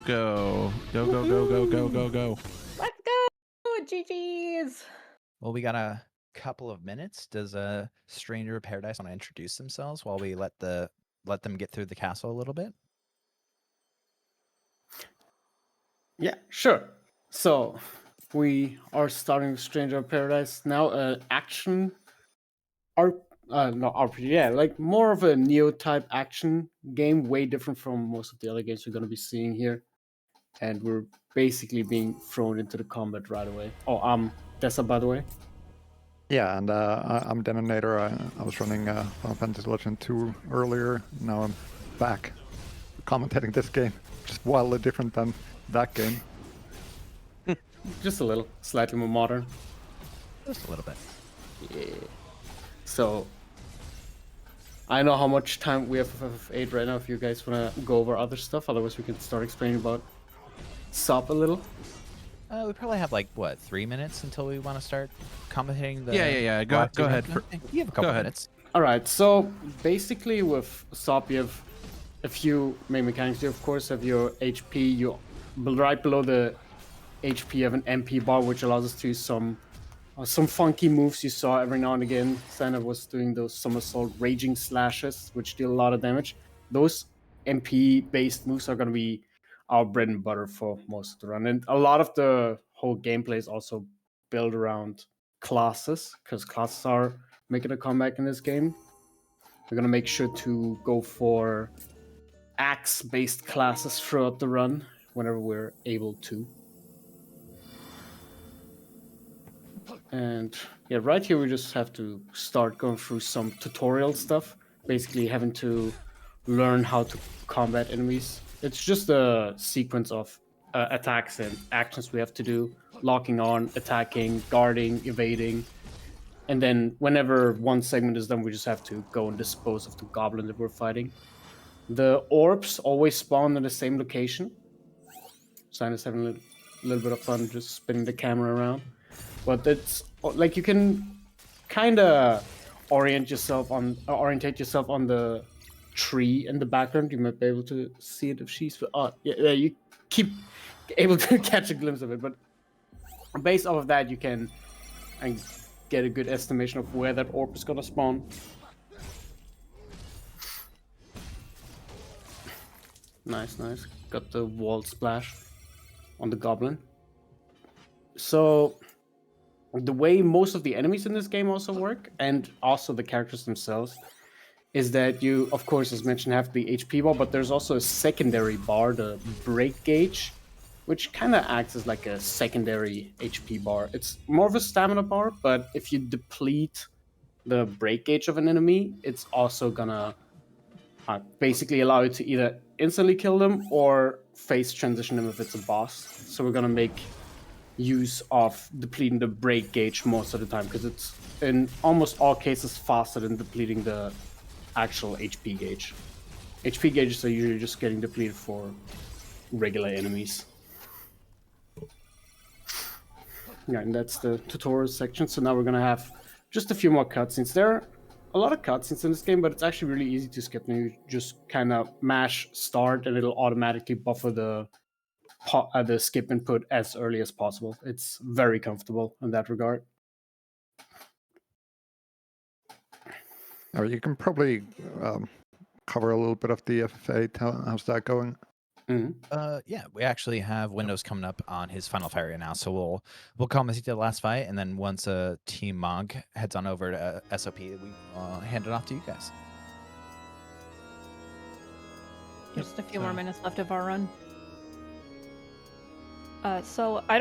go. Go, go, go, go, go, go, go. Let's go! GG's! Well, we got a couple of minutes. Does a stranger of paradise want to introduce themselves while we let them get through the castle a little bit? Yeah, sure. So we are starting Stranger of Paradise now. Action, not RPG. Yeah, like more of a Neo type action game, way different from most of the other games we're going to be seeing here. And we're basically being thrown into the combat right away. Oh, Desa, by the way. Yeah, and I'm denhonator. I was running Final Fantasy Legend 2 earlier. Now I'm back commentating this game. Just wildly different than that game. Just a little, slightly more modern. Just a little bit. Yeah. So I know how much time we have for FF8 right now. If you guys want to go over other stuff, otherwise we can start explaining about SOP a little. We probably have like what 3 minutes until we want to start commentating the. Yeah. Go ahead. You have a couple ahead. minutes. All right. So basically, with SOP, you have a few main mechanics. You of course have your HP. You right below the HP, you have an MP bar, which allows us to use some funky moves you saw every now and again. Santa was doing those somersault raging slashes, which deal a lot of damage. Those MP-based moves are going to be our bread and butter for most of the run. And a lot of the whole gameplay is also built around classes, because classes are making a comeback in this game. We're going to make sure to go for axe-based classes throughout the run whenever we're able to. And yeah, right here we just have to start going through some tutorial stuff, basically having to learn how to combat enemies. It's just a sequence of attacks and actions we have to do, locking on, attacking, guarding, evading. And then whenever one segment is done, we just have to go and dispose of the goblin that we're fighting. The orbs always spawn in the same location. Sinus having a little bit of fun just spinning the camera around. But it's like you can kind of orientate yourself on the tree in the background. You might be able to see it if she's. Yeah, you keep able to catch a glimpse of it. But based off of that, you can get a good estimation of where that orb is gonna spawn. Nice. Got the wall splash on the goblin. So the way most of the enemies in this game also work, and also the characters themselves, is that you, of course, as mentioned, have the HP bar, but there's also a secondary bar, the break gauge, which kind of acts as like a secondary HP bar. It's more of a stamina bar, but if you deplete the break gauge of an enemy, it's also gonna basically allow you to either instantly kill them or phase transition them if it's a boss. So we're gonna make use of depleting the break gauge most of the time, because it's in almost all cases faster than depleting the actual HP gauge. HP gauges are usually just getting depleted for regular enemies. Yeah, and that's the tutorial section. So now we're gonna have just a few more cutscenes. There are a lot of cutscenes in this game, but it's actually really easy to skip. And you just kind of mash start and it'll automatically buffer the skip input as early as possible. It's very comfortable in that regard. Or you can probably cover a little bit of the FFVIII. How's that going? Mm-hmm. Yeah, we actually have Windows coming up on his final fight right now, so we'll commentate the last fight, and then once Team Mog heads on over to SOP, we hand it off to you guys. Just a few more minutes left of our run. So I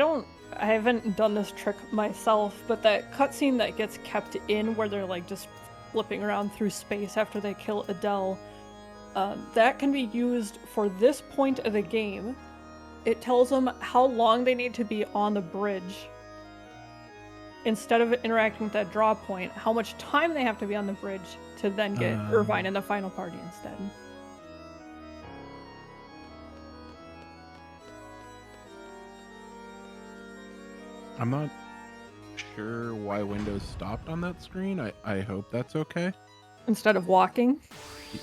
haven't done this trick myself, but that cutscene that gets kept in where they're like just flipping around through space after they kill Adele, that can be used for this point of the game. It tells them how long they need to be on the bridge. Instead of interacting with that draw point, how much time they have to be on the bridge to then get Irvine in the final party instead. I'm not sure why Windows stopped on that screen. I hope that's okay. Instead of walking?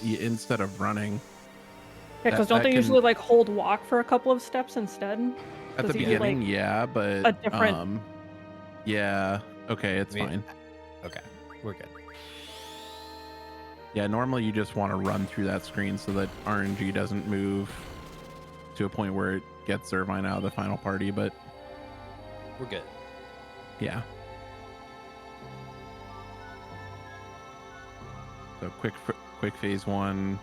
Instead of running. because don't that they can- usually like hold walk for a couple of steps instead? At the Does he do, beginning, like, yeah, but a different- yeah, okay, it's I mean- fine. Okay, we're good. Yeah, normally you just want to run through that screen so that RNG doesn't move to a point where it gets Irvine out of the final party, but We're good. yeah. So quick phase 1.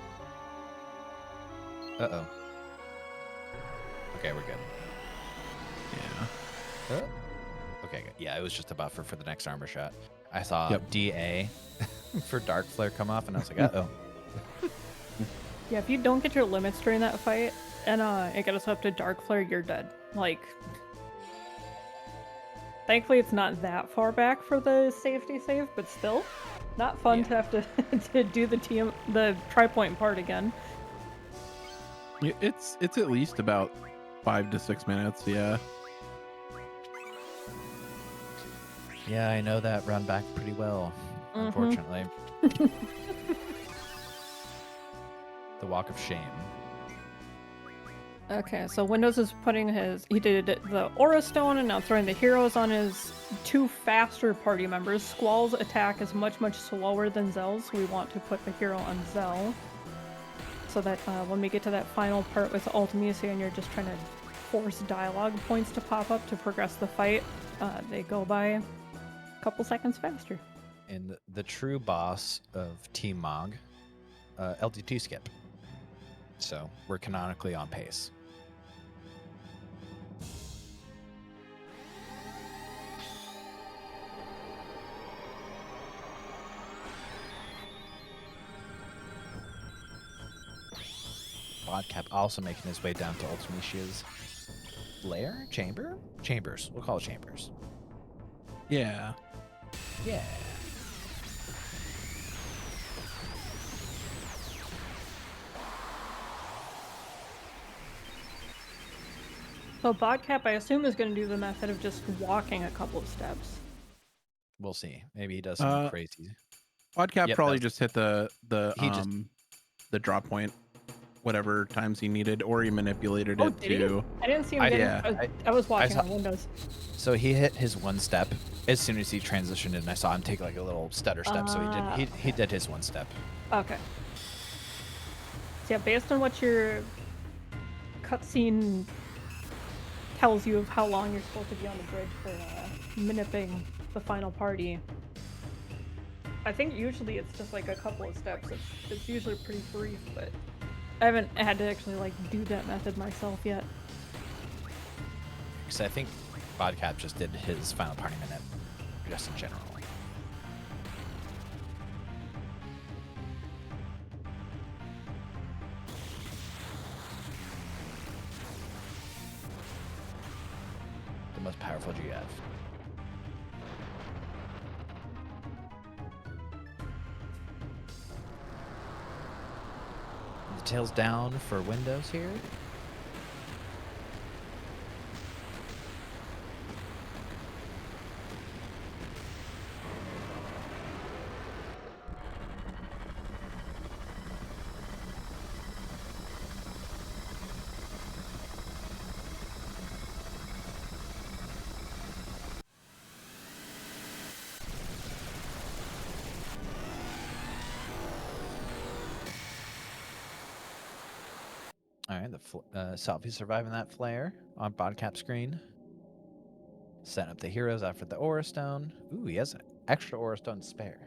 Uh-oh. Okay, we're good. Yeah. Okay, good. Yeah, it was just a buffer for the next armor shot. I saw Yep. DA for Dark Flare come off, and I was like, uh-oh. Yeah, if you don't get your limits during that fight and it gets up to Dark Flare, you're dead. Like, thankfully it's not that far back for the safety save, but still, not fun Yeah. to have to do the tri-point part again. It's at least about 5 to 6 minutes, yeah. Yeah, I know that run back pretty well, unfortunately. The walk of shame. Okay, so Windows is he did the Aura Stone and now throwing the heroes on his 2 faster party members. Squall's attack is much slower than Zell's, so we want to put the hero on Zell. So that when we get to that final part with Ultimacia and you're just trying to force dialogue points to pop up to progress the fight, they go by a couple seconds faster. And the true boss of Team Mog, LT2 skip. So we're canonically on pace. Bodcap also making his way down to Ultimatia's lair? Chamber? Chambers. We'll call it chambers. Yeah. Yeah. So Bodcap, I assume, is going to do the method of just walking a couple of steps. We'll see. Maybe he does something Uh, crazy. Podcast Yep, probably that's- just hit the He just- the drop point whatever times he needed, or he manipulated Oh, it did he? to I didn't see him I- getting yeah. I was watching saw- on Windows. So he hit his one step as soon as he transitioned, and I saw him take like a little stutter step. So he did his one step. Okay. So yeah, based on what your cutscene tells you of how long you're supposed to be on the bridge for manipulating the final party, I think usually it's just like a couple of steps. It's usually pretty brief, but I haven't had to actually like do that method myself yet. Because I think Bodcap just did his final party minute, just in general. The most powerful GF. The tails down for Windows here. All right, the Selfie surviving that flare on Bodcap screen. Setting up the heroes after the Aura Stone. Ooh, he has an extra Aura Stone to spare.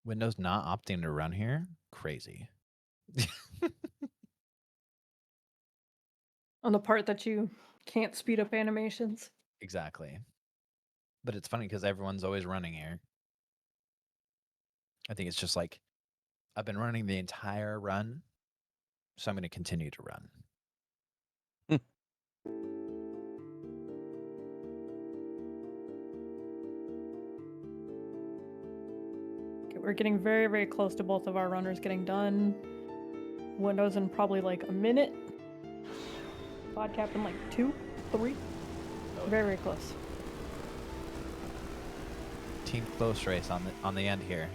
Windows not opting to run here? Crazy. On the part that you can't speed up animations. Exactly. But it's funny because everyone's always running here. I think it's just like, I've been running the entire run, so I'm going to continue to run. Okay, we're getting very close to both of our runners getting done. Windows in probably like a minute. Podcap in like 2, 3. Very, very close. Team close race on the end here.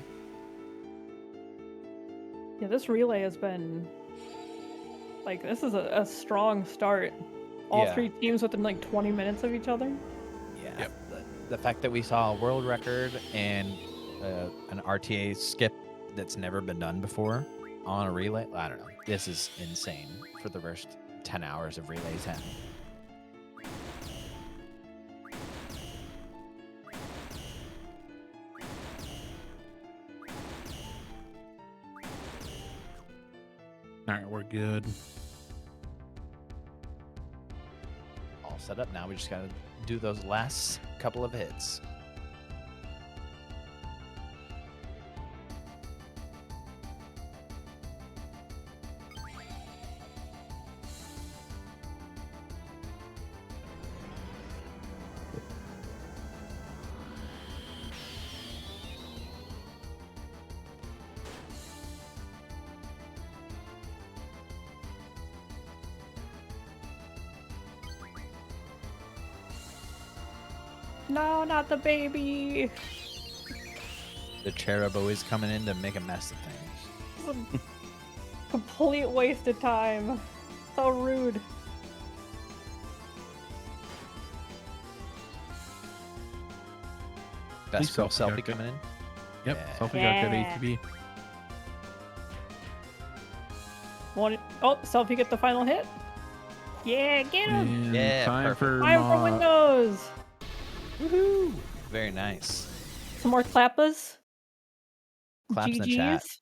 Yeah, this relay has been like, this is a strong start. All Yeah. 3 teams within like 20 minutes of each other. Yeah. Yep. The fact that we saw a world record and an RTA skip that's never been done before on a relay, I don't know. This is insane for the first 10 hours of Relay 10. All right, we're good. All set up now. We just gotta do those last couple of hits. No, not the baby. The cherub always coming in to make a mess of things. This is a complete waste of time. So rude. Best girl selfie selfie got coming in. Yep, Yeah. selfie got Yeah. good ATB. Oh, Selfie get the final hit. Yeah, get him. And Yeah, time perfect. for Fire for Maw. windows. Woohoo! Very nice. Some more clappers. Claps in the chat. GGs.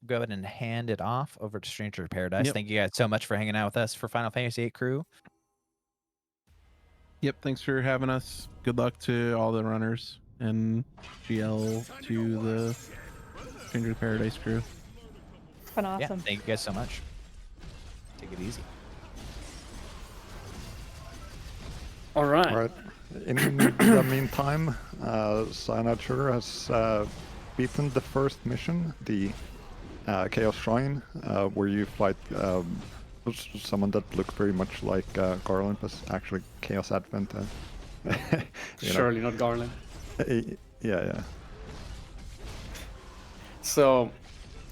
Go ahead and hand it off over to Stranger Paradise. Yep. Thank you guys so much for hanging out with us for Final Fantasy VIII crew. Yep, thanks for having us. Good luck to all the runners and GL to the Stranger Paradise crew. It's been Yeah, awesome. thank you guys so much. Take it easy. All right. All right. In the meantime, cyanidesugar has beaten the first mission, the Chaos Shrine, where you fight someone that looked very much like Garland, but actually Chaos Advent. You know. Surely not Garland. Yeah. So,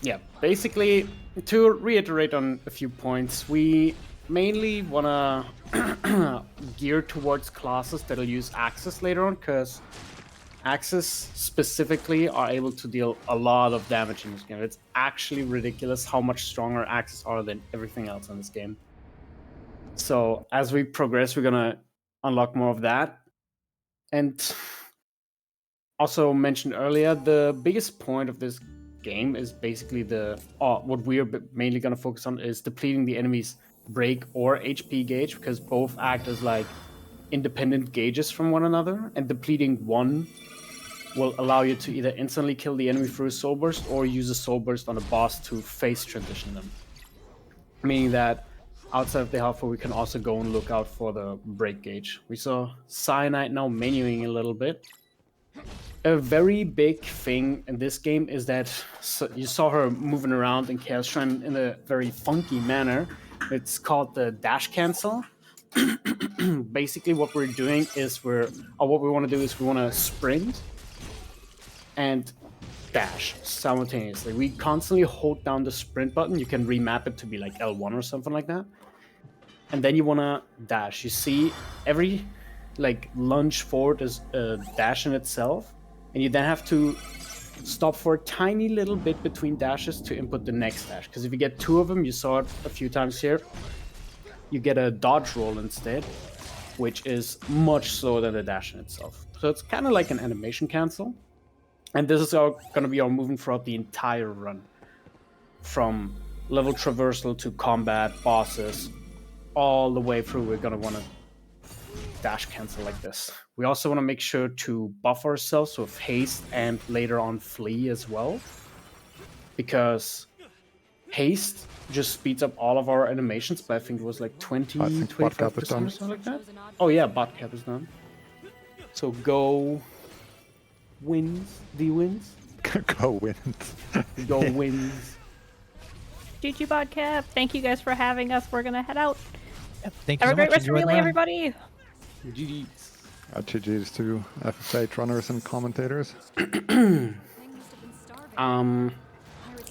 yeah, basically, to reiterate on a few points, we mainly want to gear towards classes that'll use Axis later on, because Axis specifically are able to deal a lot of damage in this game. It's actually ridiculous how much stronger Axis are than everything else in this game. So, as we progress, we're going to unlock more of that. And also mentioned earlier, the biggest point of this game is basically what we're mainly going to focus on is depleting the enemy's break or HP gauge, because both act as like independent gauges from one another, and depleting one will allow you to either instantly kill the enemy through a soul burst or use a soul burst on a boss to phase transition them, meaning that outside of the helpful we can also go and look out for the break gauge. We saw Cyanide now menuing a little bit. A very big thing in this game is that you saw her moving around in Chaos Shrine in a very funky manner. It's called the dash cancel. Basically, what we're doing is what we want to do is we want to sprint and dash simultaneously. We constantly hold down the sprint button. You can remap it to be like L1 or something like that. And then you want to dash. You see every like lunge forward is a dash in itself, and you then have to stop for a tiny little bit between dashes to input the next dash, because if you get two of them, you saw it a few times here, you get a dodge roll instead, which is much slower than the dash in itself. So it's kind of like an animation cancel, and this is going to be our movement throughout the entire run, from level traversal to combat, bosses, all the way through. We're going to want to dash cancel like this. We also want to make sure to buff ourselves with haste and later on flee as well, because haste just speeds up all of our animations, but I think it was like 25% or something like that. Oh yeah, bot cap is done. So go wins, the wins. Go wins. Go wins. GG Bodcap. Thank you guys for having us. We're gonna head out. Thank you Have so a great much. rest of Enjoy the relay, run. everybody. GG's. GG's to FFVIII runners and commentators.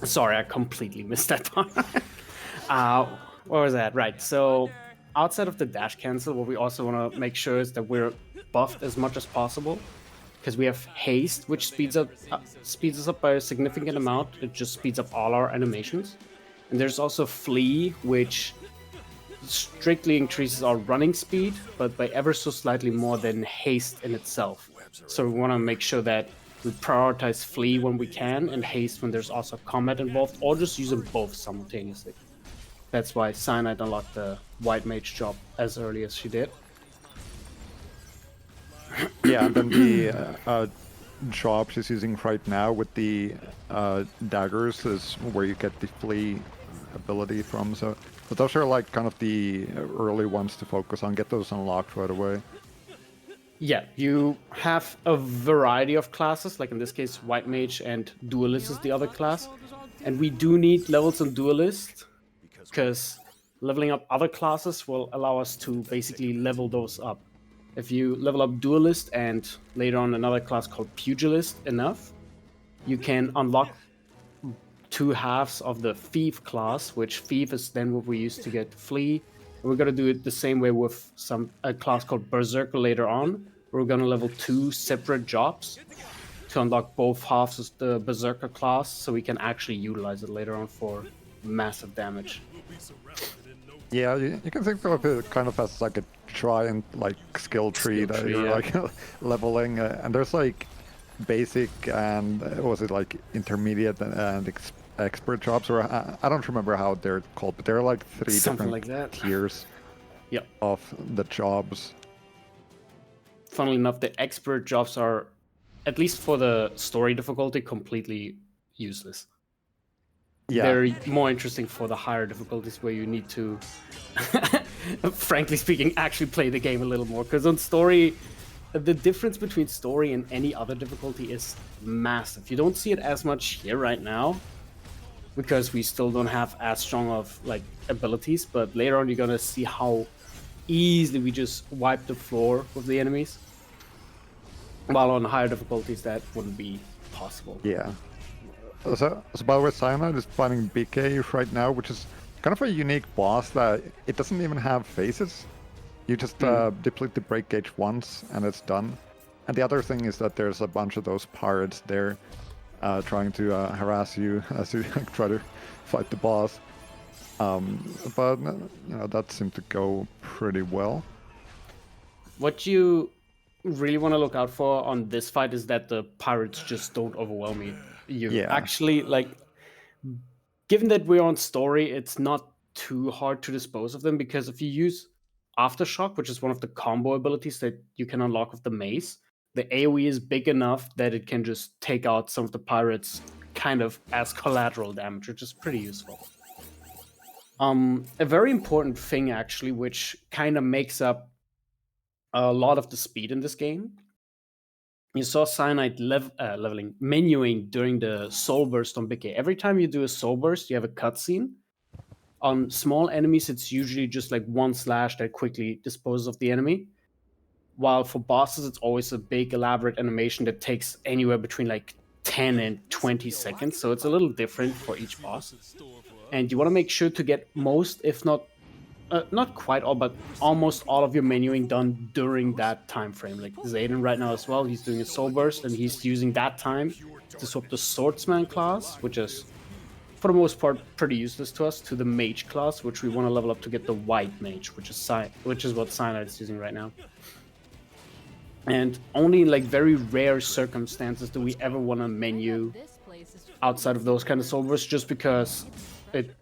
Sorry, I completely missed that part. What was that? Right. So, outside of the dash cancel, what we also want to make sure is that we're buffed as much as possible, because we have haste, which speeds us up by a significant amount. It just speeds up all our animations. And there's also flee, which strictly increases our running speed, but by ever so slightly more than haste in itself. So we want to make sure that we prioritize flee when we can and haste when there's also combat involved, or just use them both simultaneously. That's why Cyanide unlocked the white mage job as early as she did. Yeah, and then the job she's using right now with the daggers is where you get the flee ability from. So, but those are like kind of the early ones to focus on. Get those unlocked right away. Yeah, you have a variety of classes, like in this case, White Mage and Duelist is the other class. And we do need levels on Duelist, because leveling up other classes will allow us to basically level those up. If you level up Duelist and later on another class called Pugilist enough, you can unlock 2 halves of the Thief class, which Thief is then what we use to get Flee. And we're going to do it the same way with a class called Berserker later on. We're going to level 2 separate jobs to unlock both halves of the Berserker class, so we can actually utilize it later on for massive damage. Yeah, you can think of it kind of as like a giant like skill tree that you're yeah. like leveling, and there's like basic and was it like intermediate and expert jobs, or I don't remember how they're called, but there are like 3 Something different like that. tiers Yep. of the jobs. Funnily enough, the expert jobs are, at least for the story difficulty, completely useless. Yeah. They're more interesting for the higher difficulties where you need to, frankly speaking, actually play the game a little more. Because on story, the difference between story and any other difficulty is massive. You don't see it as much here right now, because we still don't have as strong of like abilities. But later on, you're gonna see how easily we just wipe the floor with the enemies. While on higher difficulties, that wouldn't be possible. Yeah. So by the way, Cyanide is fighting BK right now, which is kind of a unique boss that it doesn't even have phases. You just deplete the break gauge once and it's done. And the other thing is that there's a bunch of those pirates there trying to harass you as you try to fight the boss. But you know, that seemed to go pretty well. What you really want to look out for on this fight is that the pirates just don't overwhelm you. Yeah. Actually, like, given that we're on story, it's not too hard to dispose of them, because if you use Aftershock, which is one of the combo abilities that you can unlock with the mace, the AoE is big enough that it can just take out some of the pirates kind of as collateral damage, which is pretty useful. A very important thing, actually, which kind of makes up a lot of the speed in this game. You saw Cyanide leveling, menuing during the Soul Burst on BK. Every time you do a Soul Burst, you have a cutscene. On small enemies, it's usually just like 1 slash that quickly disposes of the enemy. While for bosses, it's always a big, elaborate animation that takes anywhere between like 10 and 20 seconds. So it's a little different for each boss. And you want to make sure to get most, if not quite all, but almost all of your menuing done during that time frame. Like xeidin right now as well, he's doing a soul burst and he's using that time to swap the swordsman class, which is for the most part pretty useless to us, to the mage class, which we want to level up to get the white mage, which is what Cyanide is using right now. And only in like very rare circumstances do we ever want to menu outside of those kind of soul bursts, just because it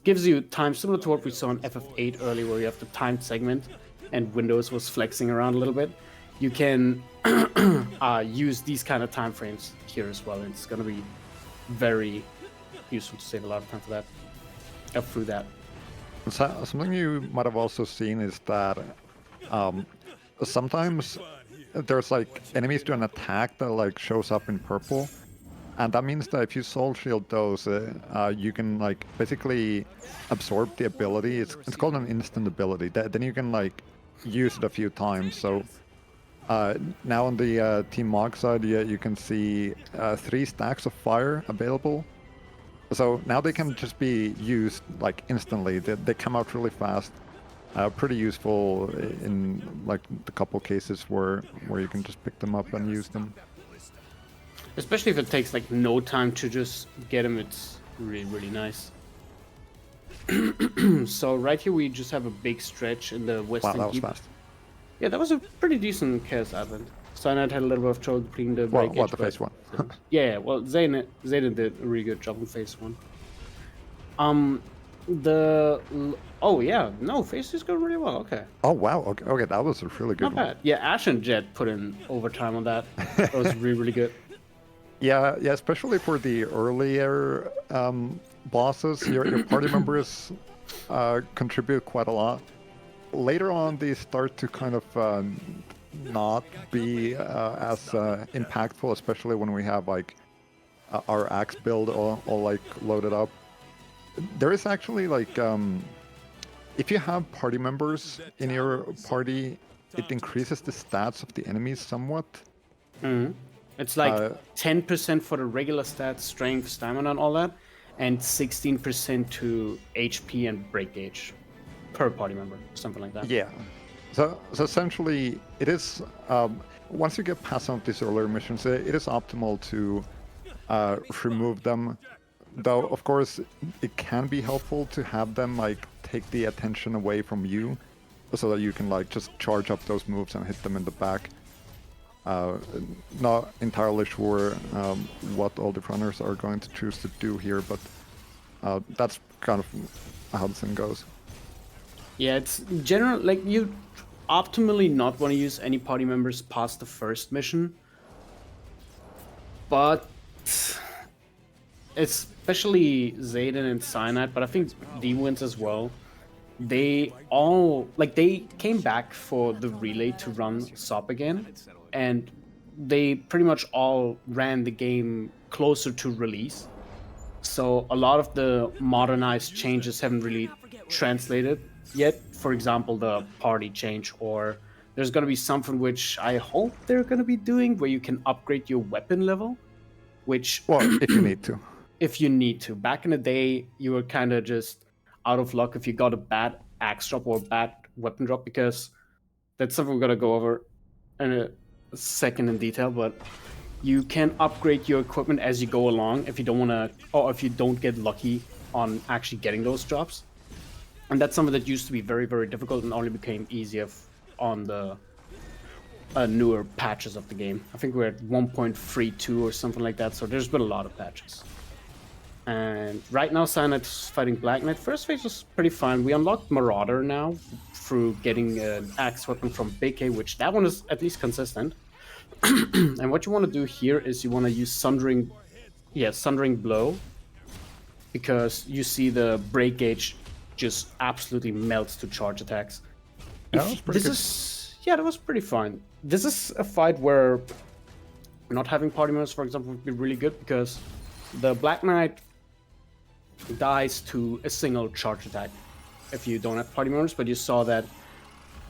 gives you time similar to what we saw in FF8 earlier, where you have the timed segment and Windows was flexing around a little bit. You can use these kind of time frames here as well, and it's going to be very useful to save a lot of time for that, through that. So, something you might have also seen is that sometimes there's like enemies do an attack that like shows up in purple, And that means that if you soul shield those, you can like basically absorb the ability. It's called an instant ability. Then you can like use it a few times. So now on the Team Mog side, you can see 3 stacks of fire available. So now they can just be used like instantly. They come out really fast. Pretty useful in like the couple cases where you can just pick them up and use them. Especially if it takes like no time to just get them, it's really, really nice. So right here we just have a big stretch in the western Wow, that was keep. fast. Yeah, that was a pretty decent Chaos Advent. Cyanide had a little bit of trouble cleaning the breakage. What, the phase 1? Yeah, well, Xeidin did a really good job in phase 1. Oh yeah, no, phase 2 is going really well. Okay, Oh wow, okay, that was a really good not one. bad. Yeah, Ash and Jet put in overtime on that. That was really, really good. Yeah, especially for the earlier bosses, your party members contribute quite a lot. Later on, they start to kind of not be as impactful, especially when we have like our axe build all like loaded up. There is actually like if you have party members in your party, it increases the stats of the enemies somewhat. Mm-hmm. It's like 10% for the regular stats, strength, stamina, and all that, and 16% to HP and break gauge per party member, something like that. Yeah. So essentially, it is once you get past some of these earlier missions, it is optimal to remove them. Though of course, it can be helpful to have them like take the attention away from you, so that you can like just charge up those moves and hit them in the back. Not entirely sure what all the runners are going to choose to do here, but that's kind of how the thing goes. Yeah, it's general. Like you optimally not want to use any party members past the first mission, but especially Xeidin and Cyanide, but I think D-Wins as well. They all they came back for the relay to run SOP again, and they pretty much all ran the game closer to release. So a lot of the modernized changes haven't really translated yet. For example, the party change, or there's going to be something which I hope they're going to be doing where you can upgrade your weapon level, which Well, if you need to. If you need to. Back in the day, you were kind of just out of luck if you got a bad axe drop or a bad weapon drop, because that's something we're going to go over in a second in detail, but you can upgrade your equipment as you go along if you don't want to, or if you don't get lucky on actually getting those drops. And that's something that used to be very, very difficult and only became easier on the newer patches of the game. I think we're at 1.32 or something like that, so there's been a lot of patches. And right now, Cyanide's fighting Black Knight. First phase was pretty fun. We unlocked Marauder now through getting an axe weapon from BK, which that one is at least consistent. And what you want to do here is you want to use Sundering Blow, because you see the break gauge just absolutely melts to charge attacks. Yeah, that was pretty good. That was pretty fun. This is a fight where not having party members, for example, would be really good, because the Black Knight dies to a single charge attack if you don't have party members, but you saw that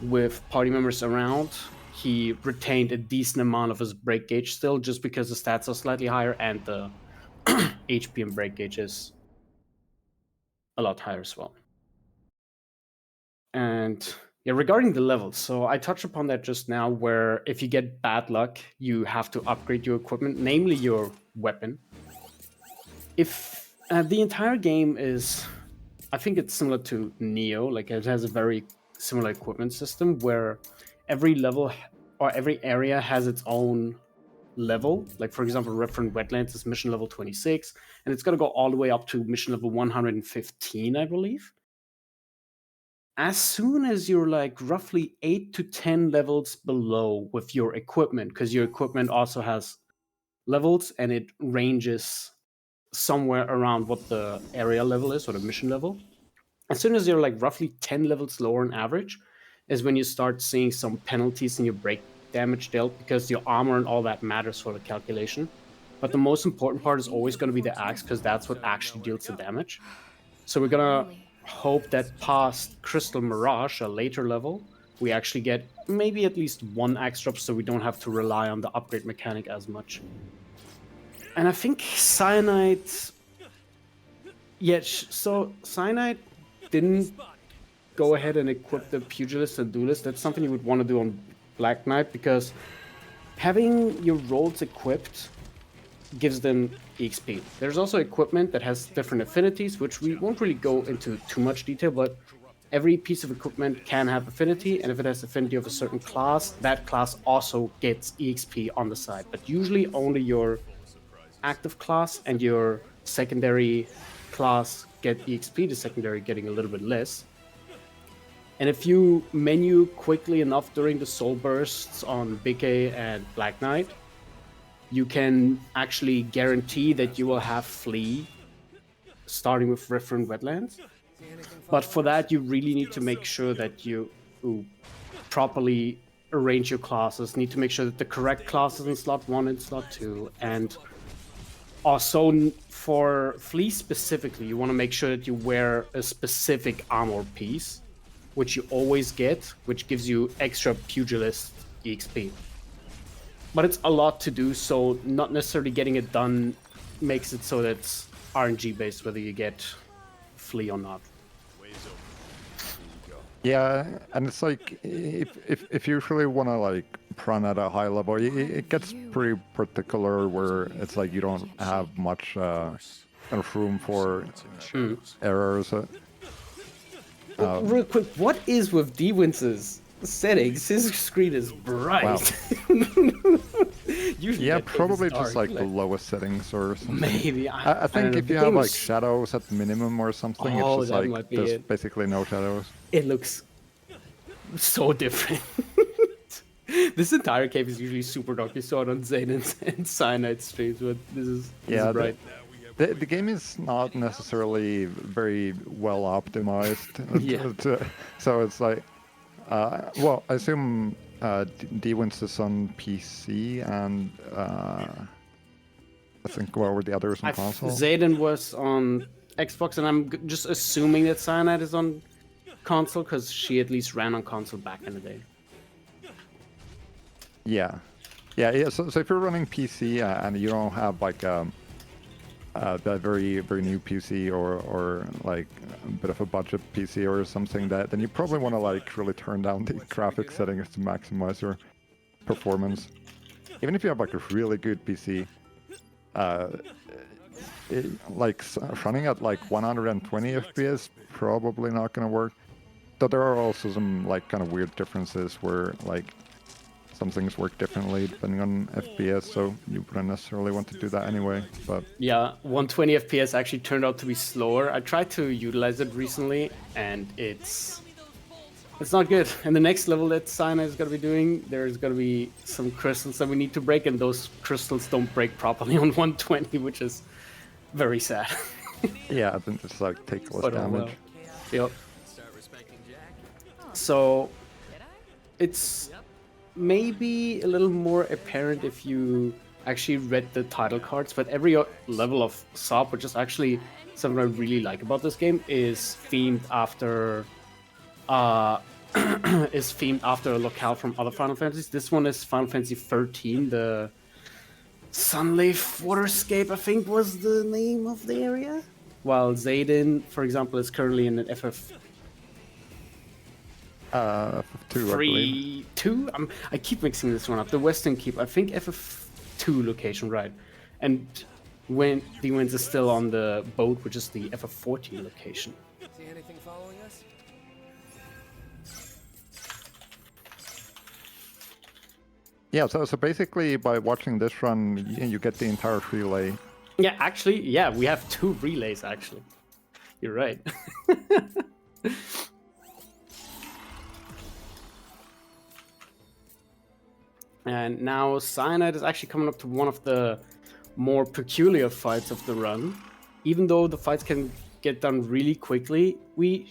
with party members around, he retained a decent amount of his break gauge still, just because the stats are slightly higher and the HP and break gauge is a lot higher as well. And yeah, regarding the levels, so I touched upon that just now, where if you get bad luck, you have to upgrade your equipment, namely your weapon. If the entire game is, I think it's similar to Neo, like it has a very similar equipment system where every level or every area has its own level. Like for example, Referent Wetlands is mission level 26, and it's going to go all the way up to mission level 115, I believe. As soon as you're like roughly 8 to 10 levels below with your equipment, because your equipment also has levels and it ranges somewhere around what the area level is, or the mission level. As soon as you're like roughly 10 levels lower on average is when you start seeing some penalties in your break damage dealt, because your armor and all that matters for the calculation. but the most important part is always going to be the axe, because that's what actually deals the damage. So we're going to hope that past Crystal Mirage, a later level, we actually get maybe at least one axe drop, so we don't have to rely on the upgrade mechanic as much. And I think Cyanide... Yeah, so Cyanide didn't go ahead and equip the Pugilist and Duelist. That's something you would want to do on Black Knight, because having your rolls equipped gives them EXP. There's also equipment that has different affinities, which we won't really go into too much detail, but every piece of equipment can have affinity, and if it has affinity of a certain class, that class also gets EXP on the side. But usually only your active class and your secondary class get EXP, the secondary getting a little bit less. And if you menu quickly enough during the soul bursts on Big A and Black Knight, you can actually guarantee that you will have Flee starting with River and Wetlands. But for that, you really need to make sure that you properly arrange your classes, need to make sure that the correct class is in slot 1 and slot 2, and also for Flee specifically, you want to make sure that you wear a specific armor piece, which you always get, which gives you extra Pugilist EXP. But it's a lot to do, so not necessarily getting it done makes it so that it's RNG based whether you get Flee or not. Yeah, and it's like if you really want to like run at a high level, it gets pretty particular where it's like you don't have much kind of room for errors. Real quick, what is with D-Wince's settings? His screen is bright. Wow. Usually Yeah, that thing is probably dark, just like the lowest settings or something. Maybe. I think don't know. if The you have game like is- shadows at minimum or something, Oh, it's that just might like be there's it. basically no shadows. It looks so different. This entire cave is usually super dark. You saw it on Xeidin and Cyanide streams, but this is bright. The game is not necessarily very well optimized. Yeah. So it's like, well, I assume D-Wince is on PC and I think what were the others on console? Xeidin was on Xbox, and I'm just assuming that Cyanide is on console because she at least ran on console back in the day. Yeah. So if you're running PC and you don't have like that very new PC or like a bit of a budget PC or something, then you probably want to like really turn down the graphic settings to maximize your performance. Even if you have like a really good PC, running at like 120 FPS probably not going to work. Though there are also some like kind of weird differences where like some things work differently depending on FPS, so you wouldn't necessarily want to do that anyway. But yeah, 120 FPS actually turned out to be slower. I tried to utilize it recently, and it's not good. And the next level that Cyanide is going to be doing, there's going to be some crystals that we need to break, and those crystals don't break properly on 120, which is very sad. yeah, I think it's like take less But oh damage. well. Yep. So it's maybe a little more apparent if you actually read the title cards, but every level of SOP, which is actually something I really like about this game, is themed after a locale from other Final Fantasies. This one is Final Fantasy XIII, the Sunleaf Waterscape, I think was the name of the area. While Xeidin, for example, is currently in an FF2, I believe. 2? I keep mixing this one up. The Western Keep, I think FF2 location, right? And when the Winds is still on the boat, which is the FF14 location. See anything following us? Yeah, so basically by watching this run, you get the entire relay. Yeah, actually, yeah, we have 2 relays, actually. You're right. And now Cyanide is actually coming up to one of the more peculiar fights of the run. Even though the fights can get done really quickly, we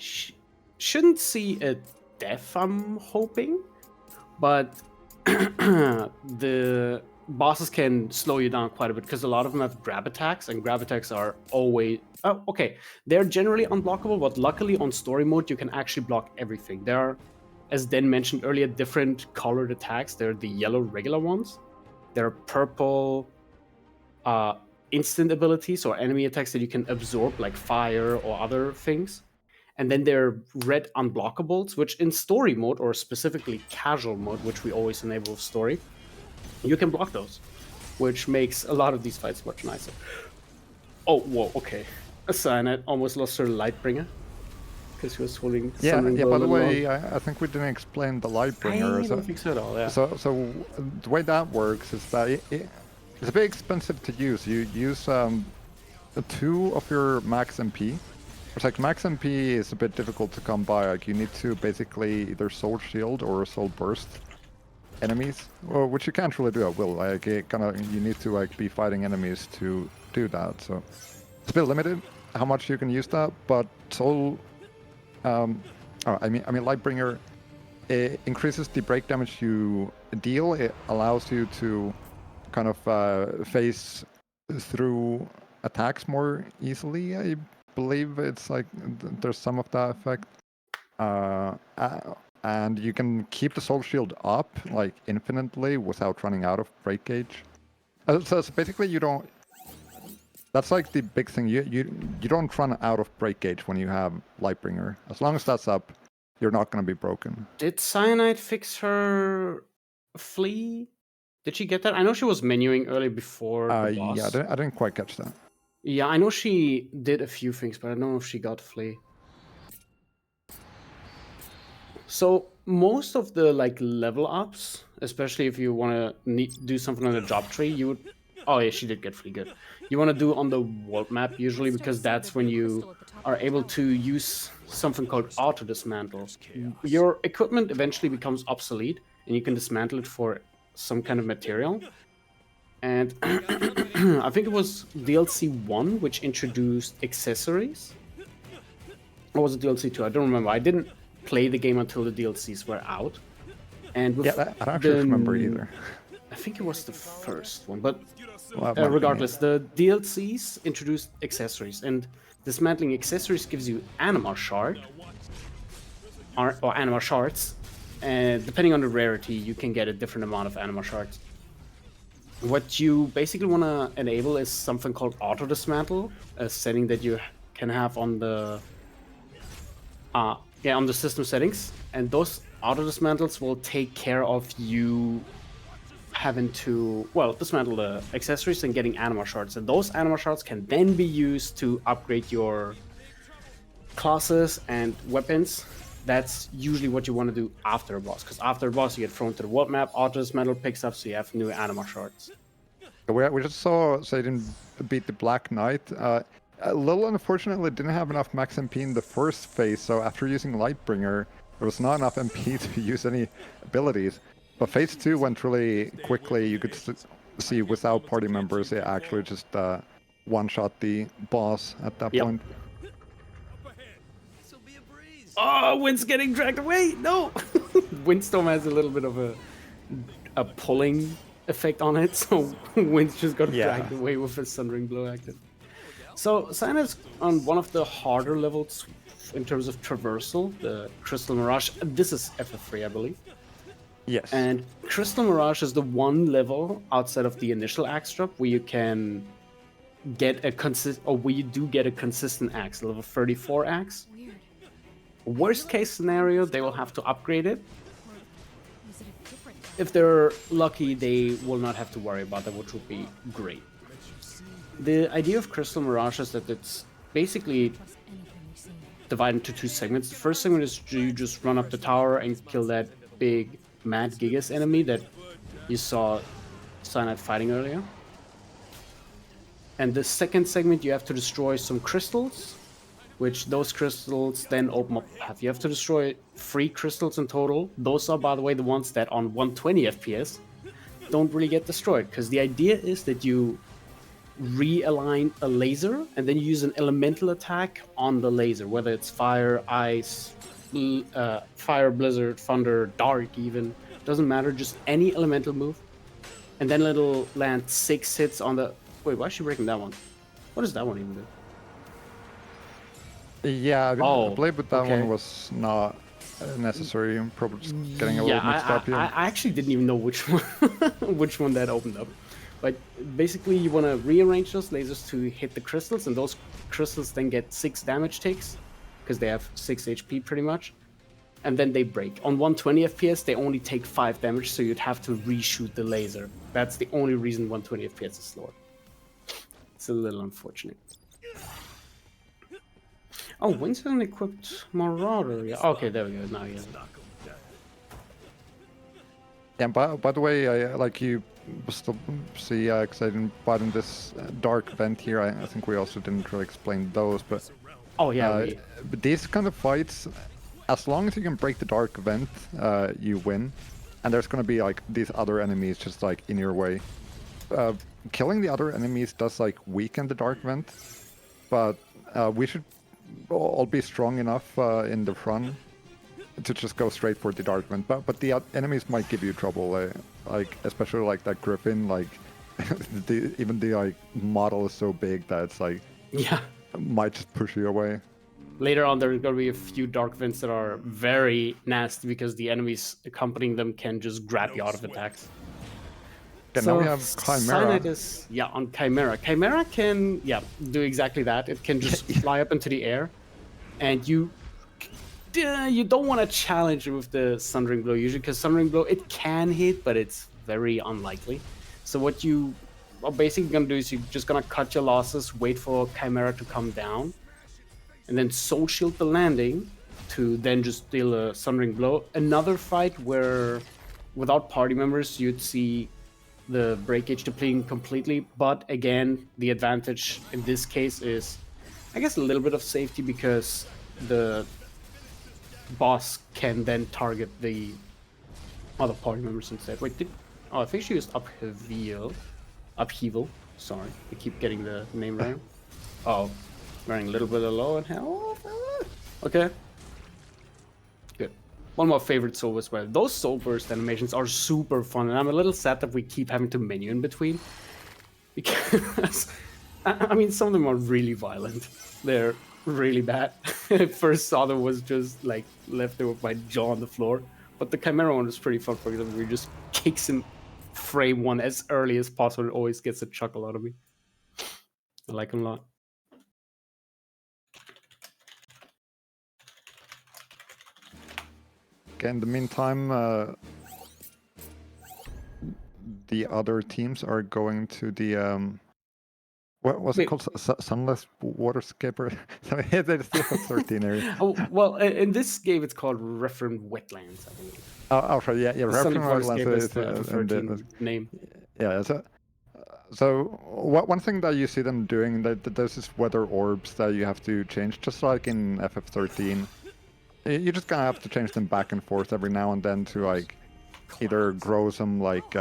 shouldn't see a death, I'm hoping. But the bosses can slow you down quite a bit because a lot of them have grab attacks, and grab attacks are always okay. They're generally unblockable, but luckily on story mode you can actually block everything. There are, as Den mentioned earlier, different colored attacks. There are the yellow regular ones. There are purple instant abilities or enemy attacks that you can absorb, like fire or other things. And then there are red unblockables, which in story mode, or specifically casual mode, which we always enable with story, you can block those, which makes a lot of these fights much nicer. Oh, whoa, okay. A Cyanide almost lost her Lightbringer because she was holding. Yeah, Sundering yeah. Blow By the along. way, I think we didn't explain the Lightbringer. I don't think so at all. Yeah. So the way that works is that it's a bit expensive to use. You use 2 of your max MP. It's like max MP is a bit difficult to come by. Like you need to basically either Soul Shield or Soul Burst enemies, which you can't really do at will. Like you need to like be fighting enemies to do that. So it's a bit limited how much you can use that. But Soul, I mean Lightbringer, it increases the break damage you deal. It allows you to kind of phase through attacks more easily. I believe it's like there's some of that effect. And you can keep the soul shield up like infinitely without running out of break gauge. So basically you don't. That's like the big thing. You don't run out of break gauge when you have Lightbringer. As long as that's up, you're not going to be broken. Did Cyanide fix her flea? Did she get that? I know she was menuing early before the boss. Yeah, I didn't quite catch that. Yeah, I know she did a few things, but I don't know if she got flea. So most of the like level ups, especially if you want to do something on the job tree, you would. Oh yeah, she did get flea. Good. You want to do on the world map usually because that's when you are able to use something called auto dismantle. Your equipment eventually becomes obsolete, and you can dismantle it for some kind of material. And I think it was DLC 1 which introduced accessories. Or was it DLC 2? I don't remember. I didn't play the game until the DLCs were out. And with I don't actually remember either. I think it was the first one, but Well, that might be regardless, the DLCs introduced accessories, and dismantling accessories gives you Anima Shard, or Anima Shards, and depending on the rarity, you can get a different amount of Anima Shards. What you basically want to enable is something called Auto Dismantle, a setting that you can have on the on the system settings, and those auto dismantles will take care of you having to, well, dismantle the accessories and getting Anima Shards. And those Anima Shards can then be used to upgrade your classes and weapons. That's usually what you want to do after a boss, because after a boss you get thrown to the world map, auto dismantle picks up, so you have new Anima Shards. We just saw Xeidin beat the Black Knight. Lil unfortunately didn't have enough max MP in the first phase, so after using Lightbringer, there was not enough MP to use any abilities. But phase 2 went really quickly. You could see without party members, it actually just one-shot the boss at that point. Oh, Wind's getting dragged away! No! Windstorm has a little bit of a pulling effect on it, so Wind's just got dragged away with his Sundering Blow active. So, Cyanide's on one of the harder levels in terms of traversal, the Crystal Mirage. This is FF3, I believe. Yes. And Crystal Mirage is the one level outside of the initial axe drop where you can get a consistent axe, level 34 axe. Weird. Worst case scenario, they will have to upgrade it. Was it a different guy? If they're lucky, they will not have to worry about that, which would be great. The idea of Crystal Mirage is that it's basically Trust anything we see. divided into 2 segments. The first segment is you just run up the tower and kill that big Mad Gigas enemy that you saw Cyanide fighting earlier. And the second segment, you have to destroy some crystals, which those crystals then open up a path. You have to destroy 3 crystals in total. Those are, by the way, the ones that on 120 FPS don't really get destroyed, because the idea is that you realign a laser and then you use an elemental attack on the laser, whether it's fire, ice, fire, blizzard, thunder, dark even. Doesn't matter, just any elemental move. and then it'll land 6 hits on the. Wait, why is she breaking that one? What does that one even do? Yeah, I Oh, believe that okay. one was not necessary. I'm probably just getting a Yeah, little mixed up here. I actually didn't even know which one which one that opened up. But basically, you want to rearrange those lasers to hit the crystals, and those crystals then get 6 damage ticks because they have 6 HP pretty much, and then they break. On 120 FPS, they only take 5 damage, so you'd have to reshoot the laser. That's the only reason 120 FPS is slower. It's a little unfortunate. Oh, Winston equipped Marauder. Yeah. Okay, there we go. Now, yeah. Yeah, by the way, I like you still see xeidin bot in this dark vent here. I think we also didn't really explain those, but Oh, yeah. but these kind of fights, as long as you can break the dark vent, you win. And there's gonna be like these other enemies just like in your way. Killing the other enemies does like weaken the dark vent, but we should all be strong enough in the front to just go straight for the dark vent. But the enemies might give you trouble, like especially like that griffin. Like even the like model is so big that it's like Yeah. might just push you away. Later on, there are going to be a few dark vents that are very nasty because the enemies accompanying them can just grab you out of attacks. Yeah, now we have Chimera. On Chimera. Chimera can, do exactly that. It can just fly up into the air, and you don't want to challenge it with the Sundering Blow usually, because Sundering Blow, it can hit, but it's very unlikely. So what you are basically going to do is you're just going to cut your losses, wait for Chimera to come down, and then soul shield the landing to then just deal a Sundering Blow. Another fight where, without party members, you'd see the breakage depleting completely, but again, the advantage in this case is, I guess, a little bit of safety because the boss can then target the other party members instead. Wait, I think she used upheaval. Sorry, I keep getting the name wrong. Oh, running a little bit of low and hell. Okay. Good. One of my favorite soul as well. Those soul burst animations are super fun, and I'm a little sad that we keep having to menu in between. Because, I mean, some of them are really violent. They're really bad. First saw them was just like left there with my jaw on the floor. But the Chimera one was pretty fun, for example, where he just kicks him frame one as early as possible. It always gets a chuckle out of me. I like him a lot. Okay, in the meantime, the other teams are going to the what was it called? Sunless Waterscaper? So it's the FF13 area. Oh, well, in this game it's called Referent Wetlands, I believe. Oh, sorry, yeah, Sunless Referent Waterscape is is the FF13 name. Yeah, so one thing that you see them doing, that there's this weather orbs that you have to change, just like in FF13. You're just gonna have to change them back and forth every now and then to like either grow some like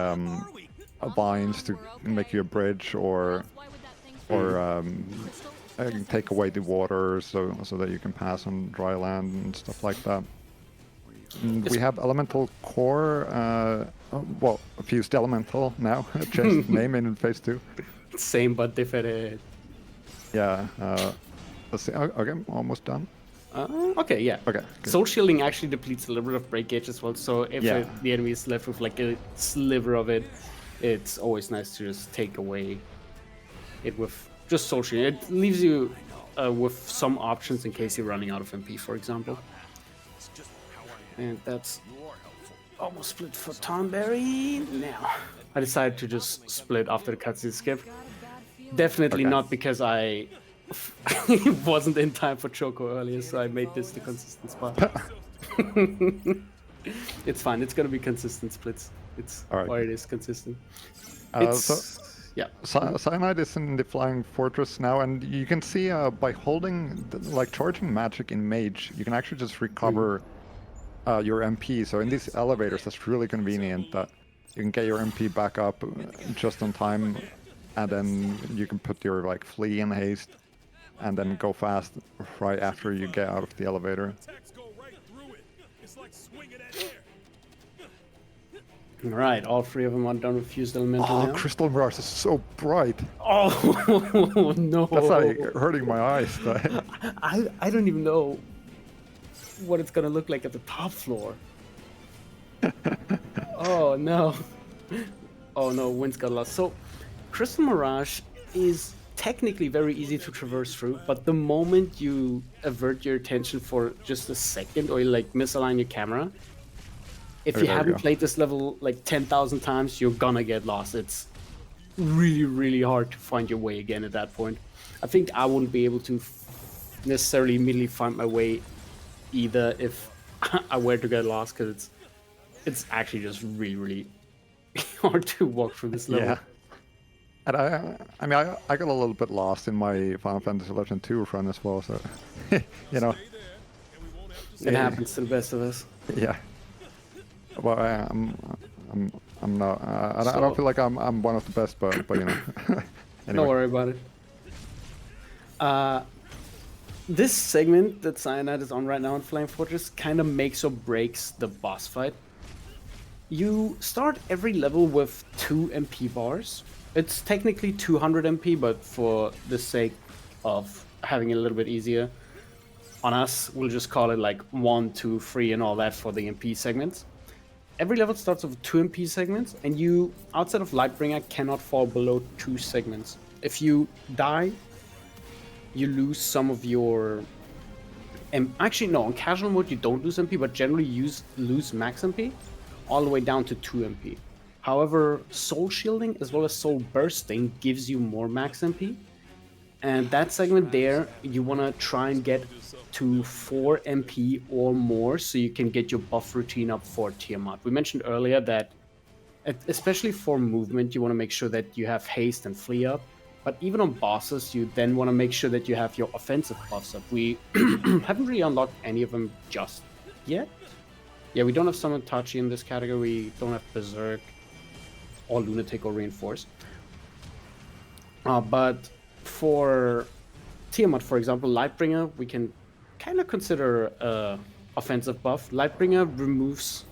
vines to make you a bridge, or take away the water so that you can pass on dry land and stuff like that. And we have elemental core. Well, fused elemental now. Changed name in phase 2. Same but different. Yeah. Let's see. Okay, almost done. Okay, yeah. Okay. Good. Soul shielding actually depletes a little bit of break gauge as well. So if the enemy is left with like a sliver of it, it's always nice to just take away it with just soul shielding. It leaves you with some options in case you're running out of MP, for example. And that's almost split for Tonberry. Now, I decided to just split after the cutscene skip. Definitely not because I wasn't in time for Choco earlier, so I made this the consistent spot. It's fine. It's gonna be consistent splits. It's or it is consistent. Cyanide is in the Flying Fortress now, and you can see by holding, like charging magic in Mage, you can actually just recover your MP. So in these elevators, that's really convenient that you can get your MP back up just on time, and then you can put your like flee in haste, and then go fast right after you get out of the elevator. All right, all three of them are done with fused elemental Oh, now. Crystal Mirage is so bright. Oh no! That's like hurting my eyes. I don't even know what it's gonna look like at the top floor. Oh no! Oh no, Winds got lost. So, Crystal Mirage is technically very easy to traverse through, but the moment you avert your attention for just a second or you like misalign your camera, if Oh, you there we haven't go. played this level like 10,000 times, you're gonna get lost. It's really, really hard to find your way again at that point. I think I wouldn't be able to necessarily immediately find my way either if I were to get lost, because it's actually just really, really hard to walk through this level. Yeah. And I mean, I got a little bit lost in my Final Fantasy XI run as well, so, you know, It happens to the best of us. yeah. Well, I'm not, I don't feel like I'm one of the best, but you know, Don't anyway. worry about it. This segment that Cyanide is on right now in Flame Fortress kind of makes or breaks the boss fight. You start every level with 2 MP bars. It's technically 200 MP, but for the sake of having it a little bit easier on us, we'll just call it like 1, 2, 3 and all that for the MP segments. Every level starts with 2 MP segments, and you, outside of Lightbringer, cannot fall below 2 segments. If you die, you lose some of your... actually, no, on casual mode you don't lose MP, but generally you lose max MP all the way down to 2 MP. However, Soul Shielding as well as Soul Bursting gives you more max MP. And that segment there, you want to try and get to 4 MP or more so you can get your buff routine up for Tiamat. We mentioned earlier that, especially for movement, you want to make sure that you have haste and flee up. But even on bosses, you then want to make sure that you have your offensive buffs up. We haven't really unlocked any of them just yet. Yeah, we don't have Summon Tachi in this category. We don't have Berserk or Lunatic or Reinforced. But for Tiamat, for example, Lightbringer, we can kind of consider offensive buff. Lightbringer removes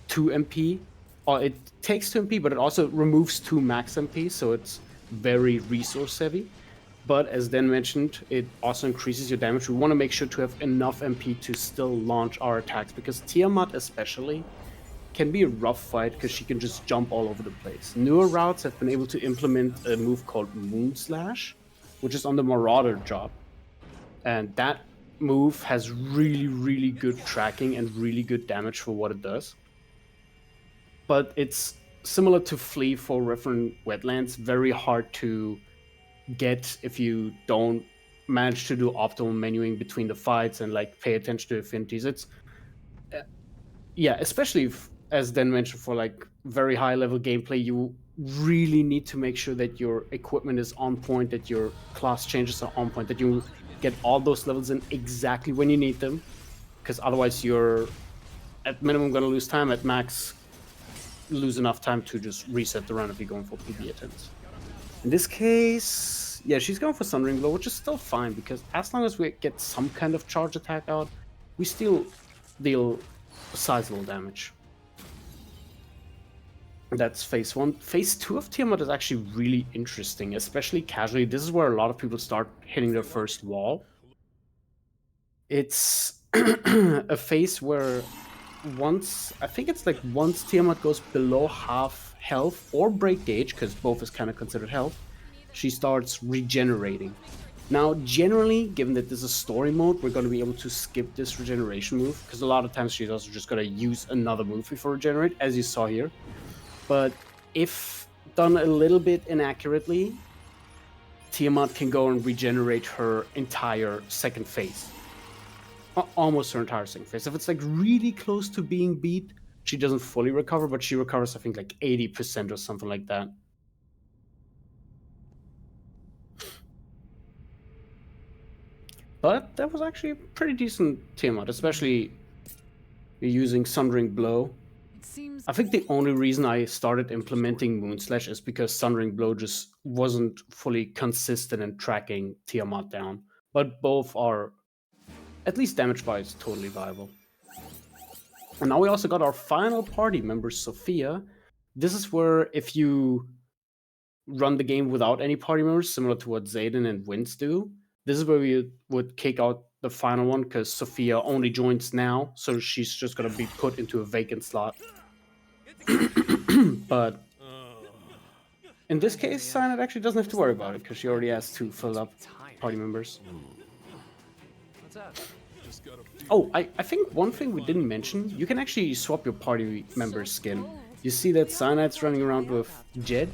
2 MP, or it takes 2 MP, but it also removes 2 max MP, so it's very resource heavy. But as Dan mentioned, it also increases your damage. We want to make sure to have enough MP to still launch our attacks, because Tiamat especially can be a rough fight because she can just jump all over the place. Newer routes have been able to implement a move called Moon Slash, which is on the Marauder job. And that move has really, really good tracking and really good damage for what it does. But it's similar to Flee for Referent Wetlands, very hard to get if you don't manage to do optimal menuing between the fights and like pay attention to affinities. It's yeah, especially as Dan mentioned, for like very high level gameplay, you really need to make sure that your equipment is on point, that your class changes are on point, that you get all those levels in exactly when you need them, because otherwise you're at minimum going to lose time, at max lose enough time to just reset the run if you're going for PB attempts. In this case, yeah, she's going for Sundering Blow, which is still fine, because as long as we get some kind of charge attack out, we still deal sizable damage. That's phase 1. Phase 2 of Tiamat is actually really interesting, especially casually. This is where a lot of people start hitting their first wall. It's a phase where once Tiamat goes below half health or break gauge, because both is kind of considered health, she starts regenerating. Now, generally, given that this is story mode, we're going to be able to skip this regeneration move, because a lot of times she's also just going to use another move before regenerate, as you saw here. But if done a little bit inaccurately, Tiamat can go and regenerate her entire second phase. Almost her entire second phase. If it's like really close to being beat, she doesn't fully recover, but she recovers, I think, like 80% or something like that. But that was actually a pretty decent Tiamat, especially using Sundering Blow. I think the only reason I started implementing Moonslash is because Sundering Blow just wasn't fully consistent in tracking Tiamat down. But both are, at least damage-wise, totally viable. And now we also got our final party member, Sophia, this is where if you run the game without any party members, similar to what xeidin and Winds do, this is where we would kick out the final one because Sophia only joins now, so she's just gonna be put into a vacant slot. But in this case, Cyanide actually doesn't have to worry about it because she already has 2 filled up party members. Oh, I think one thing we didn't mention, you can actually swap your party member's skin. You see that Cyanide's running around with Jed,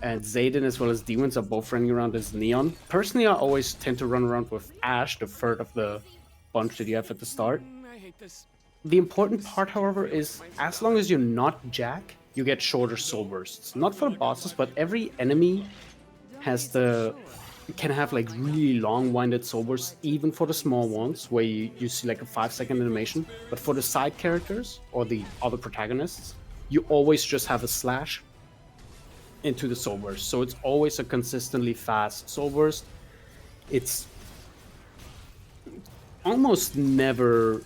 and xeidin as well as Demons are both running around as Neon. Personally, I always tend to run around with Ash, the third of the bunch that you have at the start. The important part, however, is as long as you're not Jack, you get shorter soul bursts. Not for the bosses, but every enemy can have like really long-winded soul bursts, even for the small ones, where you see like a 5-second animation. But for the side characters or the other protagonists, you always just have a slash into the soul burst. So it's always a consistently fast soul burst. It's almost never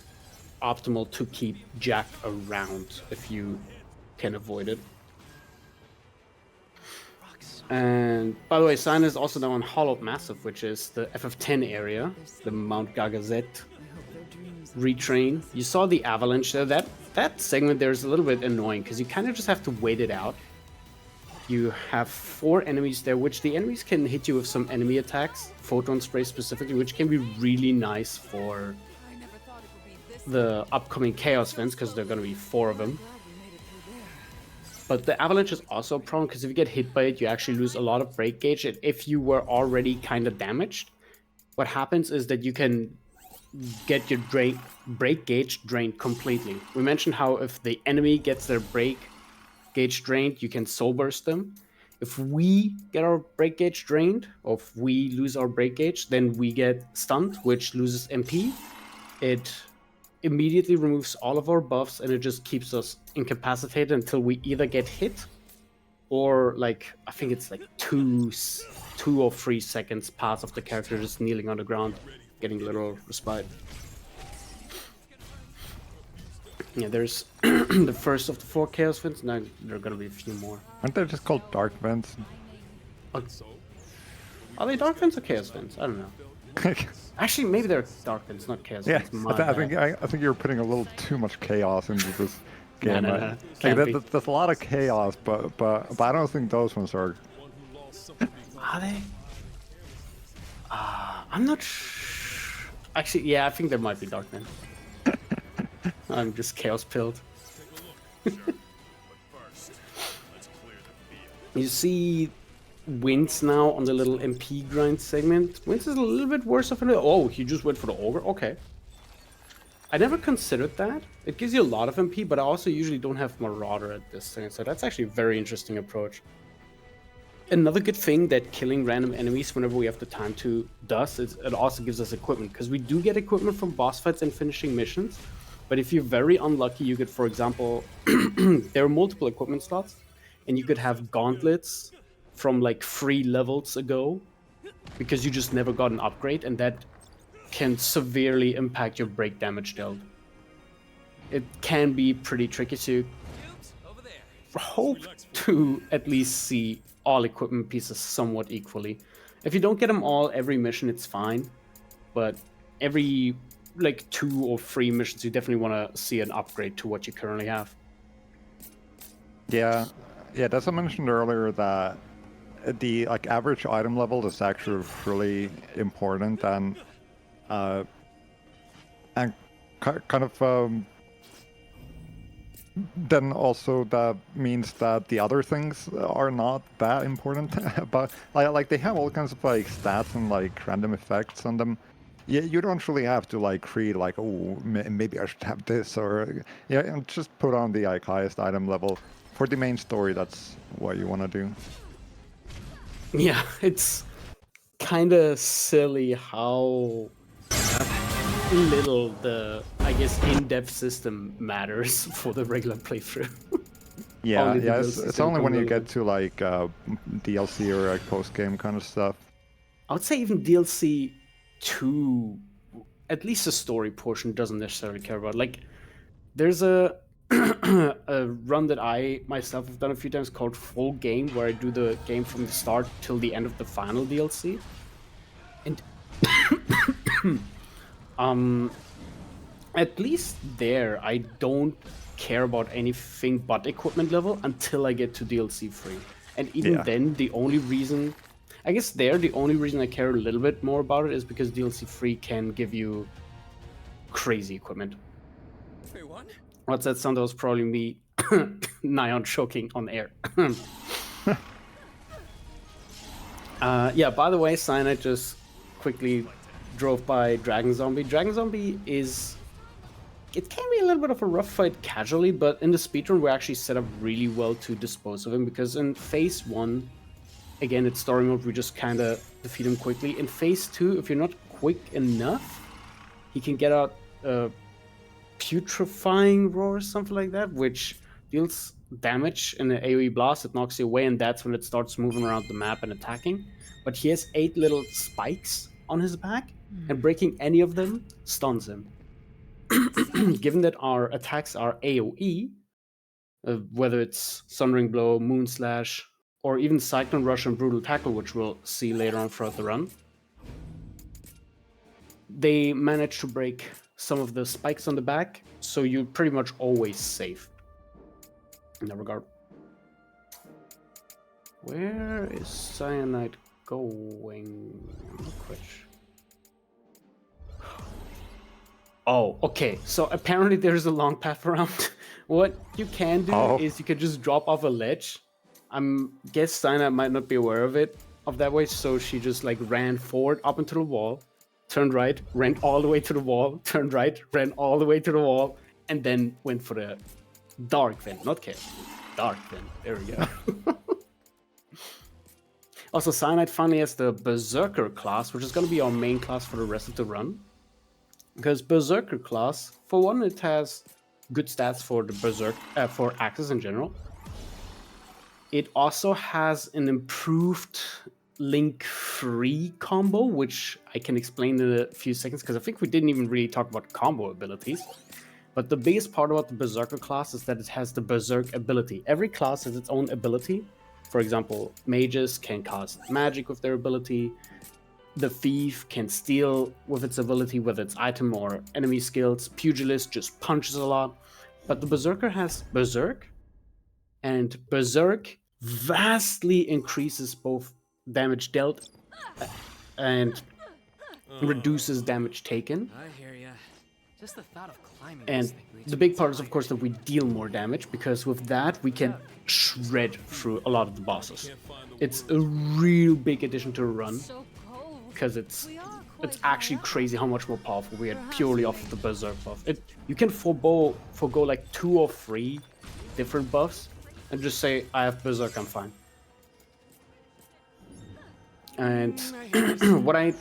optimal to keep Jack around if you can avoid it. And by the way, Cyan is also now on Hollowed Massive, which is the FF10 area, the Mount Gagazet retrain. You saw the avalanche there. That segment there is a little bit annoying because you kind of just have to wait it out. You have 4 enemies there, which the enemies can hit you with some enemy attacks, photon spray specifically, which can be really nice for the upcoming Chaos events because there are going to be 4 of them. But the avalanche is also a problem because if you get hit by it, you actually lose a lot of break gauge. And if you were already kind of damaged, what happens is that you can get your break gauge drained completely. We mentioned how if the enemy gets their break gauge drained, you can soul burst them. If we get our break gauge drained, or if we lose our break gauge, then we get stunned, which loses MP. It immediately removes all of our buffs, and it just keeps us incapacitated until we either get hit or like I think it's like 2 or 3 seconds pass of the character just kneeling on the ground, getting a little respite. Yeah, there's the first of the 4 Chaos Vents. Now there are gonna be a few more. Aren't they just called Dark Vents? Are they Dark Vents or Chaos Vents? I don't know. Actually, maybe they're Dark Vents, not Chaos Yeah, Vents. I think you're putting a little too much chaos into this game. No. Like, there's a lot of chaos, but I don't think those ones are. Are they? I'm not sure. Actually, yeah, I think there might be Dark Vents. I'm just chaos pilled. You see Winds now on the little MP grind segment. Winds is a little bit worse of an... Oh, he just went for the ogre? Okay. I never considered that. It gives you a lot of MP, but I also usually don't have Marauder at this thing, so that's actually a very interesting approach. Another good thing that killing random enemies whenever we have the time to does is it also gives us equipment, because we do get equipment from boss fights and finishing missions, but if you're very unlucky, you could, for example, there are multiple equipment slots, and you could have gauntlets from like 3 levels ago because you just never got an upgrade, and that can severely impact your break damage dealt. It can be pretty tricky, so you hope to at least see all equipment pieces somewhat equally. If you don't get them all every mission, it's fine, but every like 2 or 3 missions you definitely want to see an upgrade to what you currently have. Yeah, Desa mentioned earlier that the like average item level is actually really important, and kind of then also that means that the other things are not that important. But like they have all kinds of like stats and like random effects on them. Yeah, you don't really have to like create like, oh, maybe I should have this, or yeah, and just put on the like highest item level for the main story. That's what you want to do. Yeah, it's kind of silly how little the, I guess, in-depth system matters for the regular playthrough. Yeah, it's only when you get to like DLC or like post-game kind of stuff. I would say even DLC 2, at least the story portion, doesn't necessarily care about. Like, there's a a run that I myself have done a few times called Full Game, where I do the game from the start till the end of the final DLC. And at least there, I don't care about anything but equipment level until I get to DLC 3. And even then, the only reason I care a little bit more about it is because DLC 3 can give you crazy equipment. Wait, what? What's that sound? That was probably me nigh on choking on air. Yeah, by the way, Cyanide just quickly drove by Dragon Zombie. Dragon Zombie it can be a little bit of a rough fight casually, but in the speedrun we're actually set up really well to dispose of him, because in phase 1, again, it's story mode, we just kind of defeat him quickly. In phase 2, if you're not quick enough, he can get out a putrefying roar or something like that, which deals damage in an AoE blast. It knocks you away, and that's when it starts moving around the map and attacking. But he has 8 little spikes on his back, and breaking any of them stuns him. Given that our attacks are AoE, whether it's Sundering Blow, Moon Slash, or even Cyclone Rush and Brutal Tackle, which we'll see later on throughout the run, they manage to break some of the spikes on the back, so you're pretty much always safe in that regard. Where is Cyanide going? I'm not quite sure. Oh, okay. So apparently there's a long path around. What you can do is you can just drop off a ledge. Guess Cyanide might not be aware of that way, so she just like ran forward up into the wall, turned right, ran all the way to the wall, turned right, ran all the way to the wall, and then went for the dark vent, not chaos. Dark vent. There we go. Also, Cyanide finally has the Berserker class, which is going to be our main class for the rest of the run. Because Berserker class, for one, it has good stats for the Berserk, for Axis in general. It also has an improved Link free combo, which I can explain in a few seconds, because I think we didn't even really talk about combo abilities. But the biggest part about the Berserker class is that it has the Berserk ability. Every class has its own ability. For example, mages can cast magic with their ability. The Thief can steal with its ability, whether it's item or enemy skills. Pugilist just punches a lot. But the Berserker has Berserk, and Berserk vastly increases both damage dealt and reduces damage taken. I hear ya. Just the thought of climbing And this thing makes the me big part is, of tired. course, that we deal more damage, because with that we can shred through a lot of the bosses. It's a real big addition to the run, So cold. because it's We are quite actually high up. crazy how much more powerful we get purely off of the Berserk buff. You can forgo like 2 or 3 different buffs and just say, I have Berserk, I'm fine. And what I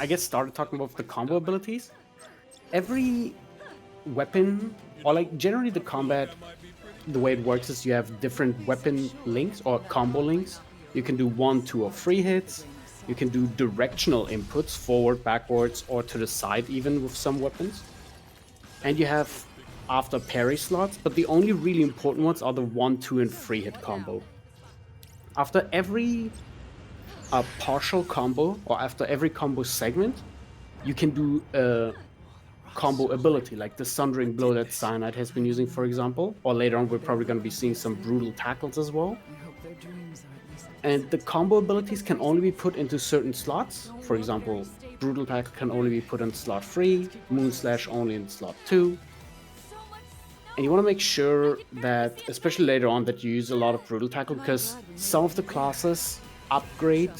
guess started talking about the combo abilities. Every weapon, or like generally the combat, the way it works is you have different weapon links or combo links. You can do 1, 2, or 3 hits. You can do directional inputs, forward, backwards, or to the side even with some weapons. And you have after parry slots, but the only really important ones are the 1, 2, and 3 hit combo. After every partial combo, or after every combo segment, you can do a combo ability, like the Sundering Blow that Cyanide has been using, for example. Or later on, we're probably going to be seeing some Brutal Tackles as well. And the combo abilities can only be put into certain slots. For example, Brutal Tackle can only be put in slot 3, Moon Slash only in slot 2. And you want to make sure that, especially later on, that you use a lot of Brutal Tackle, because some of the classes upgrade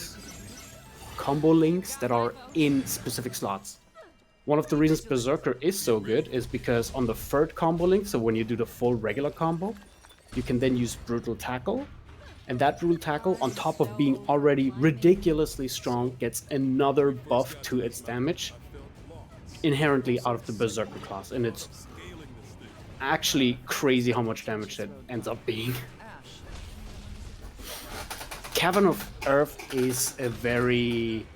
combo links that are in specific slots. One of the reasons Berserker is so good is because on the 3rd combo link, so when you do the full regular combo, you can then use Brutal Tackle. And that Brutal Tackle, on top of being already ridiculously strong, gets another buff to its damage inherently out of the Berserker class. And it's actually crazy how much damage that ends up being. Cavern of Earth is a very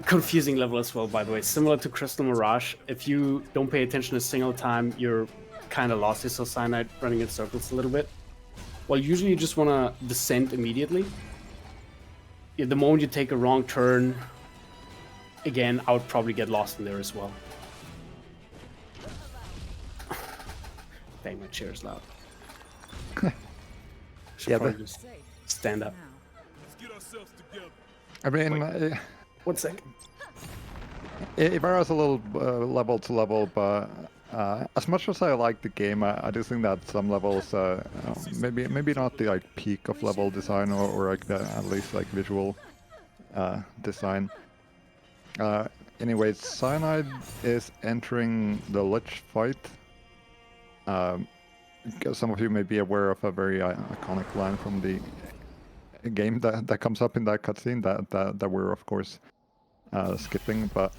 confusing level as well, by the way. Similar to Crystal Mirage, if you don't pay attention a single time, you're kind of lost his cyanide running in circles a little bit. Well, usually you just want to descend immediately. Yeah, the moment you take a wrong turn, again, I would probably get lost in there as well. Dang, my chair's loud. Should Yeah, probably just stand up. I mean, 1 sec. it varies a little level to level, but as much as I like the game, I do think that some levels, maybe not the like peak of level design or like the at least like visual design. Anyways, Cyanide is entering the Lich fight. Some of you may be aware of a very iconic line from the game that comes up in that cutscene that we're of course skipping, but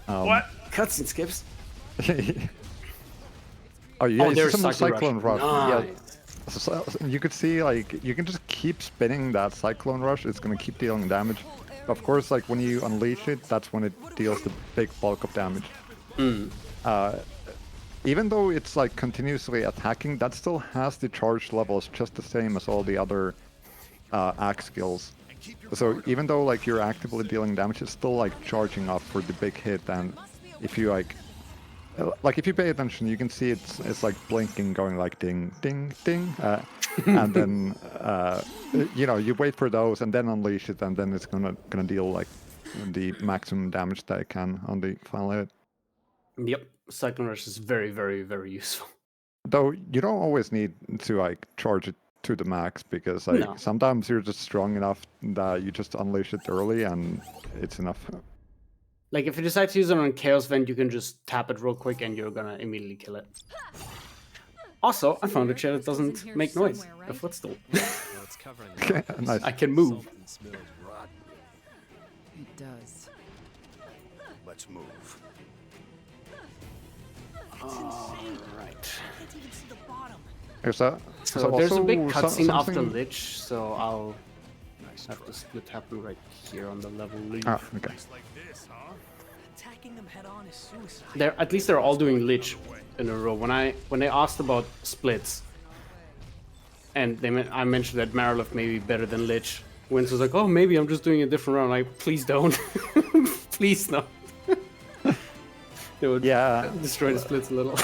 What? Cutscene skips? Oh yeah, there's some Cyclone Cyclone Rush. Rush. Yeah. Nice. So you could see like you can just keep spinning that Cyclone Rush. It's gonna keep dealing damage. Of course, like when you unleash it, that's when it deals the big bulk of damage. Even though it's like continuously attacking, that still has the charge levels just the same as all the other axe skills. So even though like you're actively dealing damage, it's still like charging up for the big hit. And if you like if you pay attention, you can see it's like blinking, going like ding, ding, ding, and then you wait for those and then unleash it, and then it's gonna deal like the maximum damage that it can on the final hit. Yep, Cyclone Rush is very, very, very useful. Though you don't always need to like charge it to the max, because like sometimes you're just strong enough that you just unleash it early and it's enough. Like if you decide to use it on Chaos Vent, you can just tap it real quick and you're gonna immediately kill it. Also, I found a chair that doesn't make noise. A footstool. Nice. I can move. It does. Let's move. Alright. There's a, So there's a big cutscene after something... Lich, so I'll have the split happen right here on the level lead. Ah, okay. At least they're all doing Lich in a row. When they asked about splits, and I mentioned that Marilith may be better than Lich, Wins was like, "Oh, maybe I'm just doing a different run." Like, please don't, please no. It would destroy the splits a little.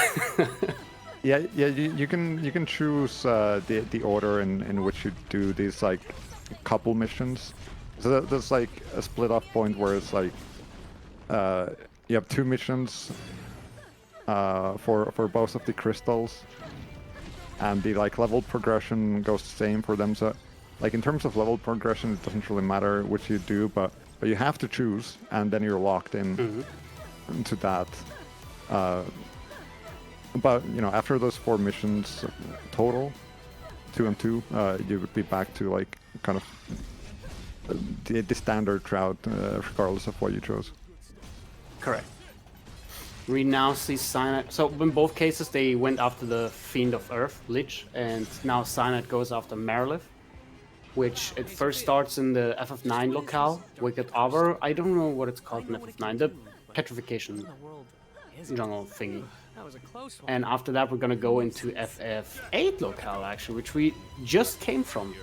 Yeah, you can choose the order in which you do these like couple missions. So there's like a split off point where it's like you have 2 missions for both of the crystals, and the like level progression goes the same for them. So like in terms of level progression, it doesn't really matter which you do, but you have to choose, and then you're locked in into that. But you know, after those 4 missions total, 2 and 2, you would be back to like kind of the standard route, regardless of what you chose. Correct. We now see Cyanide. So in both cases, they went after the Fiend of Earth, Lich, and now Cyanide goes after Marilith, which it first starts in the FF9 locale, Wicked Arbor. I don't know what it's called in FF9, the petrification jungle thingy. And after that, we're gonna go into FF8 locale, actually, which we just came from.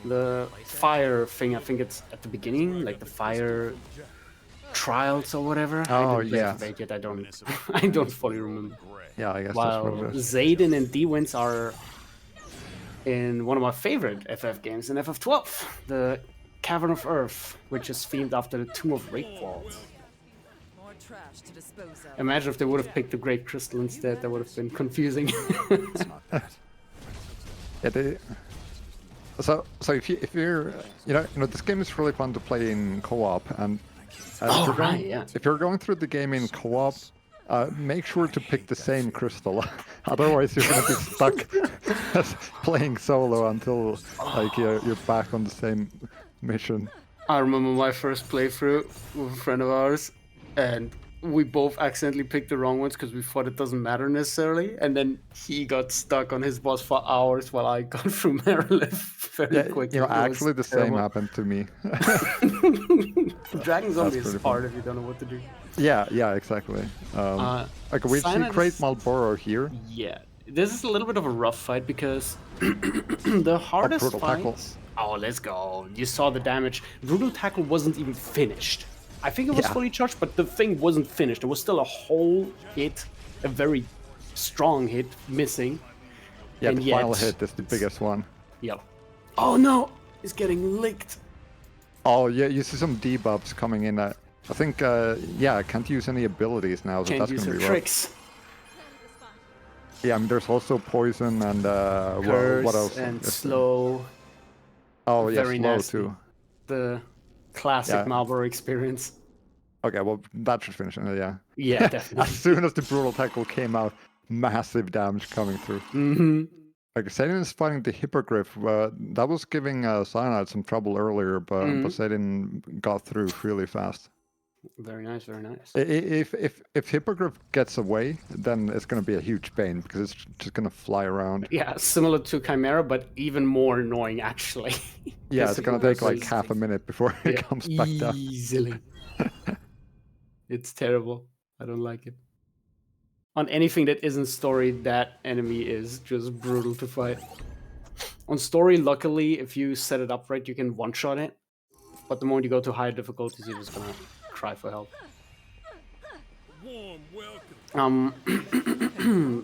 The fire thing, I think it's at the beginning, like the fire trials or whatever. Oh, I didn't play yeah. FF8 yet, I don't fully remember. Yeah, I guess While that's what it is. xeidin and D-Winds are in one of my favorite FF games, in FF12, the Cavern of Earth, which is themed after the Tomb of Rakevault. More trash to dispose of. Imagine if they would have picked the Great Crystal instead, that would have been confusing. Yeah, so if you're you know this game is really fun to play in co-op, and if you're going through the game in co-op, make sure to pick the same crystal. Otherwise you're gonna be stuck playing solo until like you're back on the same mission. I remember my first playthrough with a friend of ours, and we both accidentally picked the wrong ones because we thought it doesn't matter necessarily, and then he got stuck on his boss for hours while I got through Marilith very Yeah, quickly. you know, It was actually the same terrible. happened to me. Dragon Zombie is pretty hard if you don't know what to do. Yeah, exactly. Like we see Cyanide Great is- Malboro here. Yeah, this is a little bit of a rough fight because the hardest Brutal Tackle. fights. Oh, let's go! You saw the damage. Brutal Tackle wasn't even finished. I think it was Yeah. fully charged, but the thing wasn't finished. There was still a whole hit, a very strong hit missing. Yeah, And the final yet- hit is the biggest one. Yep. Oh no! It's getting licked. Oh yeah, you see some debuffs coming in. I think, yeah, I can't use any abilities now, so Can't that's use gonna her be rough. tricks. Yeah, I mean, there's also poison and Curse what else? and is there? slow. Oh yeah, very slow nasty. too. The classic Yeah. Marlboro experience. Okay, well that should finish it. Yeah. Yeah, definitely. As soon as the brutal tackle came out, massive damage coming through. Mm-hmm. Like Xeidin is fighting the Hippogriff. That was giving Cyanide some trouble earlier, but Xeidin got through really fast. Very nice, very nice. If Hippogriff gets away, then it's going to be a huge pain because it's just going to fly around. Yeah, similar to Chimera, but even more annoying actually. Yeah, Yes, it's it going to was take like easy. half a minute before it Yeah, comes back down. easily. It's terrible. I don't like it. On anything that isn't story, that enemy is just brutal to fight. On story, luckily, if you set it up right, you can one-shot it. But the moment you go to higher difficulties, you're just gonna cry for help.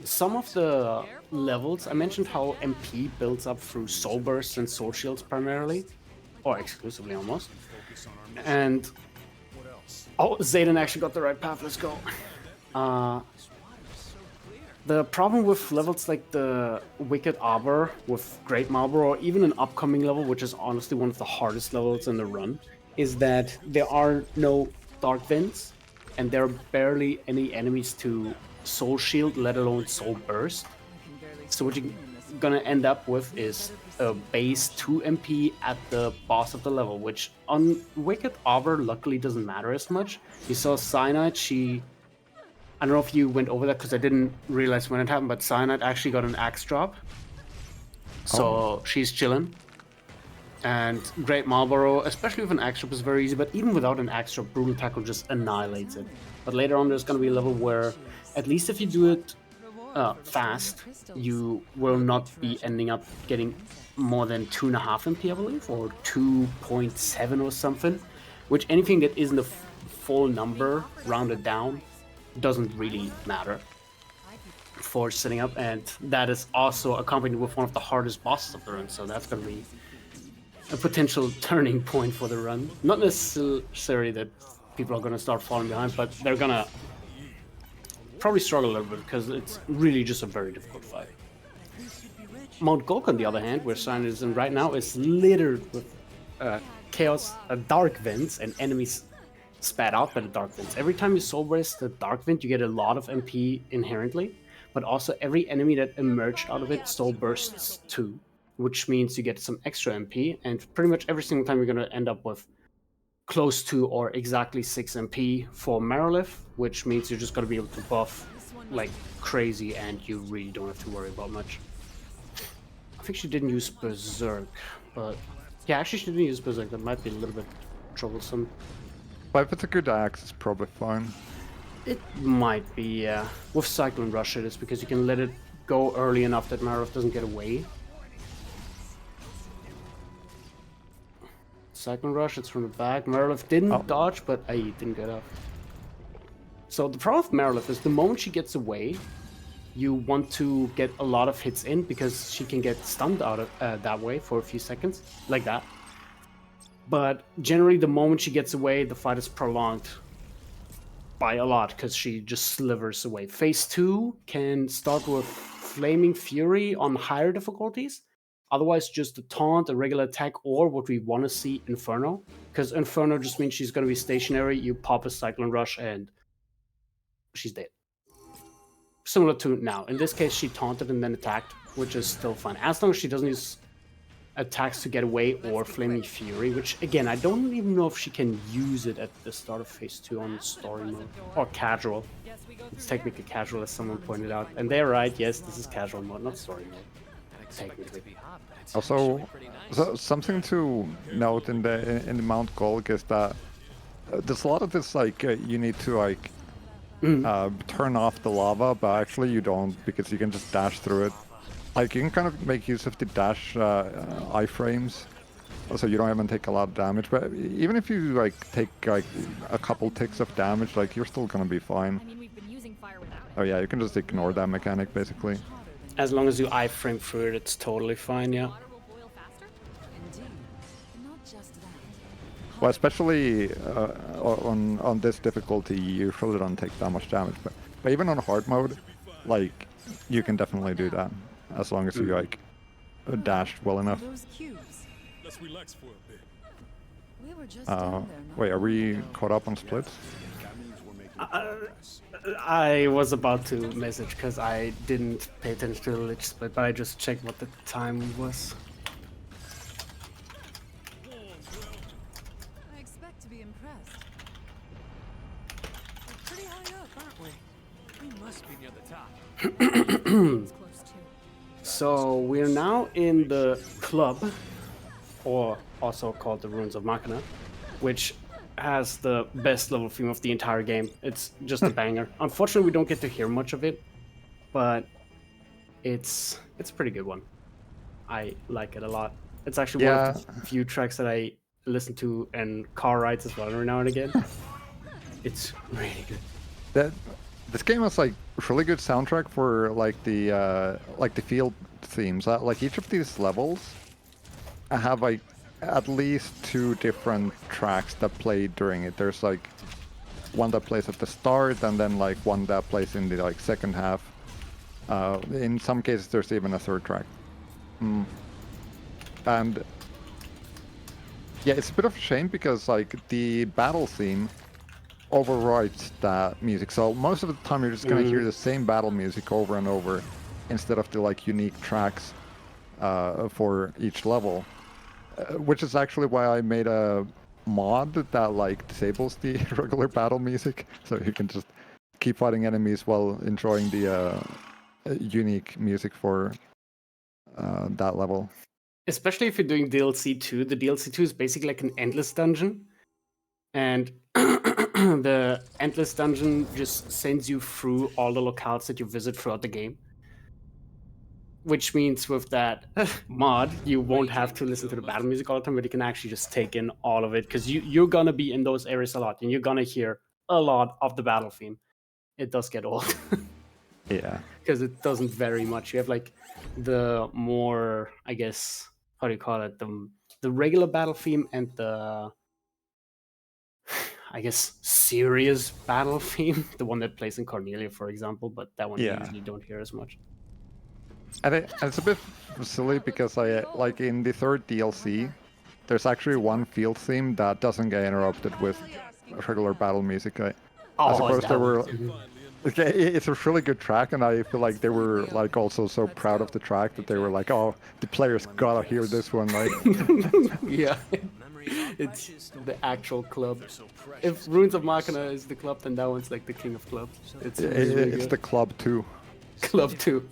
Some of the levels, I mentioned how MP builds up through soul bursts and soul shields primarily, or exclusively almost. And oh, xeidin actually got the right path. Let's go. The problem with levels like the Wicked Arbor with Great Marlboro, or even an upcoming level, which is honestly one of the hardest levels in the run, is that there are no Dark Vents, and there are barely any enemies to Soul Shield, let alone Soul Burst. So what you're gonna end up with is a base 2 MP at the boss of the level, which on Wicked Arbor luckily doesn't matter as much. You saw Cyanide, I don't know if you went over that because I didn't realize when it happened, but Cyanide actually got an axe drop. So she's chilling. And Great Marlboro, especially with an axe drop, is very easy, but even without an axe drop, Brutal Tackle just annihilates it. But later on, there's going to be a level where, at least if you do it fast, you will not be ending up getting more than 2.5 MP, I believe, or 2.7 or something. Which anything that isn't a full number rounded down doesn't really matter for setting up, and that is also accompanied with one of the hardest bosses of the run, so that's going to be a potential turning point for the run. Not necessarily that people are going to start falling behind, but they're going to probably struggle a little bit because it's really just a very difficult fight. Mount Gulk, on the other hand, where Cyanide is in right now, is littered with chaos, dark vents, and enemies spat out by the dark vents. Every time you soul burst the dark vent, you get a lot of MP inherently, but also every enemy that emerged out of it soul bursts too, which means you get some extra MP, and pretty much every single time you're going to end up with close to or exactly 6 MP for Marilith, which means you're just going to be able to buff like crazy, and you really don't have to worry about much. I think she didn't use Berserk, but yeah, actually she didn't use Berserk. That might be a little bit troublesome. But if it's a good axe, it's probably fine. It might be, yeah. With Cyclone Rush it is, because you can let it go early enough that Marilith doesn't get away. Cyclone Rush, it's from the back. Marilith didn't dodge, but he didn't get up. So the problem with Marilith is the moment she gets away, you want to get a lot of hits in, because she can get stunned out of that way for a few seconds, like that. But generally, the moment she gets away, the fight is prolonged by a lot, because she just slivers away. Phase 2 can start with Flaming Fury on higher difficulties. Otherwise, just a taunt, a regular attack, or what we want to see, Inferno. Because Inferno just means she's going to be stationary, you pop a Cyclone Rush, and she's dead. Similar to now. In this case, she taunted and then attacked, which is still fine. As long as she doesn't use attacks to get away or Flaming Fury, which again, I don't even know if she can use it at the start of phase 2 on story mode or casual. It's technically casual, as someone pointed out, and they're right. Yes, this is casual mode, not story mode. Technically. Also, something to note in the Mount Golg is that there's a lot of this like you need to like turn off the lava, but actually you don't, because you can just dash through it. Like you can kind of make use of the dash iframes, so you don't even take a lot of damage. But even if you like take like a couple ticks of damage, like you're still gonna be fine. I mean, we've been using fire without it. Oh yeah, you can just ignore that mechanic basically. As long as you iframe through it, it's totally fine, yeah. Water will boil faster? Indeed. But not just that. Well, especially on this difficulty, you usually don't take that much damage. But even on hard mode, like you can definitely do that as long as you like dash well enough. Those cubes. Let's relax for a bit. We were just down there. not Wait, are long we ago. caught up on splits? That means we're making progress. I was about to message because I didn't pay attention to the Lich split, but I just checked what the time was. I expect to be impressed. We're pretty high up, aren't we? We must be near the top. It's close too. So we're now in the club, or also called the Ruins of Machina, which has the best level theme of the entire game. It's just a banger. Unfortunately, we don't get to hear much of it, but it's a pretty good one. I like it a lot. It's actually one of the few tracks that I listen to in car rides as well every now and again. It's really good. This game has like really good soundtrack for like the field themes. Like each of these levels have like at least 2 different tracks that play during it. There's like one that plays at the start, and then like one that plays in the like second half. In some cases, there's even a 3rd track. And yeah, it's a bit of a shame because like the battle theme overrides that music. So most of the time you're just gonna hear the same battle music over and over, instead of the like unique tracks for each level. Which is actually why I made a mod that like disables the regular battle music, so you can just keep fighting enemies while enjoying the unique music for that level. Especially if you're doing DLC 2. The DLC 2 is basically like an endless dungeon. And the endless dungeon just sends you through all the locales that you visit throughout the game. Which means with that mod, you won't have to listen to the battle music all the time, but you can actually just take in all of it, because you're gonna be in those areas a lot, and you're gonna hear a lot of the battle theme. It does get old. Yeah. Because it doesn't vary much. You have like the more, I guess, how do you call it? The regular battle theme and the, I guess, serious battle theme. The one that plays in Cornelia, for example, but that one you usually don't hear as much. And it's a bit silly because I like in the 3rd DLC, there's actually one field theme that doesn't get interrupted with regular battle music. I suppose there were. Okay, it's a really good track, and I feel like they were like also so proud of the track that they were like, "Oh, the players gotta hear this one!" Like, yeah, it's the actual club. If Ruins of Machina is the club, then that one's like the king of clubs. It's it's the club 2. Club 2.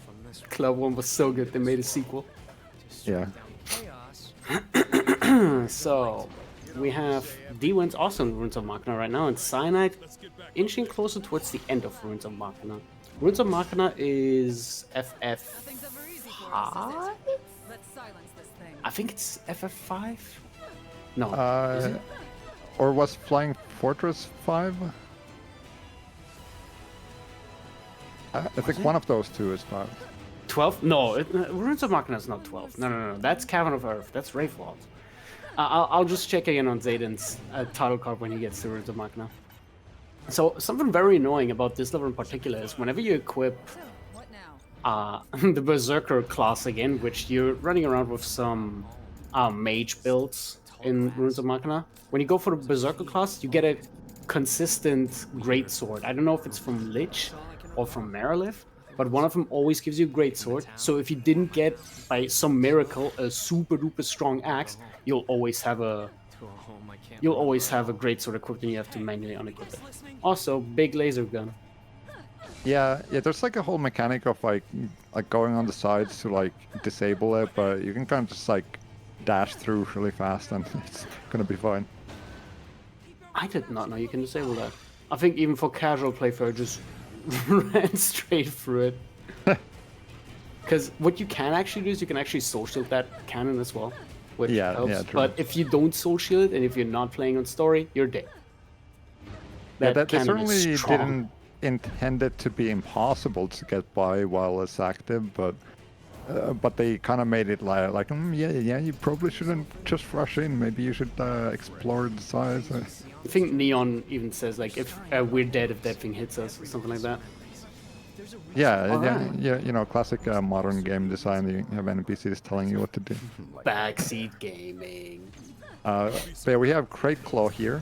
Club 1 was so good, they made a sequel. Yeah. So, we have D-Wins also in Ruins of Machina right now, and Cyanide inching closer towards the end of Ruins of Machina. Ruins of Machina is Nothing's ever easy for us, is it? Let's silence this thing. I think it's FF5? No, is it? Or was Flying Fortress 5? I think one of those 2 is 5. 12? No, Ruins of Machina is not 12. No. That's Cavern of Earth. That's Wraithwald. I'll just check again on Xeidin's title card when he gets to Ruins of Machina. So, something very annoying about this level in particular is whenever you equip So, what now? the Berserker class again, which you're running around with some mage builds in Ruins of Machina. When you go for the Berserker class, you get a consistent greatsword. I don't know if it's from Lich or from Merilith, but one of them always gives you a greatsword. So if you didn't get, by some miracle, a super duper strong axe, you'll always have a greatsword equipped and you have to manually unequip it. Also, big laser gun. Yeah, there's like a whole mechanic of like going on the sides to like disable it, but you can kind of just like dash through really fast and it's gonna be fine. I did not know you can disable that. I think even for casual play, I just ran straight through it. Because what you can actually do is you can actually soul shield that cannon as well, which helps. true. But if you don't soul shield it and if you're not playing on story, you're dead. They cannon is certainly strong. didn't intend it to be impossible to get by while it's active, but they kind of made it like you probably shouldn't just rush in. Maybe you should explore the sides. I think Neon even says like if we're dead if that thing hits us or something like that. Yeah, you know, classic modern game design. You have NPCs telling you what to do. Backseat gaming. But yeah, we have Crate Claw here.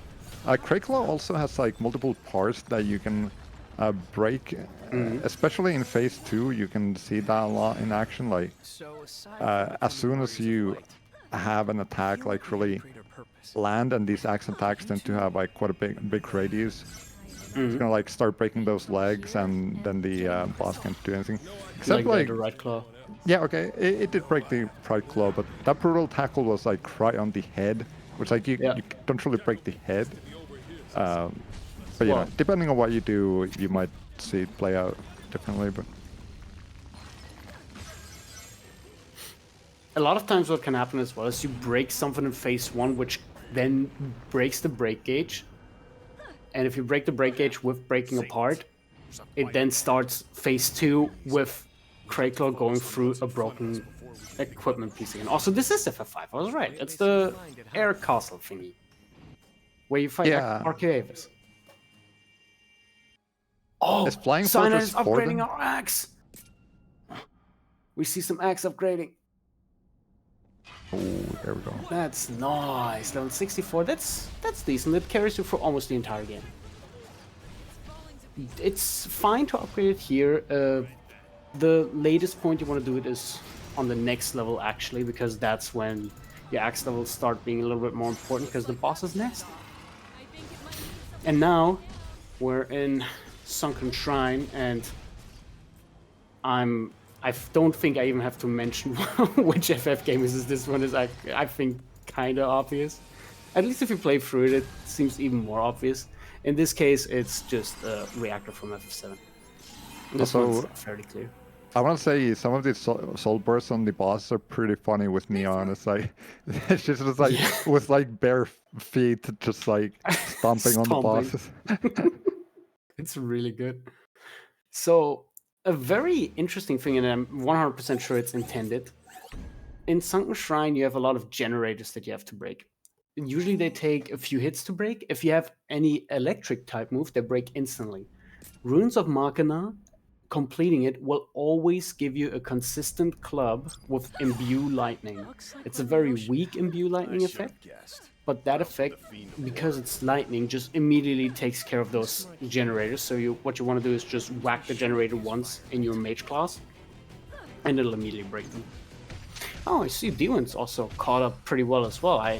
Crate Claw also has like multiple parts that you can break. Especially in phase 2, you can see that a lot in action. Like as soon as you have an attack like really land, and these axe attacks tend to have like quite a big radius. It's gonna like start breaking those legs, and then the boss can't do anything. Except like the right claw. yeah, okay, it did break the right claw, but that brutal tackle was like right on the head, which like you don't really break the head. But you know, depending on what you do, you might see it play out differently. But a lot of times what can happen as well is you break something in phase 1, which then breaks the break gauge. And if you break the break gauge with breaking apart, it then starts phase 2 with Crate-Claw going through a broken equipment piece again. Also, this is FF5, I was right. It's the air castle thingy. Where you fight Archaeavis. Oh, is Flying Cyanide Fortress is upgrading 4 our axe! We see some axe upgrading. oh, there we go. That's nice. Level 64. That's decent. It carries you for almost the entire game. It's fine to upgrade it here. The latest point you want to do it is on the next level, actually, because that's when your axe levels start being a little bit more important, because the boss is nasty. And now we're in Sunken Shrine, and I don't think I even have to mention which FF game this one is. I think kind of obvious. At least if you play through it, it seems even more obvious. In this case, it's just a reactor from FF7. This one's fairly clear. I want to say some of the soul bursts on the boss are pretty funny with Neon. It's like it's just like with like bare feet, just like stomping on the bosses. It's really good. So a very interesting thing, and I'm 100% sure it's intended. In Sunken Shrine, you have a lot of generators that you have to break. Usually they take a few hits to break. If you have any electric type move, they break instantly. Runes of Machina, completing it will always give you a consistent club with Imbue Lightning. It's a very weak Imbue Lightning effect, but that effect, because it's lightning, just immediately takes care of those generators. So what you want to do is just whack the generator once in your mage class, and it'll immediately break them. Oh, I see Demon's also caught up pretty well as well. I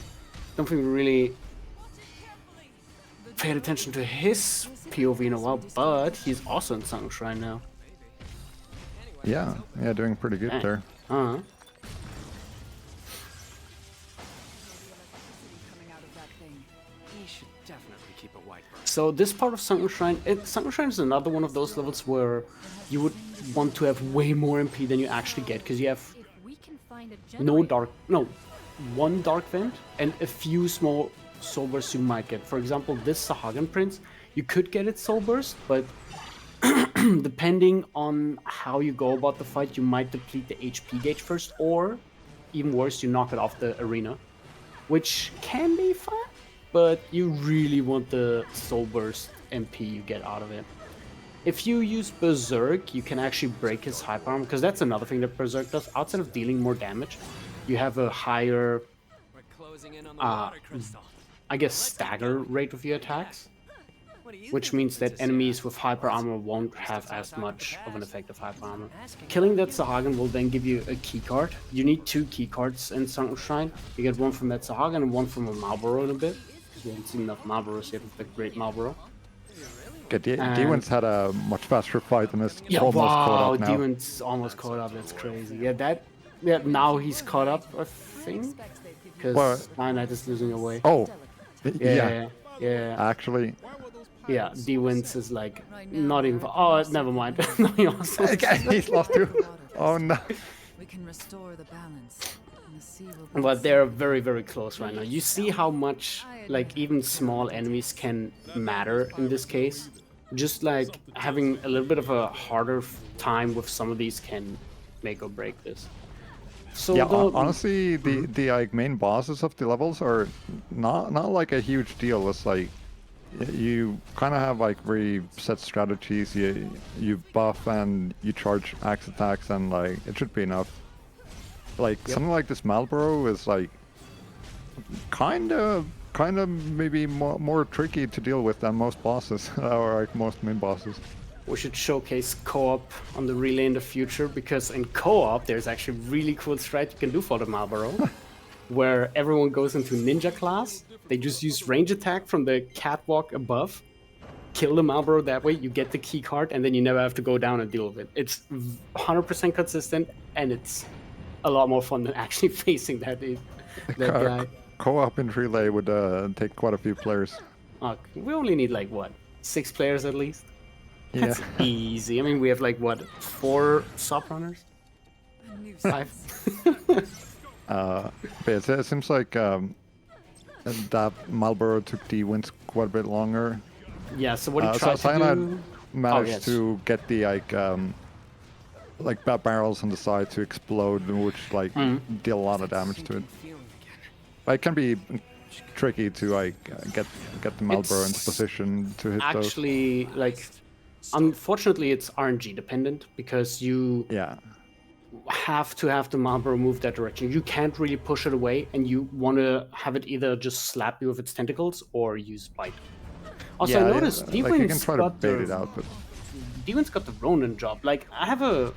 don't think we really paid attention to his POV in a while, but he's also in Sunken Shrine now. Yeah, doing pretty good there. So this part of Sunken Shrine, Sunken Shrine is another one of those levels where you would want to have way more MP than you actually get, because you have one dark vent and a few small soul bursts you might get. For example, this Sahagan Prince, you could get its soul burst, but depending on how you go about the fight, you might deplete the HP gauge first, or even worse, you knock it off the arena, which can be fun, but you really want the soul burst MP you get out of it. If you use Berserk, you can actually break his hyper armor, because that's another thing that Berserk does. Outside of dealing more damage, you have a higher, I guess, stagger rate of your attacks. which means that enemies with hyper armor won't have as much of an effect of hyper armor. Killing that Sahagin will then give you a key card. You need 2 key cards in Sunken Shrine. You get one from that Sahagin and one from a Malboro in a bit. We haven't seen enough Malboros yet with the Great Malboro. Okay, Demons had a much faster fight and is Yeah, almost wow, caught up now. Demons almost caught up. That's crazy. Yeah, now he's caught up, I think, because Cyanide is losing away. Oh, Yeah. actually. Yeah, D-Wins is like not even. Oh, never mind. No, he also- He's lost too. Oh no. We can restore the balance. And the sea will be But they're very, very close right now. You see how much, like, even small enemies can matter in this case. Just like having a little bit of a harder time with some of these can make or break this. So Yeah, the- honestly, the like main bosses of the levels are not like a huge deal. It's like you kind of have like very set strategies. You buff and you charge axe attacks, and like it should be enough. Like something like this Malboro is like kind of maybe more tricky to deal with than most bosses or like most main bosses. We should showcase co-op on the relay in the future, because in co-op there's actually really cool strat you can do for the Malboro, where everyone goes into ninja class. They just use range attack from the catwalk above, kill the Malboro that way, you get the key card, and then you never have to go down and deal with it. It's 100% consistent, and it's a lot more fun than actually facing that guy. Co-op in relay would take quite a few players. We only need like, what, 6 players at least? Yeah. That's easy. I mean, we have like, what, 4 sub runners? 5? But it seems like that Marlboro took the wins quite a bit longer. Yeah, so what he So tried to Cyanide do... managed to get the like barrels on the side to explode, which like deal a lot of damage to it. But it can be tricky to like get the Marlboro into position to hit those. Actually, like, unfortunately, it's RNG dependent, because you have to have the Marlboro move that direction. You can't really push it away, and you want to have it either just slap you with its tentacles or use bite. Also, I noticed like you can D-Wins try to got bait it out, but D-Wins got the Ronin job. Like, I have a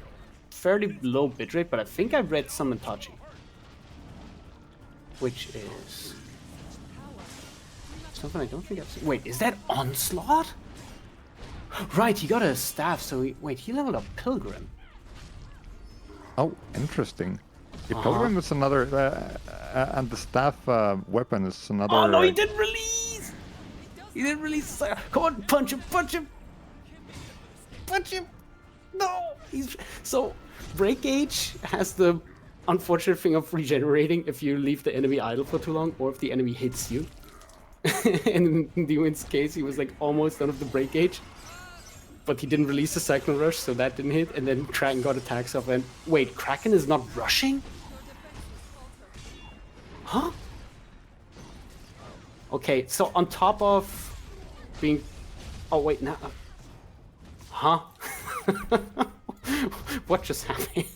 fairly low bitrate, but I think I read some Itachi, which is something I don't think I've seen. Wait, is that Onslaught? Right, he got a staff, so he leveled up Pilgrim. oh, interesting. The Pilgrim is another, and the staff weapon is another. Oh no, he didn't release! He didn't release. Come on, punch him, punch him! Punch him! No! So, Break Gauge has the unfortunate thing of regenerating if you leave the enemy idle for too long, or if the enemy hits you. And in D-Win's case, he was like almost done with the Break Gauge, but he didn't release the Cyclone Rush, so that didn't hit, and then Kraken got attacks off, and wait, Kraken is not rushing? Huh? Okay, so on top of being... Oh wait, now... Huh? What just happened?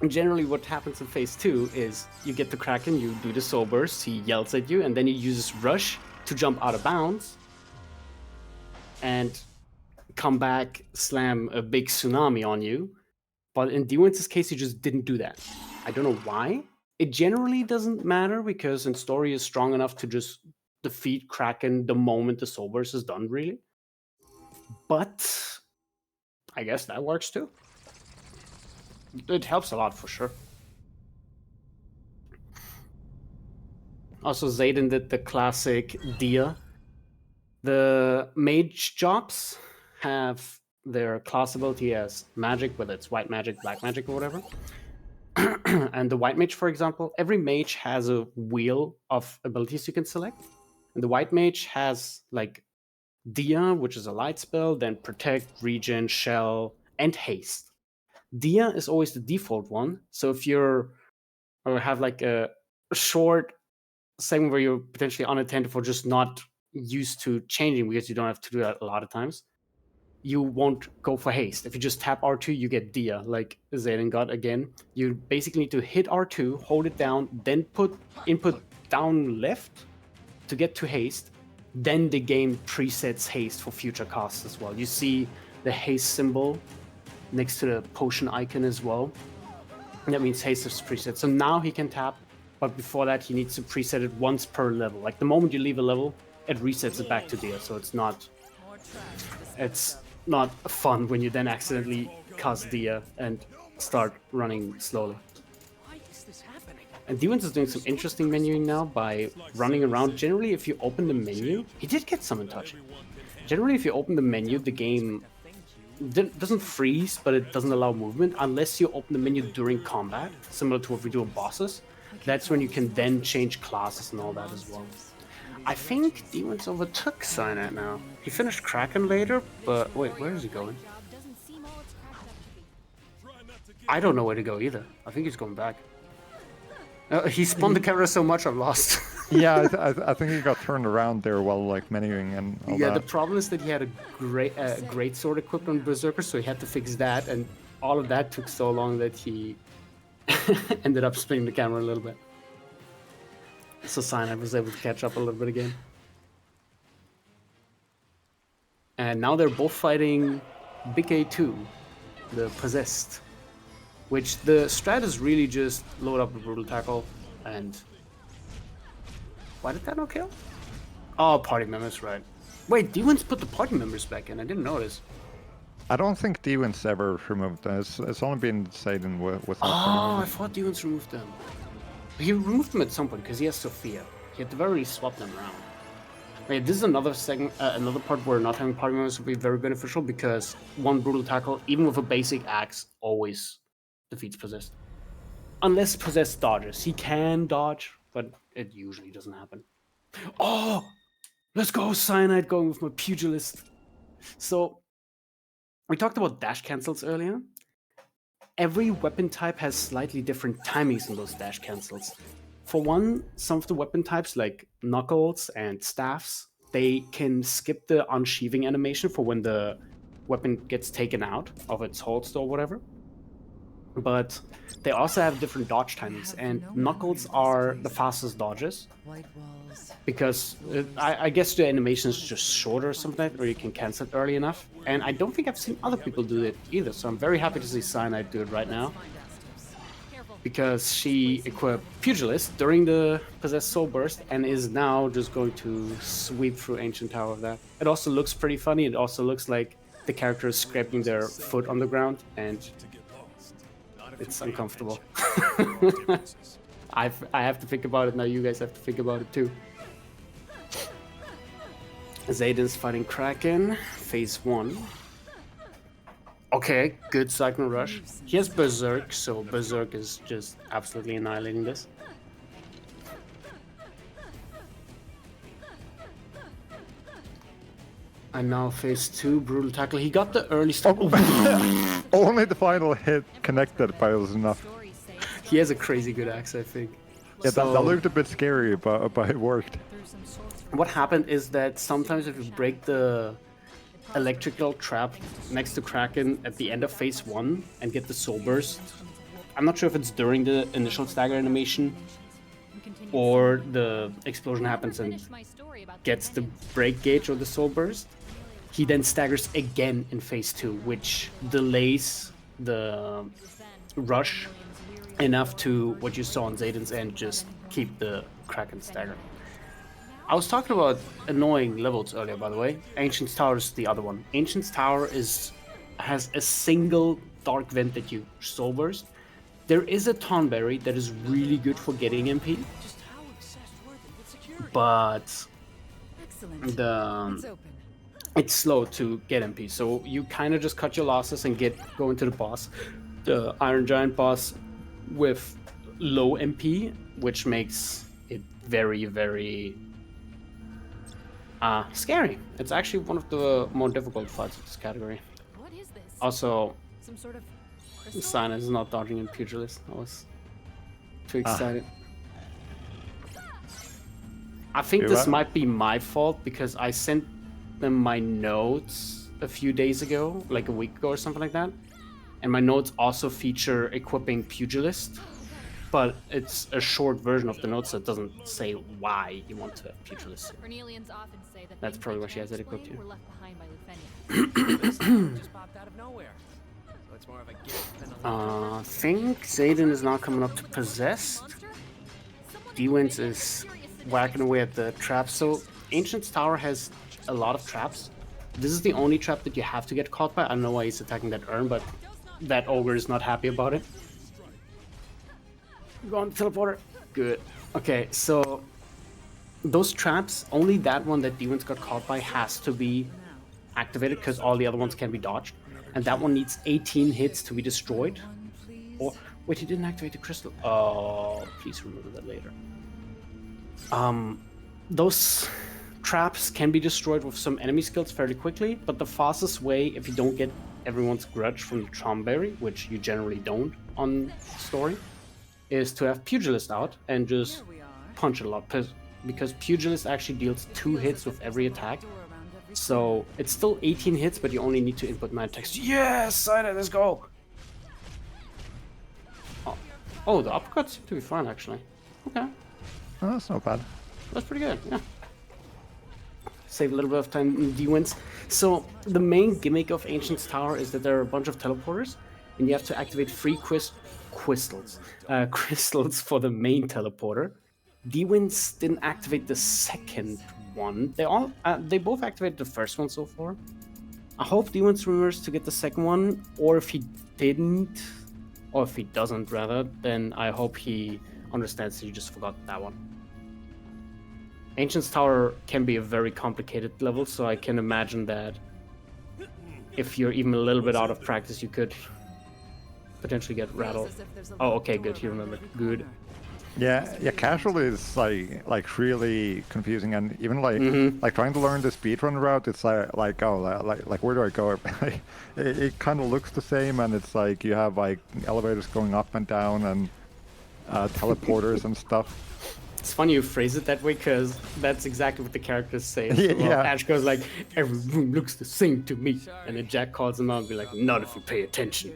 Generally what happens in phase 2 is you get the Kraken, you do the Soul Burst, he yells at you, and then he uses Rush to jump out of bounds and come back, slam a big tsunami on you. But in D-Wins' case, he just didn't do that. I don't know why. It generally doesn't matter, because in story is strong enough to just defeat Kraken the moment the Soul Burst is done, really. But I guess that works too. It helps a lot for sure. Also, xeidin did the classic Dia. The mage jobs have their class ability as magic, whether it's white magic, black magic, or whatever. And the white mage, for example, every mage has a wheel of abilities you can select. And the white mage has like Dia, which is a light spell, then protect, regen, shell, and haste. Dia is always the default one. So if you're or have like a short segment where you're potentially unattended or just not used to changing, because you don't have to do that a lot of times, you won't go for haste. If you just tap R2, you get Dia, like xeidin got again. You basically need to hit R2, hold it down, then put input down left to get to haste, then the game presets haste for future casts as well. You see the haste symbol next to the potion icon as well. And that means haste is preset. So now he can tap, but before that he needs to preset it once per level. Like the moment you leave a level, it resets it back to there. So it's not fun when you then accidentally cast Dia and start running slowly. And Demons is doing some interesting menuing now by running around. Generally, if you open the menu, he did get Summon Touch. Generally, if you open the menu, the game doesn't freeze, but it doesn't allow movement unless you open the menu during combat, similar to what we do with bosses. That's when you can then change classes and all that as well. I think Demons overtook Cyanide now. He finished Kraken later, but wait, where is he going? I don't know where to go either. I think he's going back. He spun the camera so much I've lost. Yeah, I think he got turned around there while like menuing and all yeah, that. the problem is that he had a great sword equipped on Berserker, so he had to fix that, and all of that took so long that he ended up spinning the camera a little bit. So Cyanide was able to catch up a little bit again. And now they're both fighting Big A2, the Possessed. Which the strat is really just load up a Brutal Tackle and... Why did that not kill? Oh, party members, right. Wait, Demons put the party members back in, I didn't notice. I don't think Demons ever removed them. It's only been Xeidin with Oh, I thought Demons removed them. He removed them at some point because he has Sophia. He had to very swap them around. Wait, this is another segment, another part where not having party members would be very beneficial because one Brutal Tackle, even with a basic axe, always defeats Possessed. Unless Possessed dodges. He can dodge, but it usually doesn't happen. Oh! Let's go, Cyanide, going with my Pugilist. So, we talked about dash cancels earlier. Every weapon type has slightly different timings in those dash cancels. For one, some of the weapon types like Knuckles and Staffs, they can skip the unsheathing animation for when the weapon gets taken out of its holster or whatever. But they also have different dodge timings, and Knuckles are the fastest dodges because I guess the animation is just shorter or something like that, or you can cancel it early enough. And I don't think I've seen other people do it either, so I'm very happy to see Cyanide do it right now because she equipped Pugilist during the Possessed Soul Burst and is now just going to sweep through Ancient Tower of that. It also looks pretty funny. It also looks like the character is scraping their foot on the ground, and it's uncomfortable. I have to think about it now. You guys have to think about it too. Xeidin's fighting Kraken, phase 1. Okay, good Cyclone Rush. He has Berserk, so Berserk is just absolutely annihilating this. And now phase 2, Brutal Tackle. He got the early start. Oh. Only the final hit connected, but it was enough. He has a crazy good axe, I think. Yeah, that looked a bit scary, but it worked. What happened is that sometimes if you break the electrical trap next to Kraken at the end of phase 1 and get the Soul Burst, I'm not sure if it's during the initial stagger animation or the explosion happens and gets the break gauge or the Soul Burst, he then staggers again in phase 2, which delays the rush enough to what you saw on Xeidin's end, just keep the Kraken stagger. I was talking about annoying levels earlier, by the way. Ancient's Tower is the other one. Ancient's Tower has a single dark vent that you Soul Burst. There is a Tonberry that is really good for getting MP, but it's slow to get MP, so you kind of just cut your losses and go into the boss, the Iron Giant boss, with low MP, which makes it very, very scary. It's actually one of the more difficult fights of this category. What is this? Also, Some sort of Cyanide is not dodging in Pugilist. I was too excited. I think this might be my fault because I sent them my notes a few days ago, like a week ago or something like that. And my notes also feature equipping Pugilist. but it's a short version of the notes that doesn't say why you want to have pugilist. Cornelians often say that That's things probably they why she can't has it equipped explain here. were left behind by Lufenia. This one just popped out of nowhere. So it's more of a gift than a I think xeidin is now coming up to possessed. D-Wins is whacking away at the traps. So Ancient's Tower has a lot of traps. This is the only trap that you have to get caught by. I don't know why he's attacking that urn, but that ogre is not happy about it. Go on, teleporter. Good. Okay, so those traps, only that one that D-Wins got caught by has to be activated because all the other ones can be dodged. And that one needs 18 hits to be destroyed. Or wait, he didn't activate the crystal. Oh, please remember that later. Those traps can be destroyed with some enemy skills fairly quickly, but the fastest way, if you don't get everyone's grudge from the Tonberry, which you generally don't on story, is to have Pugilist out and just punch it a lot. Because Pugilist actually deals 2 hits with every attack. So it's still 18 hits, but you only need to input 9 attacks. Yes, Cyanide, let's go! Oh, the uppercuts seem to be fine, actually. Okay, Oh, that's not bad. that's pretty good, yeah. Save a little bit of time in D-Wins. So the main gimmick of Ancient's Tower is that there are a bunch of teleporters, and you have to activate 3 crystals for the main teleporter. D-Wins didn't activate the second one. They both activated the first one so far. I hope D-Wins remembers to get the second one, or if he didn't, or if he doesn't rather, then I hope he understands that he just forgot that one. Ancient's Tower can be a very complicated level, so I can imagine that if you're even a little bit out of practice, you could potentially get rattled. Oh, okay, good. He remembered. Good. Yeah, casual is like really confusing, and even like trying to learn the speedrun route, it's like where do I go? it kind of looks the same, and it's like you have like elevators going up and down and teleporters and stuff. It's funny you phrase it that way, because that's exactly what the characters say. Yeah. Ash goes like, every room looks the same to me. And then Jack calls him out and be like, not if you pay attention.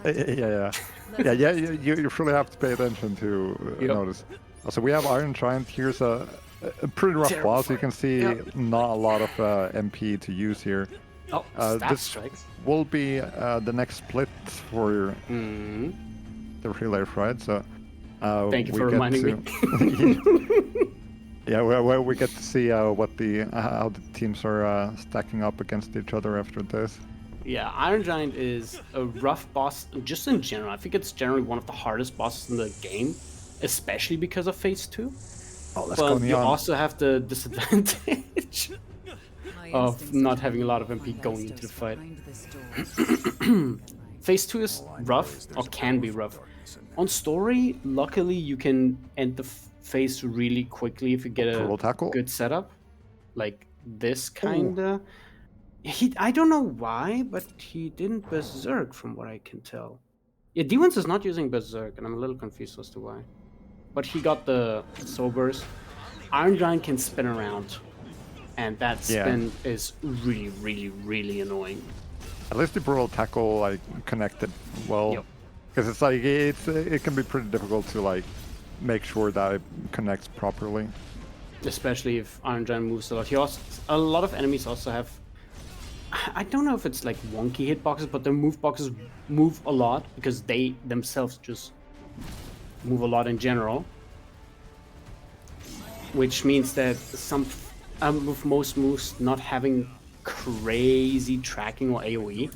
Yeah. You really have to pay attention to notice. Also, we have Iron Giant. Here's a pretty rough boss. You can see not a lot of MP to use here. Oh, stat this strikes. will be the next split for the relay, right? So Thank you we for get reminding me. Yeah, well, we get to see how the teams are stacking up against each other after this. Yeah, Iron Giant is a rough boss, just in general. I think it's generally one of the hardest bosses in the game, especially because of Phase 2. Oh, let's But go you Neon. also have the disadvantage of not having a lot of MP going into the fight. Phase 2 is rough, or can be rough. On story, luckily you can end the phase really quickly if you get Brutal a tackle. good setup. Like this kinda. I don't know why, but he didn't berserk from what I can tell. Yeah, D-Wins is not using berserk, and I'm a little confused as to why. But he got the soul burst. Iron Giant can spin around, and that spin is really, really, really annoying. At least the brutal tackle like connected well. Yep. Because it's like it can be pretty difficult to like make sure that it connects properly. Especially if Iron Giant moves a lot. A lot of enemies also have. I don't know if it's like wonky hitboxes, but their move boxes move a lot because they themselves just move a lot in general. Which means that with most moves not having crazy tracking or AoE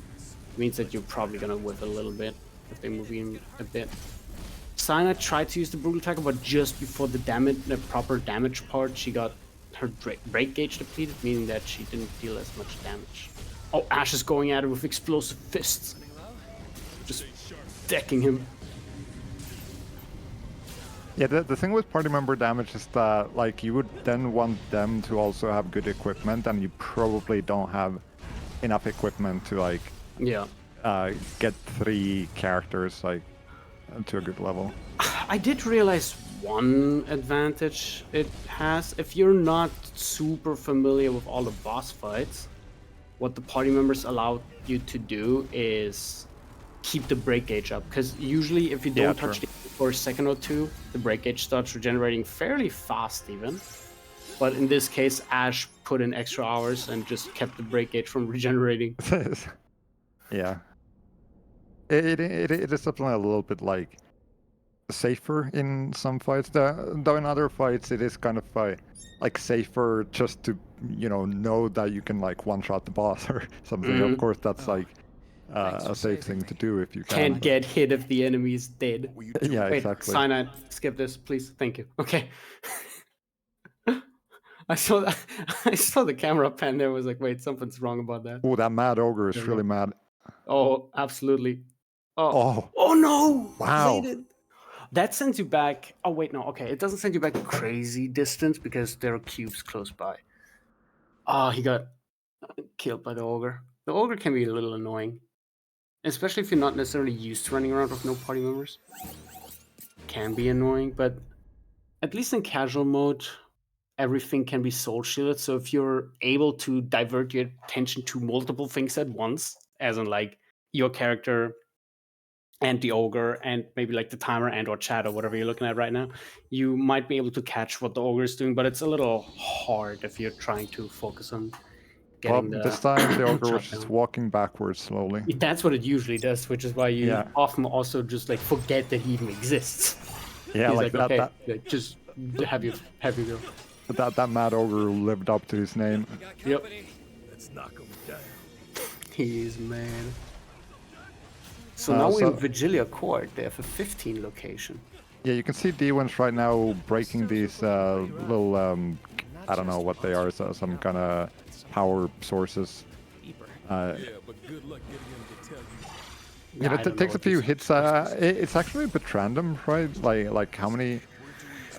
means that you're probably gonna whiff a little bit if they move in a bit. Cyanide tried to use the brutal tackle, but just before the proper damage part, she got her break gauge depleted, meaning that she didn't deal as much damage. Oh, Ash is going at it with explosive fists, just decking him. Yeah, the thing with party member damage is that like you would then want them to also have good equipment, and you probably don't have enough equipment to like get 3 characters like to a good level. I did realize one advantage it has. If you're not super familiar with all the boss fights, what the party members allow you to do is keep the break gauge up. Because usually if you don't touch the for a second or two, the break gauge starts regenerating fairly fast even. But in this case, Ash put in extra hours and just kept the break gauge from regenerating. Yeah. It is something a little bit like safer in some fights. Though in other fights it is kind of like safer just to know that you can like one shot the boss or something. Of course, that's like a safe thing to do if you can. Can't get hit if the enemy is dead. Yeah, Wait, exactly. Cyanide, skip this, please. Thank you. Okay. I saw the camera pan there. Was like, wait, something's wrong about that. Oh, that mad ogre is really mad. Oh, absolutely. Oh. Oh no! Wow. Xeidin. That sends you back. Oh wait, no. Okay, it doesn't send you back a crazy distance because there are cubes close by. Ah, he got killed by the ogre. The ogre can be a little annoying, especially if you're not necessarily used to running around with no party members. Can be annoying, but at least in casual mode, everything can be soul shielded. So if you're able to divert your attention to multiple things at once, as in like your character and the ogre and maybe like the timer and or chat or whatever you're looking at right now, you might be able to catch what the ogre is doing, but it's a little hard if you're trying to focus on getting This time the ogre was chop just down. walking backwards slowly. That's what it usually does, which is why you Yeah. often also just like forget that he even exists. Yeah, He's like okay, that. like, just have you go. That mad ogre lived up to his name. Yep, Let's knock him down. he's mad. So Uh, now we're so- in Vigilia Court, the FF15 location. Yeah, you can see D-Wins right now breaking these little, I don't know what they are, some kind of power sources. Yeah, but good luck getting him to tell you. You know, I it don't takes know a few hits. It's actually a bit random, right? Like how many,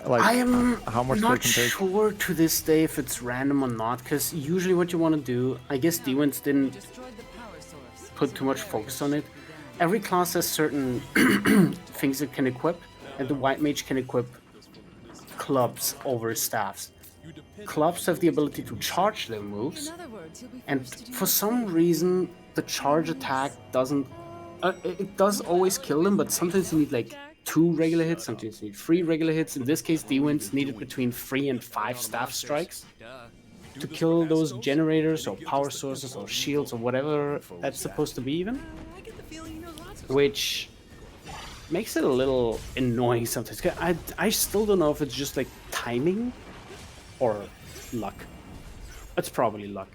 like I am how much they not can take. sure to this day if it's random or not, because usually what you want to do, I guess D-Wins didn't Destroyed the power source. put too much focus on it. Every class has certain things it can equip, and the White Mage can equip clubs over staffs. Clubs have the ability to charge their moves, In other words, you'll be and forced to do for some reason, the charge attack doesn't. It does always kill them, but sometimes you need like 2 regular hits, sometimes you need 3 regular hits. In this case, D-Wins needed between 3 and 5 staff strikes to kill those generators or power sources or shields or whatever that's supposed to be even. Which makes it a little annoying sometimes. 'Cause I still don't know if it's just like timing or luck. It's probably luck.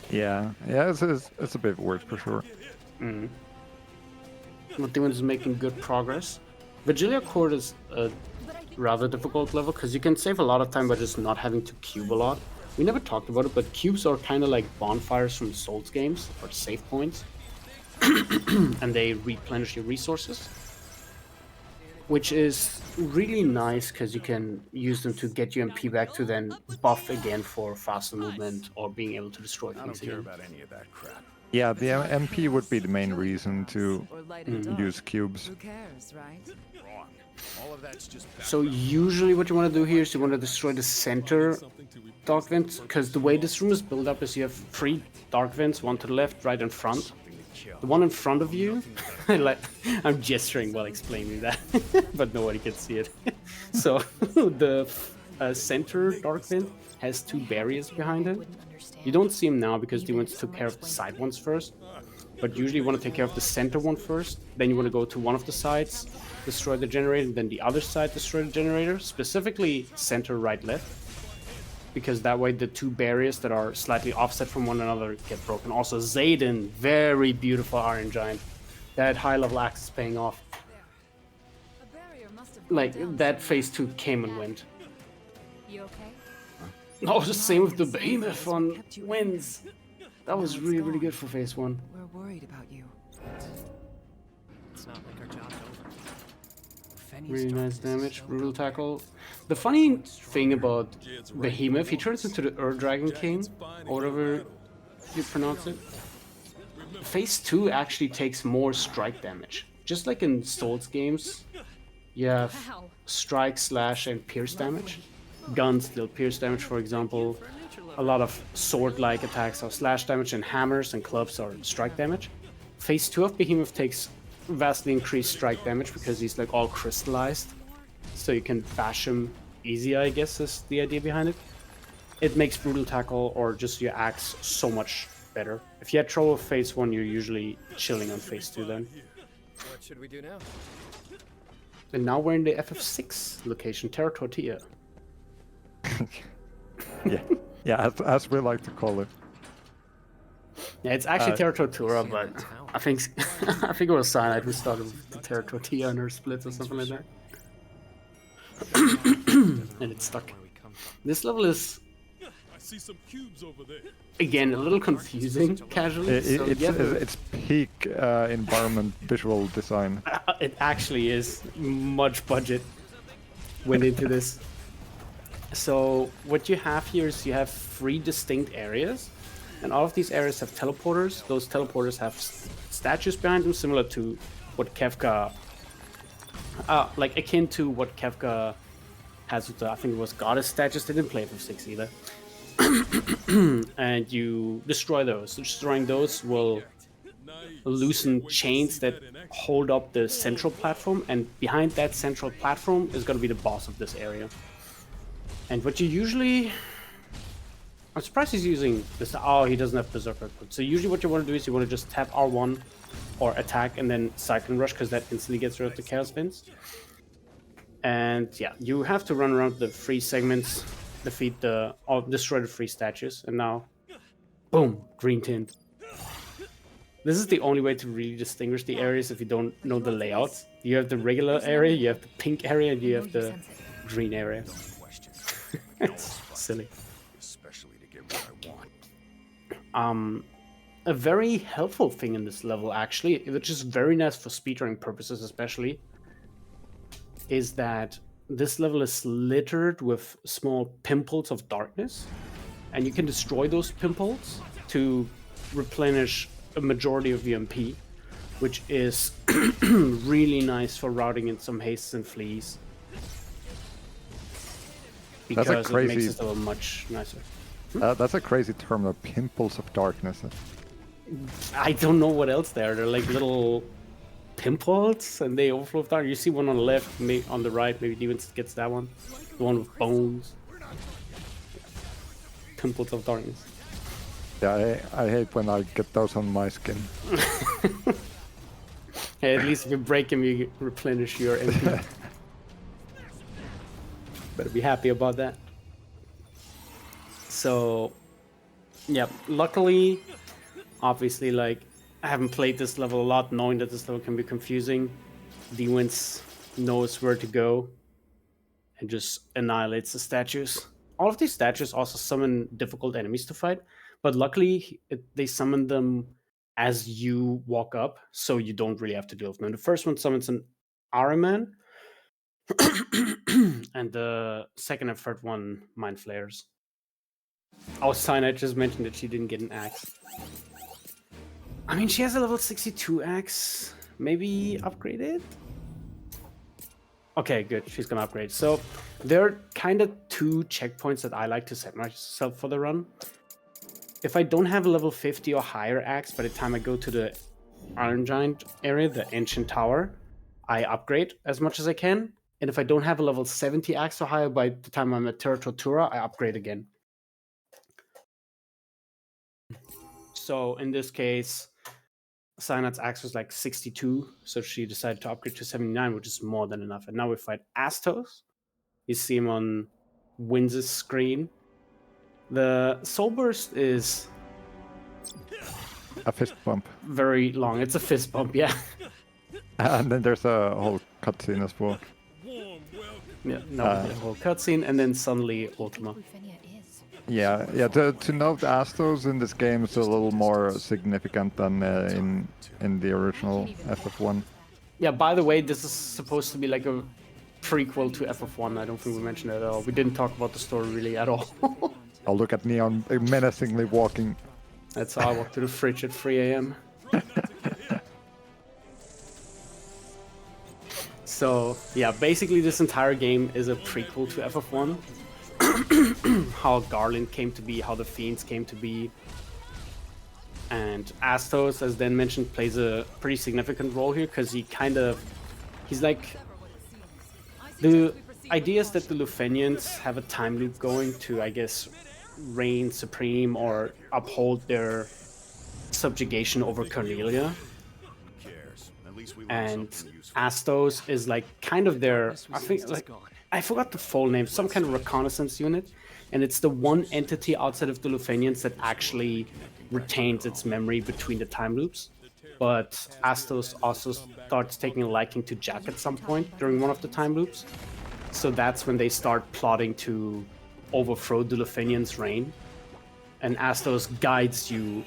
Yeah, it's a bit weird for sure. But D-Wins is making good progress. Vigilia Court is a rather difficult level because you can save a lot of time by just not having to cube a lot. We never talked about it, but cubes are kind of like bonfires from Souls games, or save points. And they replenish your resources, which is really nice because you can use them to get your MP back to then buff again for faster movement or being able to destroy I don't things care again. about any of that crap. Yeah, the MP would be the main reason to or light it dark. use cubes. Who cares, right? Wrong. All of that's just So usually what you want to do here is you want to destroy the center dark vents, because the way this room is built up is you have 3 dark vents, one to the left, right, and front. The one in front of you, I'm gesturing while explaining that, but nobody can see it. So the center dark vent has 2 barriers behind it. You don't see them now because D-Wins took care of the side ones first, but usually you want to take care of the center one first, then you want to go to one of the sides, destroy the generator, and then the other side destroy the generator, specifically center, right, left, because that way the 2 barriers that are slightly offset from one another get broken. Also, Xeidin, very beautiful Iron Giant. That high level axe is paying off. A barrier must have Like, broken down that somewhere. phase 2 came and went. You okay? Oh, the same with the Behemoth on Winds. That was really, really good for phase 1. We're worried about you. It's not like our job's over. Fenny's Really nice darkness is damage, so brutal complex. tackle. The funny thing about Behemoth, he turns into the Dragon King, or whatever you pronounce it. Phase 2 actually takes more strike damage. Just like in Souls games, you have Ow. strike, slash, and pierce damage. Guns deal pierce damage, for example. A lot of sword-like attacks are slash damage, and hammers and clubs are strike damage. Phase 2 of Behemoth takes vastly increased strike damage because he's like all crystallized. So you can bash him easier, I guess, is the idea behind it. It makes brutal tackle or just your axe so much better. If you had trouble with phase 1, you're usually chilling on phase 2 then. What should we do now? And now we're in the FF6 location, Terra Tortilla. Yeah, as we like to call it. Yeah, it's actually Terra Tortura, but Shinar Tower. I think I think it was Cyanide who started with the Terra Tortilla in her splits or something like that. And it's stuck. Where we come from. This level is, I see some cubes over there. again, a little confusing casually. So you have to- It's peak environment visual design. It actually is. Much budget went into this. So what you have here is you have 3 distinct areas, and all of these areas have teleporters. Those teleporters have statues behind them, similar to what Kefka, like akin to what Kefka has with the, I think it was Goddess statues. They didn't play FF6 either. And you destroy those. Destroying those will loosen chains that hold up the central platform, and behind that central platform is going to be the boss of this area. And what you usually... I'm surprised he's using this. Oh, he doesn't have Berserker. So usually what you want to do is you want to just tap R1 or attack and then Cyclone Rush, because that instantly gets rid of the Chaos Vince. And yeah, you have to run around the 3 segments, defeat the... or destroy the 3 statues. And now, boom, green tint. This is the only way to really distinguish the areas if you don't know the layout. You have the regular area, you have the pink area, and you have the green area. It's silly. Especially to get what I want. A very helpful thing in this level, actually, which is very nice for speedrunning purposes especially, is that this level is littered with small pimples of darkness, and you can destroy those pimples to replenish a majority of your MP, which is really nice for routing in some hastes and fleas. Because it makes this level much nicer. That's a crazy term, the pimples of darkness. I don't know what else they are. They're like little pimples, and they overflow with dark. You see one on the left, on the right. Maybe Demon gets that one. The one with bones. Pimples of darkness. Yeah, I hate when I get those on my skin. Hey, at least if you break him, you replenish your MP. Better be happy about that. So, yeah, luckily, obviously, like, I haven't played this level a lot, knowing that this level can be confusing. D-Wince knows where to go and just annihilates the statues. All of these statues also summon difficult enemies to fight, but luckily they summon them as you walk up, so you don't really have to deal with them. The first one summons an Ahriman, and the second and third one, Mind Flayers. Oh, Cyanide just mentioned that she didn't get an axe. I mean, she has a level 62 axe. Maybe upgrade it? Okay, good. She's gonna upgrade. So there are kind of 2 checkpoints that I like to set myself for the run. If I don't have a level 50 or higher axe by the time I go to the Iron Giant area, the Ancient Tower, I upgrade as much as I can. And if I don't have a level 70 axe or higher by the time I'm at Terra Tortura, I upgrade again. So in this case, Cyanide's axe was like 62, so she decided to upgrade to 79, which is more than enough. And now we fight Astos. You see him on Winz's screen. The Soul Burst is A fist bump. very long. It's a fist bump, yeah. And then there's a whole cutscene as well. Warm welcome. Yeah, no, the whole cutscene, and then suddenly Ultima. Yeah. To note, Astos in this game is a little more significant than in the original FF1. Yeah, by the way, this is supposed to be like a prequel to FF1. I don't think we mentioned it at all. We didn't talk about the story really at all. I'll look at Neon menacingly walking. That's how I walk to the fridge at 3 a.m. So, yeah, basically this entire game is a prequel to FF1. How Garland came to be, how the Fiends came to be. And Astos, as Dan mentioned, plays a pretty significant role here because he's like the idea is that the Lufenians have a time loop going to, I guess, reign supreme or uphold their subjugation over Cornelia. And Astos is like kind of their, I think, like, I forgot the full name, some kind of reconnaissance unit, and it's the one entity outside of the Lufenians that actually retains its memory between the time loops. But Astos also starts taking a liking to Jack at some point during one of the time loops. So that's when they start plotting to overthrow the Lufenians' reign. And Astos guides you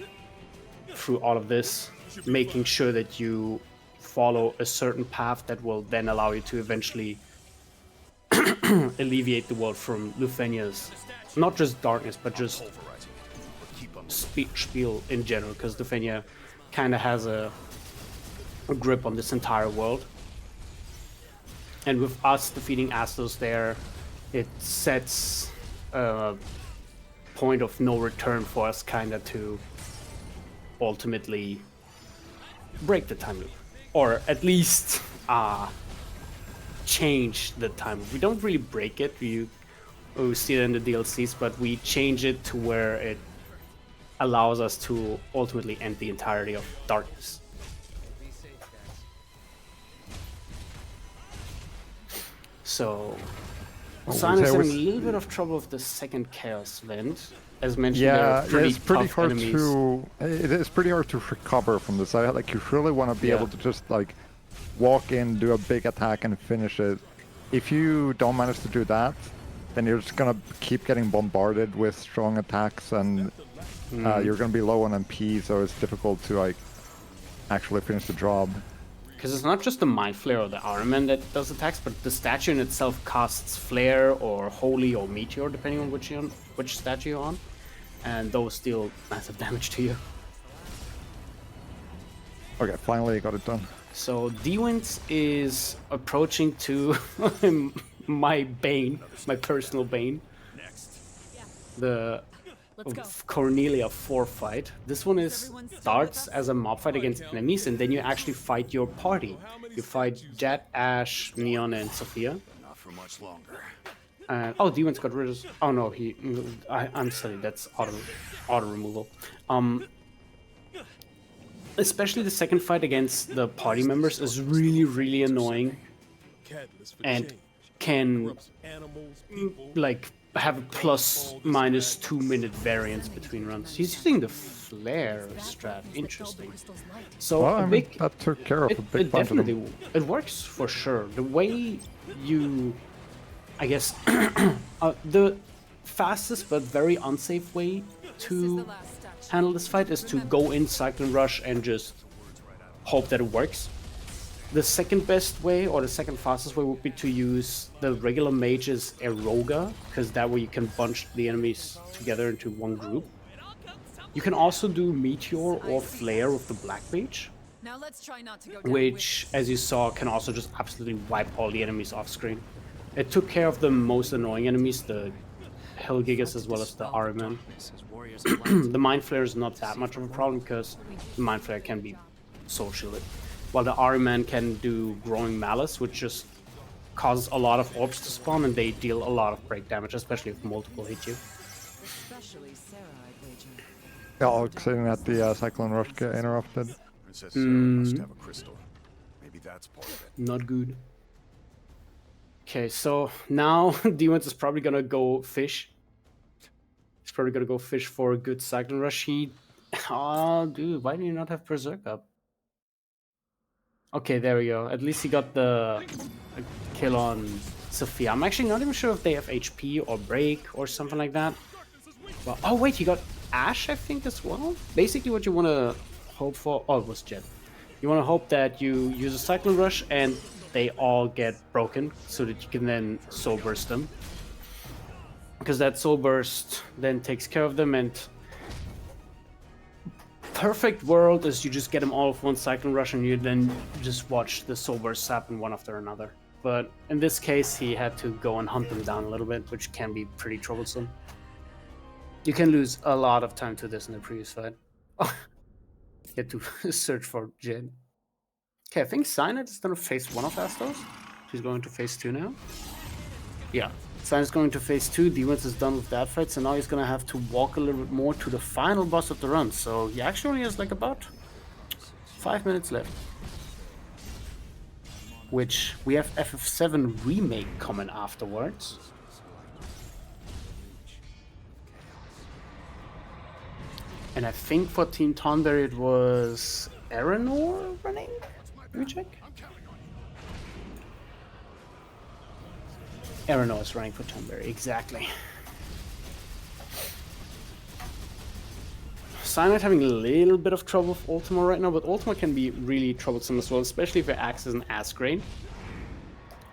through all of this, making sure that you follow a certain path that will then allow you to eventually alleviate the world from Lufenia's, not just darkness, but just spiel in general, because Lufenia kind of has a grip on this entire world. And with us defeating Astos there, it sets a point of no return for us kind of to ultimately break the time loop. Or at least change the time loop. We don't really break it, we see it in the DLCs, but we change it to where it allows us to ultimately end the entirety of darkness. So, Simon is having a little bit of trouble with the second Chaos Vent. As mentioned, yeah, pretty it's pretty hard enemies. It is pretty hard to recover from this. Like, you really want to be able to just like walk in, do a big attack, and finish it. If you don't manage to do that, then you're just gonna keep getting bombarded with strong attacks, and you're gonna be low on MP, so it's difficult to like actually finish the job. Because it's not just the Mind Flare or the Ironman that does attacks, but the statue in itself casts Flare or Holy or Meteor, depending on which statue you're on, and those deal massive damage to you. Okay, finally I got it done. So D-Winds is approaching to my bane, my personal bane. The Cornelia 4 fight. This one starts as a mob fight against enemies, and then you actually fight your party. You fight Jet, Ash, Neon, and Sophia. Not for much longer. And oh, D-Winds got rid of. Oh no, I'm sorry. That's auto removal. Especially the second fight against the party members is really annoying, and can like have a +- 2 minute variance between runs. He's using the flare strat. Interesting. So well, I mean, that took care of a big bunch of them. It works for sure. The way you, I guess, the fastest but very unsafe way to handle this fight is to go in Cyclone Rush and just hope that it works. The second best way, or the second fastest way, would be to use the regular mage's Eroga, because that way you can bunch the enemies together into one group. You can also do Meteor or Flare with the Black Mage, Now let's try not to go down which, as you saw, can also just absolutely wipe all the enemies off screen. It took care of the most annoying enemies, the Hellgigas as well as the Ahriman. The Mind Flare is not that much of a problem because the Mind Flare can be soul shielded, while the Ahriman can do Growing Malice, which just causes a lot of orbs to spawn, and they deal a lot of break damage, especially if multiple hit you. Yeah, I was saying that the Cyclone Rush get interrupted. Princess Sarah must have a crystal. Maybe that's part of it. Not good. Okay, so now D-Winds is probably gonna go fish. He's probably gonna go fish for a good Cyclone Rush. Oh, dude, why do you not have Berserk up? Okay, there we go. At least he got the kill on Sophia. I'm actually not even sure if they have HP or break or something like that. Well, oh wait, he got Ash, I think, as well. Basically, what you want to hope for... Oh, it was Jet. You want to hope that you use a Cyclone Rush and they all get broken so that you can then Soul Burst them. Because that Soul Burst then takes care of them, and perfect world is you just get them all with one Cyclone Rush and you then just watch the Soul Bursts happen one after another. But in this case, he had to go and hunt them down a little bit, which can be pretty troublesome. You can lose a lot of time to this in the previous fight. Get to search for Jin. Okay, I think Cyanide is gonna face one of Astos. She's going to phase 2 now. Yeah. Cyanide's going to phase 2. Demons is done with that fight, so now he's gonna have to walk a little bit more to the final boss of the run. So he actually only has like about 5 minutes left. Which we have FF7 Remake coming afterwards. And I think for Team Tonberry it was Earinor running? Let me check. Earinor is running for Tonberry, exactly. Cyanide having a little bit of trouble with Ultima right now, but Ultima can be really troublesome as well, especially if your axe isn't as great.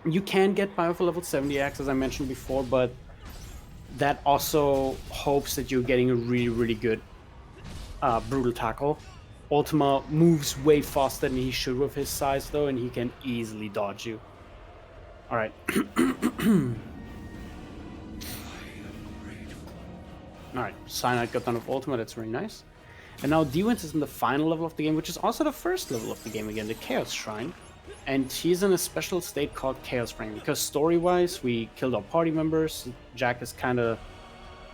You can get bio for level 70 axe, as I mentioned before, but that also hopes that you're getting a really, really good brutal tackle. Ultima moves way faster than he should with his size, though, and he can easily dodge you. Alright. Alright, Cyanide got done with Ultima, that's very nice. And now Dewins is in the final level of the game, which is also the first level of the game again, the Chaos Shrine. And he's in a special state called Chaos Spring, because story-wise, we killed our party members. Jack is kind of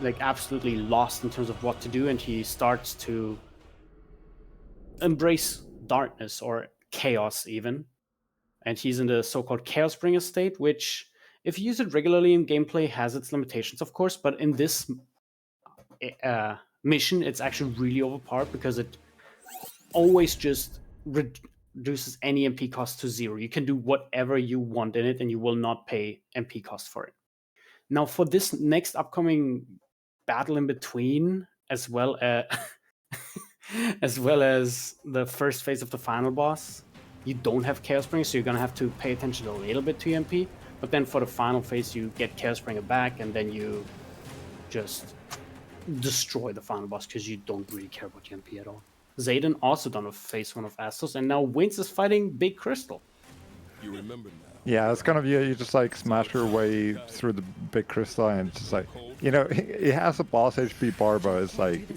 like absolutely lost in terms of what to do, and he starts to embrace darkness or chaos even. And he's in the so-called Chaos Bringer state, which, if you use it regularly in gameplay, has its limitations, of course. But in this mission, it's actually really overpowered because it always just reduces any MP cost to 0. You can do whatever you want in it, and you will not pay MP cost for it. Now, for this next upcoming battle in between, as well as as well as the first phase of the final boss, you don't have Chaos Bringer, so you're gonna have to pay attention a little bit to MP. But then for the final phase, you get Chaos Bringer back, and then you just destroy the final boss because you don't really care about your MP at all. Xeidin also done with phase 1 of Astos, and now Wince is fighting Big Crystal. You remember now. Yeah, it's kind of you just like smash your way through the big crystal, and it's just like, you know, it has a boss HP bar, but it's like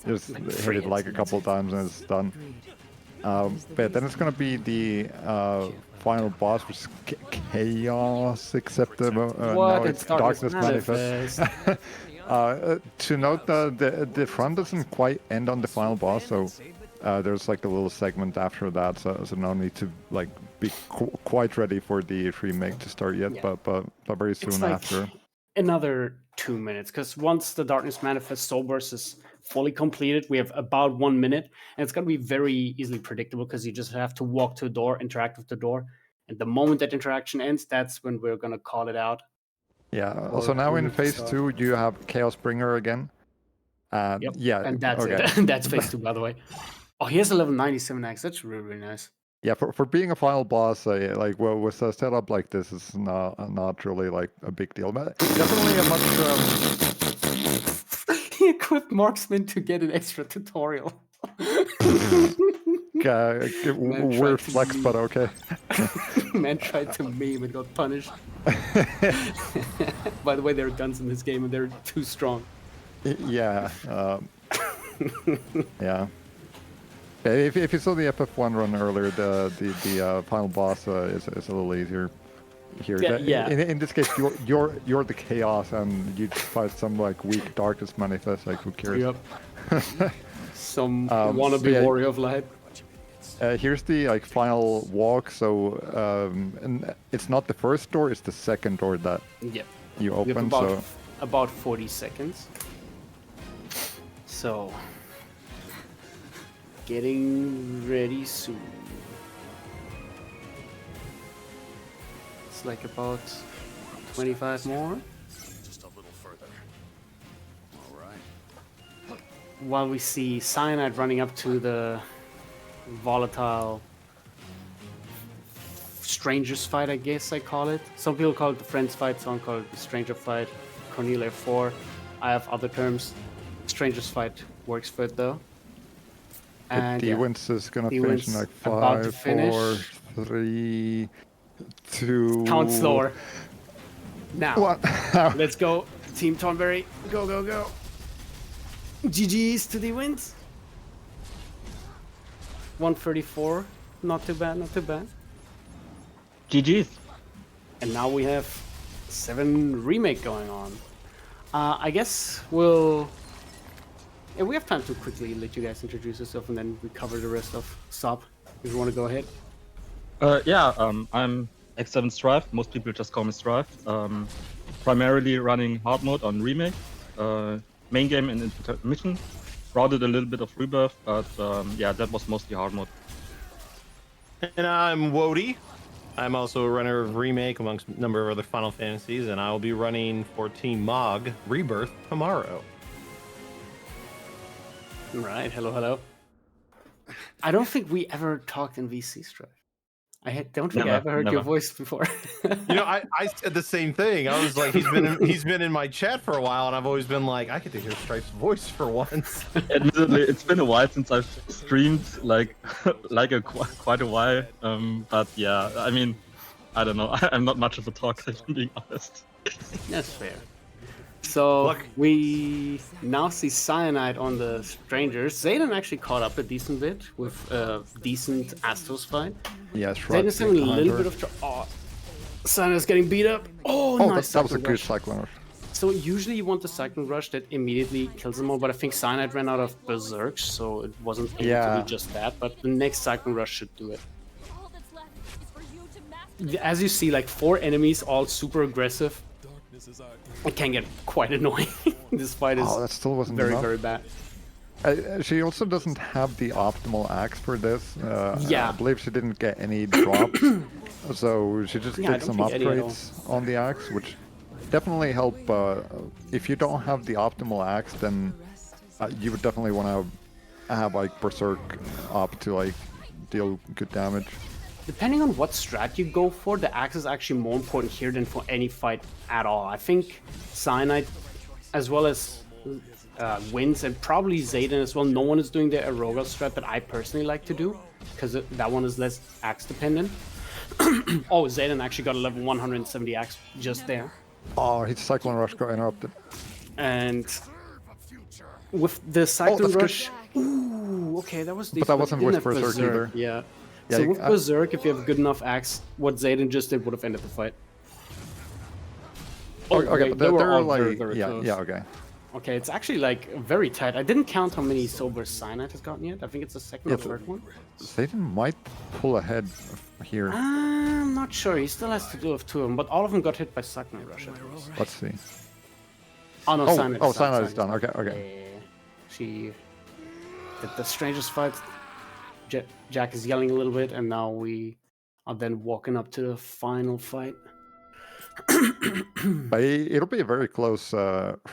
just hit it like a couple times and it's done. But then it's gonna be the final boss, which is chaos, except no, it's darkness manifest. To note, the front doesn't quite end on the final boss, so there's like a little segment after that, so no need to like be quite ready for the remake to start yet, Yeah. but very soon Like after. another 2 minutes, because once the Darkness Manifest Soul Burst is fully completed, we have about 1 minute, and it's gonna be very easily predictable because you just have to walk to a door, interact with the door, and the moment that interaction ends, that's when we're gonna call it out. Yeah. Also, now in phase 2, you have Chaos Bringer again. Yep. Yeah. And that's okay. it. That's phase 2, by the way. Oh, he has a level 97 axe. That's really, really nice. Yeah, for being a final boss, like well, with a setup like this, is not really like a big deal, but definitely a much. He equipped Marksman to get an extra tutorial. Weird flex, but okay. Man tried to meme and got punished. By the way, there are guns in this game, and they're too strong. Yeah. Yeah. If you saw the FF1 run earlier, the final boss is a little easier here. Yeah. In this case, you're the chaos, and you just fight some like weak darkness manifest. Like, who cares? Yep. Some wannabe warrior of light. Here's the like final walk. So and it's not the first door; it's the second door that you open. We have about 40 seconds. So. Getting ready soon. It's like about 25 more. Just a little further. All right. While we see Cyanide running up to the volatile strangers fight, I guess I call it. Some people call it the friends fight, some call it the stranger fight. Cornelia 4. I have other terms. Strangers fight works for it though. And Dewins is gonna Dewins finish in like about to 5, finish. 4, 3, 2. Count slower. Now, What? let's go. Team Tonberry. Go, go, go. GG's to the wins. 134. Not too bad, not too bad. GG's. And now we have 7 Remake going on. I guess we'll... Yeah, we have time to quickly let you guys introduce yourself and then we cover the rest of SOP, if you want to go ahead. I'm X7 Strife. Most people just call me Strife. Primarily running hard mode on Remake. Main game and intermission. Routed a little bit of Rebirth, but yeah, that was mostly hard mode. And I'm Woady. I'm also a runner of Remake amongst a number of other Final Fantasies, and I will be running for Team Mog Rebirth tomorrow. Right, hello. I don't think we ever talked in VC Strife. Don't think I ever heard your voice before. You know, I said the same thing. I was like, he's been in my chat for a while, and I've always been like, I get to hear Strife's voice for once. Admittedly, it's been a while since I've streamed, like quite a while. But yeah, I mean, I don't know. I'm not much of a talker, if I'm being honest. That's fair. So we now see Cyanide on the Strangers. Xeidin actually caught up a decent bit with a decent Astos fight. Yes, right. Xeidin's having a little bit of Cyanide's getting beat up. Oh, nice. That was a good cyclone rush. So usually you want the cyclone rush that immediately kills them all, but I think Cyanide ran out of berserk, so it wasn't able to do just that. But the next cyclone rush should do it. All that's left is for you to master. As you see, like 4 enemies, all super aggressive. It can get quite annoying. This fight is that still wasn't very, enough. very bad. She also doesn't have the optimal axe for this. Yeah. I believe she didn't get any drops, so she just did some upgrades on the axe, which definitely help. If you don't have the optimal axe, then you would definitely want to have like berserk up to like deal good damage. Depending on what strat you go for, the axe is actually more important here than for any fight at all. I think Cyanide, as well as Wins, and probably Xeidin as well, no one is doing the Aroga strat that I personally like to do, because that one is less axe dependent. Oh, Xeidin actually got a level 170 axe just there. Oh, his Cyclone Rush got interrupted. And with the Cyclone Rush... Ooh, okay, that was decent. But that wasn't with Berserk either. Yeah. So with Berserk, if you have a good enough axe, what Xeidin just did would have ended the fight. Oh, okay, but they're all like... very close. Yeah, okay. Okay, it's actually like very tight. I didn't count how many Sober Cyanide has gotten yet. I think it's the second or third one. Xeidin might pull ahead here. I'm not sure. He still has to do with 2 of them, but all of them got hit by Cyclone Rush. Let's see. Oh no, Cyanide. Oh, Cyanide is done. Okay. Yeah. She did the strangest fight. Jack is yelling a little bit, and now we are then walking up to the final fight. But it'll be a very close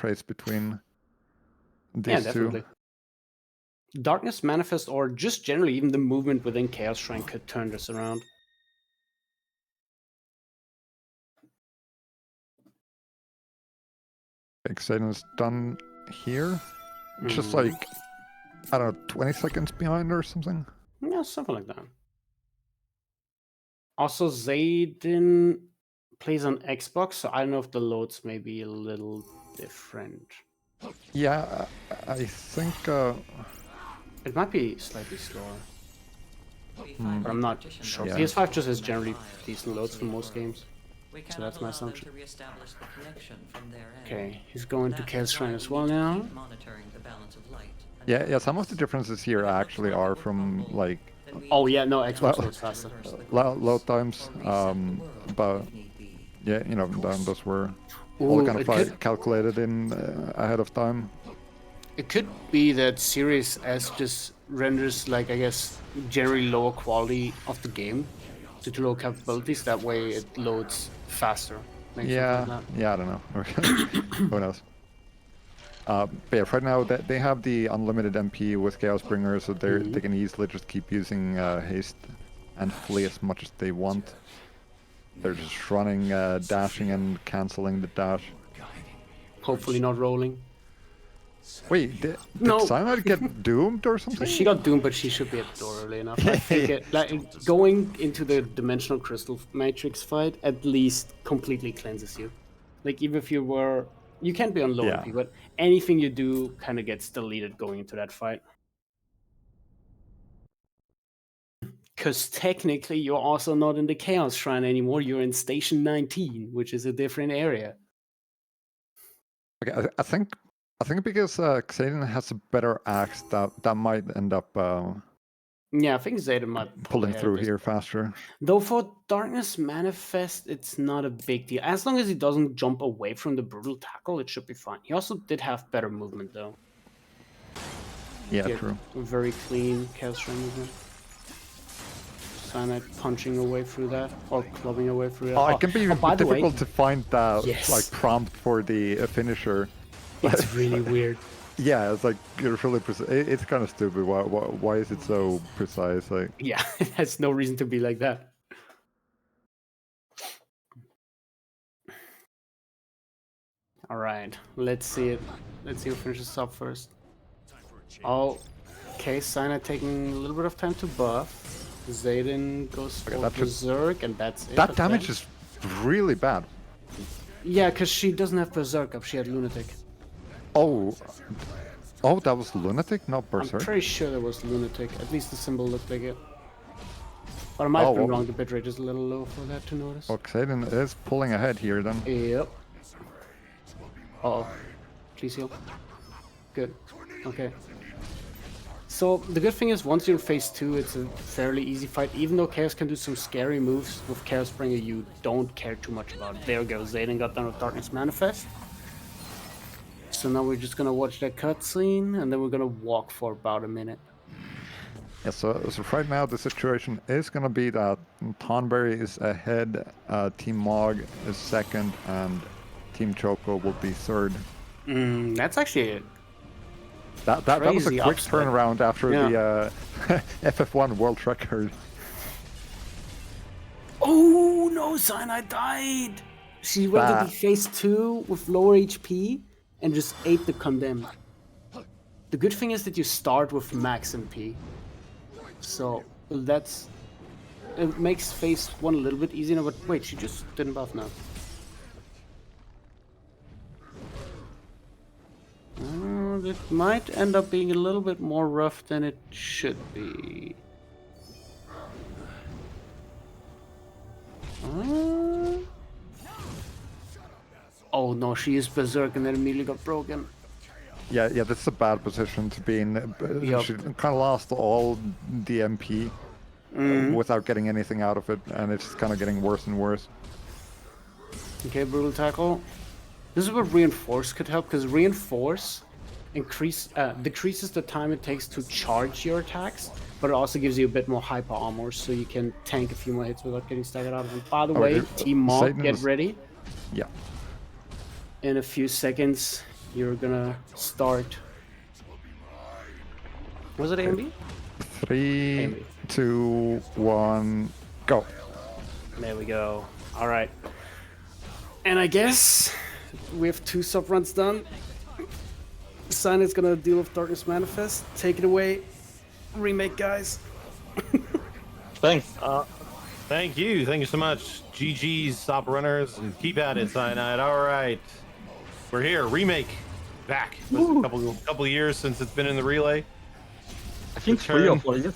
race between these definitely. two. Darkness Manifest, or just generally even the movement within Chaos Shrine, could turn this around. Xeidin is done here. Just like, I don't know, 20 seconds behind or something? Yeah, something like that. Also, Xeidin plays on Xbox, so I don't know if the loads may be a little different. Yeah, I think... It might be slightly slower. But I'm not sure. Yeah. PS5 just has generally decent loads for most games. So that's my assumption. Okay, he's going to Chaos Shrine as well now. Yeah, some of the differences here actually are from like... Oh yeah, no, Xbox loads faster. Load times, but yeah, you know, those were all kind of calculated in ahead of time. It could be that Series S just renders, like, I guess, generally lower quality of the game due to low capabilities. That way it loads faster. Yeah, I don't know. Who knows? But yeah, right now they have the unlimited MP with Chaosbringer, so they can easily just keep using haste and flee as much as they want. They're just running, dashing and cancelling the dash. Hopefully not rolling. Wait, did Cyanide get doomed or something? She got doomed, but she should be at the door early enough. I think like, going into the Dimensional Crystal Matrix fight at least completely cleanses you. Like, even if you were... You can't be on low MP, but anything you do kind of gets deleted going into that fight. Because technically, you're also not in the Chaos Shrine anymore. You're in Station 19, which is a different area. Okay, I think because xeidin has a better axe, that might end up Yeah, I think xeidin might pull pulling ahead through of this. here faster. Though for Darkness Manifest, it's not a big deal. As long as he doesn't jump away from the Brutal Tackle, it should be fine. He also did have better movement, though. Yeah, He had true. a very clean Chaos Shrine movement. Cyanide punching away through that, or clubbing away through that. Oh, it can be by the way, difficult to find that Yes. like prompt for the finisher. it's really weird. Yeah, it's like you're really it's kind of stupid. Why is it so precise? Like, Yeah, it has no reason to be like that. All right, let's see it. Let's see who finishes up first. Oh, okay, Cyanide taking a little bit of time to buff. xeidin goes for that should- Berserk, and that's it. that damage is really bad. Yeah, because she doesn't have Berserk up, she had Lunatic. Oh, that was Lunatic, not I'm Berserk. pretty sure that was Lunatic. At least the symbol looked like it. But I might be well- wrong, the bitrate is a little low for that to notice. Well, xeidin is pulling ahead here then. Yep. Uh-oh. Please heal. Good. Okay. So, the good thing is, once you're in phase 2, it's a fairly easy fight. Even though Chaos can do some scary moves with Chaos Springer, you don't care too much about it. There goes Xeidin got done with Darkness Manifest. So now we're just gonna watch that cutscene, and then we're gonna walk for about a minute. Yeah, so right now the situation is gonna be that Tonberry is ahead, Team Mog is second, and Team Choco will be third. That's actually it. That was a Crazy quick upset. turnaround after Yeah. the FF1 world record. Oh no, Cyanide died! She went Bah. into phase 2 with lower HP and just ate the Condemned. The good thing is that you start with max MP. So that's... It makes phase 1 a little bit easier, but wait, she just didn't buff now. It might end up being a little bit more rough than it should be. Oh no, she is Berserk and then immediately got broken. Yeah, this is a bad position to be in. Yup. She kind of lost all DMP without getting anything out of it, and it's kind of getting worse and worse. Okay, Brutal Tackle. This is where Reinforce could help, because Reinforce decreases the time it takes to charge your attacks, but it also gives you a bit more hyper armor, so you can tank a few more hits without getting staggered out of them. By the way, Team Mog, Satan get is- ready. Yeah. In a few seconds, you're gonna start. Was it AMB? 3, 2, 1, go. There we go. All right. And I guess we have 2 sub-runs done. Cyanide's gonna deal with Darkness Manifest. Take it away. Remake, guys. Thanks. Thank you so much. GG's, stop runners, and keep at it, Cyanide. All right, we're here. Remake, back. It was a couple years since it's been in the relay. I think 3 or 4 years.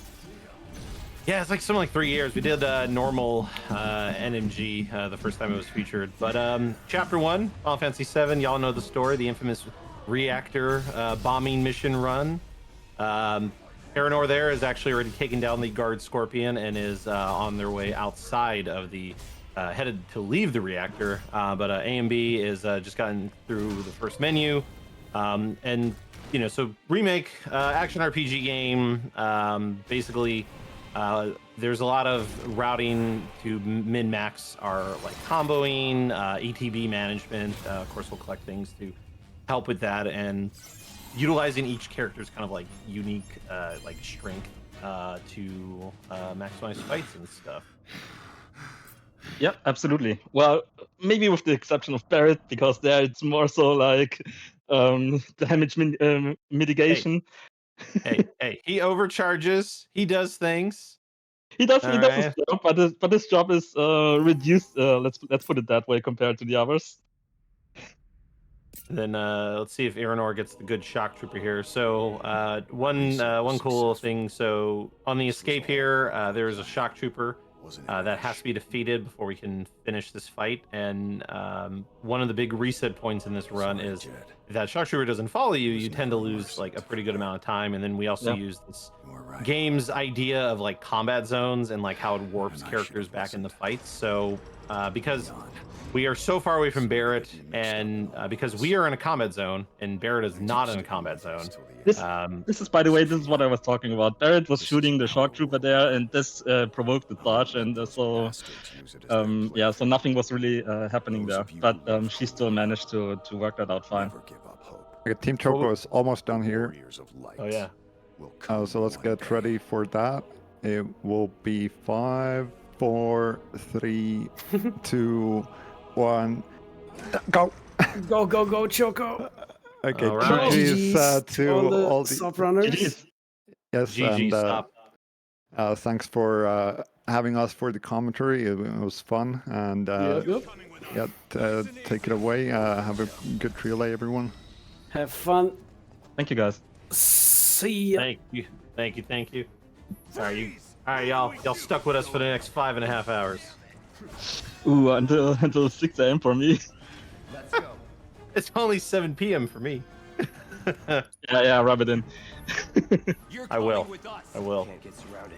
Yeah, it's like something like 3 years. We did normal NMG the first time it was featured. But Chapter 1, Final Fantasy VII, y'all know the story, the infamous reactor bombing mission run. Earinor there is actually already taken down the guard Scorpion and is on their way outside of the, headed to leave the reactor. But A and B is just gotten through the first menu. And, you know, so Remake, action RPG game, basically, there's a lot of routing to min-max our like comboing, ETB management. Of course, we'll collect things to help with that, and utilizing each character's kind of like unique like strength to maximize fights and stuff. Yep, absolutely. Well, maybe with the exception of Barret, because there it's more so like damage mitigation. Hey, he overcharges. He does things. He does his Alright. job, but his job is reduced. Let's put it that way compared to the others. And then let's see if Earinor gets the good shock trooper here. So one cool thing. So on the escape here, there is a shock trooper that has to be defeated before we can finish this fight. And one of the big reset points in this run is if that shock trooper doesn't follow you, you tend to lose like a pretty good amount of time. And then we also use this game's idea of like combat zones and like how it warps characters back in the fights. So because we are so far away from Barrett, and because we are in a combat zone, and Barrett is not in a combat zone. This is, by the way, this is what I was talking about. Barrett was shooting the shock trooper there, and this provoked the dodge, and so so nothing was really happening there. But she still managed to work that out fine. Okay, Team Choco is almost done here. Oh yeah. So let's get ready for that. It will be 5, 4, 3, 2, 1. Go! Go, Choco! Okay, All right. GG's to all the sub runners. Yes, GG, stop. Thanks for having us for the commentary. It was fun, and take it away. Have a good relay, everyone. Have fun. Thank you, guys. See ya. Thank you. All right, y'all stuck with us for the next 5.5 hours. Ooh, until 6 a.m. for me. Let's go. It's only 7 p.m. for me. yeah, rub it in. I will.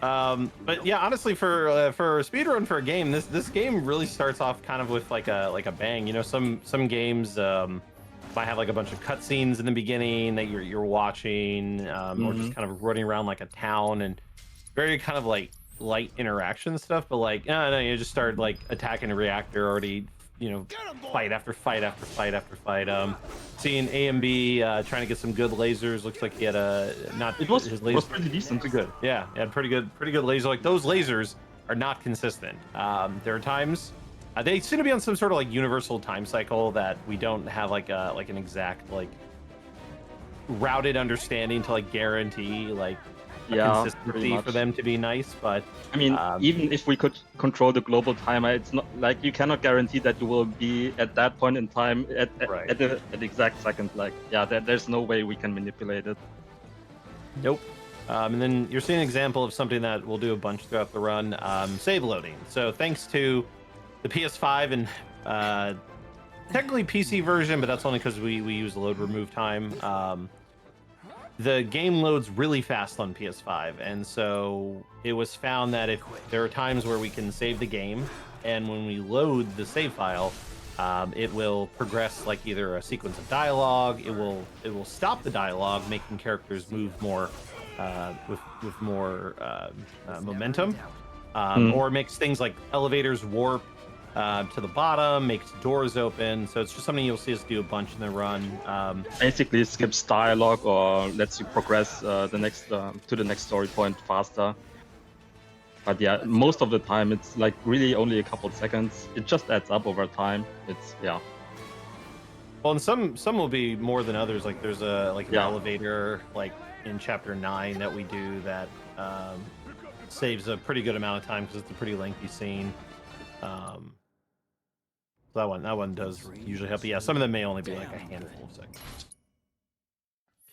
But yeah, honestly, for a speedrun for a game, this game really starts off kind of with like a bang. You know, some games might have like a bunch of cutscenes in the beginning that you're watching, or just kind of running around like a town, and very kind of like light interaction stuff. But like, no, you just start like attacking a reactor already. You know, fight after fight after fight after fight. Seeing A and B trying to get some good lasers. Looks like he had his lasers was pretty decent. pretty good. Yeah, pretty good laser. Like those lasers are not consistent. There are times they seem to be on some sort of like universal time cycle that we don't have like an exact like routed understanding to like guarantee like consistency for them to be nice. But I mean, even if we could control the global timer, it's not like you cannot guarantee that you will be at that point in time at the exact second. Like, there's no way we can manipulate it. Nope. And then you're seeing an example of something that we'll do a bunch throughout the run, save loading. So thanks to the PS5 and technically PC version, but that's only because we use the load remove time. The game loads really fast on PS5, and so it was found that if there are times where we can save the game, and when we load the save file, it will progress like either a sequence of dialogue. It will stop the dialogue, making characters move more with more momentum, or makes things like elevators warp to the bottom, makes doors open. So it's just something you'll see us do a bunch in the run. Basically, skips dialogue or lets you progress to the next story point faster. But yeah, most of the time it's like really only a couple of seconds. It just adds up over time. It's Well, and some will be more than others. Like there's an elevator like in chapter 9 that we do that saves a pretty good amount of time because it's a pretty lengthy scene. That one does usually help. But yeah, some of them may only be like a handful of seconds.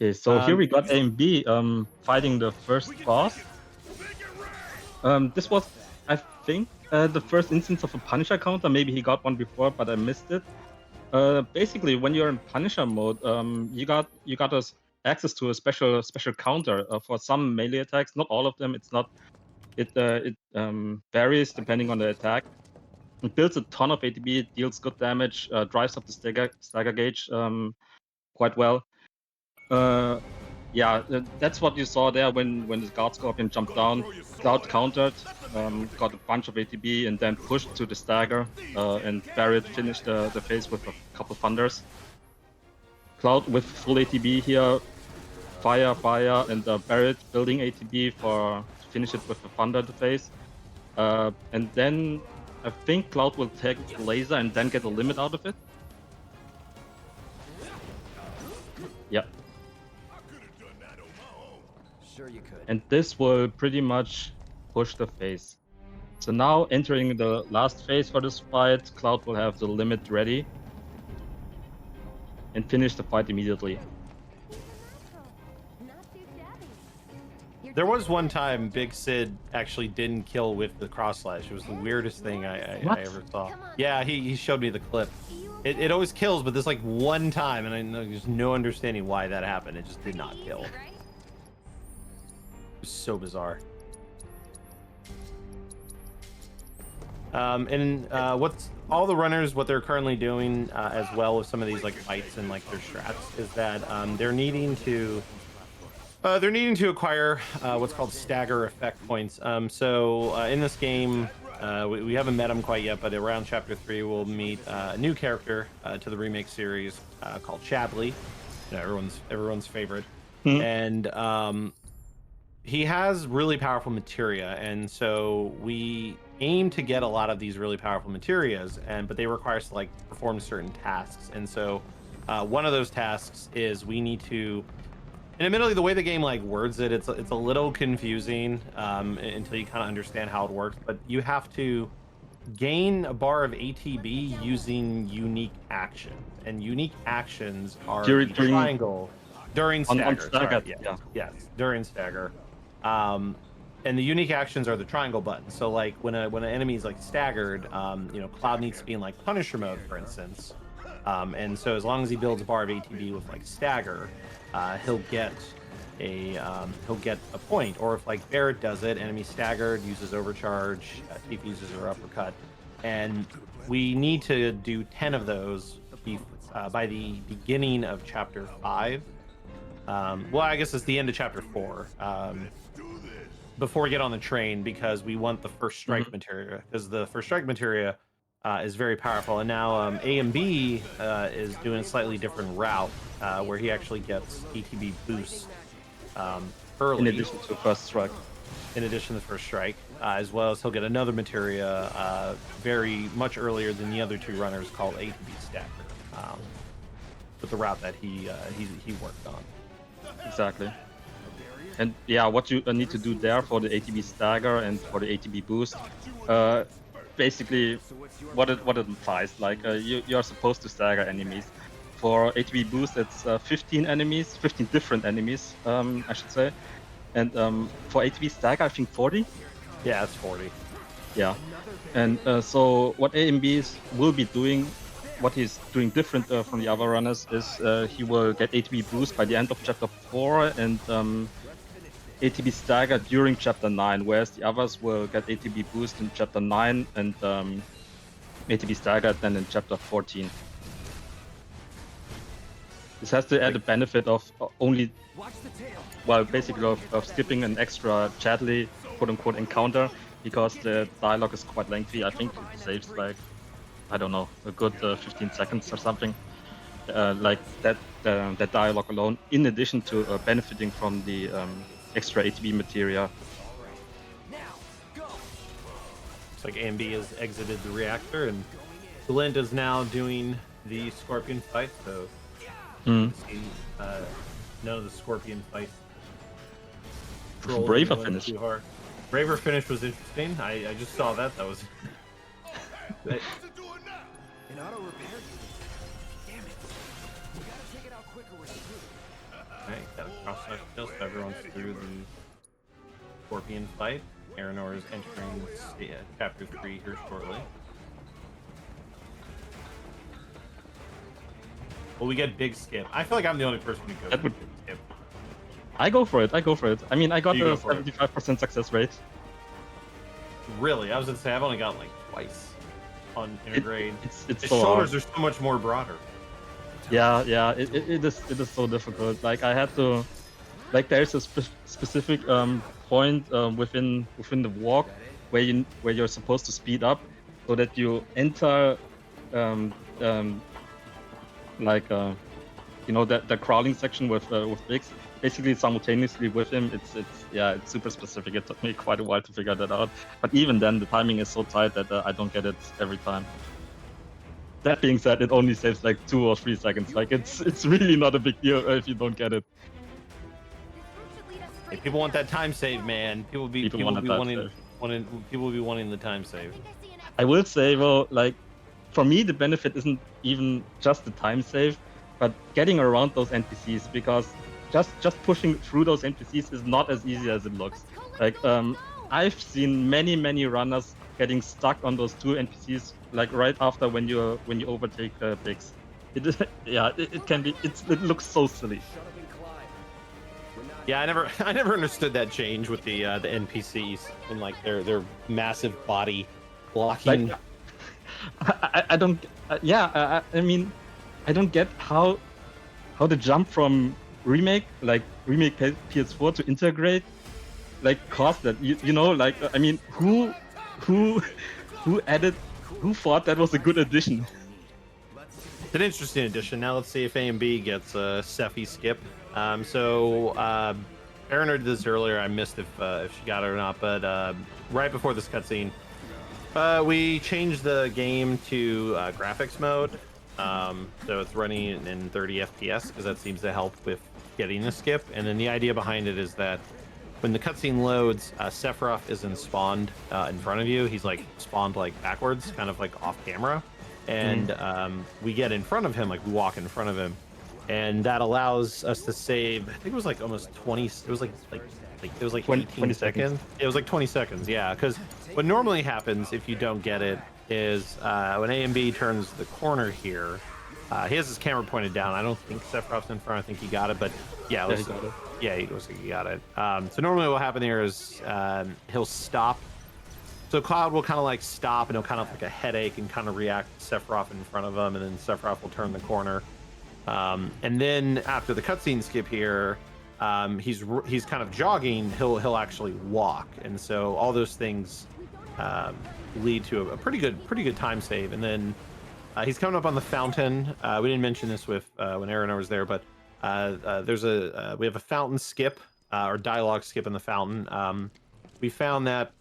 Okay, so here we got A and B fighting the first boss. This was, I think, the first instance of a Punisher counter. Maybe he got one before, but I missed it. Basically, when you're in Punisher mode, you got access to a special counter for some melee attacks. Not all of them. It varies depending on the attack. It builds a ton of ATB, it deals good damage, drives up the stagger gauge quite well. That's what you saw there when the Guard Scorpion jumped down. Cloud countered, got a bunch of ATB, and then pushed to the stagger, and Barrett finished the phase with a couple thunders. Cloud with full ATB here, fire, and Barrett building ATB to finish it with a thunder to phase. And then I think Cloud will take laser and then get a limit out of it. Yep. Sure you could. And this will pretty much push the phase. So now entering the last phase for this fight, Cloud will have the limit ready. and finish the fight immediately. There was one time Big Sid actually didn't kill with the cross slash. It was the weirdest thing I ever saw. Yeah, he showed me the clip. It always kills, but this like one time, and I know there's no understanding why that happened. It just did not kill. It was so bizarre. What's all the runners, what they're currently doing as well with some of these like fights and like their strats is that they're needing to acquire what's called stagger effect points. So in this game, we haven't met him quite yet, but around chapter 3 we'll meet a new character to the remake series called Chadley, everyone's favorite. And he has really powerful materia, and so we aim to get a lot of these really powerful materias, but they require us to like perform certain tasks. And so one of those tasks is we need to, and admittedly the way the game like words it, it's a little confusing until you kind of understand how it works, but you have to gain a bar of ATB using unique actions, and unique actions are during triangle during stagger. Yes, during stagger. And the unique actions are the triangle button. So like when an enemy is like staggered, Cloud needs to be in like Punisher mode, for instance. And so as long as he builds a bar of ATB with like stagger, he'll get a point. Or if like Barrett does it, enemy staggered, uses overcharge, Tifa uses her uppercut, and we need to do 10 of those by the beginning of chapter 5. Well, I guess it's the end of chapter 4. Before we get on the train, because we want the first strike materia, because the first strike materia is very powerful. And now A and B is doing a slightly different route where he actually gets ATB boost early. In addition to first strike. In addition to the first strike, as well as he'll get another materia very much earlier than the other two runners called ATB Stacker, with the route that he worked on. Exactly. And yeah, what you need to do there for the ATB stagger and for the ATB boost, basically what it implies, like you're supposed to stagger enemies. For ATB boost, it's 15 different enemies, I should say. And for ATB stagger, I think 40? Yeah, it's 40. Yeah. And so what AMB will be doing, what he's doing different from the other runners is he will get ATB boost by the end of chapter 4 and ATB stagger during chapter 9, whereas the others will get ATB boost in chapter 9 and ATB stagger then in chapter 14. This has the added benefit of basically of skipping an extra Chadley quote-unquote encounter, because the dialogue is quite lengthy. I think it saves like, I don't know, a good 15 seconds or something. Like that dialogue alone, in addition to benefiting from the extra ATB materia. It's like AMB has exited the reactor, and Glint is now doing the Scorpion fight, so none of the Scorpion fight. Braver finish. Too hard. Braver finish was interesting. I just saw that. That was... An auto repair? Damn it. We gotta take it out quicker with the group. Alright, got a cross-slash kill, so everyone's through the Scorpion fight. Earinor is entering chapter 3 here shortly. Well, we get big skip. I feel like I'm the only person who goes big skip. I go for it. I mean, I got a 75% success rate. Really? I was gonna say I've only got like twice on intergrade. It's the so shoulders hard. are so much more broader. Yeah, it is so difficult. Like I had to, like there's a specific point within the walk where you're supposed to speed up so that you enter the crawling section with Biggs basically simultaneously with him. It's super specific. It took me quite a while to figure that out, but even then the timing is so tight that I don't get it every time. That being said, it only saves like 2 or 3 seconds. Like it's really not a big deal if you don't get it. Hey, people want that time save, man. People will be wanting the time save. I will say, well, like for me the benefit isn't even just the time save. but getting around those NPCs, because just pushing through those NPCs is not as easy as it looks. Like I've seen many runners getting stuck on those two NPCs like right after when you overtake Biggs. It looks so silly. Yeah, I never understood that change with the NPCs and like their massive body blocking. Like, I don't. I mean, I don't get how the jump from remake PS4 to integrate like caused that. You know, like I mean, who thought that was a good addition? It's an interesting addition. Now let's see if A and B gets a Sephi skip. Earinor did this earlier. I missed if she got it or not, but right before this cutscene, we changed the game to graphics mode. So it's running in 30 FPS because that seems to help with getting a skip. And then the idea behind it is that when the cutscene loads, Sephiroth isn't spawned in front of you. He's like spawned like backwards, kind of like off camera. And we get in front of him, like we walk in front of him. And that allows us to save, I think it was like almost 20, it was like it was like 18 seconds. It was like 20 seconds, yeah. Because what normally happens if you don't get it is when A and B turns the corner here, he has his camera pointed down. I don't think Sephiroth's in front. I think he got it, but yeah, he got it. Yeah, he looks like he got it. So normally what will happen here is he'll stop. So Cloud will kind of like stop and he'll kind of like a headache and kind of react to Sephiroth in front of him, and then Sephiroth will turn the corner. And then after the cutscene skip here, he's kind of jogging. He'll actually walk, and so all those things lead to a pretty good time save. And then he's coming up on the fountain. We didn't mention this with when Earinor was there, but we have a fountain skip or dialogue skip in the fountain. We found that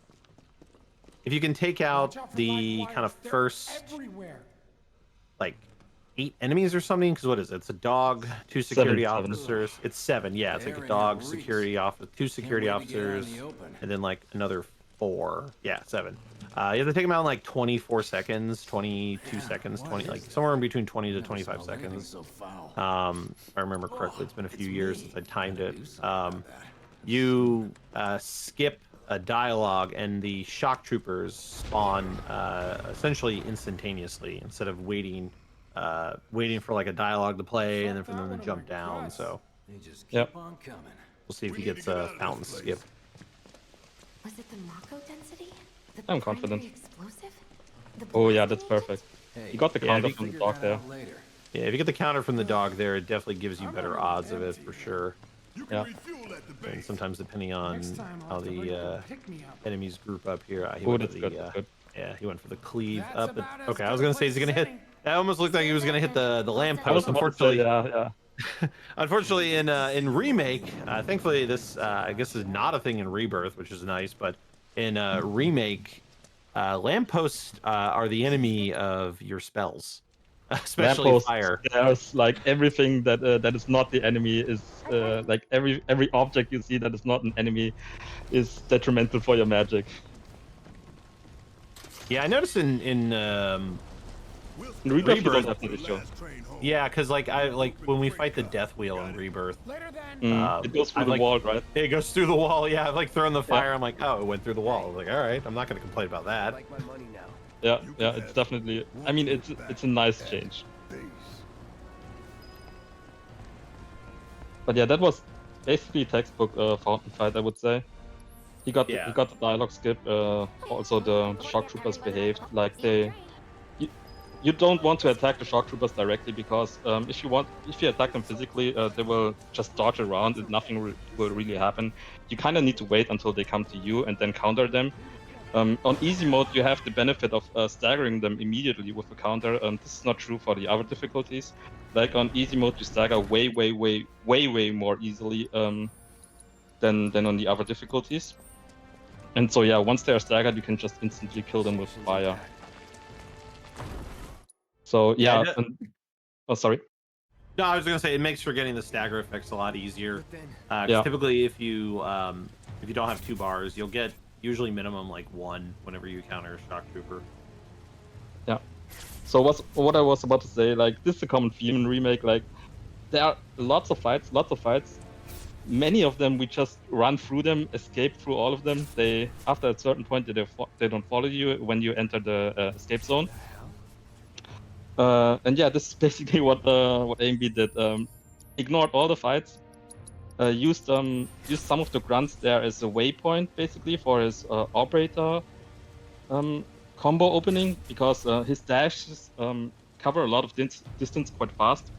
if you can take out the kind of first like 8 enemies or something, because what is it? It's a dog, 2 security officers. It's 7, yeah. It's like a dog, security officer, 2 security officers, and then like another 4. Yeah, 7. You have to take them out in like 24 seconds, 22 seconds, 20, like somewhere in between 20 to 25 seconds. If I remember correctly, it's been a few years since I timed it. You skip a dialogue, and the shock troopers spawn essentially instantaneously instead of waiting for like a dialogue to play and then for them to jump down. So yep, we'll see if he gets a fountain skip. Was it the Mako density? I'm confident. Oh yeah, that's perfect. You got the counter from the dog there. Yeah, if you get the counter from the dog there, it definitely gives you better odds of it for sure. Yeah. And sometimes depending on how the enemies group up here, he went for the yeah, he went for the cleave up. Okay, I was gonna say he's gonna hit. That almost looked like he was gonna hit the lamppost. Unfortunately, yeah. Unfortunately, in remake, thankfully this I guess is not a thing in Rebirth, which is nice. But in remake, lampposts are the enemy of your spells, especially lampposts, fire. There's like everything that is not the enemy is like every object you see that is not an enemy is detrimental for your magic. Yeah, I noticed in Rebirth you don't have that issue. Yeah, because like when we fight the Death Wheel in Rebirth, it goes through the wall, right? It goes through the wall. Yeah, I've like thrown the fire. I'm like, oh, it went through the wall. I was like, all right, I'm not gonna complain about that. Yeah, it's definitely. I mean, it's a nice change. But yeah, that was basically textbook fountain fight, I would say. He got the dialogue skip. Also, the shock troopers behaved like they. You don't want to attack the shock troopers directly because if you attack them physically, they will just dodge around and nothing will really happen. You kind of need to wait until they come to you and then counter them. On easy mode, you have the benefit of staggering them immediately with a counter. This is not true for the other difficulties. Like on easy mode, you stagger way more easily than on the other difficulties. And so yeah, once they are staggered, you can just instantly kill them with fire. So yeah. Oh, sorry. No, I was gonna say it makes for getting the stagger effects a lot easier. Typically, if you don't have 2 bars, you'll get usually minimum like 1 whenever you counter a shock trooper. Yeah. So what I was about to say, like, this is a common theme in Remake. Like, there are lots of fights. Many of them we just run through them, escape through all of them. They, after a certain point, they don't follow you when you enter the escape zone. And yeah, this is basically what AMB did. Ignored all the fights. Used some of the grunts there as a waypoint, basically, for his operator combo opening, because his dashes cover a lot of distance quite fast.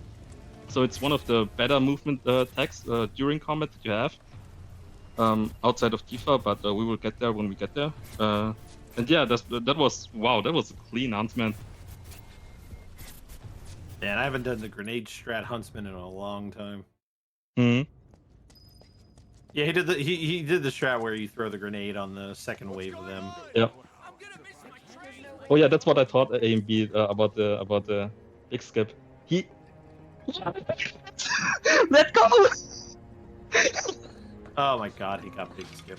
So it's one of the better movement attacks during combat that you have, outside of Tifa, but we will get there when we get there. And yeah, that was a clean Huntsman. Man, I haven't done the grenade strat Huntsman in a long time. Mm-hmm. Yeah, he did the strat where you throw the grenade on the second wave of them. Yeah. Oh yeah, that's what I thought AMB about the big skip. Let go! Oh my god, he got big skip.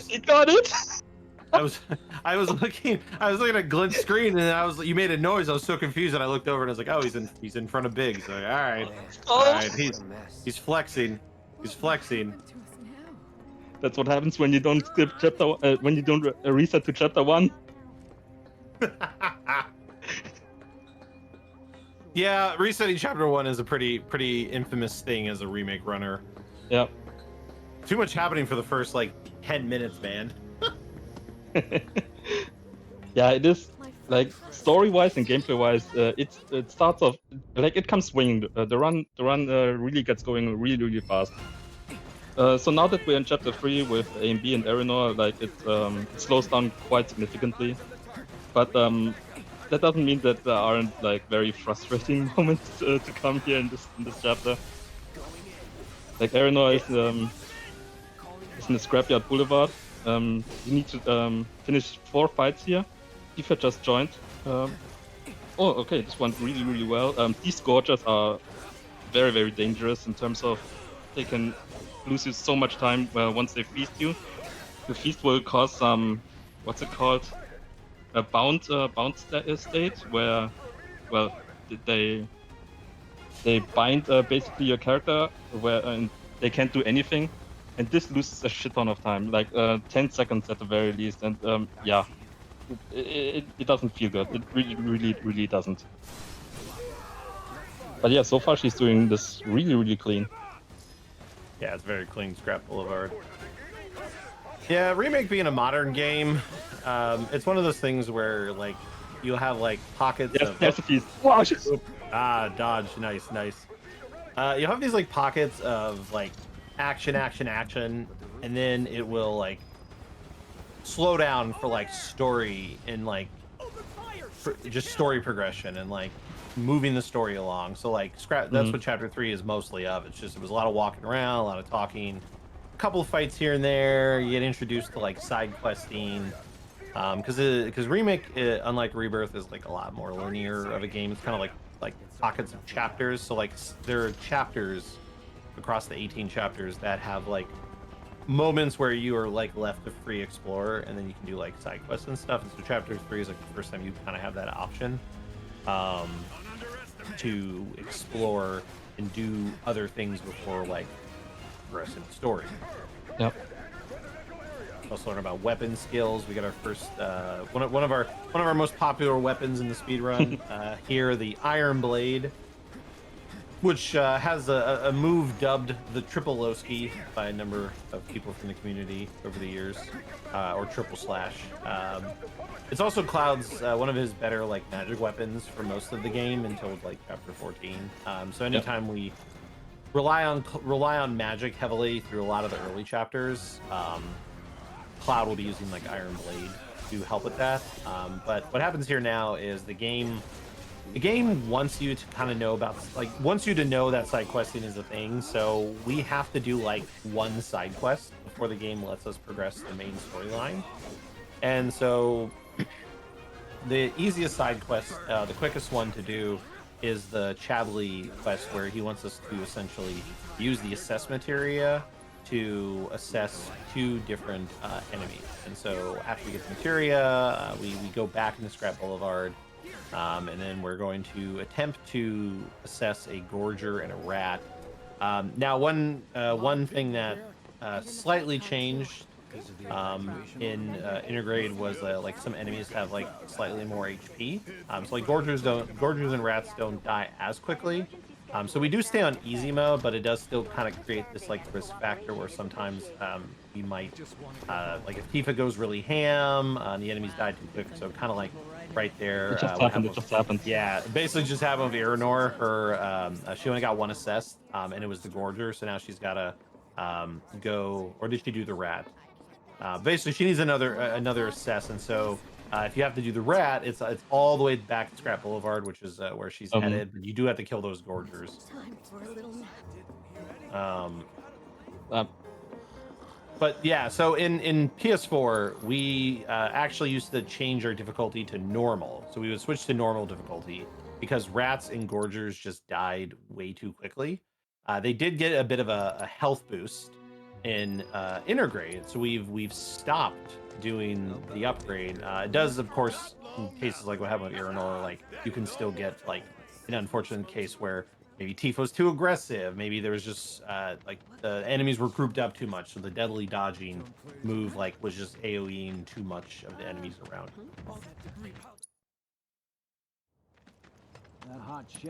He got it! I was looking at Glint's screen and you made a noise. I was so confused and I looked over and I was like, oh, he's in front of Big. So like, all right, he's flexing. He's flexing. That's what happens when you don't skip chapter when you don't reset to chapter 1. Yeah, resetting chapter 1 is a pretty infamous thing as a remake runner. Yeah. Too much happening for the first like 10 minutes, man. Yeah, it is, like, story-wise and gameplay-wise, it starts off like it comes swinging. The run really gets going really fast. So now that we're in chapter 3 with AMB and Earinor, like it slows down quite significantly. But that doesn't mean that there aren't like very frustrating moments to come here in this chapter. Like Earinor is in the Scrapyard Boulevard. You need to finish 4 fights here. Tifa just joined. Oh, okay, this went really well. These Scourgers are very dangerous in terms of they can lose you so much time once they feast you. The feast will cause some, what's it called? A bound state where, well, they bind basically your character where they can't do anything. And this loses a shit ton of time, like 10 seconds at the very least, and yeah, it doesn't feel good. It really doesn't. But yeah, so far she's doing this really clean. Yeah, it's very clean Scrap Boulevard. Yeah, Remake being a modern game, it's one of those things where like you'll have like pockets of... There's a piece. Wow. Dodge, nice. You'll have these like pockets of like action, and then it will like slow down for like story and like just story progression and like moving the story along. So like that's what chapter 3 is mostly of. It was a lot of walking around, a lot of talking, a couple of fights here and there. You get introduced to like side questing, because Remake, unlike Rebirth, is like a lot more linear of a game. It's kind of like pockets of chapters. So like there are chapters across the 18 chapters that have like moments where you are like left to free explore, and then you can do like side quests and stuff. And so chapter 3 is like the first time you kind of have that option to explore and do other things before like progressing the story. Yep. Also learn about weapon skills. We got our first one of our most popular weapons in the speedrun here, the Iron Blade, which has a move dubbed the Triple Lowski by a number of people from the community over the years, or Triple Slash. It's also Cloud's one of his better like magic weapons for most of the game until like chapter 14. So anytime we rely on magic heavily through a lot of the early chapters, Cloud will be using like Iron Blade to help with that. But what happens here now is the game wants you to kind of know about, like, wants you to know that side questing is a thing. So we have to do like one side quest before the game lets us progress the main storyline. And so the easiest side quest, the quickest one to do, is the Chablis quest, where he wants us to essentially use the assessment area to assess 2 different enemies. And so after we get the materia, we go back into Scrap Boulevard And then we're going to attempt to assess a Gorger and a Rat. Now, one thing that slightly changed in Intergrade was like some enemies have like slightly more HP. So like Gorgers and Rats don't die as quickly. So we do stay on easy mode, but it does still kind of create this like risk factor where sometimes we might like if Tifa goes really ham, the enemies die too quick. So kind of like right there. It just happened. It just happened. Yeah, basically just happened with Earinor. She only got one assessed, and it was the Gorger. So now she's got to go, or did she do the Rat? Basically, she needs another assess, and so if you have to do the Rat, it's all the way back to Scrap Boulevard, which is where she's headed. But you do have to kill those Gorgers. But yeah, so in PS4, we actually used to change our difficulty to normal. So we would switch to normal difficulty because Rats and Gorgers just died way too quickly. They did get a bit of a health boost in Intergrade, so we've stopped doing the upgrade. It does, of course, in cases like what happened with Earinor, like you can still get like an unfortunate case where maybe Tifa was too aggressive. Maybe there was just like the enemies were grouped up too much, so the deadly dodging move like was just AoEing too much of the enemies around.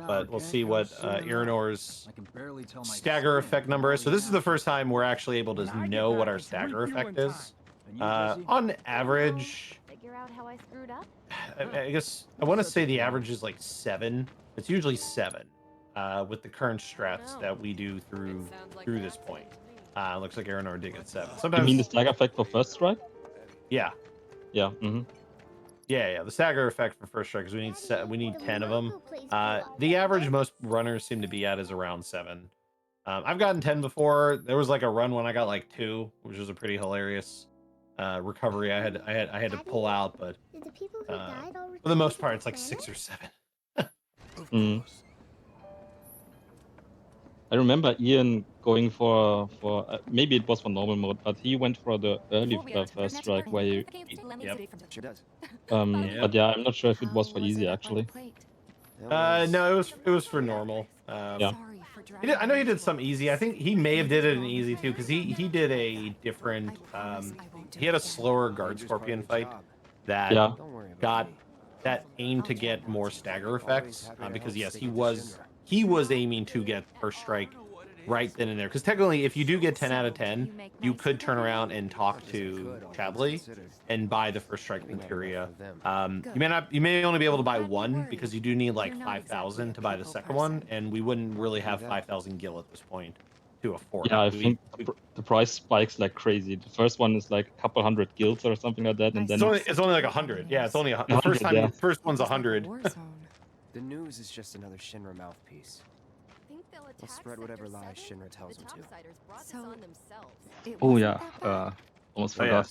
But we'll see what Earinor's stagger effect number is. So this is the first time we're actually able to know what our stagger effect is. On average, I guess I want to say the average is like 7. It's usually 7 with the current strats that we do through this point. Looks like Earinor did get 7. Sometimes. You mean the stagger effect for first strike? Yeah. Yeah. Yeah. The stagger effect for first strike because we need 10 of them. The average most runners seem to be at is around 7. I've gotten 10 before. There was like a run when I got like 2, which was a pretty hilarious recovery. I had to pull out, but for the most part, it's like 6 or 7. I remember Ian going for maybe it was for normal mode, but he went for the early first strike where you. But yeah, I'm not sure if it was for easy actually. No, it was for normal. Yeah. I know he did some easy. I think he may have did it in easy too, because he did a different. He had a slower guard scorpion fight that aimed to get more stagger effects. Because yes, he was aiming to get first strike right then and there. Because technically, if you do get 10 out of 10, you could turn around and talk to Chadley and buy the first strike materia. You may only be able to buy 1 because you do need like 5,000 to buy the second one, and we wouldn't really have 5,000 gil at this point to afford. Yeah, I think the price spikes like crazy. The first one is like a couple hundred gils or something like that, and then it's only like 100. Yeah, it's only the first time. Yeah. The first one's 100. The news is just another Shinra mouthpiece. They'll spread whatever lies Shinra tells them to. Oh yeah, almost forgot.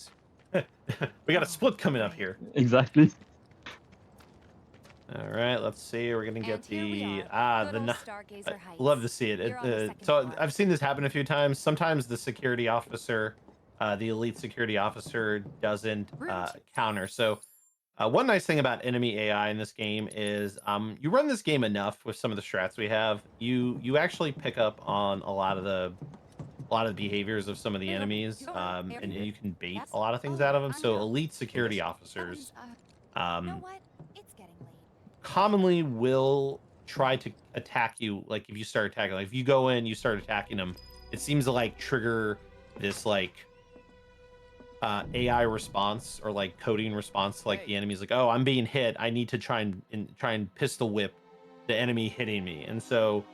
Oh, yes. We got a split coming up here. Exactly. All right, let's see. We're gonna get I love to see it. So I've seen this happen a few times. Sometimes the security officer, the elite security officer, doesn't counter. So one nice thing about enemy AI in this game is you run this game enough with some of the strats we have, you actually pick up on a lot of the behaviors of some of the enemies, and you can bait a lot of things out of them. So elite security officers commonly will try to attack you. Like if you start attacking, like if you go in, you start attacking them, it seems to like trigger this like AI response or like coding response to like the enemy's like, oh, I'm being hit, I need to try and pistol whip the enemy hitting me. And so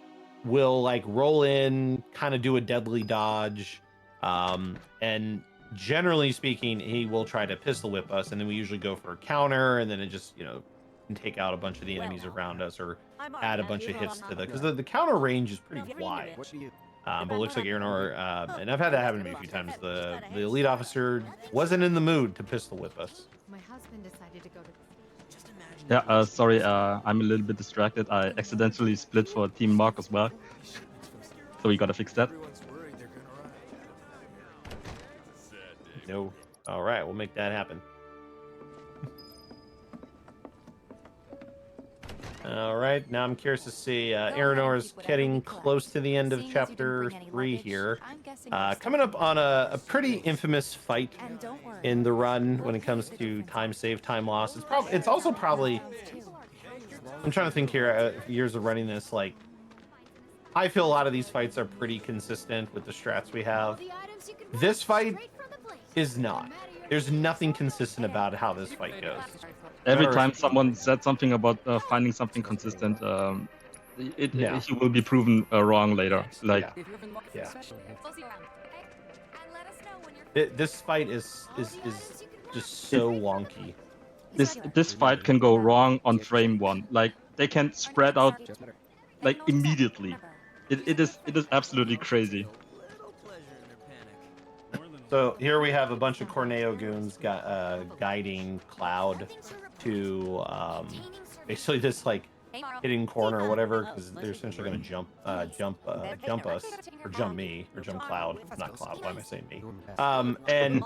we'll like roll in, kind of do a deadly dodge, and generally speaking he will try to pistol whip us, and then we usually go for a counter, and then it just can take out a bunch of the enemies around us or add a bunch of hits to because the counter range is pretty wide. But it looks like Earinor, and I've had that happen to me a few times, the elite officer wasn't in the mood to pistol whip us. My husband decided to go to. Yeah, sorry, I'm a little bit distracted. I accidentally split for Team Mark as well. So we gotta fix that. No. All right, we'll make that happen. All right, now I'm curious to see Earinor's getting close to the end of chapter 3 here. Coming up on a pretty infamous fight in the run when it comes to time save, time loss. It's also probably, I'm trying to think here, years of running this, like, I feel a lot of these fights are pretty consistent with the strats we have. This fight is not. There's nothing consistent about how this fight goes. Every time someone said something about finding something consistent, he will be proven wrong later. Like, yeah. This fight is just so wonky. This fight can go wrong on frame 1. Like, they can spread out like immediately. It is absolutely crazy. So here we have a bunch of Corneo goons guiding Cloud to basically this like hidden corner or whatever, because they're essentially going to jump us, or jump me, or jump Cloud. Not Cloud. Why am I saying me? And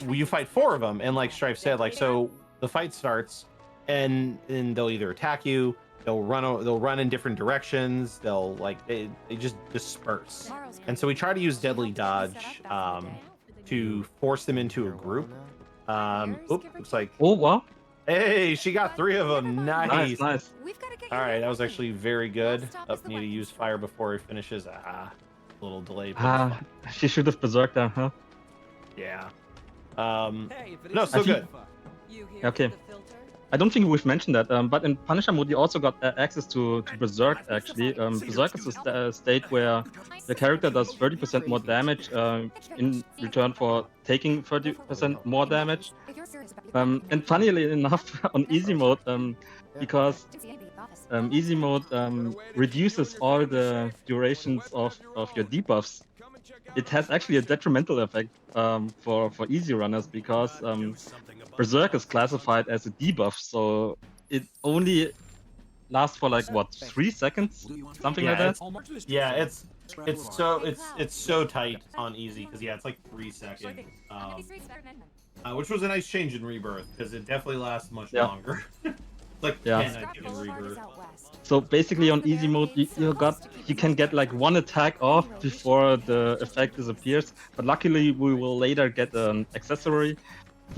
you fight 4 of them, and like Strife said, like, so the fight starts, and they'll either attack you, they'll run in different directions, they'll like they just disperse, and so we try to use Deadly Dodge to force them into a group. Looks like, oh wow, hey, she got 3 of them. Nice. Nice. All right, that was actually very good. Need to use fire before he finishes. A little delay. She should have berserked them, huh? Yeah. No, so good. Okay. I don't think we've mentioned that, but in Punisher mode you also got access to Berserk, actually. Berserk is a state where the character does 30% more damage in return for taking 30% more damage. And funnily enough, on easy mode, because easy mode reduces all the durations of your debuffs, it has actually a detrimental effect for easy runners, because Berserk is classified as a debuff, so it only lasts for like what, 3 seconds, something like that. Yeah, it's so tight on easy, because it's like 3 seconds, which was a nice change in Rebirth, because it definitely lasts much longer. Like 10, I think, in Rebirth. So basically on easy mode you can get like 1 attack off before the effect disappears, but luckily we will later get an accessory,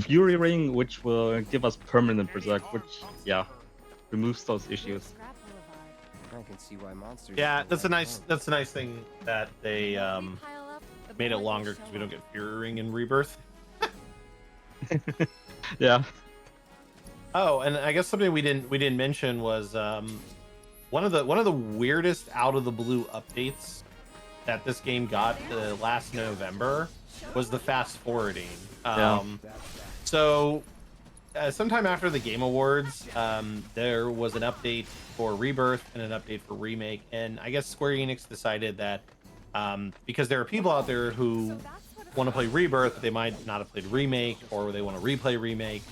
Fury Ring, which will give us permanent Berserk, which removes those issues. I can see why monsters. Yeah, that's a nice thing that they made it longer, because we don't get Fury Ring in Rebirth. Yeah. Oh, and I guess something we didn't mention was one of the weirdest out of the blue updates that this game got last November was the fast forwarding. So sometime after the Game Awards, there was an update for Rebirth and an update for Remake, and I guess Square Enix decided that because there are people out there who want to play Rebirth, but they might not have played Remake, or they want to replay Remake,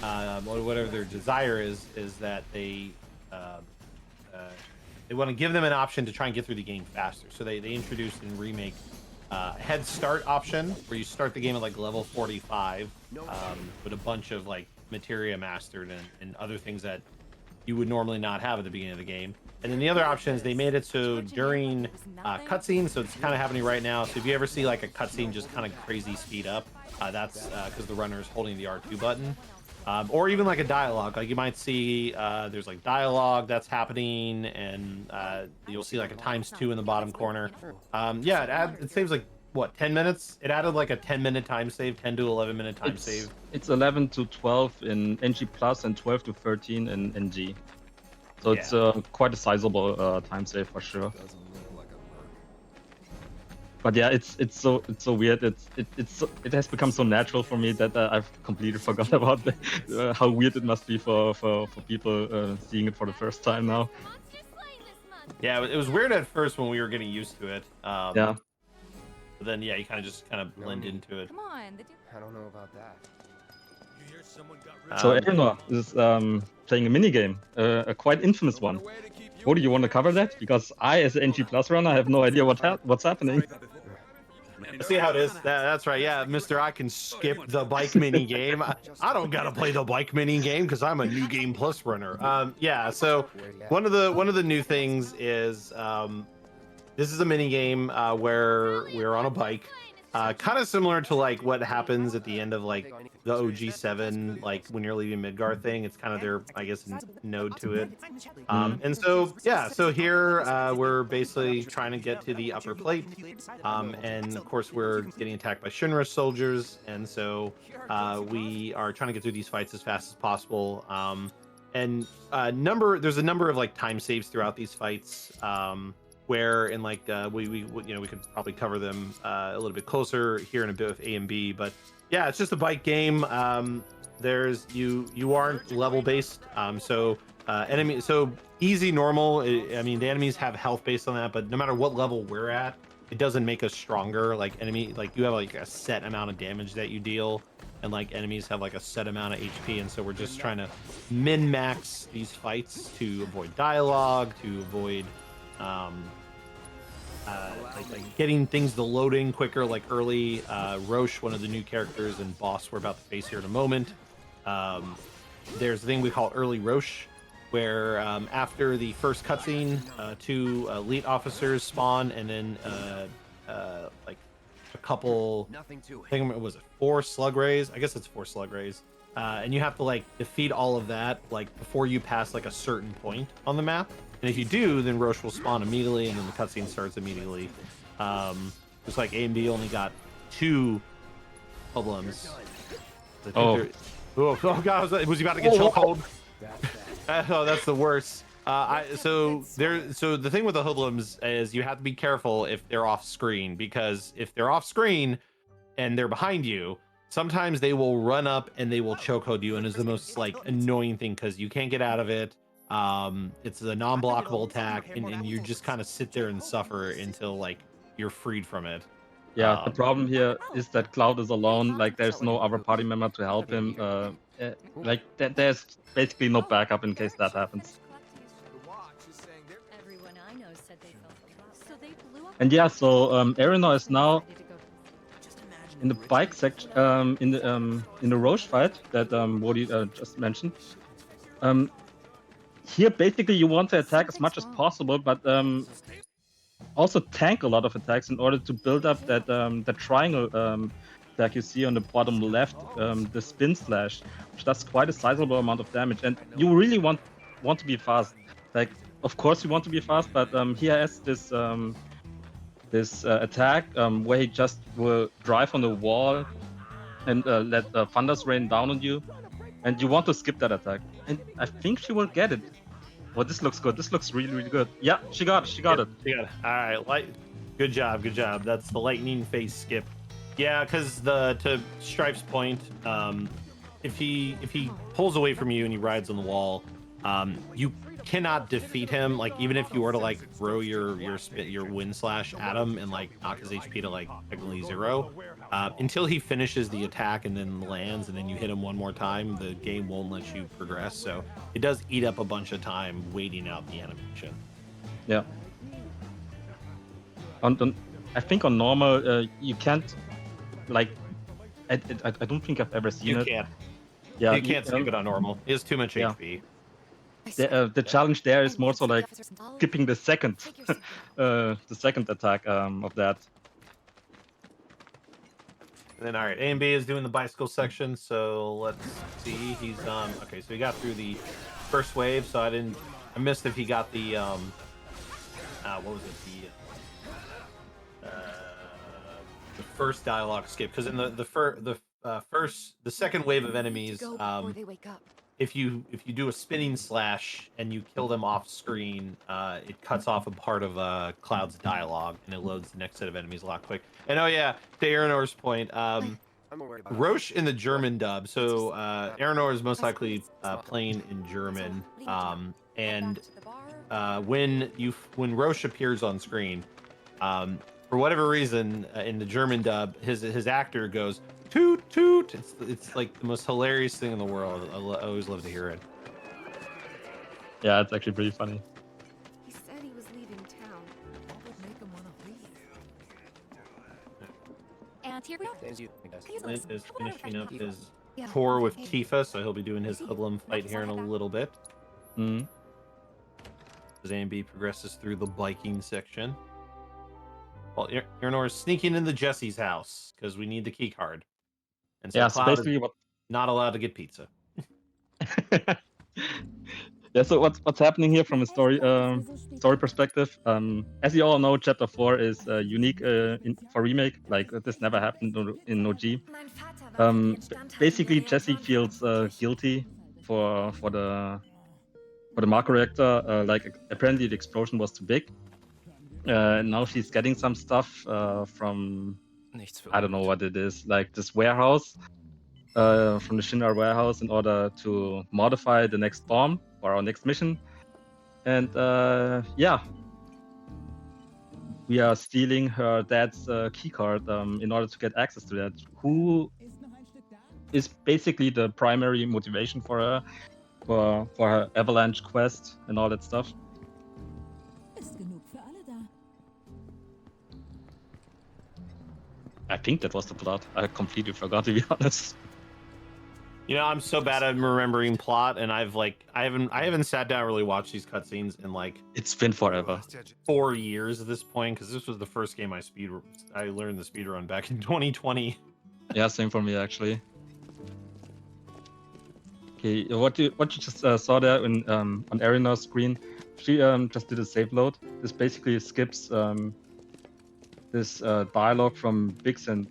or whatever their desire is that they want to give them an option to try and get through the game faster. So they introduced in Remake head start option, where you start the game at like level 45 with a bunch of like materia mastered and other things that you would normally not have at the beginning of the game. And then the other option is they made it so during cutscenes, so it's kind of happening right now. So if you ever see like a cutscene just kind of crazy speed up, that's because the runner is holding the R2 button. Or even like a dialogue, like you might see there's like dialogue that's happening, and you'll see like a ×2 in the bottom corner. It saves like what, 10 minutes? It added like a 10-minute time save, 10 to 11-minute time save. It's 11 to 12 in NG Plus and 12 to 13 in NG. So it's quite a sizable time save for sure. But yeah, it's so weird. It has become so natural for me that I've completely forgot about how weird it must be for people seeing it for the first time now. Yeah, it was weird at first when we were getting used to it. Yeah. But then you kind of blend into it. Come on, I don't know about that. So Earinor is playing a minigame, a quite infamous one. Woody, you want to cover that? Because I, as an NG Plus runner, have no idea what's happening. See how it is? That's right. Yeah, Mister, I can skip the bike mini game. I don't gotta play the bike mini game because I'm a new game plus runner. Yeah. So one of the new things is this is a mini game where we're on a bike, kind of similar to like what happens at the end of like the OG7, like when you're leaving Midgar thing. It's kind of their, I guess, node to it. And so yeah, so here we're basically trying to get to the upper plate, and of course we're getting attacked by Shinra soldiers, and so we are trying to get through these fights as fast as possible. And there's a number of like time saves throughout these fights. Where in like we could probably cover them a little bit closer here in a bit with A and B, but yeah, it's just a bike game. There's you aren't level based, so easy, normal. I mean, the enemies have health based on that, but no matter what level we're at, it doesn't make us stronger. Like you have like a set amount of damage that you deal, and like enemies have like a set amount of HP, and so we're just trying to min max these fights to avoid dialogue, to avoid like getting things to loading quicker, like early. Roche, one of the new characters and boss we're about to face here in a moment. There's a thing we call early Roche, where after the first cutscene, 2 elite officers spawn, and then like a couple, I think it was 4 slug rays. I guess it's 4 slug rays. And you have to like defeat all of that like before you pass like a certain point on the map. And if you do, then Roche will spawn immediately, and then the cutscene starts immediately. Just like A and B only got 2 problems. Oh god, was he about to get chokehold? Oh, that's the worst. So the thing with the hoodlums is you have to be careful if they're off screen, because if they're off screen and they're behind you, sometimes they will run up and they will chokehold you, and it's the most like annoying thing because you can't get out of it. It's a non-blockable attack, and you just kind of sit there and suffer until like you're freed from it. Yeah, the problem here is that Cloud is alone. Like, there's no other party member to help him. There's basically no backup in case that happens. Everyone I know said they felt so they blew up. And yeah, so Earinor is now in the bike section, in the Roche fight that Woady just mentioned. Here, basically, you want to attack as much as possible, but also tank a lot of attacks in order to build up that that triangle that you see on the bottom left, the spin slash, which does quite a sizable amount of damage. And you really want to be fast. Like, of course you want to be fast, but he has this this attack where he just will drive on the wall and let thunders rain down on you, and you want to skip that attack. And I think she will get it. Well, this looks good. This looks really, really good. Yeah, she got it. She got it. All right, good job. That's the lightning phase skip. Yeah, because to Stripe's point, if he pulls away from you and he rides on the wall, you cannot defeat him. Like, even if you were to like throw your wind slash at him and like knock his HP to like technically 0, until he finishes the attack and then lands, and then you hit him one more time, the game won't let you progress. So it does eat up a bunch of time waiting out the animation. Yeah. I think on normal you can't, like, I don't think I've ever seen it. You can't. Yeah, you can't skip it on normal. It has too much HP. The challenge there is more so like skipping the second attack of that. And then all right, A and B is doing the bicycle section, so let's see. He's okay, so he got through the first wave, so I missed if he got the what was it, the first dialogue skip, because in the second wave of enemies, if you do a spinning slash and you kill them off screen, it cuts off a part of Cloud's dialogue, and it loads the next set of enemies a lot quick. And oh yeah, to Earinor's point, Roche in the German dub. So Earinor is most likely playing in German, and when Roche appears on screen, for whatever reason, in the German dub, his actor goes toot toot. It's like the most hilarious thing in the world. I always love to hear it. Yeah, it's actually pretty funny. He said he was leaving town. What would make him want to leave? What's your Glint is finishing up his tour with Tifa, so he'll be doing his hoodlum fight here in a little bit. Mm. As A&B progresses through the biking section. Well, Earinor is sneaking into Jesse's house because we need the key card. And so Yeah, so Cloud is basically not allowed to get pizza. Yeah, so what's happening here from a story perspective? As you all know, Chapter 4 is unique for remake. Like this never happened in OG. Basically, Jessie feels guilty for the Marco reactor. Like apparently the explosion was too big. Now she's getting some stuff from I don't know what it is, like this warehouse. From the Shinar warehouse in order to modify the next bomb for our next mission. And yeah, we are stealing her dad's keycard in order to get access to that. Who is basically the primary motivation for her, for her avalanche quest and all that stuff. I think that was the plot. I completely forgot, to be honest. You know, I'm so bad at remembering plot, and I haven't sat down and really watched these cutscenes in like It's been forever. 4 years at this point, because this was the first game I learned the speed run back in 2020. Yeah, same for me actually. Okay, what you just saw there on Earinor's screen, she just did a save load. This basically skips this dialogue from Biggs and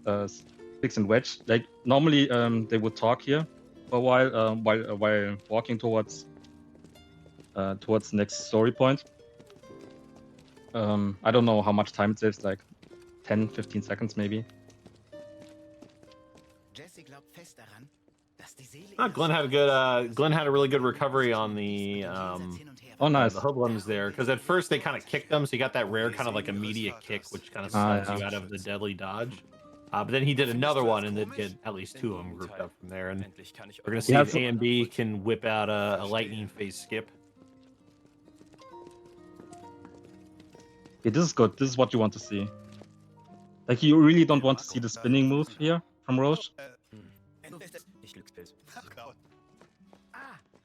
Wedge. Like normally they would talk here for a while walking towards the next story point. I don't know how much time it saves, like 10-15 seconds maybe. Glenn had a really good recovery on the Oh, nice. the hoodlums there, because at first they kind of kicked them, so you got that rare kind of like immediate kick, which kind of stuns you out of the deadly dodge. But then he did another one and then get at least 2 of them grouped up from there, and we're gonna see if A&B can whip out a lightning phase skip. Okay, this is good. This is what you want to see. Like you really don't want to see the spinning move here from Roche.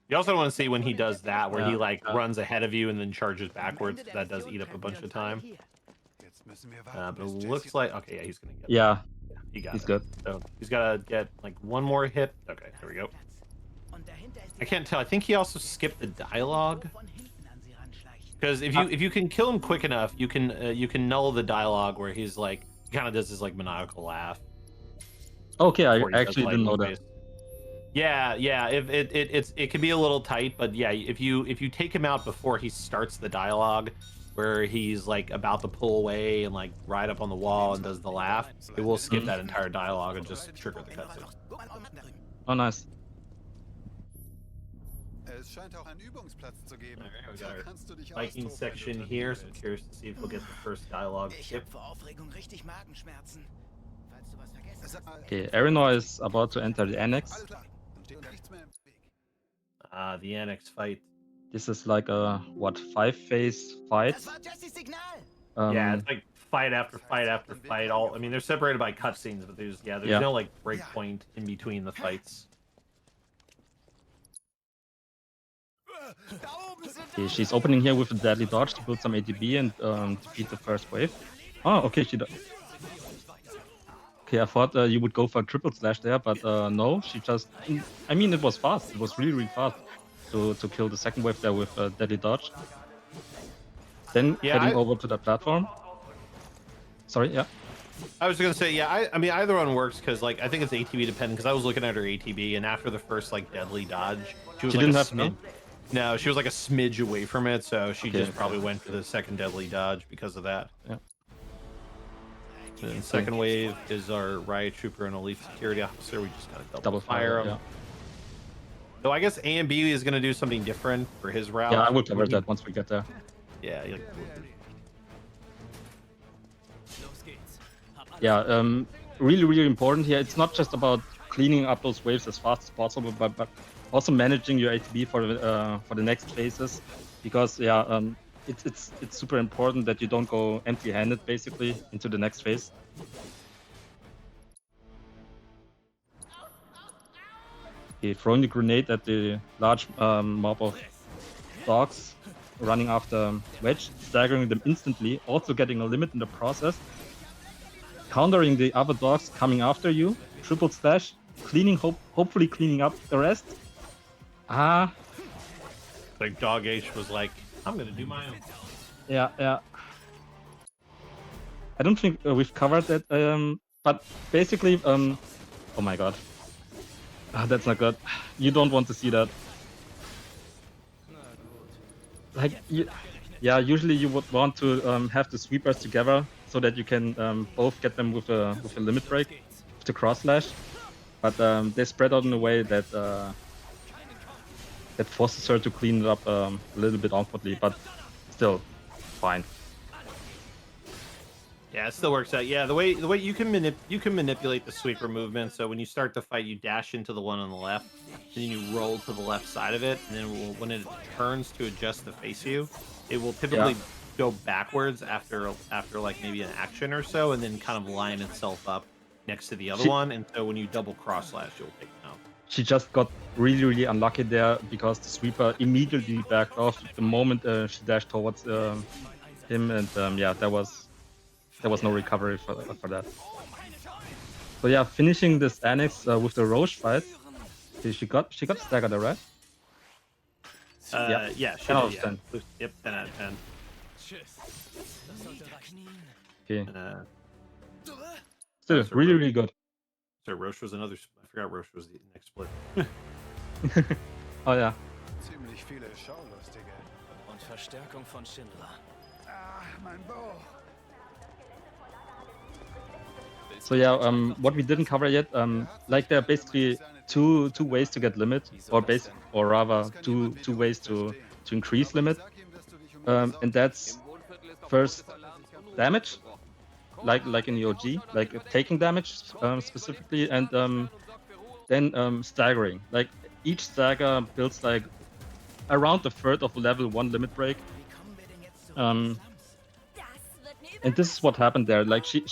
You also don't want to see when he does that, where he like runs ahead of you and then charges backwards. That does eat up a bunch of time. But it looks like yeah, he's gonna get. Yeah, he's good. So he's gotta get like one more hit. Okay, there we go. I can't tell. I think he also skipped the dialogue. Because if you can kill him quick enough, you can null the dialogue where he's like kind of does this like maniacal laugh. Okay, I actually didn't know that. Yeah. It can be a little tight, but yeah, if you take him out before he starts the dialogue, where he's like about to pull away and like ride up on the wall and does the laugh, it will skip that entire dialogue and just trigger the cutscene. Oh, nice. Alright, we got our Viking section here, so I'm curious to see if we'll get the first dialogue skip. Okay, Earinor is about to enter the annex. The annex fight. This is like a 5-phase fight. Yeah, it's like fight after fight after fight. I mean, they're separated by cutscenes, but there's no like break point in between the fights. Okay, she's opening here with a deadly dodge to build some ATB and defeat the first wave. Oh, okay, she does. Okay, I thought you would go for a triple slash there, but no, she just... I mean, it was fast. It was really, really fast to kill the second wave there with a deadly dodge. Then heading over to the platform. Sorry, yeah. I was gonna say, yeah, I mean, either one works, because like I think it's ATB dependent, because I was looking at her ATB, and after the first like deadly dodge, she didn't have No, she was like a smidge away from it, so she just probably went for the second deadly dodge because of that. Yeah. The second wave is our riot trooper and elite security officer. We just gotta double fire him. Yeah. So I guess A and B is gonna do something different for his route. Yeah, I will cover that once we get there. Yeah. Yeah, really, really important here. It's not just about cleaning up those waves as fast as possible, but also managing your ATB for the next phases, because it's super important that you don't go empty-handed basically into the next phase. Okay, throwing the grenade at the large mob of dogs running after Wedge, staggering them instantly, also getting a limit in the process. Countering the other dogs coming after you, triple slash, hopefully cleaning up the rest. Like Dog H was like, I'm gonna do my own. Yeah. I don't think we've covered that, but basically, oh my god. That's not good. You don't want to see that. Like, usually you would want to have the sweepers together so that you can both get them with a limit break, with the cross slash. But they spread out in a way that that forces her to clean it up a little bit awkwardly, but still fine. Yeah, it still works out. Yeah, the way you can manipulate the sweeper movement. So when you start the fight, you dash into the one on the left, and then you roll to the left side of it, and then when it turns to adjust to face you, it will typically go backwards after like maybe an action or so, and then kind of line itself up next to the other one. And so when you double cross slash, you'll take it out. She just got really unlucky there because the sweeper immediately backed off the moment she dashed towards him, and yeah, there was no recovery for that. So yeah, finishing this annex with the Roche fight. Okay, she got staggered, right? Yeah, 10 out of 10. Yep, 10 out of 10. Okay. Still really good. So Roche was another. I forgot Roche was the next split. Oh yeah. Ziemlich viele Schaulustige. Und Verstärkung von Schindler. Ah, mein Bauch. So yeah, what we didn't cover yet, like there are basically two ways to get limit, or rather two ways to increase limit, and that's first damage, like in the OG, like taking damage specifically, and then staggering. Like each stagger builds like around a third of level 1 limit break. And this is what happened there. Like she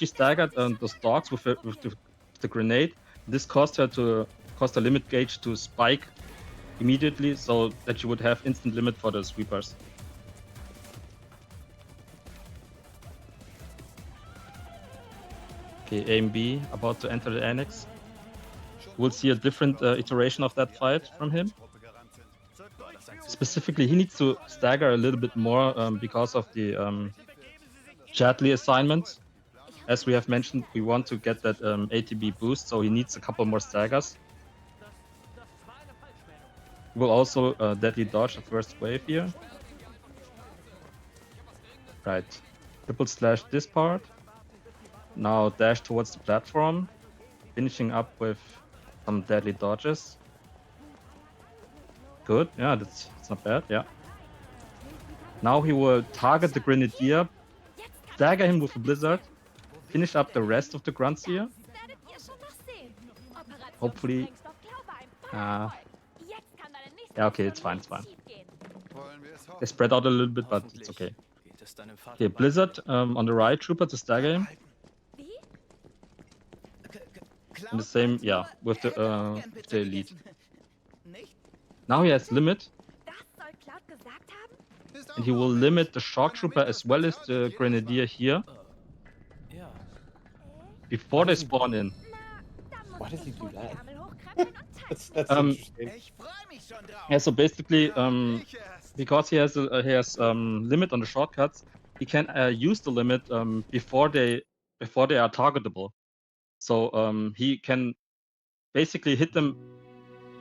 staggered those dogs with the grenade. This caused her limit gauge to spike immediately, so that she would have instant limit for the sweepers. Okay, A and B about to enter the annex. We'll see a different iteration of that fight from him. Specifically, he needs to stagger a little bit more because of the Chatly assignment. As we have mentioned, we want to get that ATB boost, so he needs a couple more staggers. We'll also deadly dodge the first wave here. Right. Triple slash this part. Now dash towards the platform, finishing up with some deadly dodges. Good, yeah, that's not bad, yeah. Now he will target the Grenadier, stagger him with a Blizzard, finish up the rest of the grunts here. Hopefully. Yeah, okay, it's fine. They spread out a little bit, but it's okay. Okay, Blizzard on the right, Trooper to stagger him. And the same, yeah, with the elite. Now he has limit. And he will limit the Shock Trooper as well as the Grenadier here. Before they spawn in. Why does he do that? That's interesting. Yeah, so basically, because he has limit on the shortcuts, he can use the limit before they are targetable. So he can basically hit them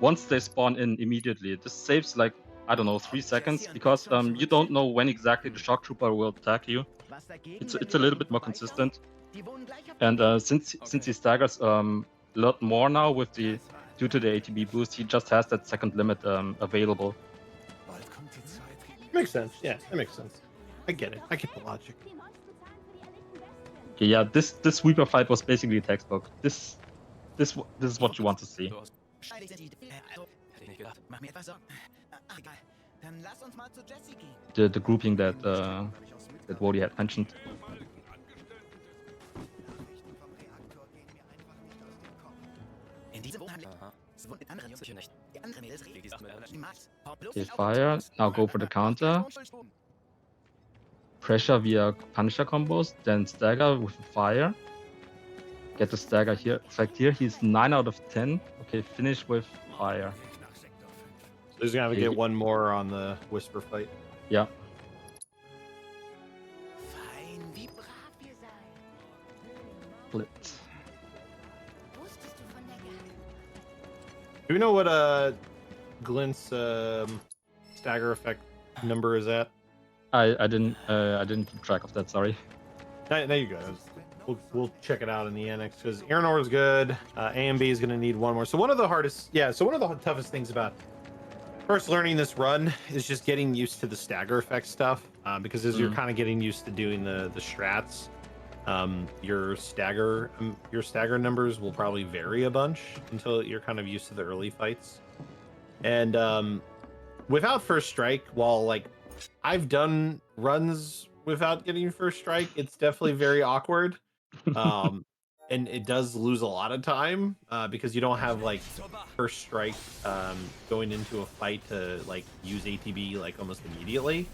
once they spawn in immediately. This saves like, I don't know, 3 seconds, because you don't know when exactly the Shock Trooper will attack you. It's a little bit more consistent. And since he staggers a lot more now due to the ATB boost, he just has that second limit available. Makes sense. Yeah, that makes sense. I get it. I get the logic. Okay, yeah, this sweeper fight was basically a textbook. This is what you want to see. The grouping that Woady had mentioned. Okay, fire. Now go for the counter. Pressure via Punisher combos, then stagger with fire. Get the stagger here. Effect here. He's 9 out of 10. Okay, finish with fire. So he's gonna have to Okay, get one more on the Whisper fight. Yeah. Split. Do we know what Glint's stagger effect number is at? I didn't keep track of that. Sorry. No, you go. We'll check it out in the annex because Earinor is good. A and B is going to need one more. So one of the toughest things about first learning this run is just getting used to the stagger effect stuff. Because as you're kind of getting used to doing the strats, your stagger numbers will probably vary a bunch until you're kind of used to the early fights. And without first strike, while like I've done runs without getting first strike, it's definitely very awkward. And it does lose a lot of time because you don't have like first strike going into a fight to like use ATB like almost immediately.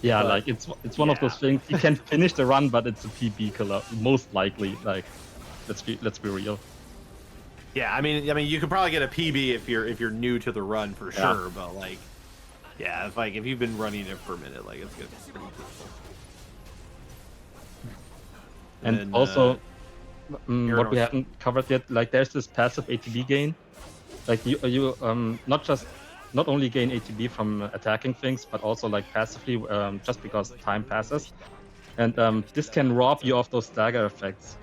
Yeah, like it's one of those things. You can finish the run, but it's a PB killer most likely. Like, let's be real. Yeah, I mean, you could probably get a PB if you're new to the run for sure. But like, yeah, if you've been running it for a minute, like it's good. Pretty difficult. And then, also, what we haven't covered yet, like there's this passive ATB gain. Like you not only gain ATB from attacking things, but also like passively just because time passes. And this can rob you of those stagger effects.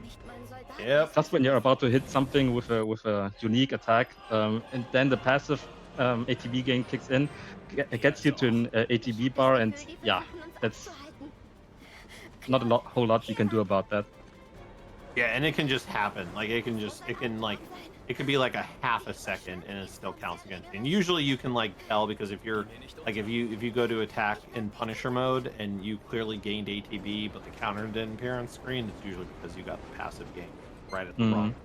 Yep. Just when you're about to hit something with a unique attack, and then the passive ATB gain kicks in, it gets you to an ATB bar, and yeah, that's not a whole lot you can do about that. Yeah, and it can just happen. Like it can be like a half a second, and it still counts against you. And usually you can like tell because if you go to attack in Punisher mode and you clearly gained ATB, but the counter didn't appear on screen, it's usually because you got the passive gain right at the wrong moment.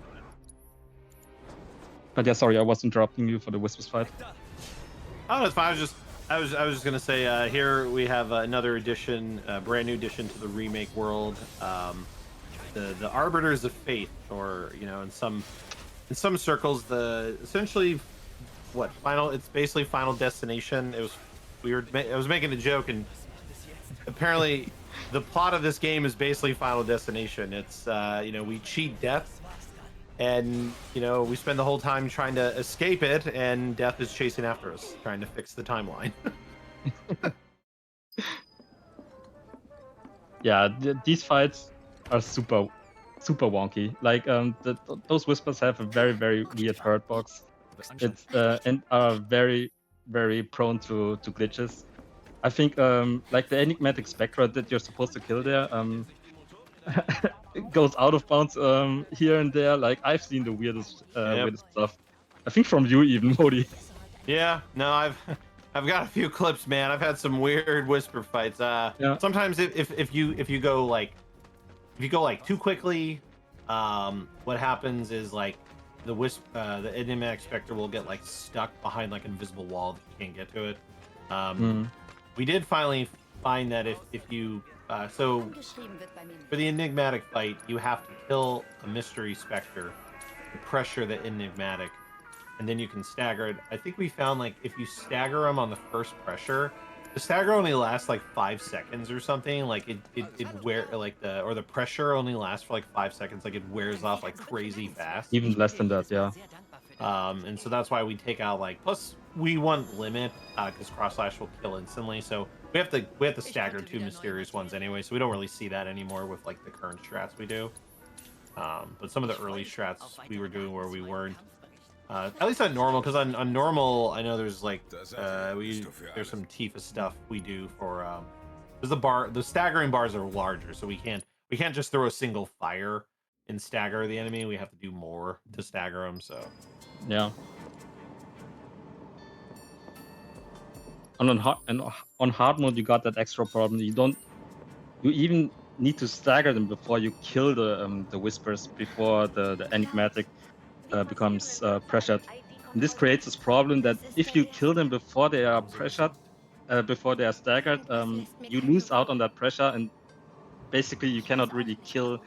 But yeah, sorry, I was interrupting you for the Whispers fight. Oh, that's fine. I was just gonna say here we have another addition, brand new addition to the remake world. The Arbiters of Fate, or in some circles, it's basically Final Destination. It was weird. I was making a joke, and apparently the plot of this game is basically Final Destination. It's we cheat death, and we spend the whole time trying to escape it, and death is chasing after us, trying to fix the timeline. Yeah, these fights are super wonky. Like those Whispers have a very, very weird hurt box. It's and are very, very prone to glitches. I think like the enigmatic Spectra that you're supposed to kill there it goes out of bounds here and there. Like I've seen the weirdest stuff. I think from you even, Woady. Yeah, no, I've got a few clips, man. I've had some weird Whisper fights. Sometimes if you go too quickly, what happens is like the enigmatic Spectre will get like stuck behind like an invisible wall that you can't get to it. We did finally find that if you so for the enigmatic fight, you have to kill a mystery Spectre to pressure the enigmatic, and then you can stagger it. I think we found like if you stagger them on the first pressure, the stagger only lasts like 5 seconds or something. Like the pressure only lasts for like 5 seconds. Like it wears off like crazy fast. Even less than that, yeah. And so that's why we take out like. Plus, we want limit because cross slash will kill instantly. So we have to stagger 2 mysterious ones anyway. So we don't really see that anymore with like the current strats we do. But some of the early strats we were doing where we weren't. At least on normal, because on normal, I know there's like there's some Tifa stuff we do for because the staggering bars are larger, so we can't just throw a single fire and stagger the enemy. We have to do more to stagger them. So yeah. And on hard mode, you got that extra problem. You even need to stagger them before you kill the whispers, before the enigmatic becomes pressured. And this creates this problem that if you kill them before they are pressured, before they are staggered, you lose out on that pressure, and basically you cannot really kill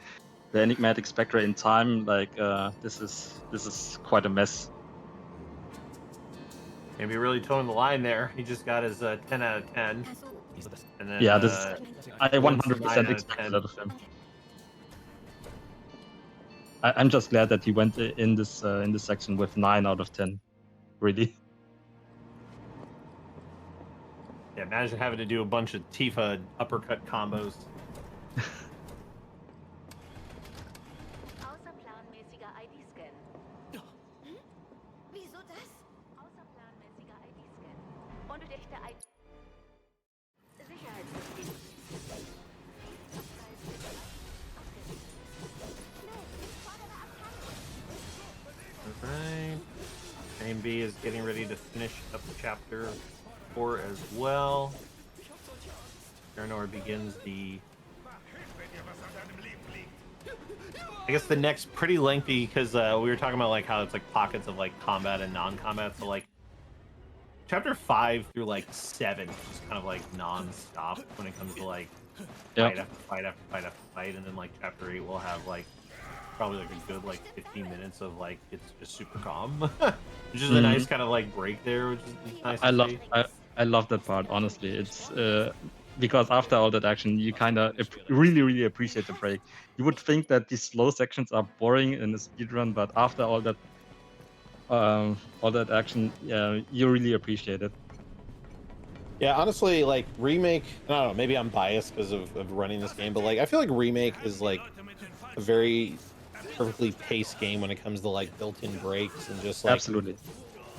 the enigmatic spectre in time. Like this is quite a mess. Maybe really toeing the line there. He just got his 10 out of 10. And then, Yeah, this I Glint's 9 100% out of expected 10. that of him. I'm just glad that he went in this section with 9 out of 10. Really. Yeah, imagine having to do a bunch of Tifa uppercut combos. Außerplanmäßiger ID-Scan. Wieso das? Außerplanmäßiger ID-Scan. Unechte ID. Sicherheitssystem. Alright. Main B is getting ready to finish up chapter 4 as well. Earinor begins the... I guess the next pretty lengthy, because we were talking about like how it's like pockets of like combat and non-combat, so like chapter 5 through like 7 is just kind of like non-stop when it comes to like fight after fight after fight after fight, and then like chapter 8 will have like probably like a good like 15 minutes of like it's just super calm, which is a nice kind of like break there, which is nice. I love that part, honestly. It's because after all that action, you kind of really appreciate the break. You would think that these slow sections are boring in a speedrun, but after all that action, you really appreciate it. Yeah, honestly, like Remake, I don't know, maybe I'm biased because of running this game, but like I feel like Remake is like a very perfectly paced game when it comes to like built-in breaks and just like Absolutely.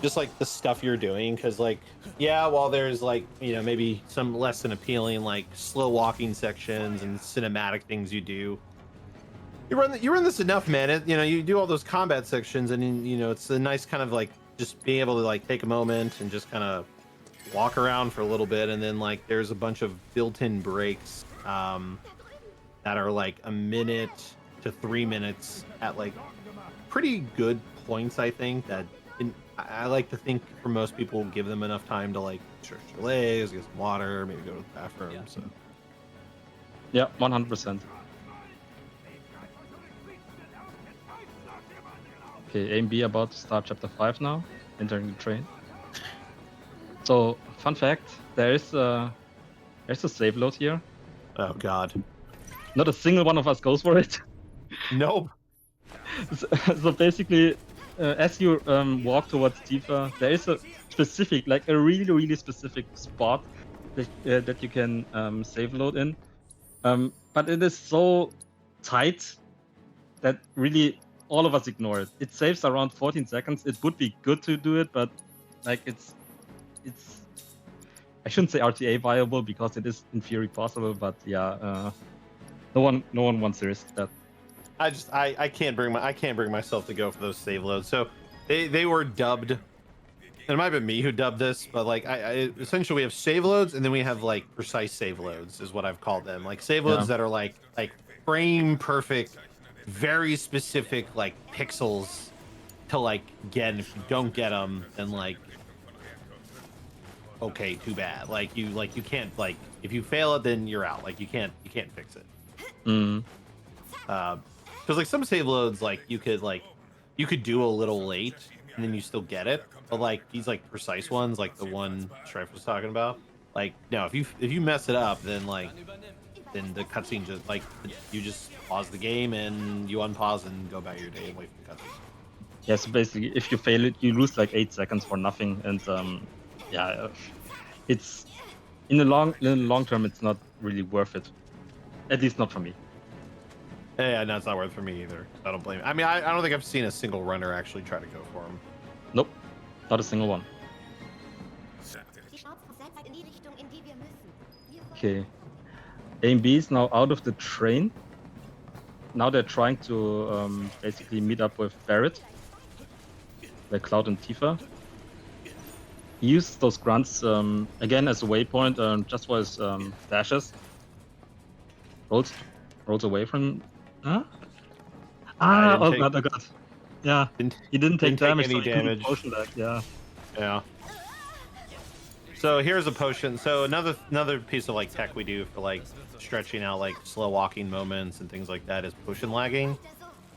Just like the stuff you're doing, because like, yeah, while there's like, you know, maybe some less than appealing like slow walking sections and cinematic things you do, you run this enough, man. You know, you do all those combat sections, and you know, it's a nice kind of like just being able to like take a moment and just kind of walk around for a little bit, and then like there's a bunch of built-in breaks that are like a minute to 3 minutes at like pretty good points. I think that I like to think for most people give them enough time to like stretch their legs, get some water, maybe go to the bathroom. So yeah, 100%. Okay, A and B about to start chapter 5 now, entering the train. So, fun fact, there's a save load here. Oh god. Not a single one of us goes for it. Nope. So basically, as you walk towards Tifa, there is a specific, like a really specific spot that you can save load in. But it is so tight that really all of us ignore it. It saves around 14 seconds. It would be good to do it, but like it's I shouldn't say RTA viable because it is in theory possible, but yeah, no one wants to risk that. I can't bring myself to go for those save loads. So they were dubbed. It might have been me who dubbed this, but like I essentially we have save loads, and then we have like precise save loads is what I've called them. Like save loads that are like frame perfect, very specific like pixels to like get. And if you don't get them, then like okay, too bad. Like you can't, like if you fail it, then you're out. Like you can't fix it. Because like some save loads, like you could do a little late and then you still get it, but like these like precise ones, like the one Strife was talking about, like no, if you mess it up, then the cutscene just like you just pause the game and you unpause and go about your day and wait for the cutscene. Yeah, so basically, if you fail it, you lose like 8 seconds for nothing, and yeah, it's in the long term, it's not really worth it. At least not for me. Yeah, no, it's not worth it for me either. I don't blame it. I mean, I don't think I've seen a single runner actually try to go for him. Nope, not a single one. Okay, A and B is now out of the train. Now they're trying to basically meet up with Barret, like Cloud and Tifa. He used those grunts again as a waypoint, just for his dashes. Rolls rolls away from. Huh? I Ah, didn't oh take- god, oh god. Yeah, he didn't take damage, any so he couldn't damage. potion that. Yeah. Yeah. So here's a potion. So another piece of like tech we do for like stretching out like slow walking moments and things like that is potion lagging.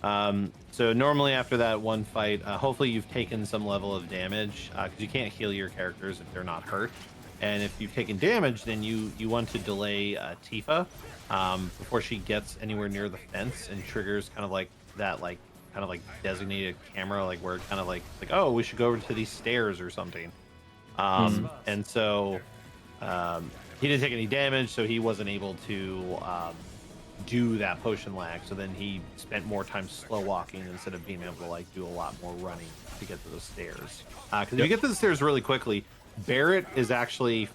So normally after that one fight, hopefully you've taken some level of damage because you can't heal your characters if they're not hurt. And if you've taken damage, then you want to delay Tifa before she gets anywhere near the fence and triggers kind of like that designated camera, like where it kind of like oh, we should go over to these stairs or something. And so he didn't take any damage, so he wasn't able to do that potion lag. So then he spent more time slow walking instead of being able to like do a lot more running to get to those stairs. Because if you get to the stairs really quickly, Barrett is actually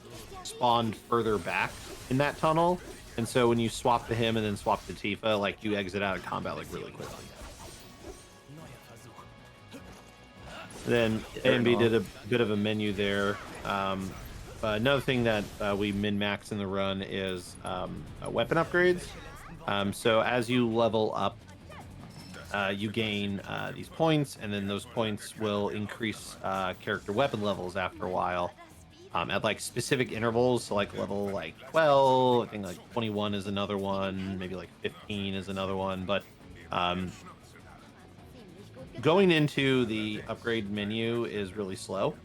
spawned further back in that tunnel, and so when you swap to him and then swap to Tifa, like you exit out of combat like really quickly. Then A&B did a bit of a menu there. Another thing that we min-max in the run is weapon upgrades. So as you level up, you gain these points, and then those points will increase character weapon levels after a while at like specific intervals. So like level like 12, I think like 21 is another one, maybe like 15 is another one. But going into the upgrade menu is really slow,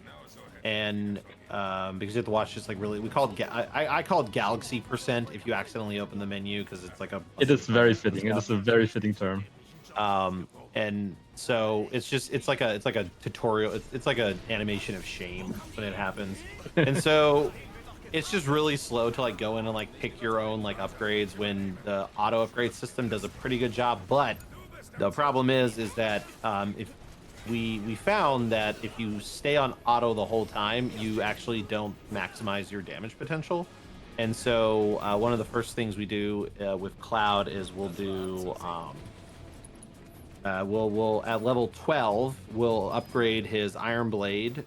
and because you have to watch just like really, we call it I call it galaxy percent if you accidentally open the menu, because it's like a It is very fitting. It is a very fitting term. And so it's like a tutorial. It's like an animation of shame when it happens, and so it's just really slow to like go in and like pick your own like upgrades when the auto upgrade system does a pretty good job. But the problem is that if we found that if you stay on auto the whole time, you actually don't maximize your damage potential. And so one of the first things we do with Cloud is we'll do we'll at level 12 we'll upgrade his Iron Blade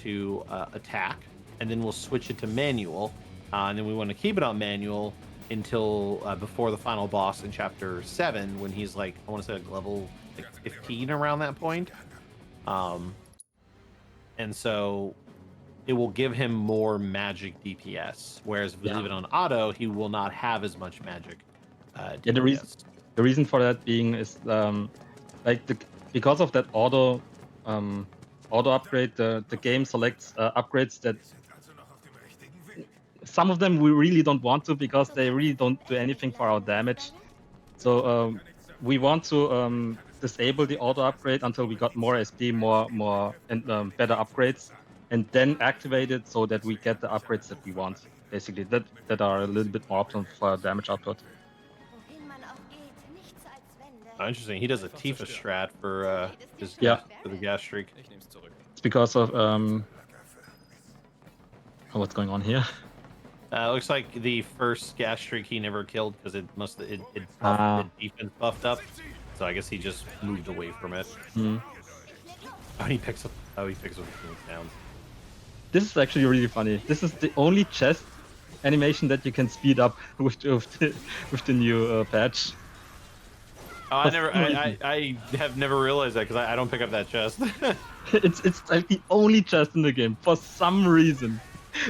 to attack, and then we'll switch it to manual, and then we want to keep it on manual until before the final boss in chapter 7, when he's like, I want to say like level like 15 around that point. And so it will give him more magic DPS, whereas if we leave it on auto, he will not have as much magic DPS. The reason for that being is because of that auto upgrade, the game selects upgrades that some of them we really don't want to, because they really don't do anything for our damage. So we want to disable the auto upgrade until we got more SP, more and better upgrades, and then activate it so that we get the upgrades that we want, basically, that are a little bit more optimal for damage output. Oh, interesting. He does a Tifa strat for for the gas streak. It's because of what's going on here. Looks like the first gas streak he never killed because it defense buffed up. So I guess he just moved away from it. Oh, he picks up the sounds. This is actually really funny. This is the only chest animation that you can speed up with the new patch. Oh, I have never realized that, because I don't pick up that chest. It's like the only chest in the game for some reason.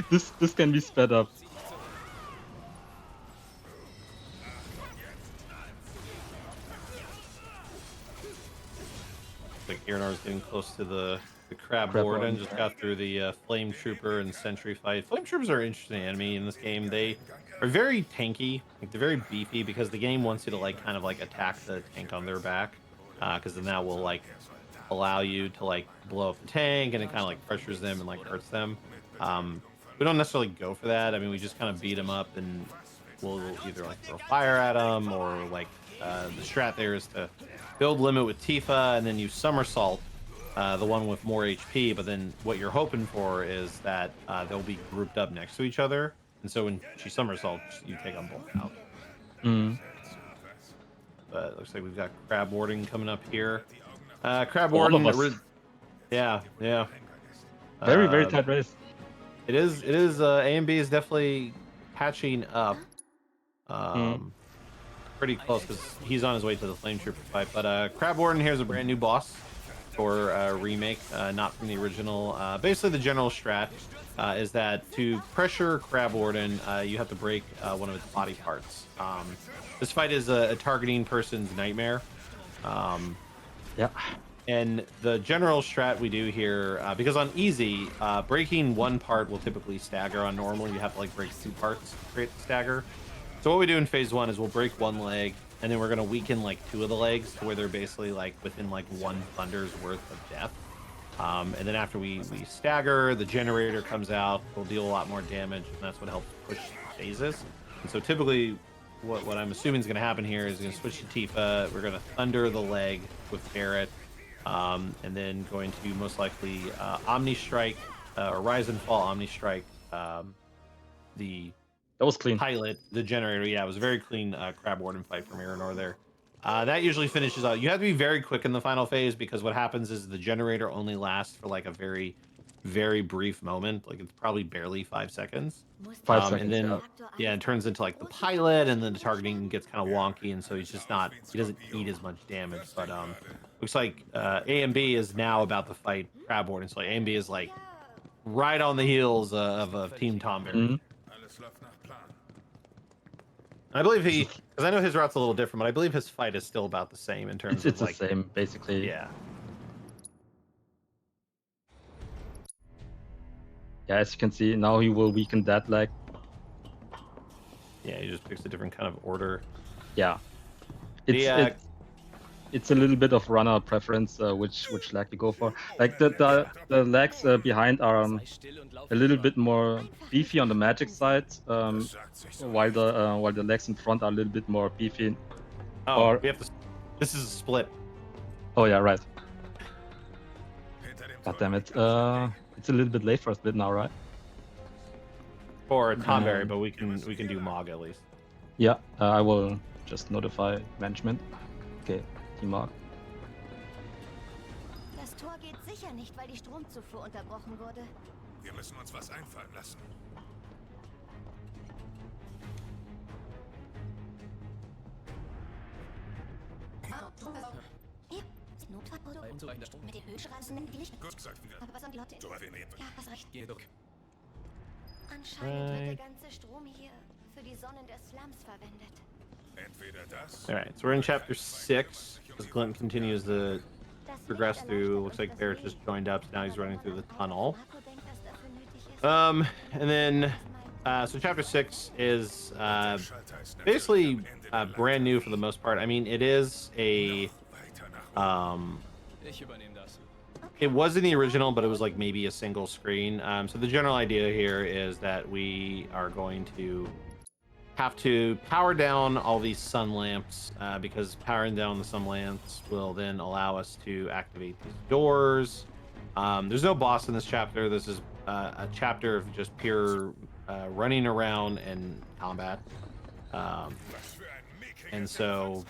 This can be sped up. Like Earinor is getting close to the crab warden. Just got through the flame trooper and sentry fight. Flame troopers are an interesting enemy in this game. They are very tanky. Like, they're very beefy, because the game wants you to like kind of like attack the tank on their back, because then that will like allow you to like blow up the tank, and it kind of like pressures them and like hurts them. We don't necessarily go for that. I mean, we just kind of beat them up, and we'll either like throw fire at them, or like the strat there is to build limit with Tifa and then use somersault, the one with more HP. But then what you're hoping for is that they'll be grouped up next to each other, and so when she somersaults, you take them both out. But it looks like we've got crab warding coming up here. Crab warden, yeah. Very tight race. It is. A and B is definitely catching up. pretty close because he's on his way to the Flame Trooper fight. But Crab Warden here is a brand new boss for Remake, not from the original. Basically, the general strat is that to pressure Crab Warden, you have to break one of its body parts. This fight is a targeting person's nightmare. Yeah. And the general strat we do here, because on easy, breaking one part will typically stagger. On normal, you have to like break two parts to create the stagger. So what we do in phase 1 is we'll break one leg, and then we're gonna weaken like 2 of the legs to where they're basically like within like 1 thunder's worth of death. And then after we stagger, the generator comes out, will deal a lot more damage, and that's what helps push phases. And so typically, what I'm assuming is gonna happen here is gonna switch to Tifa. We're gonna thunder the leg with Barret. And then going to most likely Omni Strike or Rise and Fall Omni Strike. That was clean. Pilot, the generator. Yeah, it was a very clean Crab Warden fight from Earinor there. That usually finishes out. You have to be very quick in the final phase because what happens is the generator only lasts for like a very, very brief moment. Like it's probably barely 5 seconds. 5 seconds. And then yeah, it turns into like the pilot, and then the targeting gets kind of wonky, and so he's just not. He doesn't eat as much damage. But looks like A and B is now about to fight Crab Warden. So like A and B is like right on the heels of Team Tonberry. Mm-hmm. I believe because I know his route's a little different, but I believe his fight is still about the same in terms It's of like the same, basically. Yeah. Yeah, as you can see, now he will weaken that leg. Yeah, he just picks a different kind of order. Yeah. It's a little bit of runner preference, which leg you go for. Like the legs behind are a little bit more beefy on the magic side, while the legs in front are a little bit more beefy. Oh, we have to. This is a split. Oh yeah, right. God damn it! It's a little bit late for a split now, right? For Tonberry, but we can do Mog at least. Yeah, I will just notify management. Okay. Mark. Das Tor geht sicher nicht, weil die Stromzufuhr unterbrochen wurde. Wir müssen uns was einfallen lassen. Mit den Ölstraßen die nicht. Gut gesagt wieder. Aber was haben die Leute? So erwähne Ja, hast recht. Anscheinend Right. wird der ganze Strom hier für die Sonnen der Slums verwendet. Entweder das. All right, so we're in chapter 6 as Glint continues to progress through. Looks like Barret just joined up, so now he's running through the tunnel. And then so chapter 6 is basically brand new for the most part. I mean, it is a it was in the original, but it was like maybe a single screen. So the general idea here is that we are going to have to power down all these sun lamps because powering down the sun lamps will then allow us to activate these doors. There's no boss in this chapter. This is a chapter of just pure running around and combat. And so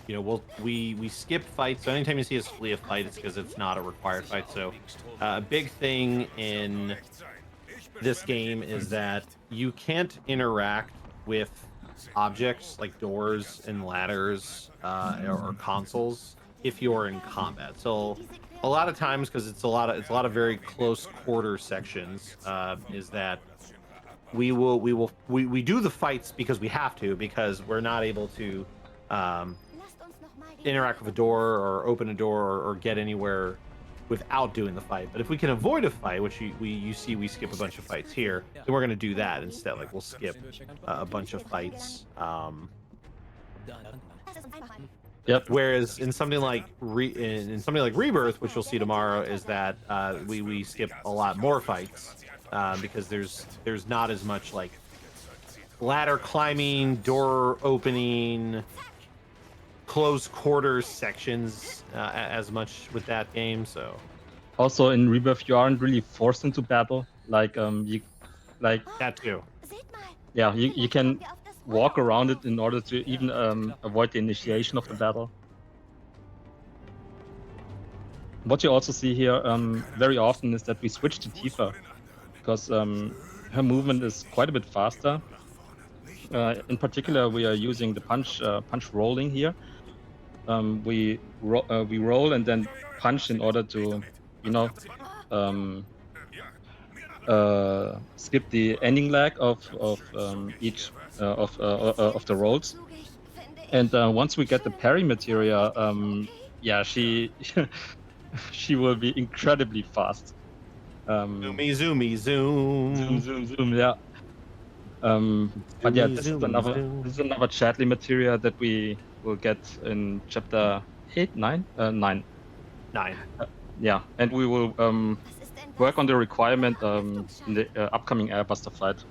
you know, we skip fights. So anytime you see us flee a fight, it's because it's not a required fight. So a big thing in this game is that you can't interact with objects like doors and ladders or consoles if you're in combat. So a lot of times, because it's a lot of very close quarter sections, is that we do the fights because we have to, because we're not able to interact with a door or open a door or get anywhere without doing the fight. But if we can avoid a fight, which you see we skip a bunch of fights here, then we're going to do that instead. Like we'll skip a bunch of fights. Yep. Whereas in something like Rebirth, which you'll see tomorrow, is that we skip a lot more fights because there's not as much like ladder climbing, door opening, close quarters sections as much with that game. So also in Rebirth, you aren't really forced into battle. Like you like that too. Yeah, you can walk around it in order to even avoid the initiation of the battle. What you also see here very often is that we switch to Tifa because her movement is quite a bit faster. In particular, we are using the punch rolling here. We roll and then punch in order to, skip the ending lag of each of the rolls. And once we get the parry materia, yeah, she she will be incredibly fast. Zoomy, zoomy, zoom. Zoom, zoom, zoom. Yeah. But yeah, this is another Chadley materia that we will get in chapter 8, 9, 9. 9. Yeah, and we will work on the requirement in the upcoming Airbuster fight.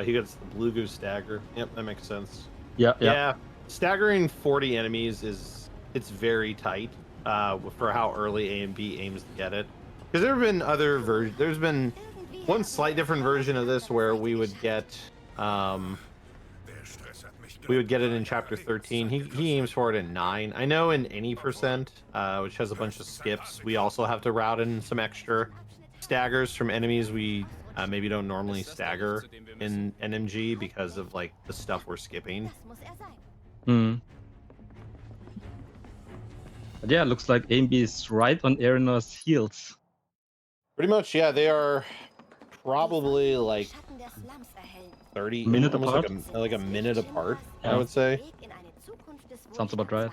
He gets the Blue Goose Stagger. Yep, that makes sense. Yeah. Staggering 40 enemies it's very tight for how early A and B aims to get it. Because there have been other versions. There's been one slight different version of this where we would get it in chapter 13. He aims for it in 9. I know in any percent, which has a bunch of skips, we also have to route in some extra staggers from enemies we maybe don't normally stagger in NMG because of like the stuff we're skipping. But yeah, looks like AMB is right on Earinor's heels. Pretty much, yeah. They are probably like 30 minute almost apart. Like a minute apart, Yeah. I would say. Sounds about right.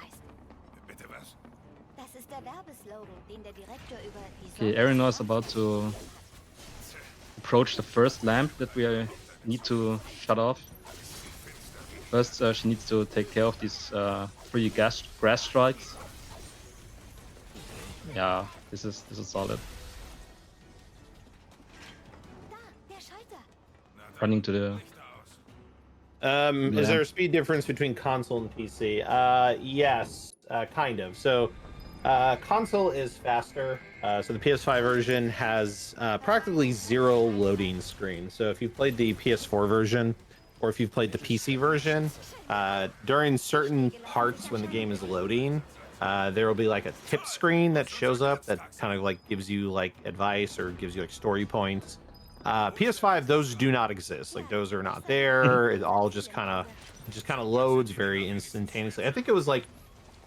Okay, Earinor is about to approach the first lamp that we need to shut off. First, she needs to take care of these 3 grass strikes. Yeah, this is solid. Running to the. Is there a speed difference between console and PC? Yes, kind of. So, console is faster. So the PS5 version has practically 0 loading screen. So if you've played the PS4 version, or if you've played the PC version, during certain parts when the game is loading, there will be like a tip screen that shows up that kind of like gives you like advice or gives you like story points. PS5, those do not exist. Like those are not there. It all just kind of loads very instantaneously. I think it was like,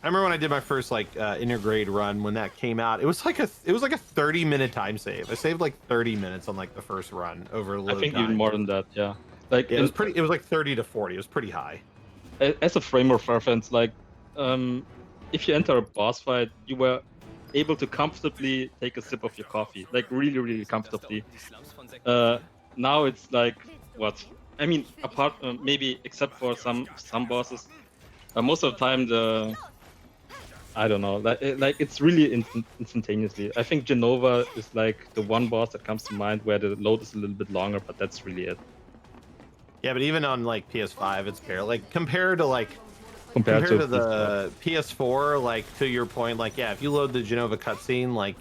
I remember when I did my first like intergrade run when that came out. It was like a 30-minute time save. I saved like 30 minutes on like the first run over load I think time. even more than that. Yeah. Like Yeah, it was like 30 to 40. It was pretty high. As a frame of reference, like if you enter a boss fight, you were able to comfortably take a sip of your coffee, like really, really comfortably. Now it's like what? I mean, apart maybe except for some bosses, most of the time I don't know, like it's really instantaneously. I think Genova is like the one boss that comes to mind where the load is a little bit longer, but that's really it. Yeah, but even on like PS5, it's fair. Like compared to the PS4, like to your point, like yeah, if you load the Genova cutscene, like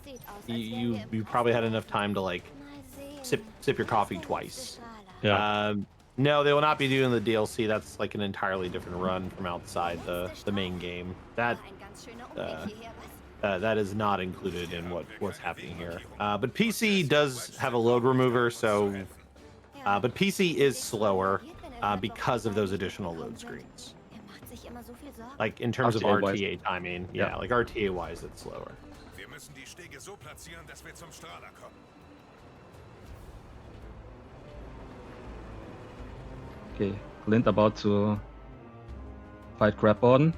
you probably had enough time to like sip your coffee twice. Yeah. No, they will not be doing the DLC. That's like an entirely different run from outside the main game. That is not included in what's happening here. But PC does have a load remover, so but PC is slower because of those additional load screens. Like in terms of RTA timing, yeah, like RTA wise, it's slower. Okay, Glint about to fight Craborden.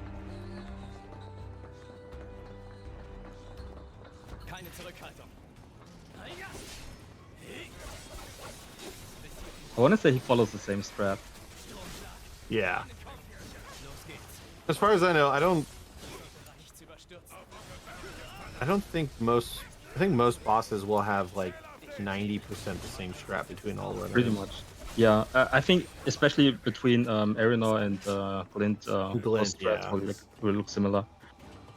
I want to say he follows the same strat. Yeah. As far as I know, I think most bosses will have like 90% the same strat between all runners. Pretty much. Yeah, I think especially between Earinor and Glint, most strats will look similar.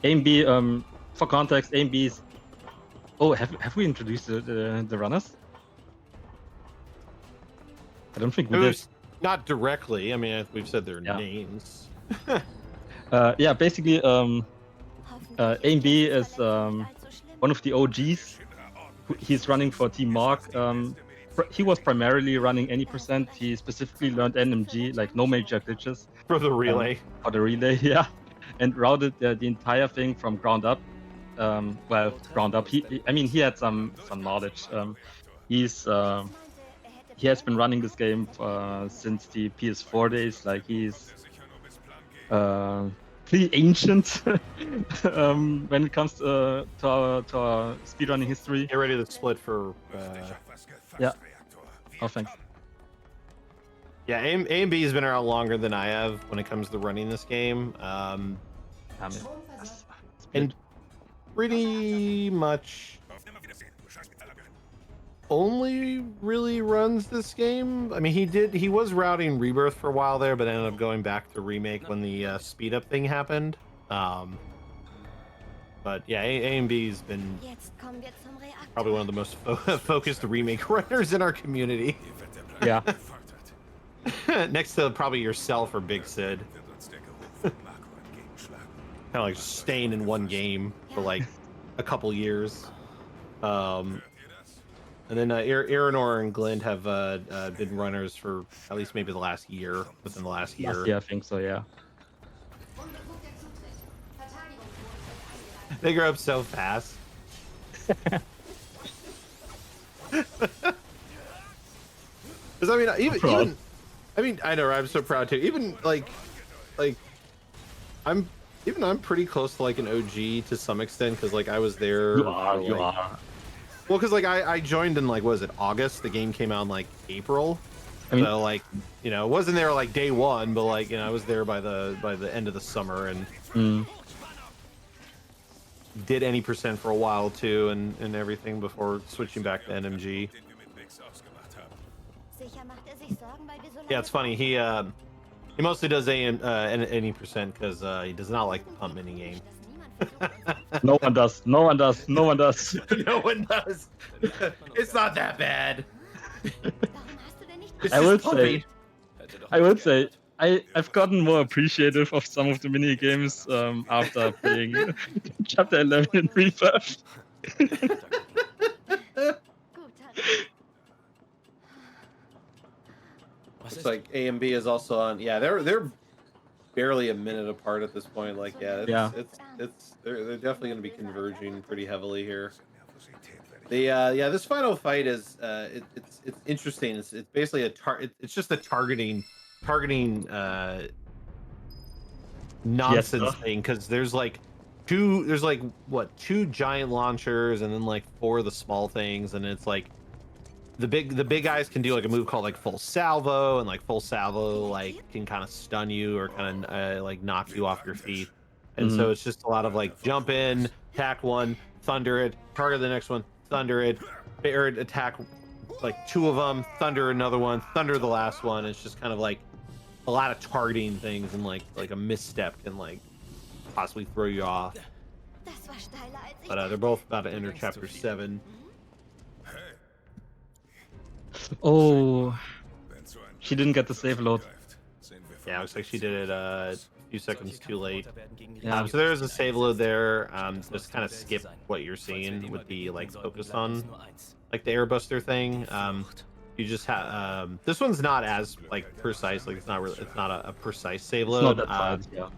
Aim B, for context, Aim B is. Oh, have we introduced the runners? I don't think we did. Not directly. I mean, we've said their names. Yeah, basically, Aim B is one of the OGs he's running for Team Mark. He was primarily running any percent. He specifically learned NMG, like no major glitches. For the relay. For the relay, yeah. And routed the entire thing from ground up. Well, ground up. I mean, he had some knowledge. He has been running this game since the PS4 days. Like he's pretty ancient when it comes to our speedrunning history. Get ready to split for. Yeah. Oh, thanks. Yeah, A and B has been around longer than I have when it comes to running this game. And pretty much only really runs this game. I mean, he was routing Rebirth for a while there, but ended up going back to Remake when the speed up thing happened. But yeah, A and B has been probably one of the most focused Remake runners in our community. Yeah. Next to probably yourself or Big Sid. Kind of like staying in one game for like a couple years. And then Earinor and Glint have been runners for at least maybe the last year, within the last year. Yeah, I think so, yeah. They grow up so fast. Because I mean, I know, I'm so proud too. Even like I'm pretty close to like an OG to some extent because like I was there. You are. Well, because like I joined in like what was it, August? The game came out in like April. I mean, so like it wasn't there like day one, but like I was there by the end of the summer and did any percent for a while too and everything before switching back to NMG. Yeah, it's funny. He mostly does any percent because he does not like the pump mini game. No one does. No one does. No one does. It's not that bad. I would say I've gotten more appreciative of some of the mini games after playing Chapter 11 in Rebirth. It's like A and B is also on. Yeah, they're barely a minute apart at this point. Like, they're definitely going to be converging pretty heavily here. This final fight is it's interesting. It's basically it's just a targeting nonsense thing because there's two giant launchers and then like 4 of the small things, and it's like the big guys can do like a move called like full salvo, and like full salvo like can kind of stun you or kind of like knock you off your feet. And so it's just a lot of like jump in, attack one, thunder it, target the next one, thunder it, or attack like 2 of them, thunder another one, thunder the last one. It's just kind of like a lot of targeting things, and like a misstep can like possibly throw you off. But they're both about to enter chapter 7. Oh, she didn't get the save load. Yeah, it looks like she did it a few seconds too late. Yeah. So there's a save load there. Just kind of skip what you're seeing with the like focus on like the airbuster thing. You just have this one's not as like precise. Like it's not a precise save load. It's not that fast, yeah.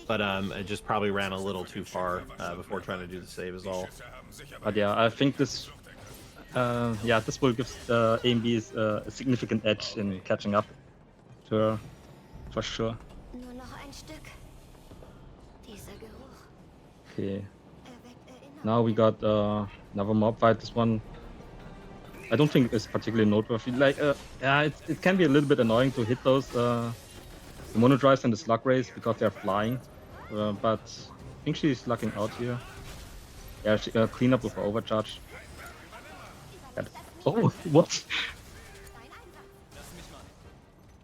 But it just probably ran a little too far before trying to do the save is all. But yeah, I think this will give A and B a significant edge in catching up to her, for sure. Okay. Now we got another mob fight. This one, I don't think it's particularly noteworthy. Like, it can be a little bit annoying to hit those the monodrives and the slug rays because they're flying. But I think she's lucking out here. Yeah, she clean up with her overcharge. Oh, what?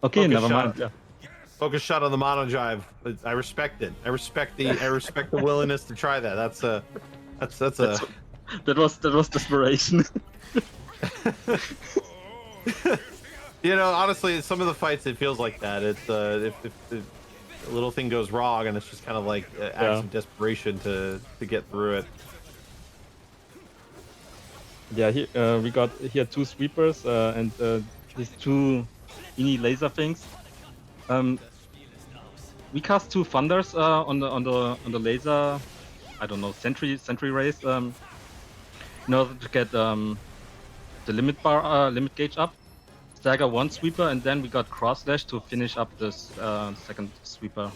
Okay, Focus never shot. mind. Yeah. Focus shot on the mono drive. I respect it. I respect the willingness to try that. That was desperation. Honestly, some of the fights it feels like that. It's if a little thing goes wrong, and it's just kind of like acts of desperation to get through it. Yeah, we got here 2 sweepers and these 2 mini laser things. We cast 2 thunders on the laser. I don't know, sentry rays in order to get the limit gauge up. Stagger 1 sweeper, and then we got cross slash to finish up this second sweeper.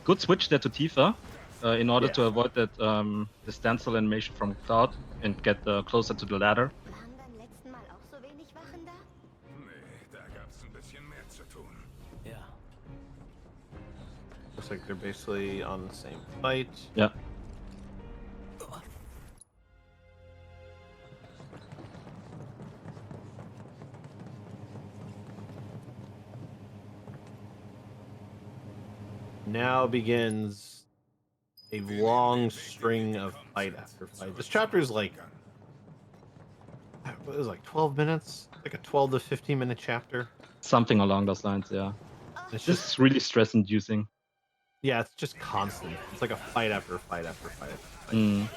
Good switch there to Tifa in order to avoid that the standstill animation from Cloud and get closer to the ladder. Waren beim letzten Mal auch so wenig Wachen da? Nee, da gab's ein bisschen mehr zu tun. Yeah. Looks like they're basically on the same fight. Yeah. Now begins a long string of fight after fight. This chapter is like, it was like 12 minutes, like a 12 to 15 minute chapter. Something along those lines, yeah. It's This just is really stress-inducing. Yeah, it's just constant. It's like a fight after fight after fight after fight. Mm.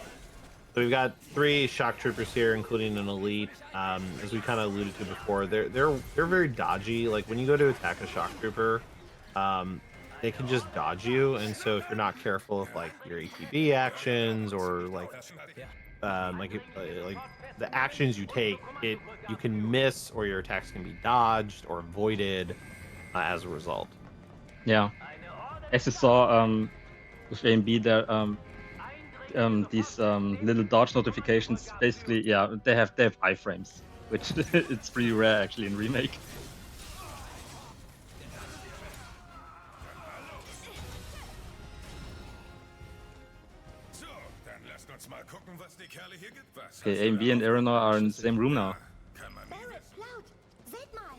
So we've got 3 shock troopers here, including an elite. As we kind of alluded to before, they're very dodgy. Like when you go to attack a shock trooper, they can just dodge you, and so if you're not careful with like your ATB actions or like the actions you take, you can miss, or your attacks can be dodged or avoided as a result. Yeah. As you saw with AMB, there these little dodge notifications. Basically, yeah, they have iframes, which it's pretty rare actually in Remake. So, dann lasst uns mal gucken, was die Kerle hier gibt. Was Okay, AMB and Earinor are in the same room now. kann man nie Barrett, Cloud, seht mal.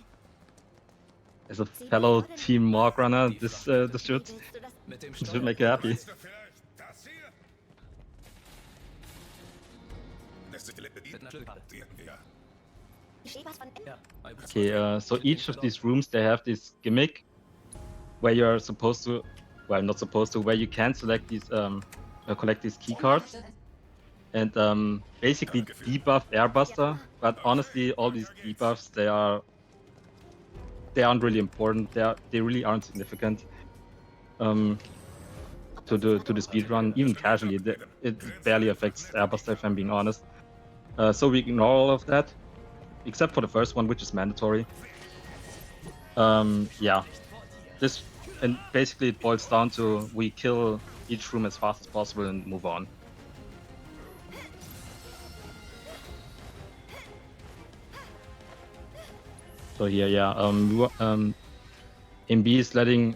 As a fellow Team Morg runner, this should Willst du das? Mit dem this should make you happy. Weißt du vielleicht das hier? Das ist die letzte Mit einer Schlüsselkarte. Ja. Ich stehe was von Ja. Okay, so each of these rooms they have this gimmick where you're supposed to, well, not supposed to, where you can select these collect these key cards and basically debuff Airbuster. But honestly, all these debuffs they aren't really important. They really aren't significant to the speed run. Even casually, it barely affects Airbuster if I'm being honest. So we ignore all of that, except for the first one, which is mandatory. Yeah, this and basically it boils down to we kill each room as fast as possible and move on. So here, yeah, MB is letting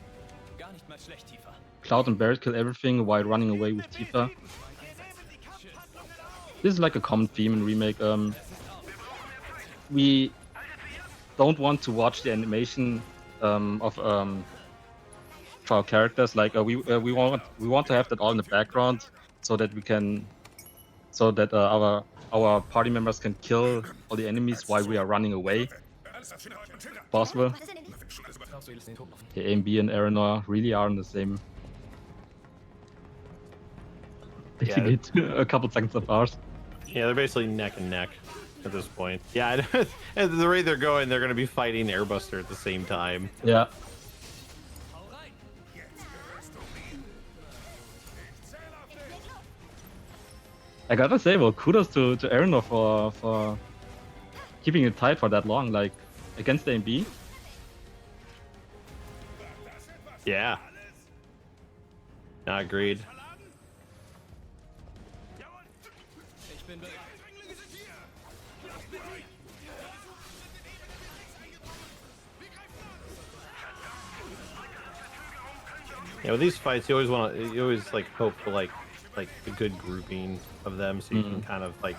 Gar nicht mal schlecht, Tifa. Cloud and Barrett kill everything while running away with Tifa. This is like a common theme in Remake. We don't want to watch the animation of for our characters. Like we want to have that all in the background so that we can our party members can kill all the enemies while we are running away. Possible. Glaubst du, wir lassen den Toten auf? The AMB and Earinor really are on the same. Basically, a couple seconds apart. Yeah, they're basically neck and neck at this point. Yeah, at the rate they're going, they're going to be fighting Airbuster at the same time. Yeah. I gotta say, well, kudos to Earinor for keeping it tight for that long, like against the AMB. Yeah. Not agreed. Ich bin bereit. Yeah, with these fights, you always like hope for like a good grouping of them, so you can kind of like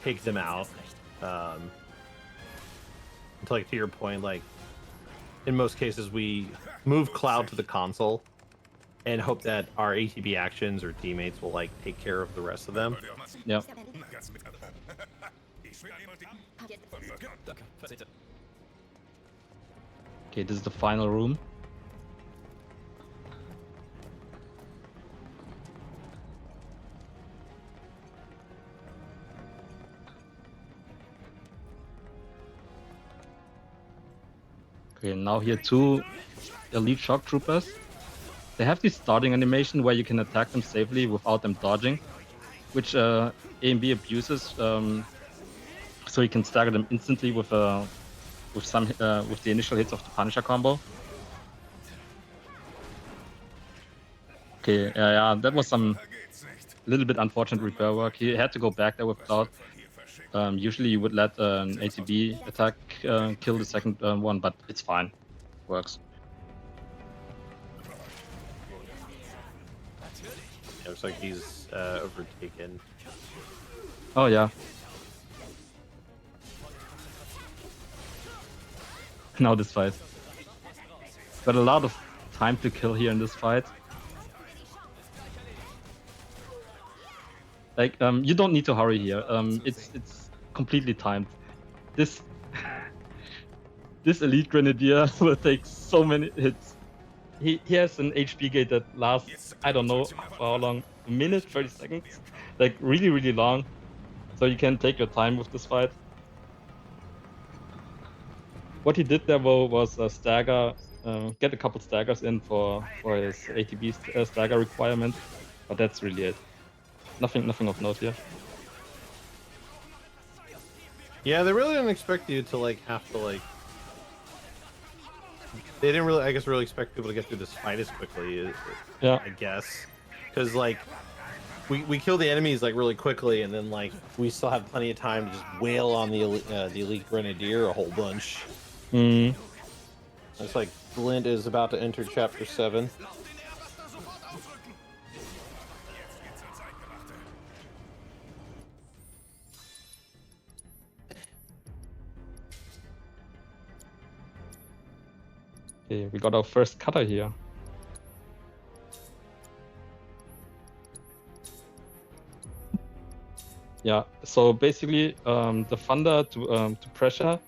take them out. To like to your point, like in most cases we move Cloud to the console and hope that our ATB actions or teammates will like take care of the rest of them. Yeah. Danke. Verzeihte. Okay, this is the final room. Okay, now here 2 elite shock troopers. They have this starting animation where you can attack them safely without them dodging, which A&B abuses. So you can stagger them instantly with the initial hits of the Punisher combo. Okay, yeah, that was some little bit unfortunate repair work. He had to go back there with Cloud. Usually you would let an ATB attack kill the second one, but it's fine. Works. It looks like he's overtaken. Oh yeah. Now this fight. Got a lot of time to kill here in this fight. Like you don't need to hurry here. It's completely timed. This elite grenadier will take so many hits. He has an HP gate that lasts, I don't know for how long, a minute, 30 seconds, like really, really long. So you can take your time with this fight. What he did there though was stagger, get a couple staggers in for his ATB stagger requirement, but that's really it. Nothing of note here. Yeah, they really didn't expect you to like have to like. They didn't really, I guess, really expect people to get through this fight as quickly. Yeah. I guess, because like we kill the enemies like really quickly, and then like we still have plenty of time to just wail on the elite grenadier a whole bunch. Mm. Looks like Glint is about to enter chapter 7. Okay, we got our first cutter here. Yeah, so basically the Thunder to pressure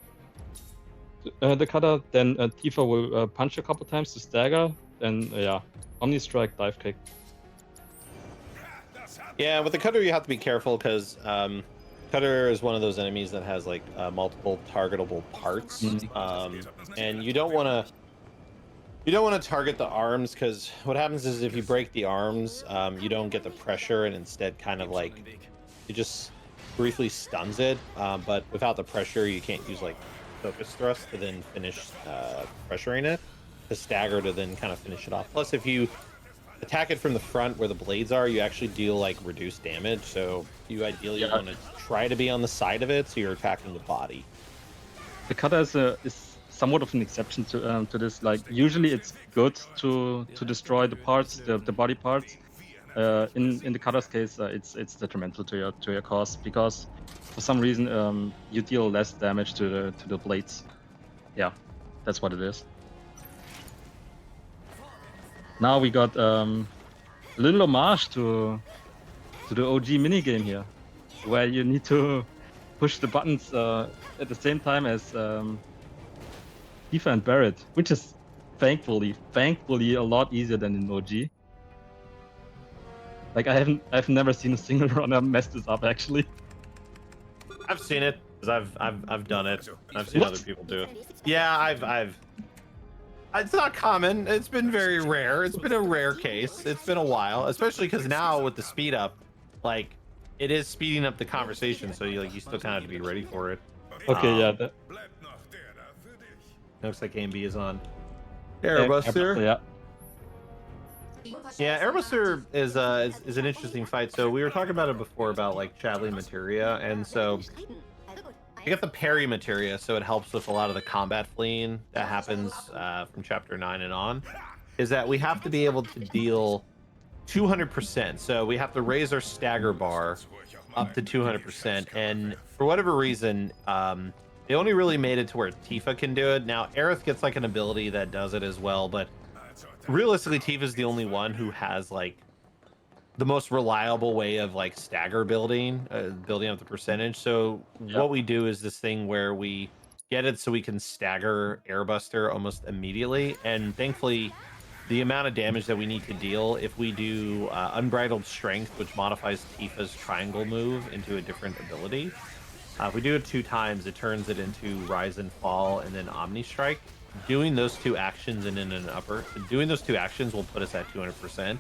the cutter, then Tifa will punch a couple times to stagger, then yeah, Omni Strike, dive kick. Yeah, with the cutter you have to be careful because cutter is one of those enemies that has like multiple targetable parts, and you don't want to target the arms, because what happens is if you break the arms, you don't get the pressure, and instead kind of like it just briefly stuns it. But without the pressure, you can't use like focus thrust to then finish pressuring it, to stagger to then kind of finish it off. Plus, if you attack it from the front where the blades are, you actually deal like reduced damage. So you ideally want to try to be on the side of it, so you're attacking the body. The cutter is somewhat of an exception to this. Like usually it's good to destroy the parts, the body parts. In the cutter's case, it's detrimental to your cause, because for some reason you deal less damage to the blades. Yeah, that's what it is. Now we got a little homage to the OG minigame here, where you need to push the buttons at the same time as Tifa and Barret, which is thankfully a lot easier than in OG. Like I've never seen a single runner mess this up actually. I've seen it because I've done it. I've seen other people do it. Yeah, I've. It's not common. It's been very rare. It's been a rare case. It's been a while, especially because now with the speed up, like it is speeding up the conversation. So you still kind of have to be ready for it. Okay, yeah. Looks like AMB is on. Airbuster. Yeah. Yeah, Airbuster is an interesting fight. So we were talking about it before about like Chadley materia, and so you get the parry materia, so it helps with a lot of the combat fleeing that happens from chapter 9 and on. Is that we have to be able to deal 200%. So we have to raise our stagger bar up to 200%, and for whatever reason, they only really made it to where Tifa can do it. Now Aerith gets like an ability that does it as well, but realistically Tifa's the only one who has like the most reliable way of like stagger building up the percentage. So what we do is this thing where we get it so we can stagger Airbuster almost immediately, and thankfully the amount of damage that we need to deal, if we do Unbridled Strength, which modifies Tifa's triangle move into a different ability, If we do it 2 times, it turns it into Rise and Fall and then Omni Strike. Doing those 2 actions and then an upper, doing those 2 actions will put us at 200%.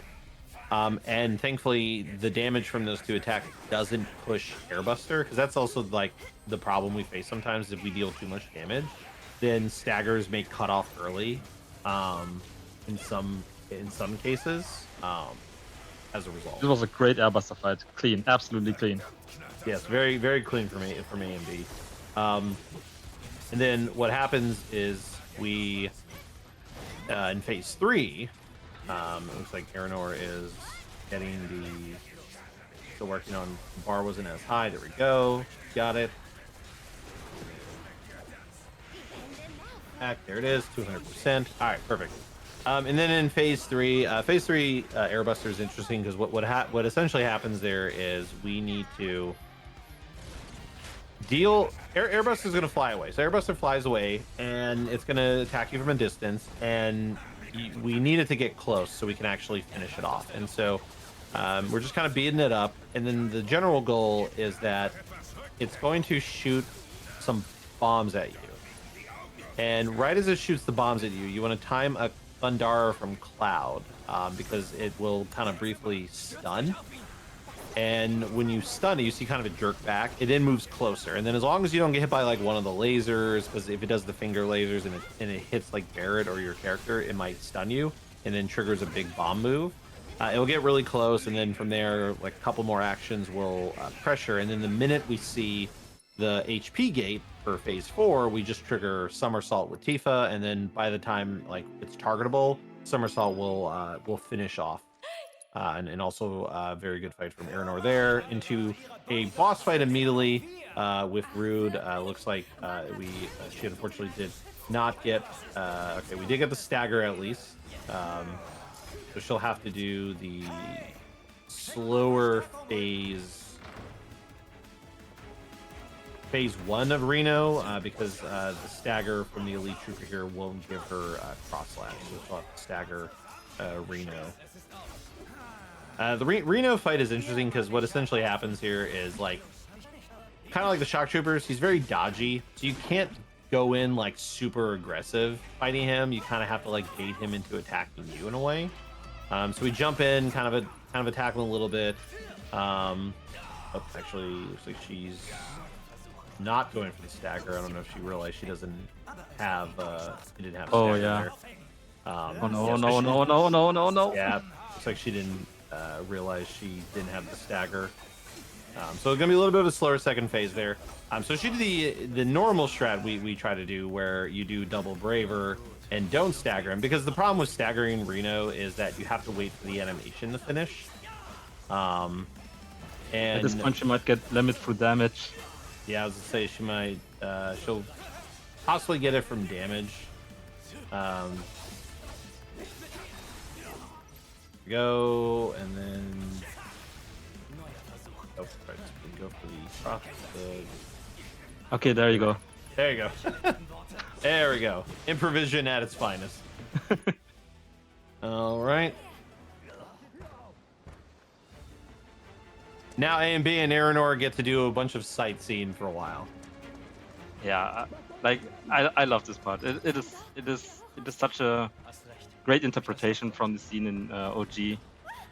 And thankfully, the damage from those 2 attacks doesn't push Airbuster, because that's also like the problem we face sometimes. If we deal too much damage, then staggers may cut off early. In some cases, as a result. It was a great Airbuster fight. Clean, absolutely clean. Yes, very, very clean from AMD. And then what happens is we, in phase 3, it looks like Earinor is getting still working on, the bar wasn't as high. There we go. Got it. Back, there it is, 200%. All right, perfect. And then in phase 3, Airbuster is interesting because what essentially happens there is we need to deal. Airbuster is going to fly away. So Airbuster flies away, and it's going to attack you from a distance, and we need it to get close so we can actually finish it off. And so we're just kind of beating it up. And then the general goal is that it's going to shoot some bombs at you. And right as it shoots the bombs at you, you want to time a Thundara from Cloud, because it will kind of briefly stun. And when you stun it, you see kind of a jerk back. It then moves closer. And then as long as you don't get hit by like one of the lasers, because if it does the finger lasers and it hits like Barrett or your character, it might stun you and then triggers a big bomb move. It will get really close, and then from there, like a couple more actions will pressure. And then the minute we see the HP gate for phase 4, we just trigger Somersault with Tifa, and then by the time like it's targetable, Somersault will finish off. And also a very good fight from Earinor there into a boss fight immediately with Rude. Looks like she unfortunately did not get. Okay, we did get the stagger at least. So she'll have to do the slower phase 1 of Reno, because the stagger from the elite trooper here won't give her cross slash. So she'll have to stagger Reno. The Reno fight is interesting because what essentially happens here is like kind of like the shock troopers. He's very dodgy, so you can't go in like super aggressive fighting him. You kind of have to like bait him into attacking you in a way. So we jump in, kind of attack him a little bit. Actually, looks like she's not going for the stagger. I don't know if she realized she doesn't have. She didn't have. Oh yeah. There. Oh no. Yeah, looks like she didn't realize she didn't have the stagger. So it's gonna be a little bit of a slower second phase there. So she did the normal strat we try to do, where you do double braver and don't stagger him, because the problem with staggering Reno is that you have to wait for the animation to finish. And at this point, she might get limit through damage. Yeah, I was gonna say she might. She'll possibly get it from damage. Go and then. Oh, right. Go for the profit. Okay, there you go. There you go. There we go. Improvision at its finest. All right. Now A and B and Earinor get to do a bunch of sightseeing for a while. Yeah, like I love this part. It is such a great interpretation from the scene in OG,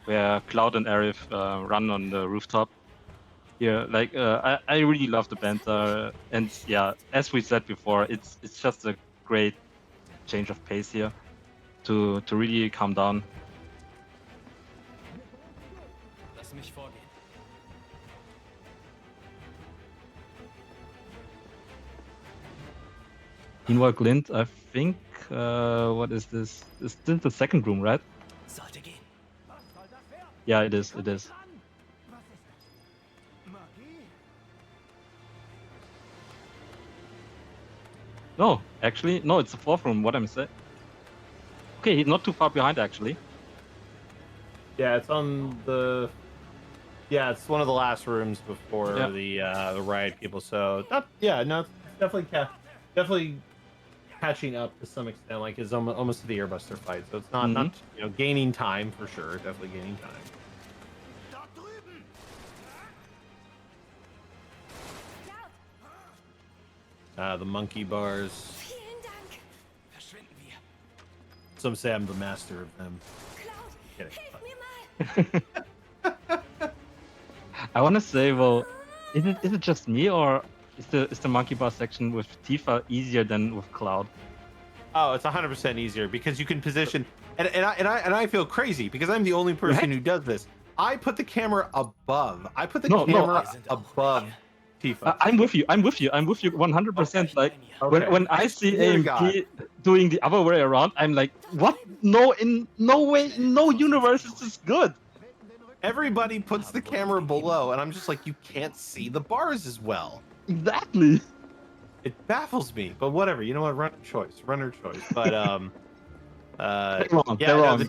where Cloud and Aerith run on the rooftop. Here, like I really love the banter, and yeah, as we said before, it's just a great change of pace here to really calm down. Lass mich vorgehen. Meanwhile, Glint, I think, what is this? Is this the second room, right? Sollte gehen. Yeah, it is. It is. No, actually, no, it's the fourth room. What I'm saying. Okay, he's not too far behind, actually. Yeah, it's on the. Yeah, it's one of the last rooms before the riot people. So, it's definitely catching up to some extent. Like it's almost to the Airbuster fight. So it's not gaining time for sure. Definitely gaining time. The monkey bars. Vielen Dank. Verschwinden wir. Some say I'm the master of them. Cloud, Kidding. hilf mir mal. I want to say, well, is it just me, or is the monkey bar section with Tifa easier than with Cloud? Oh, it's 100% easier because you can position, and I feel crazy because I'm the only person who does this. I put the camera above. I put the camera above Tifa. I'm with you. I'm with you 100%. Like when I see AMP doing the other way around, I'm like, what? No, in no way, in no universe is this good. Everybody puts the camera below, and I'm just like, you can't see the bars as well. Exactly. It baffles me, but whatever. You know what? Runner choice. But They're wrong. yeah, They're no, wrong.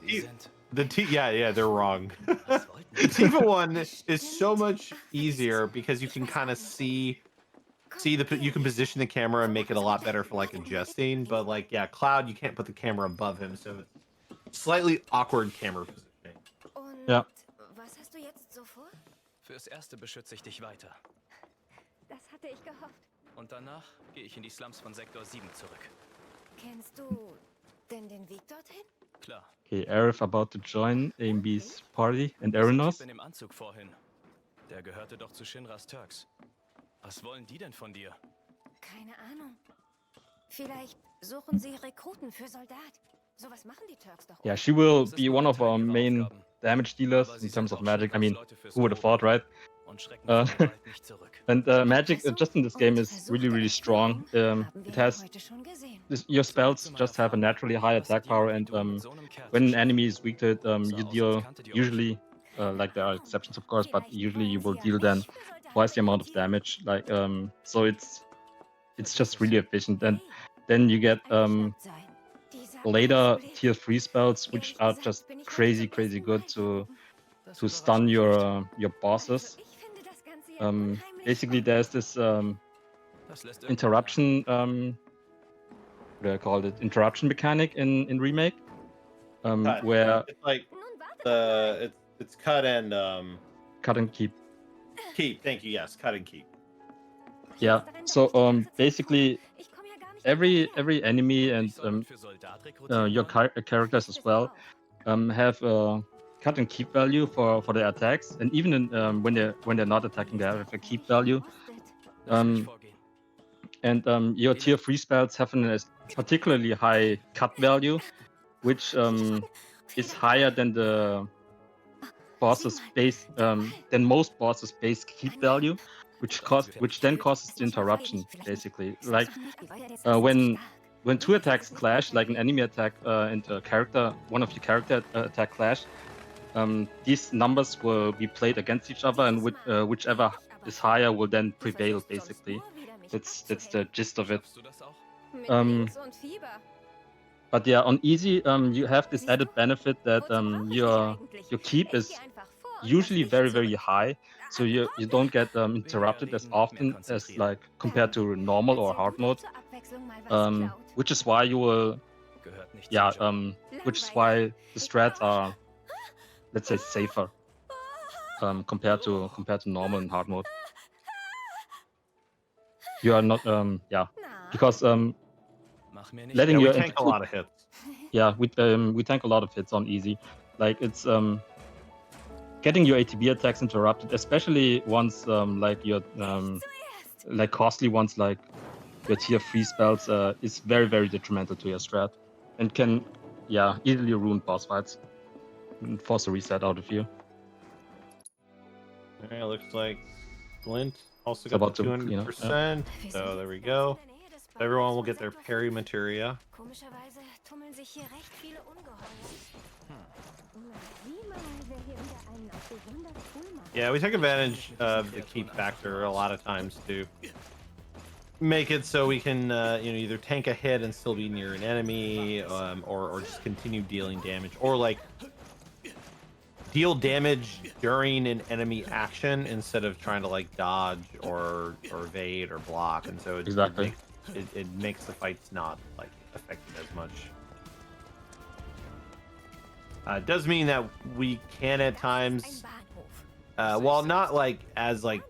yeah, they're wrong. The Tifa one is so much easier because you can kind of see you can position the camera and make it a lot better for like adjusting. But like, yeah, Cloud, you can't put the camera above him, so it's slightly awkward camera positioning. Ja. Was hast du jetzt so vor? Fürs Erste beschütze ich dich weiter. Das hatte ich gehofft. Und danach gehe ich in die Slums von Sektor 7 zurück. Kennst du denn den Weg dorthin? Klar. Okay, Aerith about to join AMB's party and Earinor's. Ich bin im Anzug vorhin. Der gehörte doch zu Shinras Turks. Was wollen die denn von dir? Keine Ahnung. Vielleicht suchen sie Rekruten für Soldat. Sowas machen die Turks doch. Yeah, she will be one of our main damage dealers in terms of magic. I mean, who would have thought, right? And magic just in this game is really strong. It has your spells just have a naturally high attack power, and when an enemy is weak to it, you deal usually, like there are exceptions of course, but usually you will deal then twice the amount of damage. Like so it's just really efficient, and then you get later tier 3 spells which are just crazy good to stun your bosses. Basically there's this interruption what do I call it? Interruption mechanic in Remake. Where it's like it's cut and keep. Keep, thank you, yes, cut and keep. Yeah. So basically every enemy and your characters as well have a cut and keep value for their attacks, and even in, when they're not attacking, they have a keep value. And your tier 3 spells have a particularly high cut value, which is higher than the boss's base than most bosses' base keep value, which then causes the interruption. Basically, like when two attacks clash, like an enemy attack and a character, one of your character attack clash, these numbers will be played against each other, and whichever is higher will then prevail. Basically, that's the gist of it. But yeah, on easy, you have this added benefit that your keep is usually very high, so you don't get interrupted as often as like compared to normal or hard mode. Which is why you will, which is why the strats are, let's say, safer compared to normal and hard mode. You are not, because letting we your tank a lot of hits. Yeah, we tank a lot of hits on easy. Like it's getting your ATB attacks interrupted, especially ones like your like costly ones like your tier 3 spells, is very detrimental to your strat, and can easily ruin boss fights and force a reset out of you. Alright, looks like Glint also got the 200%. So there we go. Everyone will get their parry materia. Yeah, we take advantage of the keep factor a lot of times to make it so we can either tank a hit and still be near an enemy, or just continue dealing damage, or like deal damage during an enemy action instead of trying to like dodge or evade or block, and so it makes the fights not like affected as much. It does mean that we can at times, while not like as like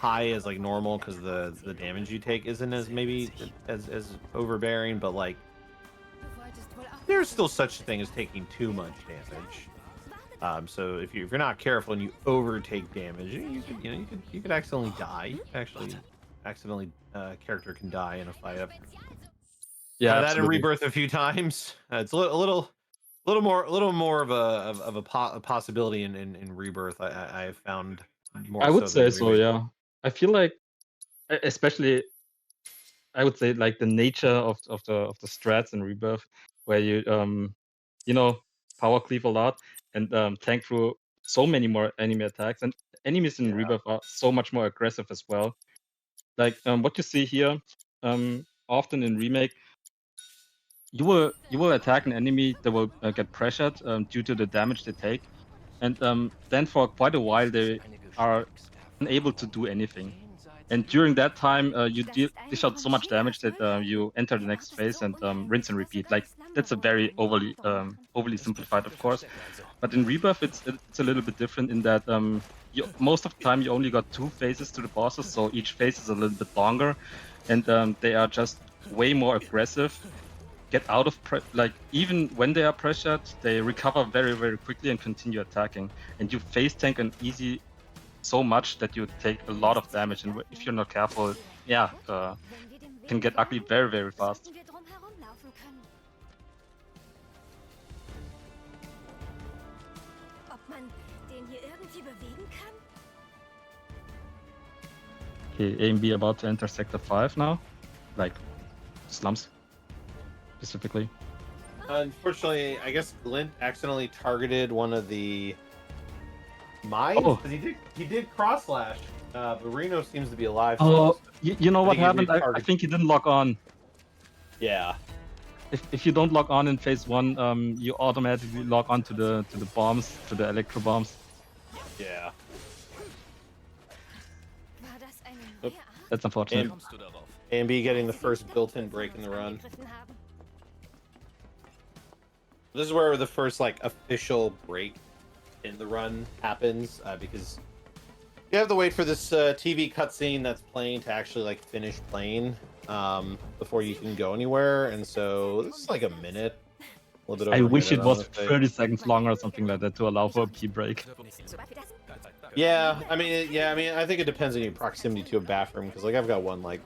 high as like normal because the damage you take isn't as maybe as overbearing, but like there's still such a thing as taking too much damage. So if you're not careful and you overtake damage, you could accidentally die. You could actually accidentally character can die in a fight. Yeah, That in absolutely. Rebirth a few times. It's a little more of a possibility in Rebirth. I have found more I would so than say so, Remake. yeah. I feel like, especially, I would say like the nature of the strats in Rebirth, where you power cleave a lot and tank through so many more enemy attacks, and enemies in Rebirth are so much more aggressive as well. Like what you see here, often in Remake, you will attack an enemy that will get pressured due to the damage they take, and then for quite a while they are unable to do anything. And during that time, you dish out so much damage that you enter the next phase and rinse and repeat. Like that's a very overly simplified, of course. But in Rebirth, it's a little bit different in that most of the time you only got 2 phases to the bosses, so each phase is a little bit longer, and they are just way more aggressive. Get out of even when they are pressured, they recover very, very quickly and continue attacking. And you face tank an easy so much that you take a lot of damage, and if you're not careful, can get ugly very, very fast. Okay, A and B about to enter Sector 5 now, like slums specifically. Unfortunately, I guess Glint accidentally targeted one of the mines. Oh. He did cross slash, but Reno seems to be alive. Oh, So you know what happened? I think he didn't log on. Yeah. If you don't log on in phase 1, you automatically log on to the bombs, to the electro bombs. Yeah. Oops, that's unfortunate. A and B getting the first built-in break in the run. This is where the first like official break in the run happens, because you have to wait for this TV cutscene that's playing to actually like finish playing before you can go anywhere, and so this is like a minute. A little bit over I wish a minute, it was honestly. 30 seconds long or something like that to allow for a pee break. Yeah, I mean, I think it depends on your proximity to a bathroom, because like I've got one like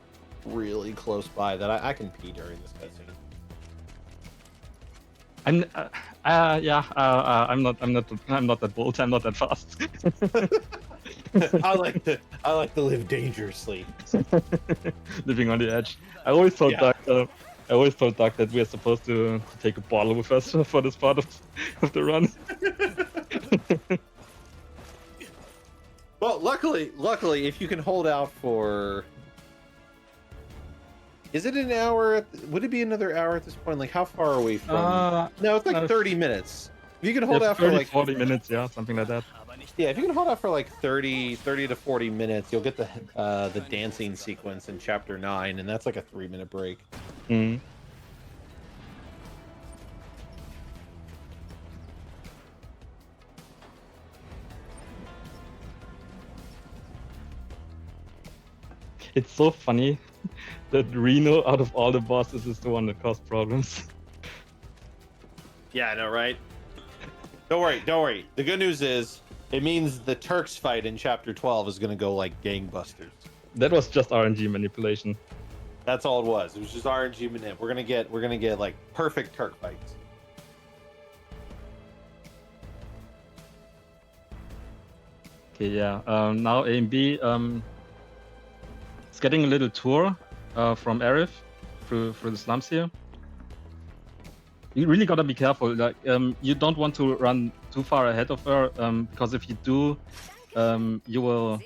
really close by that I can pee during this cutscene. I'm not that bold. I'm not that fast. I like to live dangerously. Living on the edge. I always told Doug that we are supposed to take a bottle with us for this part of the run. Well, luckily, if you can hold out for, is it an hour? Would it be another hour at this point? Like, how far are we from? No, it's like 30 minutes. If you can hold out for like 40 minutes, yeah, something like that. Yeah, if you can hold out for like 30 to 40 minutes, you'll get the dancing sequence in chapter 9, and that's like a 3-minute break. Mm. It's so funny that Reno, out of all the bosses, is the one that caused problems. Yeah, I know, right? Don't worry. The good news is, it means the Turks fight in chapter 12 is going to go like gangbusters. That was just RNG manipulation. That's all it was. It was just RNG manip. We're gonna get like perfect Turk fights. Okay, yeah. Now A and B. It's getting a little tour from Arif through the slums here. You really gotta be careful. Like, you don't want to run too far ahead of her, because if you do, you will.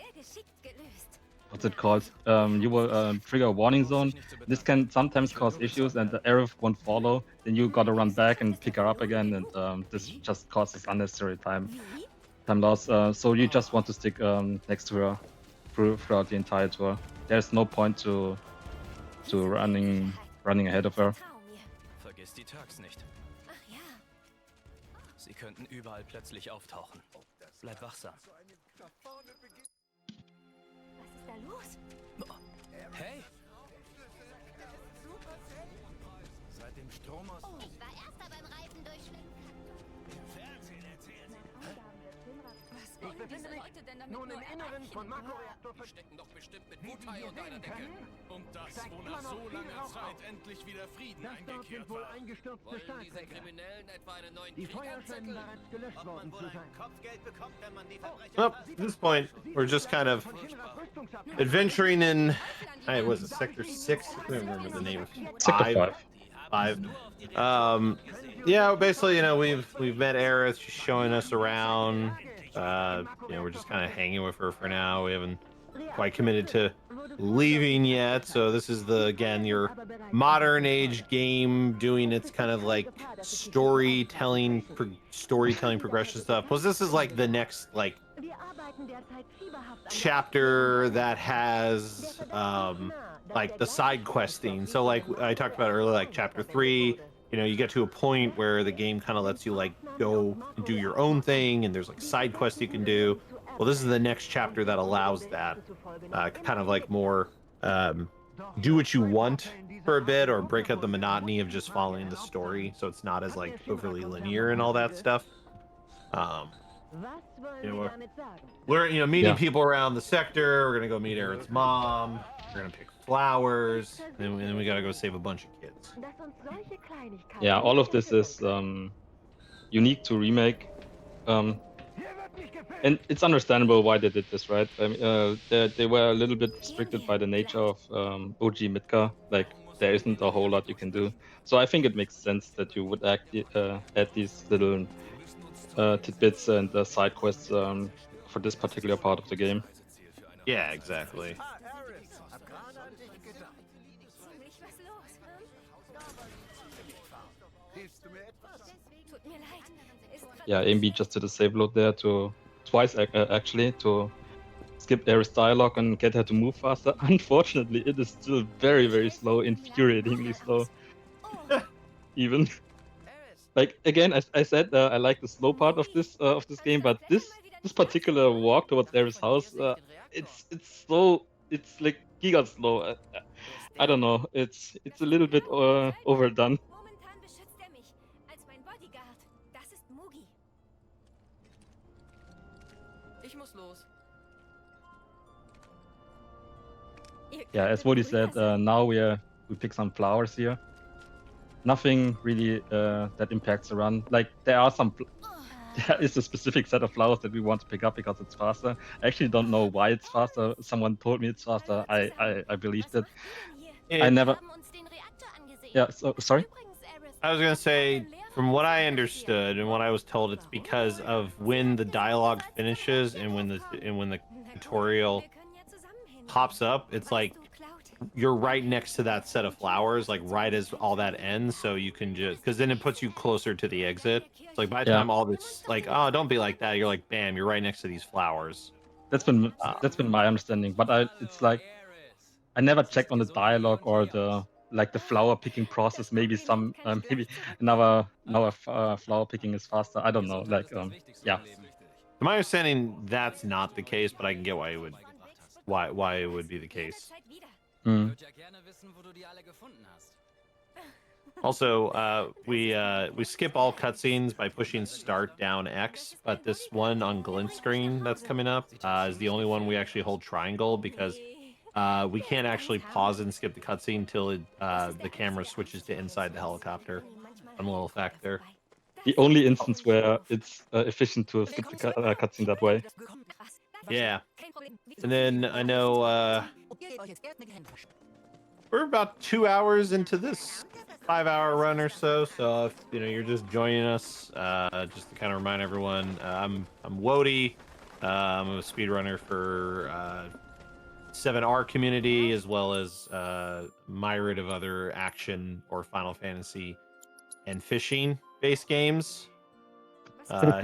What's it called? You will trigger a warning zone. This can sometimes cause issues, and the Arif won't follow. Then you gotta run back and pick her up again, and this just causes unnecessary time loss. So you just want to stick next to her throughout the entire tour. There's no point to running ahead of her. Vergiss die Turks nicht. Sie könnten überall plötzlich auftauchen. Bleib wachsam. da los? Hey! Seit dem Strom aus... Ich war erster beim Reifen durchschneiden. Im Fernsehen erzählt. Was wollen diese Leute denn damit Nun nur im Inneren von erreichen? Makroreaktor Die stecken doch bestimmt mit Wie Wutai wir unter einer sehen Decke. können, Und das, steigt wo immer nach noch so viel langer Rauch Zeit auf. endlich wieder Frieden Das dort eingekehrt sind wohl war. eingestürzte Wollen diese Stahlträger. Kriminellen etwa einen neuen Die Krieg Feuer scheinen anzetteln? bereits gelöscht Ob worden man zu wohl sein. ein Kopfgeld bekommt, wenn man die Verbrecher Well, fasst? at this point, we're just kind of adventuring in. Hey, was it Sector 6? I can't remember the name. Sector 5. 5. Yeah, basically, you know, we've met Aerith. She's showing us around. You know, we're just kind of hanging with her for now. We haven't quite committed to leaving yet. So this is again your modern age game doing its kind of like storytelling progression stuff. Plus, this is like the next like chapter that has like the side questing. So like I talked about earlier, like chapter 3, you know, you get to a point where the game kind of lets you like go and do your own thing, and there's like side quests you can do. Well, this is the next chapter that allows that kind of like more do what you want for a bit, or break up the monotony of just following the story, so it's not as like overly linear and all that stuff. You know, we're you know meeting people around the sector. We're gonna go meet Aaron's mom. We're gonna pick flowers, and then we gotta go save a bunch of kids. Yeah, all of this is unique to Remake. And it's understandable why they did this, right? I mean, they were a little bit restricted by the nature of OG Midgar. Like, there isn't a whole lot you can do. So I think it makes sense that you would add these little tidbits and side quests for this particular part of the game. Yeah, exactly. Yeah, AMB just did a save load there twice actually to skip Aerith's dialogue and get her to move faster. Unfortunately, it is still very, very slow, infuriatingly slow. Even like again, I said I like the slow part of this game, but this particular walk towards Aerith's house, it's slow. It's like giga slow. I don't know. It's a little bit overdone. Yeah, as Woody said, now we pick some flowers here. Nothing really that impacts the run. Like there is a specific set of flowers that we want to pick up because it's faster. I actually don't know why it's faster. Someone told me it's faster. I believed it. I never. Yeah. So sorry. I was gonna say, from what I understood and what I was told, it's because of when the dialogue finishes and when the tutorial pops up. It's like you're right next to that set of flowers, like right as all that ends, so you can just because then it puts you closer to the exit. It's like by the time all this, like, oh, don't be like that. You're like, bam, you're right next to these flowers. That's been my understanding, but it's like I never checked on the dialogue or the flower picking process. Maybe maybe another flower picking is faster. I don't know. Yeah. To my understanding, that's not the case, but I can get why it would be the case. Also, we skip all cutscenes by pushing start down X, but this one on Glint screen that's coming up is the only one we actually hold triangle because we can't actually pause and skip the cutscene until the camera switches to inside the helicopter. Fun little fact there. The only instance where it's efficient to skip the cutscene that way. Yeah. And then I know we're about 2 hours into this 5-hour run or so. So if you're just joining us, just to kind of remind everyone, I'm Woady. I'm a speedrunner for 7R community, as well as myriad of other action or Final Fantasy and fishing based games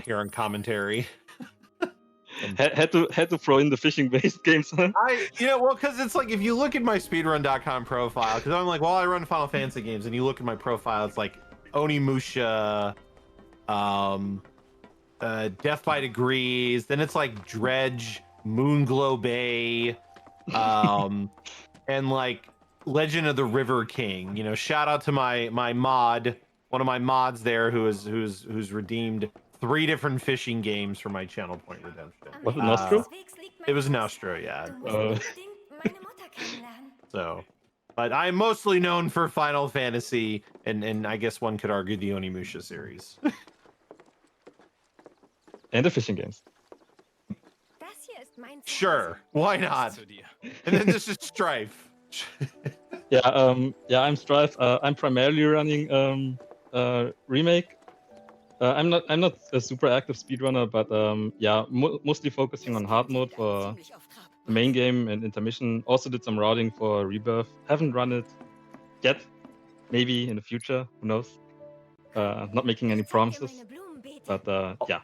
here on commentary. Had to throw in the fishing based games. Huh? Because it's like if you look at my speedrun.com profile, because I'm like, well, I run Final Fantasy games, and you look at my profile, it's like Onimusha, Death by Degrees, then it's like Dredge, Moonglow Bay, and like Legend of the River King. You know, shout out to my mod, one of my mods there who's redeemed 3 different fishing games for my Channel Point redemption. Was it Nostro? It was Nostro, yeah. Meine Mutter kennenlernen. So, but I'm mostly known for Final Fantasy and I guess one could argue the Onimusha series. And the fishing games. Das hier ist mein Sure, why not? And then there's just Strife. Yeah, I'm Strife. I'm primarily running Remake. I'm not a super active speedrunner, but yeah, mostly focusing on hard mode for the main game and intermission. Also did some routing for Rebirth. Haven't run it yet. Maybe in the future. Who knows? Not making any promises. But yeah.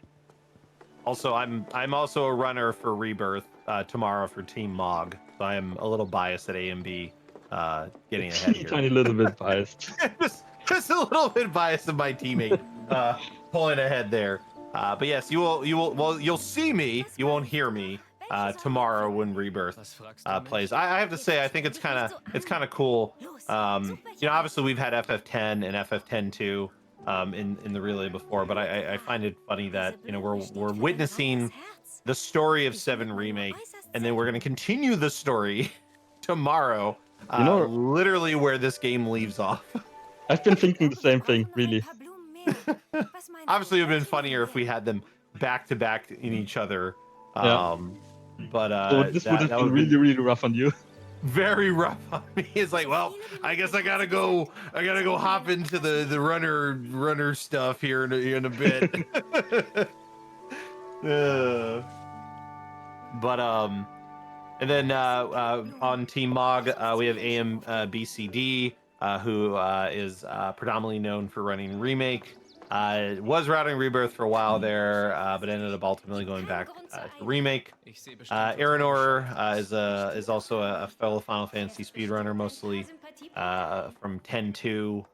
Also, I'm also a runner for Rebirth tomorrow for Team Mog. So I am a little biased at A and B, getting ahead here. Tiny little bit biased. just a little bit biased of my teammate pulling ahead there. But yes, you'll see me. You won't hear me tomorrow when Rebirth plays. I have to say, I think it's kind of cool. You know, obviously we've had FF10 and FF10-2 in the relay before, but I find it funny that, you know, we're witnessing the story of 7 Remake, and then we're going to continue the story tomorrow, you know, literally where this game leaves off. I've been thinking the same thing, really. Obviously, it would have been funnier if we had them back to back in each other. Yeah. But so this would have been really, really rough on you. Very rough on me. It's like, well, I guess I gotta go hop into the runner stuff here in a bit. But and then on Team Mog, we have AMBCD, who is predominantly known for running Remake. Was routing Rebirth for a while there, but ended up ultimately going back to Remake. Earinor is also a fellow Final Fantasy speedrunner, mostly from 10-2.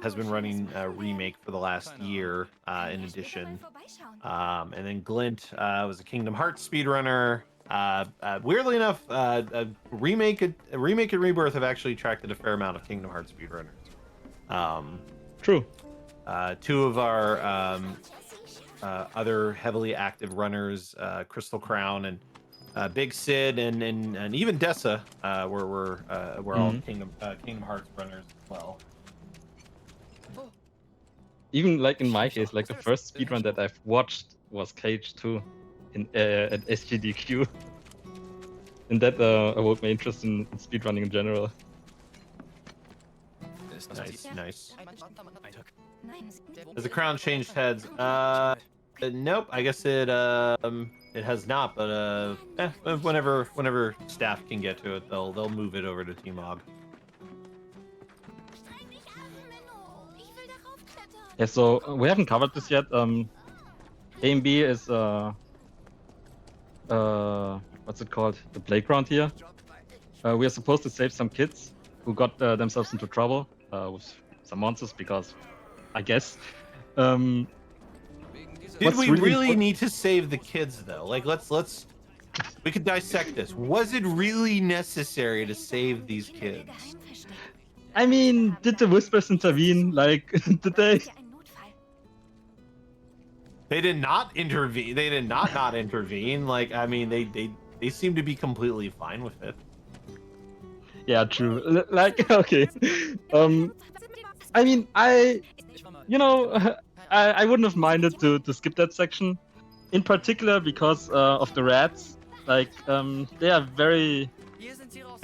Has been running Remake for the last year in addition. And then Glint was a Kingdom Hearts speedrunner. Weirdly enough, Remake and Rebirth have actually attracted a fair amount of Kingdom Hearts speedrunners. True. 2 of our other heavily active runners, Crystal Crown and Big Sid and even Desa, we're all Kingdom Hearts runners as well. Even like in my case, like the first speedrun that I've watched was Cage 2 at SGDQ. And that awoke my interest in speedrunning in general. Nice. Has the crown changed heads? Nope. I guess it has not. But whenever staff can get to it, they'll move it over to Team Mog. Yeah. So we haven't covered this yet. AMB is what's it called? The playground here. We are supposed to save some kids who got themselves into trouble with some monsters because, I guess. Did we really need to save the kids though? Like, let's we could dissect this. Was it really necessary to save these kids? I mean, did the Whispers intervene? Like, did they? They did not intervene. They did not intervene. Like, I mean, they seem to be completely fine with it. Yeah, true. Like, okay. I mean, you know, I wouldn't have minded to skip that section, in particular because of the rats. Like, they are very.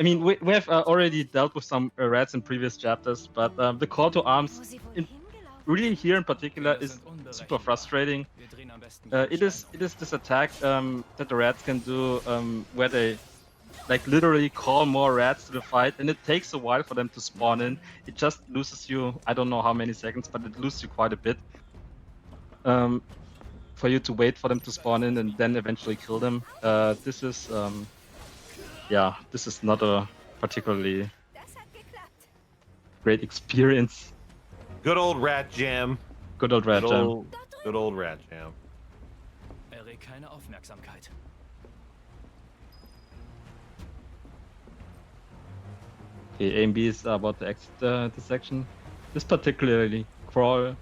I mean, we have already dealt with some rats in previous chapters, but the call to arms, really here in particular, is super frustrating. It is this attack that the rats can do, where they like literally call more rats to the fight, and it takes a while for them to spawn in. It just loses you, I don't know how many seconds, but it loses you quite a bit. For you to wait for them to spawn in and then eventually kill them. This is not a particularly great experience. Good old rat jam. Good old rat jam. Good old rat jam. Okay, A and B is about to exit the section. This particular crawl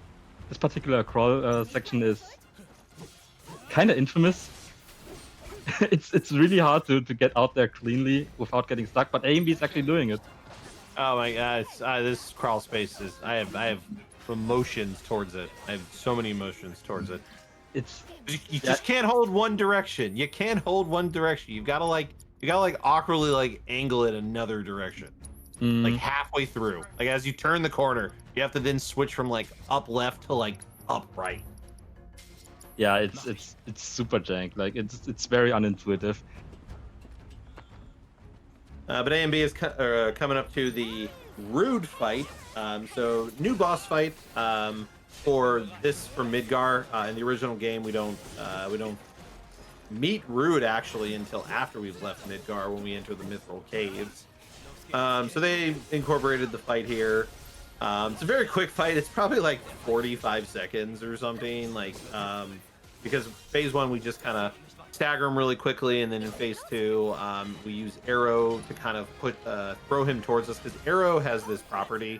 section is kind of infamous. It's really hard to get out there cleanly without getting stuck, but A and B is actually doing it. Oh my god, this crawl space is I have emotions towards it. I have so many emotions towards it. It's you just can't hold one direction. You can't hold one direction. You gotta awkwardly like angle it another direction. Like halfway through. Like as you turn the corner, you have to then switch from like up left to like up right. Yeah, it's super jank. Like it's very unintuitive. But A and B is coming up to the Rude fight. So new boss fight for Midgar. In the original game, we don't meet Rude actually until after we've left Midgar when we enter the Mithril Caves. So they incorporated the fight here. It's a very quick fight. It's probably like 45 seconds or something. Like because phase 1 we just kind of stagger him really quickly, and then in phase 2 we use arrow to kind of throw him towards us, because arrow has this property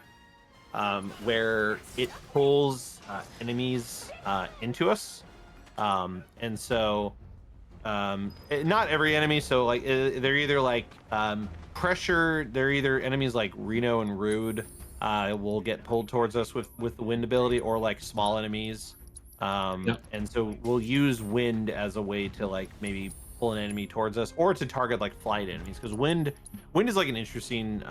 where it pulls enemies into us, and so not every enemy. So like they're either like they're either enemies like Reno and Rude will get pulled towards us with the wind ability, or like small enemies. And so we'll use wind as a way to like maybe pull an enemy towards us, or to target like flight enemies, because wind is like an interesting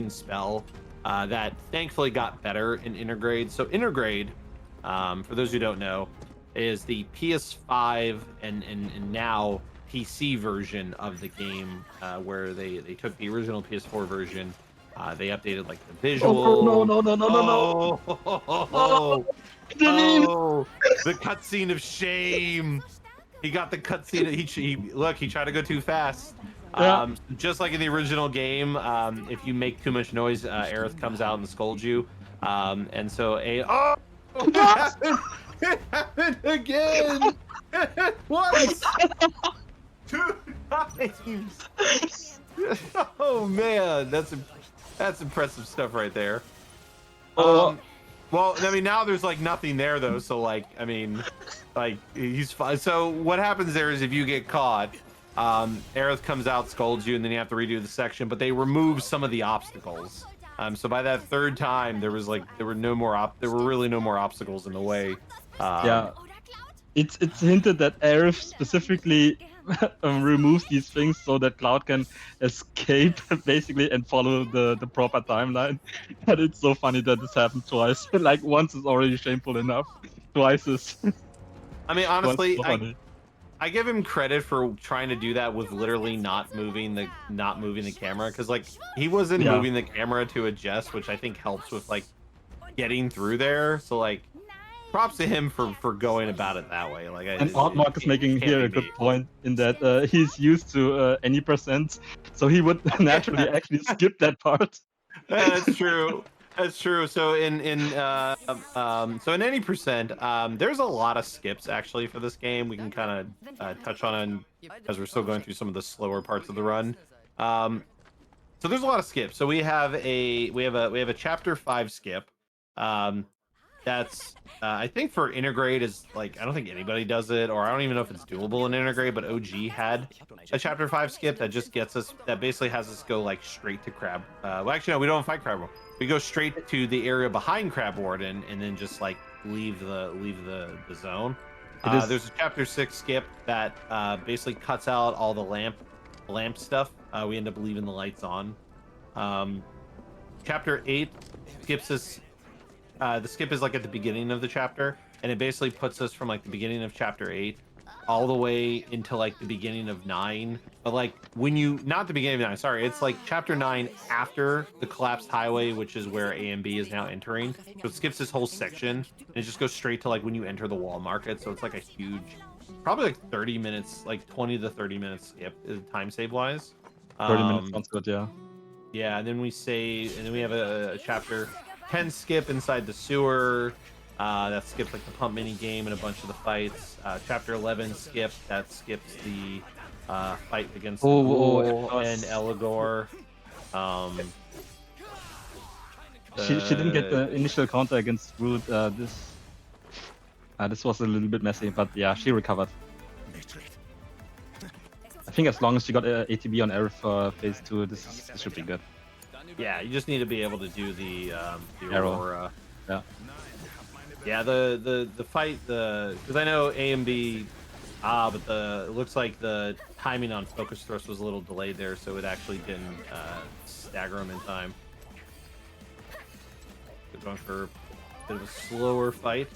spell that thankfully got better in Intergrade. So Intergrade, for those who don't know, is the PS5 and now PC version of the game, where they took the original PS4 version, they updated like the visual. Oh, the cutscene of shame. He got the cutscene. He tried to go too fast. Just like in the original game, if you make too much noise, Aerith comes out and scolds you. And so it happened again. Once, 2 times. Oh man, that's impressive stuff right there. Well, I mean, now there's like nothing there though, so like, I mean, like he's fine. So what happens there is if you get caught, Aerith comes out, scolds you, and then you have to redo the section. But they remove some of the obstacles. So by that 3rd time, there were really no more obstacles in the way. Yeah, it's hinted that Aerith specifically removes these things so that Cloud can escape basically and follow the proper timeline. But it's so funny that this happened twice. Like once is already shameful enough. Twice is. I mean, honestly, so I give him credit for trying to do that with literally not moving the camera, because like he wasn't moving the camera to adjust, which I think helps with like getting through there. So like, props to him for going about it that way. Like, and Oddmark is making here a good point in that he's used to any percent, so he would naturally actually skip that part. That's true. That's true. So in any percent, there's a lot of skips actually for this game. We can kind of touch on it as we're still going through some of the slower parts of the run. So there's a lot of skips. So we have a chapter 5 skip. That's I think for Intergrade is like, I don't think anybody does it, or I don't even know if it's doable in Intergrade, but OG had a chapter 5 skip that just gets us, that basically has us go like straight to Crab. Well, actually no, we don't fight Crab Warden. We go straight to the area behind Crab Warden and then just like leave the zone. There's a chapter 6 skip that basically cuts out all the lamp stuff. We end up leaving the lights on. Chapter 8 skips us. The skip is like at the beginning of the chapter, and it basically puts us from like the beginning of chapter 8 all the way into like the beginning of 9. But like not the beginning of 9, sorry, it's like chapter 9 after the collapsed highway, which is where A and B is now entering. So it skips this whole section, and it just goes straight to like when you enter the wall market. So it's like a huge, probably like 30 minutes, like 20 to 30 minutes skip time save wise. 30 minutes sounds good, yeah. Yeah, and then we have a chapter 10 skip inside the sewer. That skips like the pump mini game and a bunch of the fights. Chapter 11 skip that skips the fight against Ghoul and Eligor. She didn't get the initial counter against Root. This was a little bit messy, but yeah, she recovered. I think as long as she got ATB on Aerith for phase 2, this should be good. Yeah, you just need to be able to do the Arrow. Aurora. Yeah. Yeah, the fight, because I know A and B, but it looks like the timing on focus thrust was a little delayed there, so it actually didn't stagger him in time. We're going for a bit of a slower fight.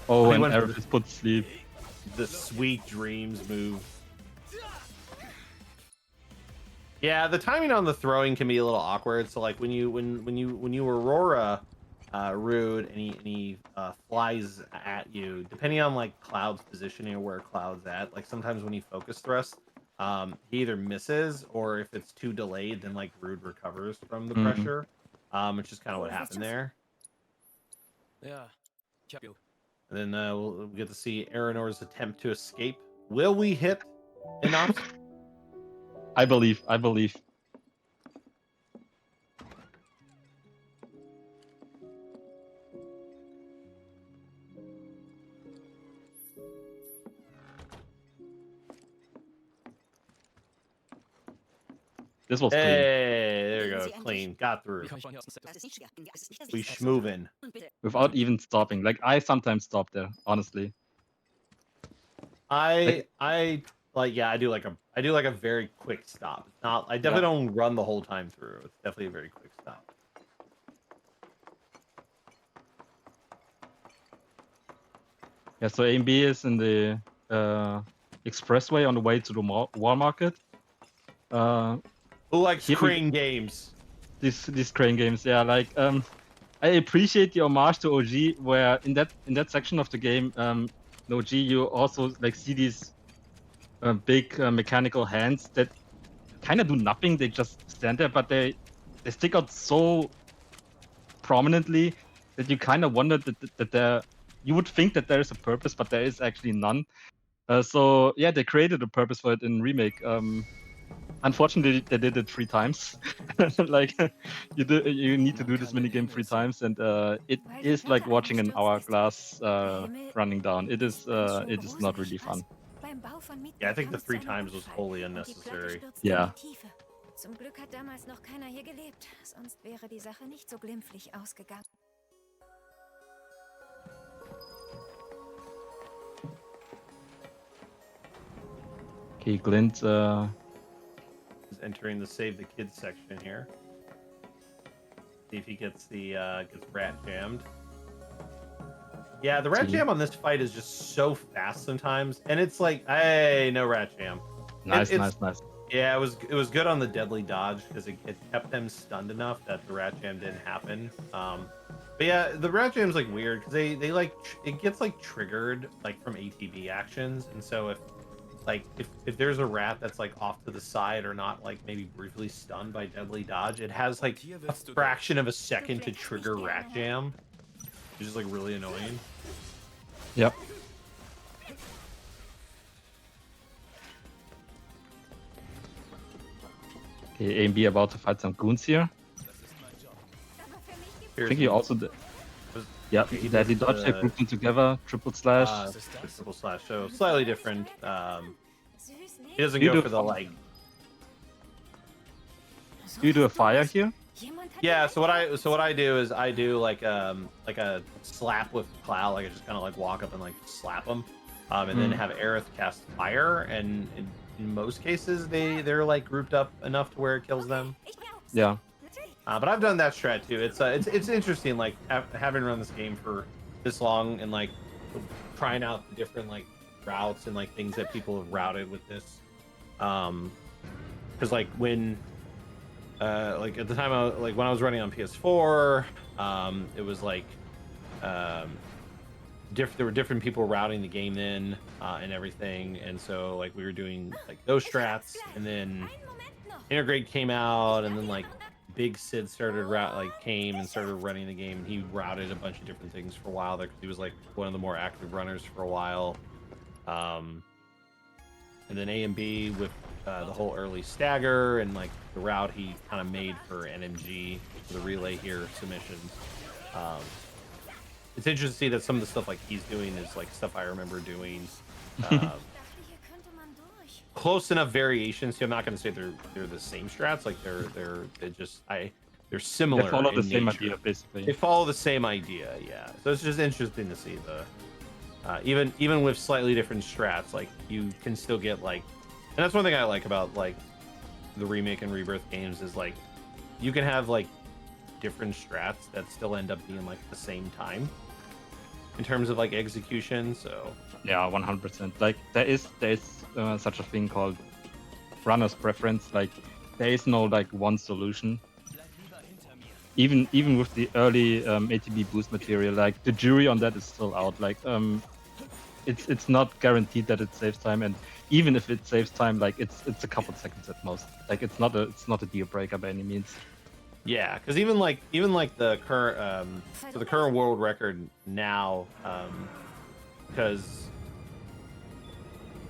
Oh, and went for Aerith is put to sleep. The sweet dreams move. Yeah, the timing on the throwing can be a little awkward. So like when you Aurora Rude and he flies at you, depending on like Cloud's positioning or where Cloud's at, like sometimes when he focus thrusts, he either misses, or if it's too delayed, then like Rude recovers from the pressure. Which is kind of what happened there. Yeah. And then we'll get to see Earinor's attempt to escape. Will we hit enough? I believe. This was clean. Hey, there you go. Clean. Got through. We schmovin'. Without even stopping. Like, I sometimes stop there, honestly. I do like a very quick stop. It's not, I definitely don't run the whole time through. It's definitely a very quick stop. Yeah, so A and B is in the expressway on the way to the wall market. Who likes crane games? These crane games, yeah. Like, I appreciate the homage to OG, where in that section of the game, in OG you also like see these big mechanical hands that kind of do nothing. They just stand there, but they stick out so prominently that you kind of wonder that you would think that there is a purpose, but there is actually none. So yeah, they created a purpose for it in Remake. Unfortunately, they did it 3 times. Like, you need to do this minigame 3 times, and it is like watching an hourglass running down. It is not really fun. Yeah, I think the 3 times was wholly unnecessary. Yeah. Zum Glück hat damals noch keiner hier gelebt, sonst wäre die Sache nicht so glimpflich ausgegangen. Okay, Glint is entering the save the kids section here. See if he gets gets rat jammed. Yeah, the rat jam on this fight is just so fast sometimes, and it's like, hey, no rat jam. Nice. Yeah, it was good on the deadly dodge because it kept them stunned enough that the rat jam didn't happen. But yeah, the rat jam's like weird because they like it gets like triggered like from ATB actions, and so if there's a rat that's like off to the side or not like maybe briefly stunned by deadly dodge, it has like a fraction of a second to trigger rat jam, which is like really annoying. Yep. Okay, A and B about to fight some goons here. I think he also did. Yeah, deadly dodge, they grouped them together, triple slash. Triple slash, so slightly different. He doesn't go for the like. Do you do a fire here? Yeah, so what I do is I do like a slap with Cloud, like I just kind of like walk up and like slap him, and then have Aerith cast fire, and in most cases they're like grouped up enough to where it kills them. Yeah. But I've done that strat too. It's interesting, like having run this game for this long and like trying out the different like routes and like things that people have routed with this. Because like when like at the time when I was running on PS4, it was like there were different people routing the game then and everything, and so like we were doing like those strats, and then Integrate came out, and then like Big Sid came and started running the game, and he routed a bunch of different things for a while there because he was like one of the more active runners for a while. And then A and B with the whole early stagger and like the route he kind of made for NMG for the relay here submissions. It's interesting to see that some of the stuff like he's doing is like stuff I remember doing. Close enough variations. So I'm not going to say they're the same strats. Like they're similar. They follow the in same nature. idea, basically. They follow the same idea, yeah. So it's just interesting to see the even with slightly different strats, like you can still get like, and that's one thing I like about like the remake and rebirth games is like you can have like different strats that still end up being like the same time in terms of like execution. So yeah, 100%. Like there is such a thing called runner's preference. Like there is no like one solution. Even with the early ATB boost material, like the jury on that is still out. Like it's not guaranteed that it saves time, and even if it saves time, like it's a couple seconds at most. Like it's not a deal breaker by any means. yeah, because even like the current for the current world record now, because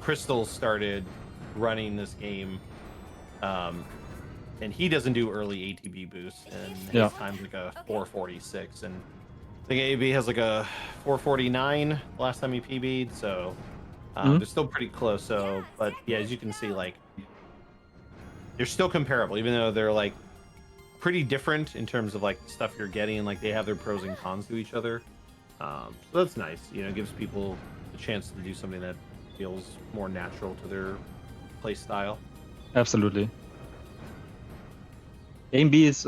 Crystal started running this game, and he doesn't do early ATB boosts, and his time's like a 4:46, and I think AB has like a 4:49 last time he PB'd, so they're still pretty close. So, but yeah, as you can see, like they're still comparable, even though they're like pretty different in terms of like stuff you're getting. Like they have their pros and cons to each other. So that's nice. You know, it gives people a chance to do something that feels more natural to their play style. Absolutely. AMB is,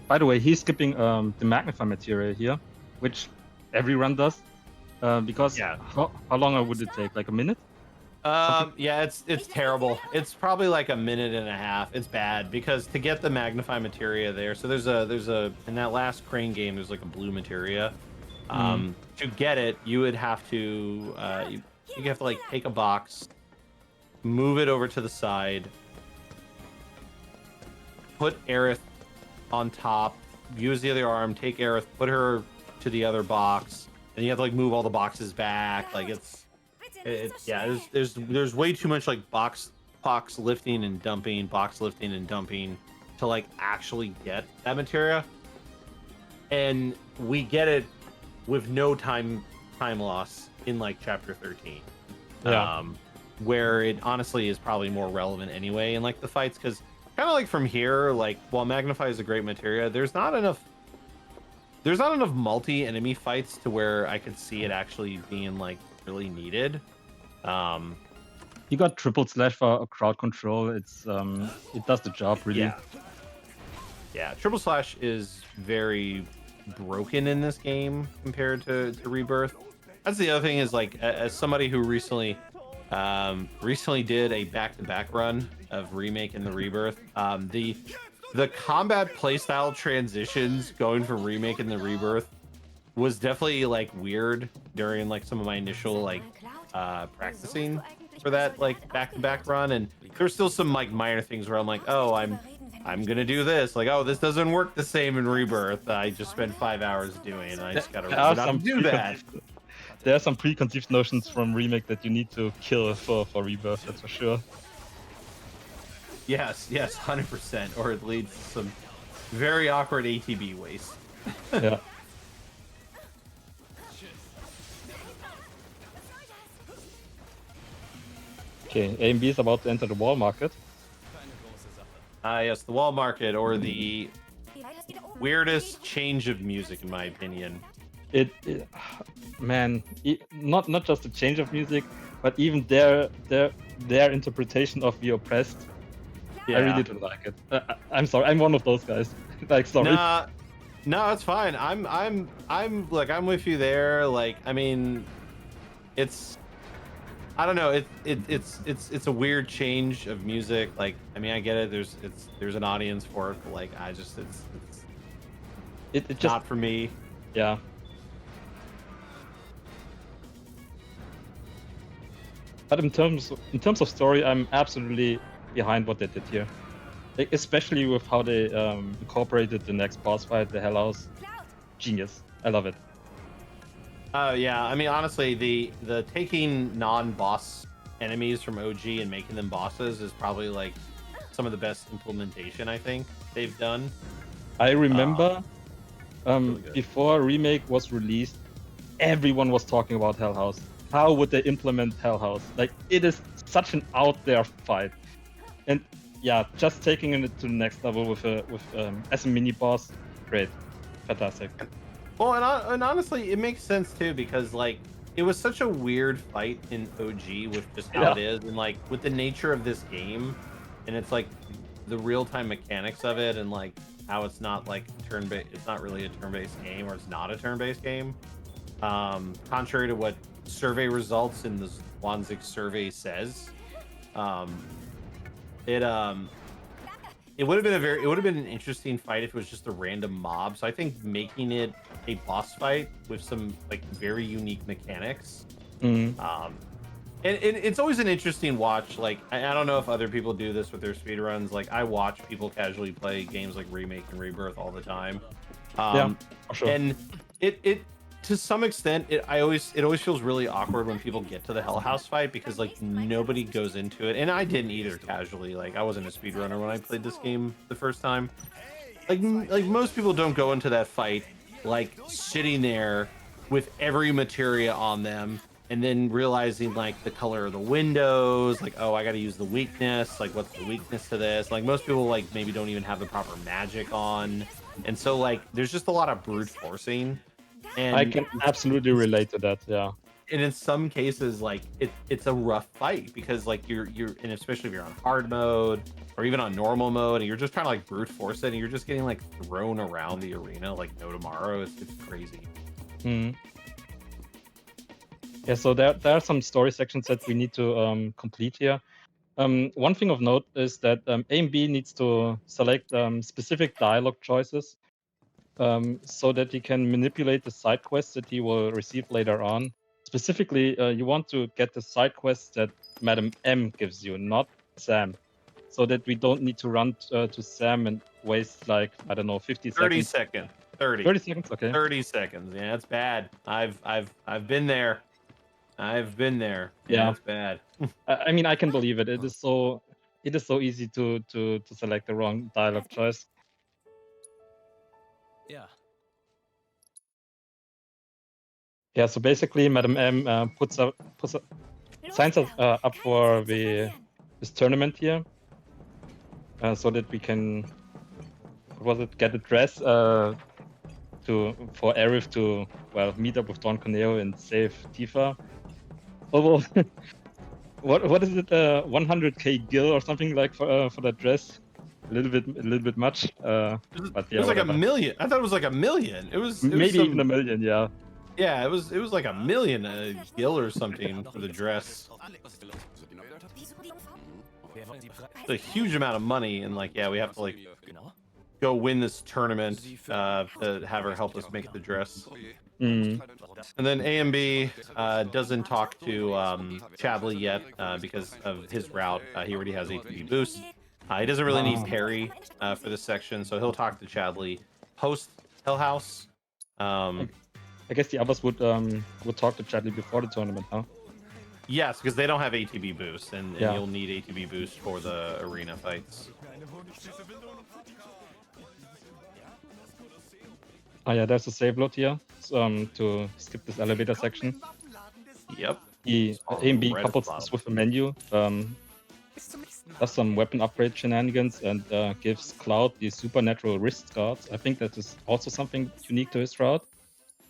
by the way, he's skipping the magnify material here, which every run does. Because how long would it take? Like a minute? Yeah, it's terrible. It's probably like a minute and a half. It's bad because to get the magnify materia there, so there's a in that last crane game there's like a blue materia. To get it, you would have to you have to like take a box, move it over to the side, put Aerith on top, use the other arm, take Aerith, put her to the other box, and you have to like move all the boxes back. Like it's yeah, there's way too much like box lifting and dumping, to like actually get that materia. And we get it with no time loss in like chapter 13. Where it honestly is probably more relevant anyway in like the fights, because kind of like from here, like while Magnify is a great materia, there's not enough multi-enemy fights to where I could see it actually being like really needed. You got triple slash for crowd control. It's it does the job really. Yeah, triple slash is very broken in this game compared to Rebirth. That's the other thing is like as somebody who recently did a back-to-back run of Remake and the Rebirth, the combat playstyle transitions going from Remake and the Rebirth was definitely like weird during like some of my initial like practicing for that like back-to-back run, and there's still some like minor things where I'm like, oh, I'm gonna do this, like, oh, this doesn't work the same in Rebirth. I just spent 5 hours doing, and I just gotta remember how to do that. There are some preconceived notions from Remake that you need to kill for Rebirth, that's for sure. Yes, 100%, or it leads to some very awkward ATB waste. Yeah. Okay, AMB is about to enter the wall market. Yes, the wall market, or the weirdest change of music, in my opinion. Not just the change of music, but even their interpretation of the oppressed. Yeah. I really don't like it. I'm sorry, I'm one of those guys. Like, sorry. No, it's fine. I'm with you there. Like, I mean, I don't know. It's a weird change of music. Like, I mean, I get it. There's an audience for it, but like, it's just not for me. Yeah. But in terms of story, I'm absolutely behind what they did here, like, especially with how they incorporated the next boss fight, the Hell House. Genius. I love it. Yeah, I mean, honestly, the taking non-boss enemies from OG and making them bosses is probably like some of the best implementation I think they've done. I remember before Remake was released, everyone was talking about Hell House. How would they implement Hell House? Like, it is such an out there fight, and yeah, just taking it to the next level with as a mini boss, great, fantastic. Well, and honestly, it makes sense too because like it was such a weird fight in OG with just how it is, and like with the nature of this game, and it's like the real-time mechanics of it, and like how it's not like turn-based. It's not really a turn-based game, or it's not a turn-based game. Contrary to what survey results in the Wanzig survey says, it would have been an interesting fight if it was just a random mob. So I think making it a boss fight with some like very unique mechanics. And it's always an interesting watch. Like I don't know if other people do this with their speedruns. Like I watch people casually play games like Remake and Rebirth all the time. Yeah, for sure. And it to some extent, it always feels really awkward when people get to the Hell House fight because like nobody goes into it, and I didn't either casually. Like I wasn't a speedrunner when I played this game the first time. Like most people don't go into that fight like sitting there with every materia on them, and then realizing like the color of the windows, like oh I got to use the weakness. Like what's the weakness to this? Like most people like maybe don't even have the proper magic on, and so like there's just a lot of brute forcing. And I can absolutely relate to that. Yeah. And in some cases, like it's a rough fight because like you're and especially if you're on hard mode or even on normal mode and you're just trying to like brute force it and you're just getting like thrown around the arena like no tomorrow. It's crazy. Yeah. So there are some story sections that we need to complete here. One thing of note is that A and B needs to select specific dialogue choices. So that he can manipulate the side quests that he will receive later on. Specifically, you want to get the side quests that Madam M gives you, not Sam, so that we don't need to run to Sam and waste like I don't know 50 30 seconds. 30 seconds. Okay. 30 seconds. Yeah, that's bad. I've been there. I've been there. Yeah, it's bad. I mean, I can believe it. It is so easy to select the wrong dialogue choice. Yeah. Yeah, so basically, Madam M signs us up for this tournament here, so that we can, get a dress for Arif to meet up with Don Corneo and save Tifa. Although, what is it? 100k gil or something like for that dress? A little bit much. But yeah, it was like a million. I thought it was like a million. It was maybe even a million. Yeah. Yeah, it was like a million gil or something for the dress. It's a huge amount of money, and like we have to like go win this tournament to have her help us make the dress. And then A and B doesn't talk to Chadley yet because of his route. He already has ATB boost. He doesn't really need parry for this section, so he'll talk to Chadley post Hell House. I guess the others would talk to Chadley before the tournament, huh? Yes, because they don't have ATB boost, and you'll need ATB boost for the arena fights. Oh yeah, there's a save load here to skip this elevator section. Yep. A and B couples this with a menu. Does some weapon upgrade shenanigans and gives Cloud the supernatural wrist guards. I think that is also something unique to his route.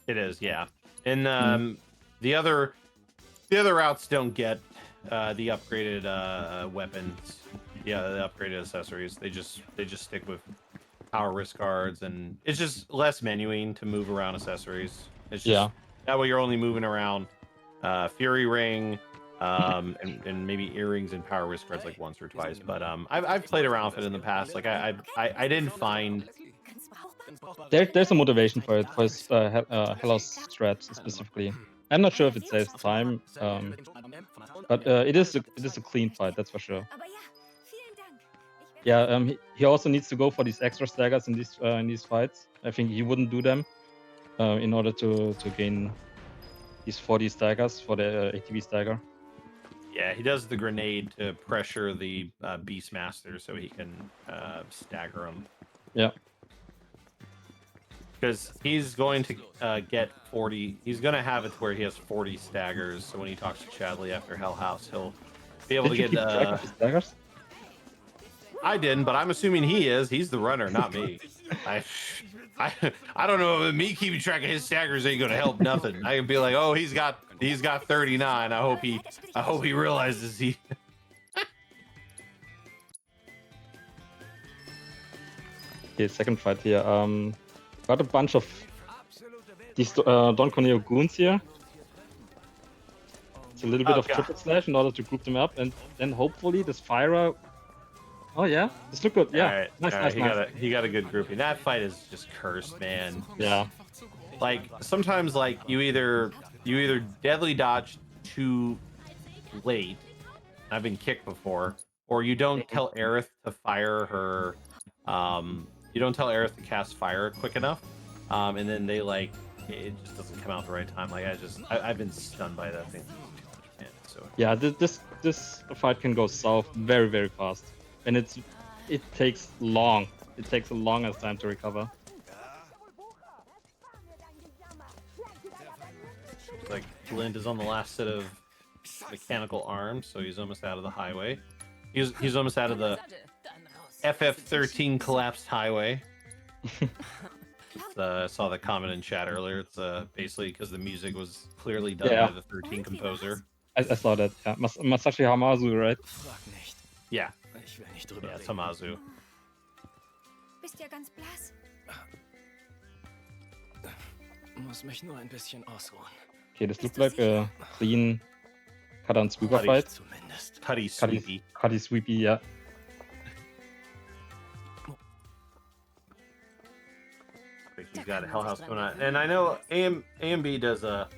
It is, yeah. And the other routes don't get the upgraded weapons. Yeah, the upgraded accessories. They just stick with power wrist guards, and it's just less menuing to move around accessories. It's just that way you're only moving around Fury Ring. And maybe earrings and power wrist guards like once or twice, but I've played around with it in the past. Like I didn't find there's a motivation for it for his Hellos strat specifically. I'm not sure if it saves time, but it is a clean fight, that's for sure. Yeah, he also needs to go for these extra staggers in these fights. I think he wouldn't do them in order to gain these 40 staggers for the ATB stagger. Yeah, he does the grenade to pressure the Beastmaster so he can stagger him. Yeah. Because he's going to get 40. He's going to have it to where he has 40 staggers. So when he talks to Chadley after Hell House, he'll be able Did to you get. keep track of his daggers? I didn't, but I'm assuming he is. He's the runner, not me. I don't know. Me keeping track of his staggers ain't gonna help nothing. I can be like, oh, he's got 39. I hope he realizes he. Okay, second fight here. Got a bunch of these Don Corneo goons here. It's a little bit of triple slash in order to group them up, and then hopefully this Fyra. Oh yeah, this look good. Yeah, All right, nice. He got a good grouping. That fight is just cursed, man. Yeah. Like sometimes, like you either deadly dodge too late. I've been kicked before, or you don't tell Aerith to fire her. You don't tell Aerith to cast fire quick enough, and then they like it just doesn't come out the right time. Like I've been stunned by that thing. So Yeah, this fight can go south very, very fast, and it takes long. It takes the longest time to recover. like Glint is on the last set of mechanical arms, so he's almost out of the highway. He's almost out of the FF13 collapsed highway. I saw the comment in chat earlier. It's basically because the music was clearly done by the 13 composer. I saw that. Yeah. Masashi Hamazu, right? Yeah. Yeah, Tamazu. Bist ja ganz blass. Muss mich nur ein bisschen ausruhen. Okay, this looks like a clean cut and sweeper fight. Cutty sweepy. Cutty sweepy, yeah. He's got a Hell House going on, and I know AMB does a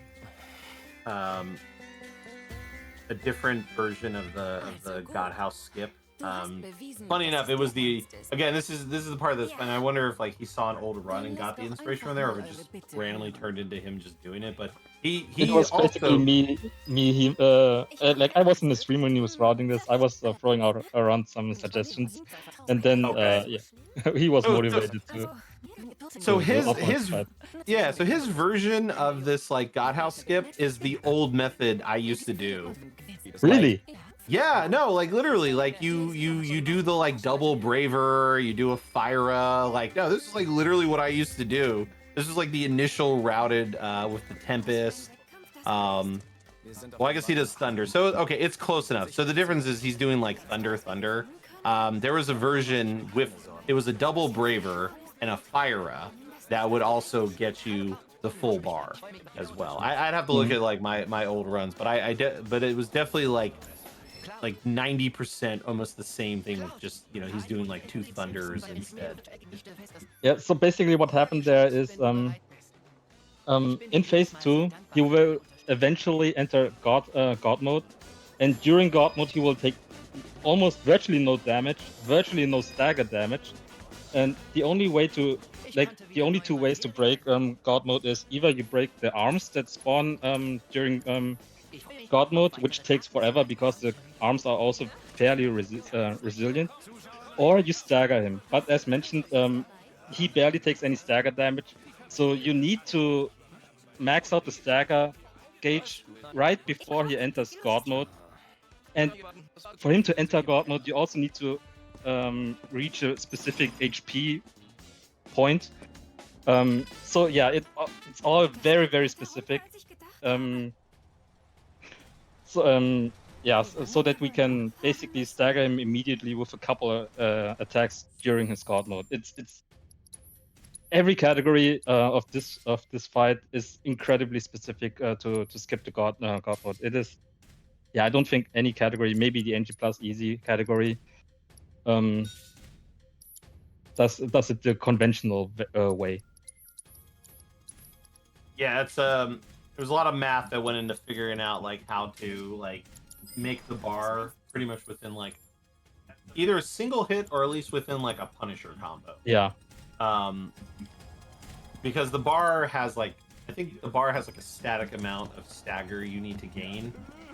different version of the God House skip. Funny enough, it was again. This is the part that's fun. I wonder if like he saw an old run and got the inspiration from there, or if it just randomly turned into him just doing it. But he it was also... basically me. Like I was in the stream when he was routing this. I was throwing out around some suggestions, and then yeah, he was motivated to. So his version of this like God House skip is the old method I used to do. Really? Like, yeah, no, like literally, like you do the like double braver, you do a Fyra, like no, this is like literally what I used to do. This is like the initial routed with the Tempest. Well, I guess he does Thunder. So okay, it's close enough. So the difference is he's doing like Thunder. There was a version with it was a double braver and a Fyra that would also get you the full bar as well. I'd have to look at like my old runs, but but it was definitely like 90% almost the same thing with just he's doing like 2 Thunders instead. Yeah, so basically what happened there is in phase 2 he will eventually enter God mode, and during God mode he will take almost virtually no damage, virtually no stagger damage, and the only two ways to break God mode is either you break the arms that spawn during God mode, which takes forever because the arms are also fairly resilient, or you stagger him. But as mentioned, he barely takes any stagger damage, so you need to max out the stagger gauge right before he enters God mode. And for him to enter God mode, you also need to reach a specific HP point. So yeah, it's all very, very specific. So that we can basically stagger him immediately with a couple attacks during his God mode. It's every category of this fight is incredibly specific to skip the God mode. It is, yeah, I don't think any category, maybe the NG Plus Easy category, does it the conventional way. Yeah, it's there was a lot of math that went into figuring out like how to like make the bar pretty much within like either a single hit or at least within like a Punisher combo. Yeah. Because the bar has like I think the bar has like a static amount of stagger you need to gain.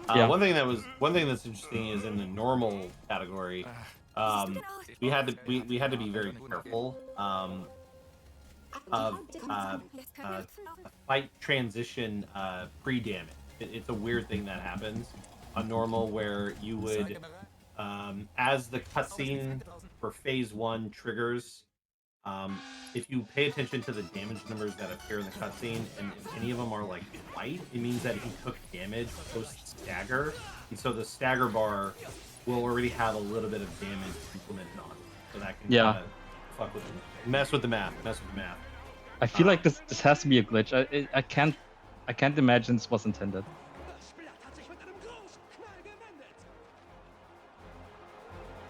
Yeah. One thing that's interesting is in the normal category, we had to be very careful of a fight transition pre-damage. It's a weird thing that happens on normal where you would, as the cutscene for phase 1 triggers, if you pay attention to the damage numbers that appear in the cutscene, and if any of them are like white, it means that he took damage post stagger, and so the stagger bar will already have a little bit of damage implemented on it, so that can fuck with mess with the math. I feel like this has to be a glitch. I can't imagine this was intended.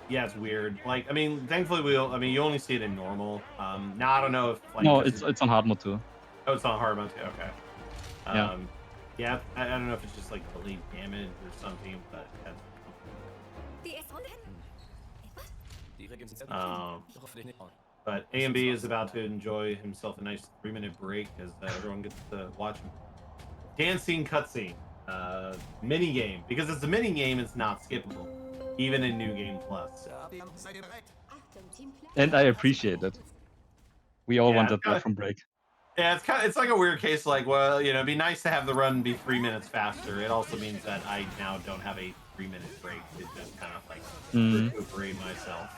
Yeah, it's weird. Like, I mean, thankfully you only see it in normal. Now I don't know if like No, it's on hard mode too. Oh, it's on hard mode too. Okay. Yeah. Yeah, I don't know if it's just like delayed damage or something, but but A&B is about to enjoy himself a nice 3-minute break as everyone gets to watch dancing cutscene mini game, because it's a mini game. It's not skippable, even in New Game Plus. And I appreciate it. We all wanted that from break. Yeah, it's like a weird case. Like, well, you know, it'd be nice to have the run be 3 minutes faster. It also means that I now don't have a 3-minute break to just kind of like recuperate myself.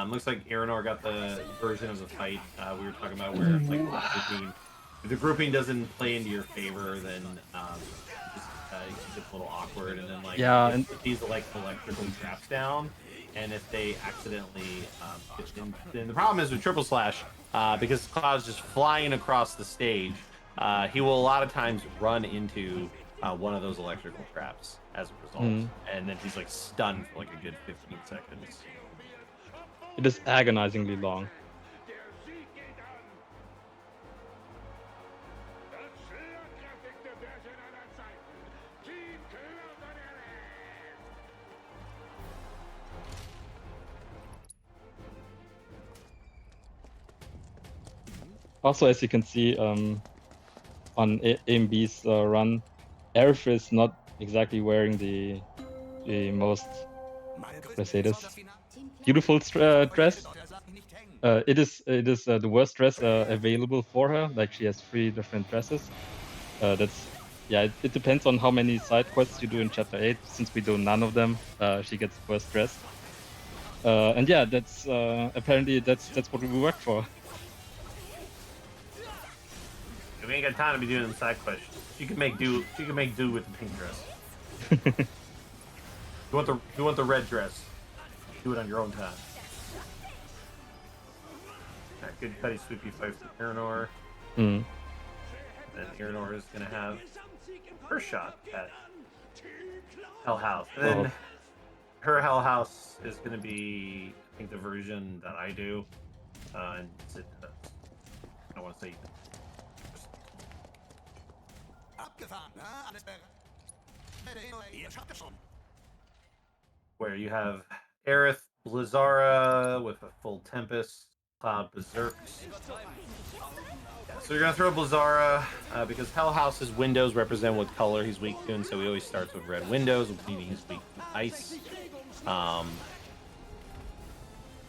Looks like Earinor got the version of the fight we were talking about, where like if the grouping doesn't play into your favor, then it gets a little awkward, and then like if these like electrical traps down, and if they accidentally then the problem is with triple slash, because Cloud's just flying across the stage, he will a lot of times run into one of those electrical traps as a result, and then he's like stunned for like a good 15 seconds. It is agonizingly long. Also, as you can see on AMB's run, Aerith is not exactly wearing the most, let's say this, beautiful dress. It is the worst dress available for her. Like, she has 3 different dresses. It depends on how many side quests you do in Chapter 8. Since we do none of them, she gets the worst dress. And yeah, that's apparently that's what we work for. We ain't got time to be doing them side quests. She can make do. She can make do with the pink dress. You want the red dress? Do it on your own time. Right, good cutty sweepy fight for Earinor. Then Earinor is gonna have her shot at Hell House. And then her Hell House is gonna be, I think, the version that I do. And I don't want to say. Where you have Aerith Blizzara with a full Tempest, Cloud Berserks. Yeah, so you're gonna throw Blizzara because Hell House's windows represent what color he's weak to, and so he always starts with red windows, meaning he's weak to ice.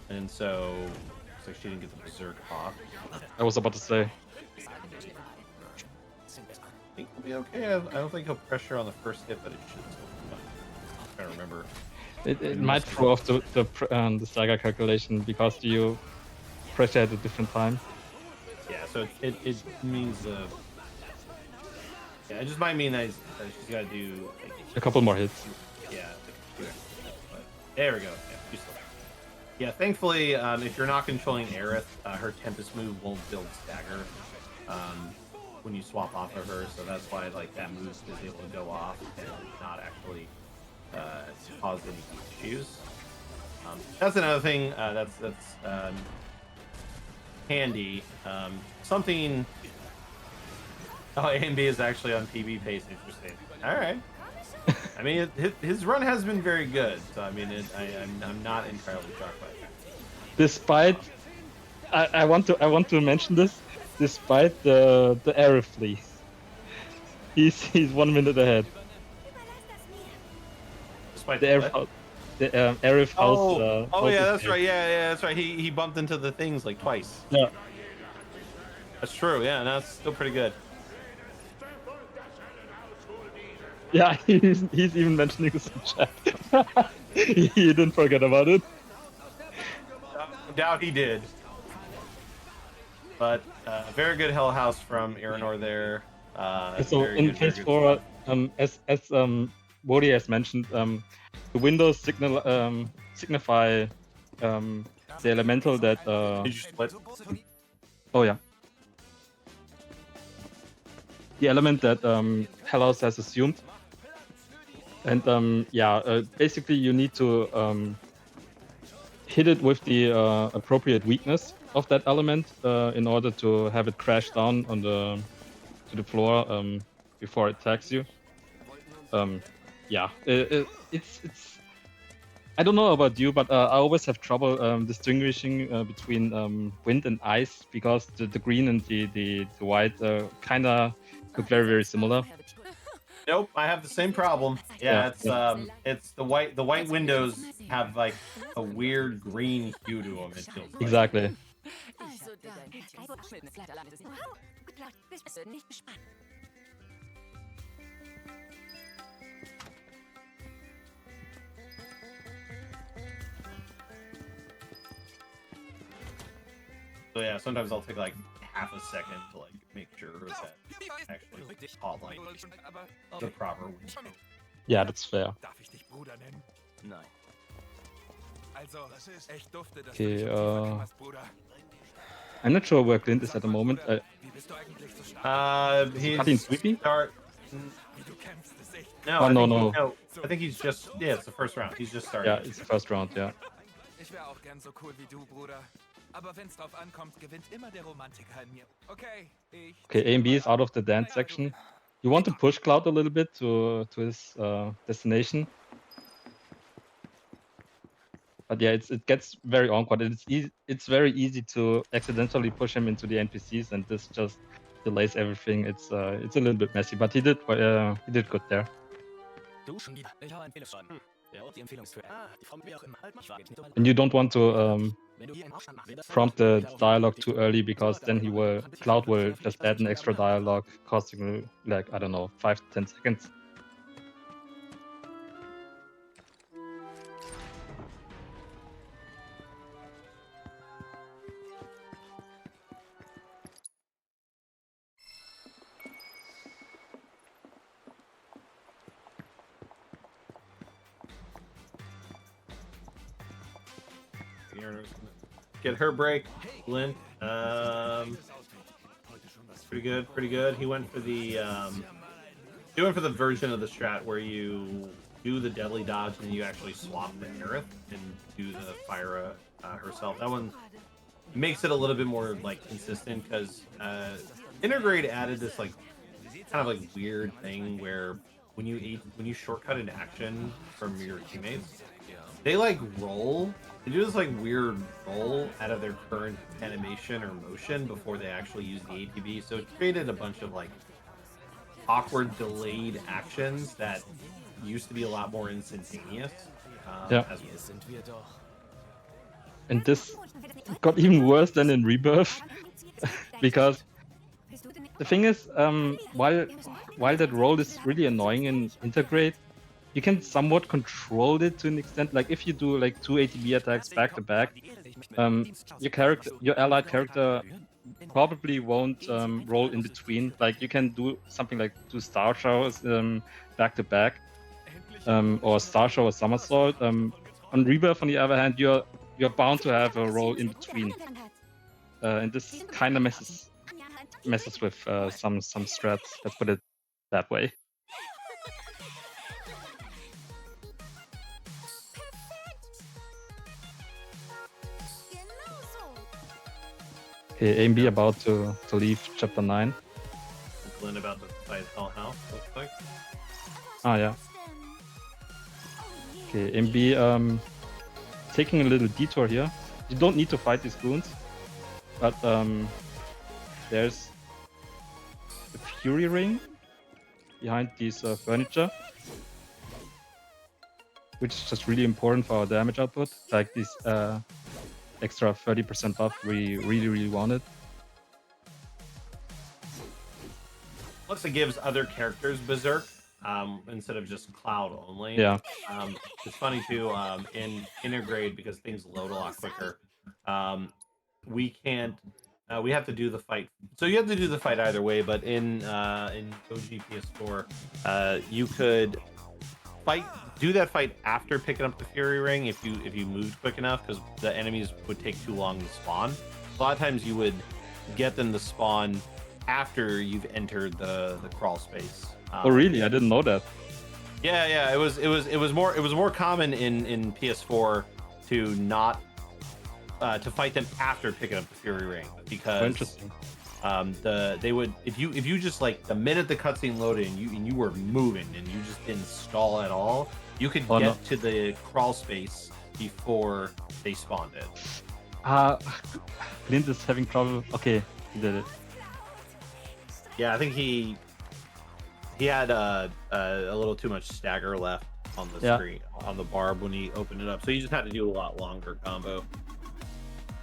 And so looks like she didn't get the Berserk off. I was about to say. I think we'll be okay. I don't think he'll pressure on the first hit, but it should still be fine. I'm trying to remember. It might throw off the stagger calculation because you pressure at a different time. Yeah, so it means it just might mean that she's got to do like, a couple more hits. Yeah, there we go. Yeah, thankfully, if you're not controlling Aerith, her Tempest move won't build stagger when you swap off of her, so that's why like that move is able to go off and not actually cause any issues. That's another thing that's handy. Something. Oh, A&B is actually on PB pace. Interesting. All right. I mean, his run has been very good, so I mean, I'm not entirely shocked by that. Despite, I want to mention this. Despite the Aerith fleet, he's 1 minute ahead. Wait, The Arif what? house. The Arif house. Oh yeah, house that's is- right. Yeah, that's right. He bumped into the things like twice. Yeah. That's true. Yeah, no, it's still pretty good. Yeah, he's even mentioning this in chat. He didn't forget about it. I doubt he did. But very good Hell House from Earinor there. So very in good, very phase good 4, as Woady has mentioned, the windows signify the elemental that. Did you split? Oh yeah. The element that Hellas has assumed, and basically you need to hit it with the appropriate weakness of that element in order to have it crash down on to the floor before it attacks you. It's. I don't know about you, but I always have trouble distinguishing between wind and ice because the green and the white kind of look very, very similar. Nope, I have the same problem. Yeah, it's the white windows have like a weird green hue to them. It feels like. Exactly. So yeah, sometimes I'll take like half a second to like make sure that actually caught like the proper window. Yeah, that's fair. Okay, I'm not sure where Glint is at the moment. He's cutting sweepy? No, no. I think he's just it's the first round. He's just starting. Yeah, it's the first round. Yeah. Ich wäre auch gern so cool wie du, Bruder. Aber wenn's drauf ankommt, gewinnt immer der Romantiker in mir. Okay, Okay, A and B is out of the dance section. You want to push Cloud a little bit to his destination. But yeah, it gets very awkward. It's very easy to accidentally push him into the NPCs, and this just delays everything. It's a little bit messy, but he did good there. And you don't want to prompt the dialogue too early because then Cloud will just add an extra dialogue costing you like, I don't know, 5 to 10 seconds. Get her break, Glint. Pretty good. He went for the version of the strat where you do the deadly dodge and you actually swap the Aerith and do the Fyra herself. That one makes it a little bit more like consistent because Intergrade added this like kind of like weird thing where when you shortcut an action from your teammates, they like roll. They do this like weird roll out of their current animation or motion before they actually use the ATB. So it created a bunch of like awkward delayed actions that used to be a lot more instantaneous. And this got even worse than in Rebirth because the thing is, while that roll is really annoying in Integrate, you can somewhat control it to an extent. Like if you do like 2 ATB attacks back to back, your allied character probably won't roll in between. Like you can do something like 2 Star Showers back to back, or Star Shower Somersault. On Rebirth, on the other hand, you're bound to have a roll in between, and this kind of messes with some strats. Let's put it that way. Okay, A and B about to leave chapter 9. Glint about to fight Hell House, looks like. Ah, yeah. Okay, A and B taking a little detour here. You don't need to fight these goons, but there's a Fury Ring behind these furniture. which is just really important for our damage output. Like this extra 30% buff we really wanted. Plus, it gives other characters Berserk instead of just Cloud only. Yeah. It's funny too in Intergrade because things load a lot quicker. We can't. We have to do the fight. So you have to do the fight either way. But in OG PS4, you could do that fight after picking up the Fury Ring if you moved quick enough, because the enemies would take too long to spawn. A lot of times you would get them to spawn after you've entered the crawl space. Oh really? I didn't know that. Yeah. It was more common in PS4 to not to fight them after picking up the Fury Ring, because interesting. They would, if you just like the minute the cutscene loaded and you were moving and you just didn't stall at all, you could get to the crawl space before they spawned it. Glint is having trouble. Okay, he did it. Yeah, I think he had a little too much stagger left on the screen, on the barb when he opened it up. So you just had to do a lot longer combo.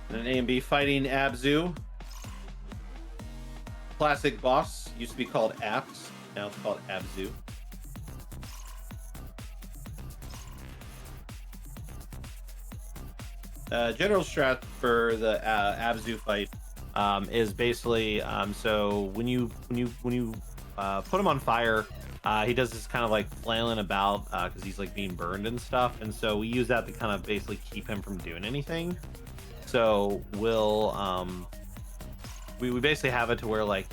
And an A and B fighting Abzu. Classic boss. Used to be called Apps. Now it's called Abzu. General strat for the Abzu fight is basically so when you put him on fire, he does this kind of like flailing about because he's like being burned and stuff, and so we use that to kind of basically keep him from doing anything. So we'll we basically have it to where like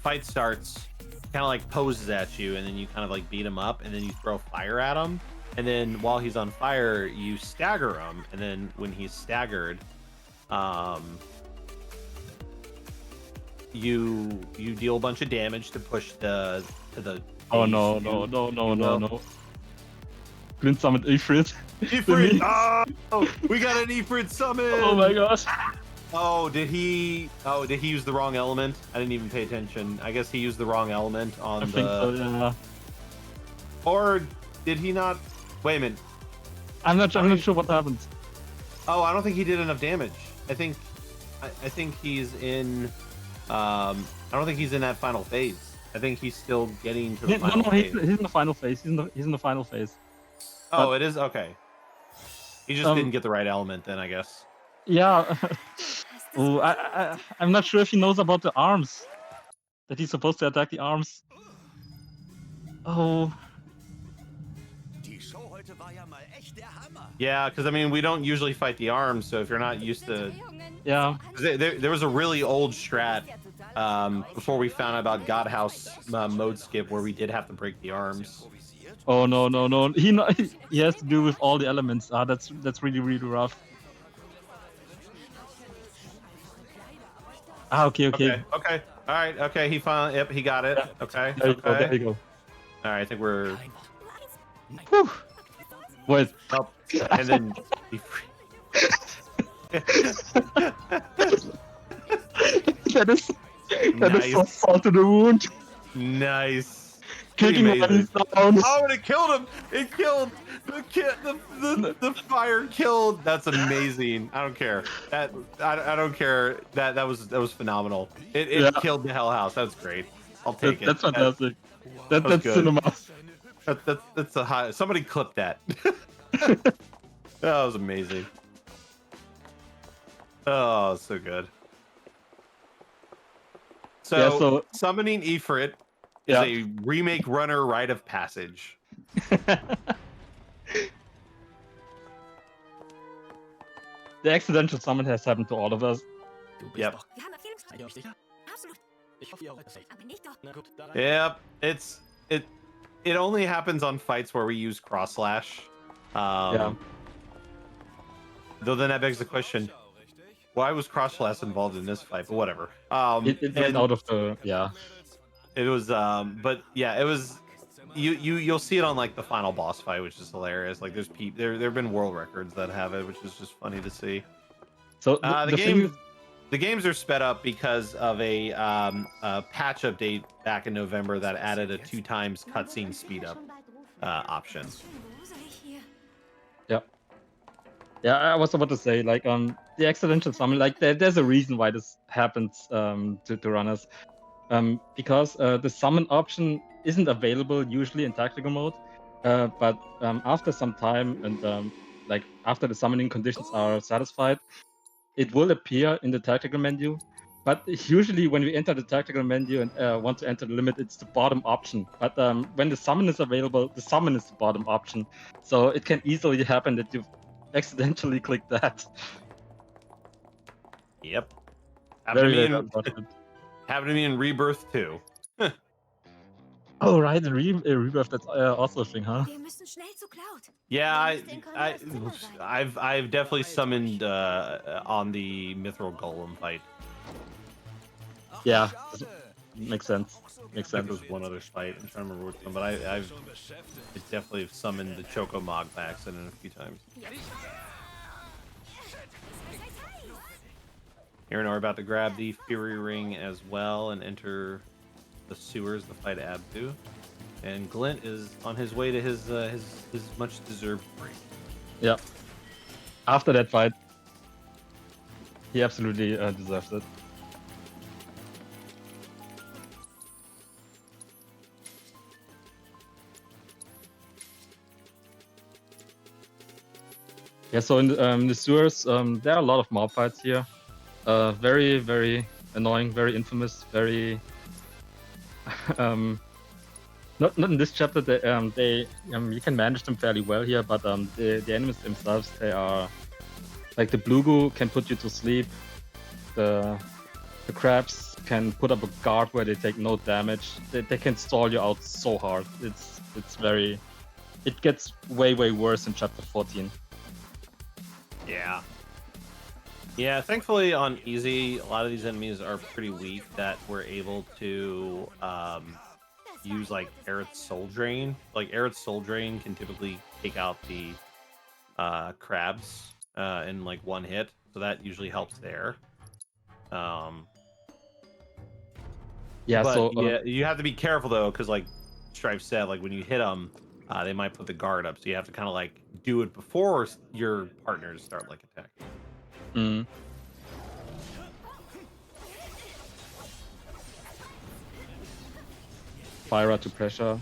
fight starts, kind of like poses at you, and then you kind of like beat him up, and then you throw fire at him, and then while he's on fire you stagger him, and then when he's staggered you deal a bunch of damage to push the Oh no. Glint summoned Ifrit. Ifrit! Oh, we got an Ifrit summon! Oh my gosh. Oh, did he use the wrong element? I didn't even pay attention. I guess he used the wrong element on I think so, yeah. Or did he not? Wait a minute. I'm not sure what happened. Oh, I don't think he did enough damage. I think he's in I don't think he's in that final phase. I think he's still getting to the final phase. He's in the final phase. He's in the final phase. Oh, it is? Okay. He just didn't get the right element then, I guess. Yeah. Oh, I'm not sure if he knows about the arms. That he's supposed to attack the arms. Oh. Yeah, because I mean, we don't usually fight the arms, so if you're not used to... Yeah. There was a really old strat before we found out about God House mode skip where we did have to break the arms. Oh no. He has to do with all the elements. That's really rough. Okay. All right. Okay. He finally. Yep. He got it. Yeah. Okay. There you go. All right. I think we're. Whew. Wait. Oh, and then. That is so salt to the wound. Nice. Kicking when he's down. Oh, and it killed him! It killed the fire killed. That's amazing. I don't care. I don't care. That was phenomenal. It killed the Hell House. That's great. I'll take it. That's fantastic. That's good. cinema. That's a high. Somebody clip that. That was amazing. Oh, so good. So summoning Ifrit is a remake runner rite of passage. The accidental summon has happened to all of us. Yep. Yep. It only happens on fights where we use cross slash. Though then that begs the question, why was cross slash involved in this fight? But whatever. It went out of the It was but yeah, it was you'll see it on like the final boss fight, which is hilarious. Like there have been world records that have it, which is just funny to see. So the games are sped up because of a patch update back in November that added a 2x cutscene speed up option. Yeah, I was about to say, like, the accidental summon, like, there's a reason why this happens to runners. Because the summon option isn't available usually in tactical mode, but after some time and like after the summoning conditions are satisfied, it will appear in the tactical menu. But usually when we enter the tactical menu and want to enter the limit, it's the bottom option. But when the summon is available, the summon is the bottom option. So it can easily happen that you accidentally click that. Yep. Very, very unfortunate. Happened to me in Rebirth too. Oh, right, the Rebirth, that's also a thing, huh? Wir müssen schnell zu Cloud. Yeah, Der müsste in Cornelius Zimmer sein. I've definitely summoned on the Mithril Golem fight. Yeah, makes sense. Makes There sense. was one other fight. I'm trying to remember which one, but I've definitely summoned the Choco Mog by accident a few times. Earinor about to grab the Fury Ring as well and enter the sewers to fight Abdu. And Glint is on his way to his much deserved break. Yeah. After that fight, he absolutely deserves it. Yeah, so in the sewers, there are a lot of mob fights here. Very, very annoying, very infamous, very... not in this chapter. You can manage them fairly well here, but the enemies themselves, they are like the blue goo can put you to sleep. The crabs can put up a guard where they take no damage. They can stall you out so hard. It gets way worse in chapter 14. Yeah. Yeah, thankfully on easy, a lot of these enemies are pretty weak that we're able to use like Aerith's Soul Drain. Like Aerith's Soul Drain can typically take out the crabs in like one hit, so that usually helps there. Yeah, but so yeah, you have to be careful though, because like Strife said, like when you hit them, they might put the guard up, so you have to kind of like do it before your partners start like attacking. Fire to pressure.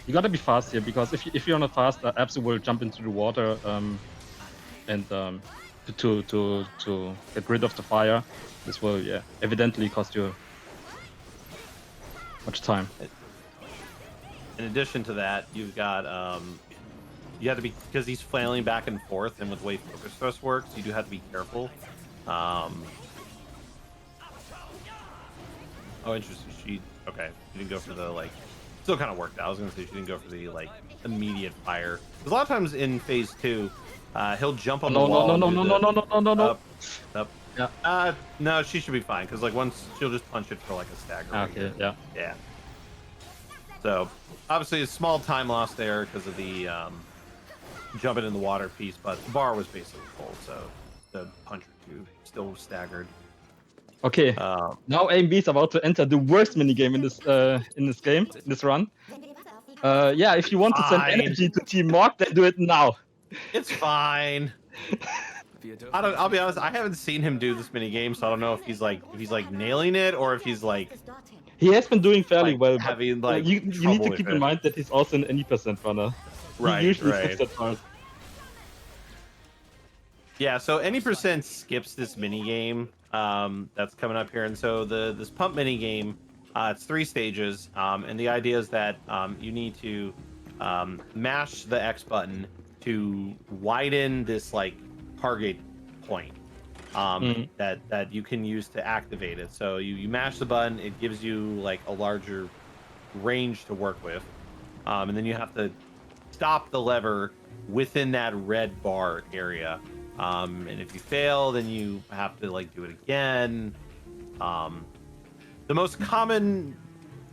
You gotta be fast here, because if you're not fast, Absu will jump into the water and to get rid of the fire. This will evidently cost you much time. In addition to that, you've got you have to be, because he's flailing back and forth, and with the way focus thrust works, you do have to be careful. Oh, interesting. She didn't go for the like. Still kind of worked out. I was gonna say she didn't go for the like immediate fire. Because a lot of times in phase 2, he'll jump on the wall. No. Up. Yeah. No, she should be fine, because like once she'll just punch it for like a stagger. Okay. Yeah. Yeah. So obviously a small time loss there because of the jumping in the water piece, but the bar was basically full, so the punch or two still staggered. Okay. Now AMB is about to enter the worst minigame in this run. Yeah, if you want to send energy to Team Morg, then do it now. It's fine. I'll be honest, I haven't seen him do this mini game, so I don't know if he's like nailing it or if he's like. He has been doing fairly well. Having like you need to keep in mind that he's also an any percent runner. Right. He usually skips that part. Yeah, so any percent skips this mini game that's coming up here, and so this pump mini game, it's 3 stages, and the idea is that you need to mash the X button to widen this like target point that you can use to activate it. So you mash the button, it gives you like a larger range to work with, and then you have to stop the lever within that red bar area. And if you fail, then you have to like do it again. The most common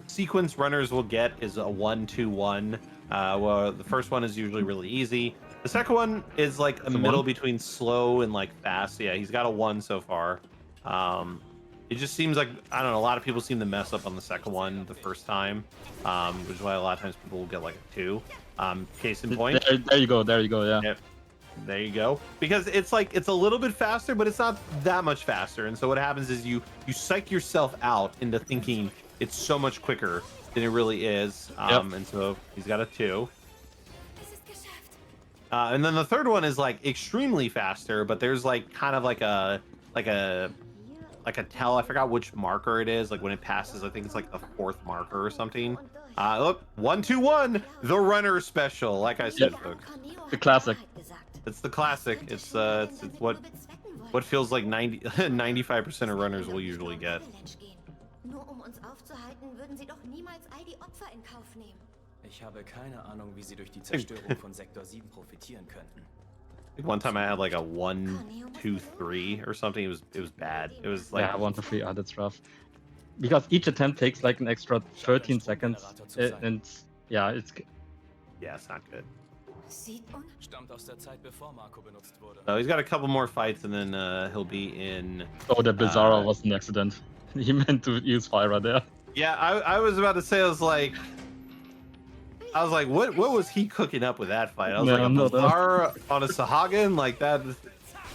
sequence runners will get is a 1-2-1. Well, the first one is usually really easy. The second one is like a middle between slow and like fast. Yeah, he's got a 1 so far. It just seems like, I don't know, a lot of people seem to mess up on the second one the first time, which is why a lot of times people will get like a 2. Case in point. There you go, yeah. Yep. There you go. Because it's like it's a little bit faster, but it's not that much faster. And so what happens is you psych yourself out into thinking it's so much quicker than it really is. And so he's got a 2. And then the third one is like extremely faster, but there's like kind of like a tell. I forgot which marker it is. Like when it passes, I think it's like the 4th marker or something. Look, 1-2-1, the runner special. Like I said, folks, The classic. it's the classic. It's what feels like 95% of runners will usually get. Nur uns aufzuhalten, würden sie doch niemals all die Opfer in Kauf nehmen. Ich habe keine Ahnung, wie sie durch die Zerstörung von Sektor 7 profitieren könnten. One time I had like a 1, 2, 3 or something. It was bad. It was like 1 to 3. That's rough. Because each attempt takes like an extra 13 seconds, and yeah, it's not good. Stammt aus der Zeit, bevor Marco benutzt wurde. So he's got a couple more fights, and then he'll be in. Oh, the Bizarro was an accident. He meant to use fire there. Yeah, I was about to say, I was like, what was he cooking up with that fight? I was like, a Bizarro on a Sahagan, like that.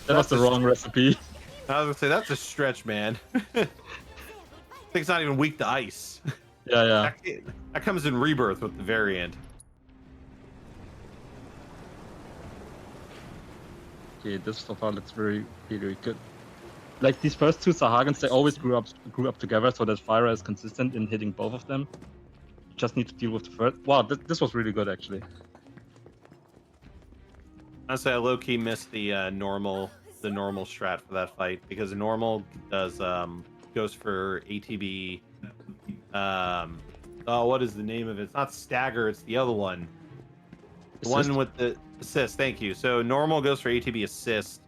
That was the wrong recipe. I was gonna say that's a stretch, man. I think it's not even weak to ice. Yeah. That comes in Rebirth with the variant. Okay, this so far looks very good. Like these first 2 Sahagans, they always grew up together, so that Fyra is consistent in hitting both of them. Just need to deal with the first. Wow, this was really good actually. Honestly, I low-key missed the normal strat for that fight, because the normal does goes for ATB. Oh, what is the name of it? It's not stagger, it's the other one. The one with the assist. Thank you. So normal goes for ATB assist,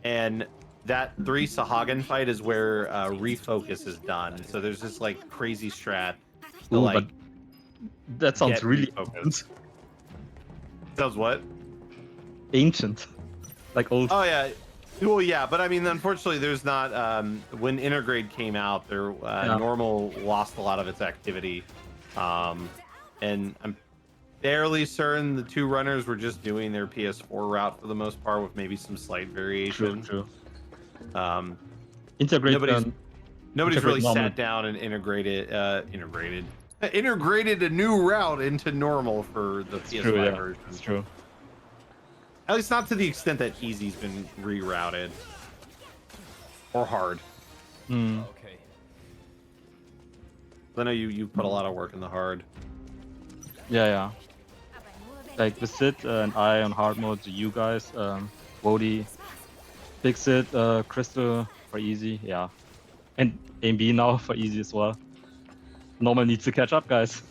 and that 3 Sahagan fight is where refocus is done. So there's this like crazy strat to, Ooh, like, but that sounds really refocused. Sounds what? Ancient, like old. Oh yeah. Well, yeah, but I mean, unfortunately, there's not. When Intergrade came out, there normal lost a lot of its activity, and I'm fairly certain the 2 runners were just doing their PS4 route for the most part, with maybe some slight variation. True. Nobody's really normal. sat down and integrated a new route into normal for the PS5 version. It's true. At least not to the extent that easy's been rerouted. Or hard. Okay. I know you put a lot of work in the hard. Yeah. Like the Sid and I on hard mode, you guys, Woady, Big Sid, Crystal for easy, yeah. And AMB now for easy as well. Normal needs to catch up, guys.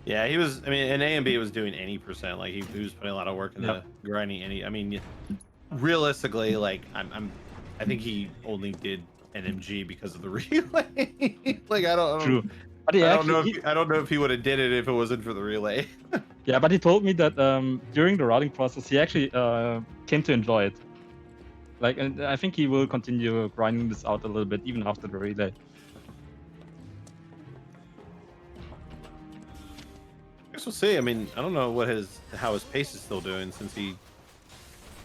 Yeah, he was. I mean, and A and B was doing any percent. Like he was putting a lot of work in the grinding. I mean, realistically, like I think he only did NMG because of the relay. Like I don't know if he would have did it if it wasn't for the relay. Yeah, but he told me that during the routing process, he actually came to enjoy it. Like, and I think he will continue grinding this out a little bit even after the relay. I guess we'll see. I mean, I don't know how his pace is still doing, since he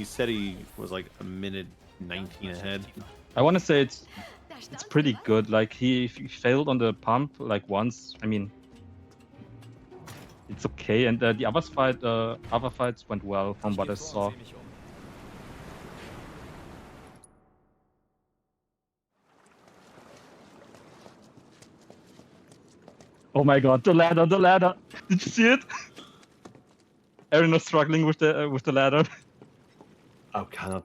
said he was like a minute 19 ahead. I want to say it's pretty good. Like he failed on the pump like once. I mean, it's okay. And the other fights went well from what I saw. Oh my god, the ladder! Did you see it? Earinor struggling with the ladder. Oh god.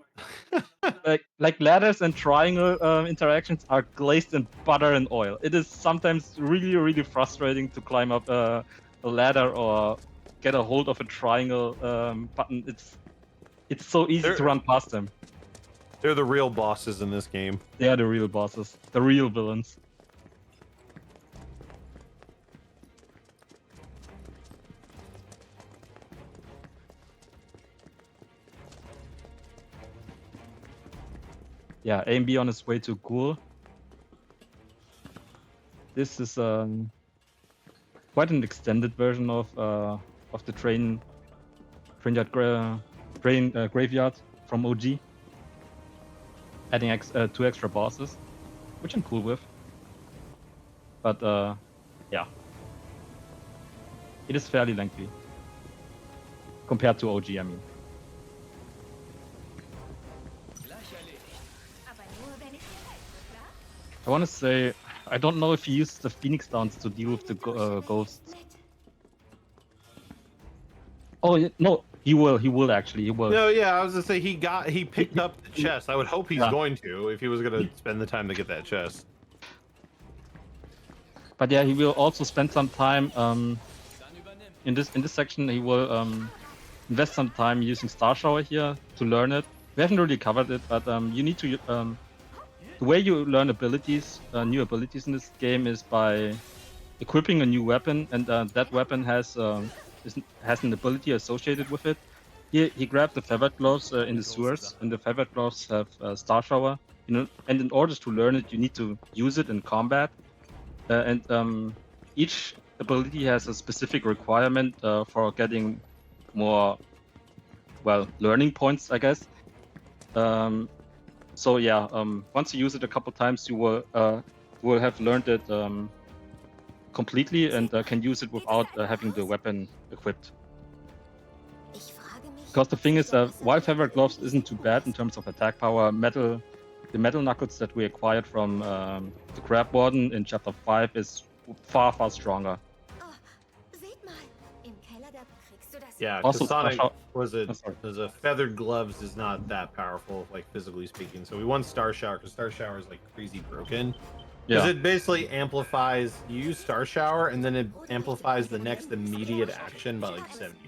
like ladders and triangle interactions are glazed in butter and oil. It is sometimes really frustrating to climb up a ladder or get a hold of a triangle button. It's so easy to run past them. They're the real bosses in this game. They are the real bosses, the real villains. Yeah, AMB on his way to Ghoul. This is quite an extended version of the Trainyard graveyard from OG, adding 2 extra bosses, which I'm cool with. But yeah, it is fairly lengthy compared to OG. I mean, I want to say I don't know if he used the Phoenix Downs to deal with the ghosts. Oh no, he will actually. He will. No, yeah, I was gonna say he picked up the chest. I would hope he's going to if he was gonna spend the time to get that chest. But yeah, he will also spend some time in this section. He will invest some time using Star Shower here to learn it. We haven't really covered it, but you need to the way you learn abilities, new abilities in this game is by equipping a new weapon, and that weapon has an ability associated with it. He grabbed the feathered gloves in the sewers, and the feathered gloves have Star Shower. And in order to learn it, you need to use it in combat. And each ability has a specific requirement for getting more, learning points, I guess. So yeah, once you use it a couple times, you will have learned it completely and can use it without having the weapon equipped. Because the thing is, while feather gloves isn't too bad in terms of attack power, the metal knuckles that we acquired from the Crab Warden in Chapter 5 is far stronger. Yeah, Also, Sonic was a feathered gloves is not that powerful, like physically speaking. So we want Star Shower because Star Shower is like crazy broken. Because it basically amplifies. You use Star Shower and then it amplifies the next immediate action by like 70,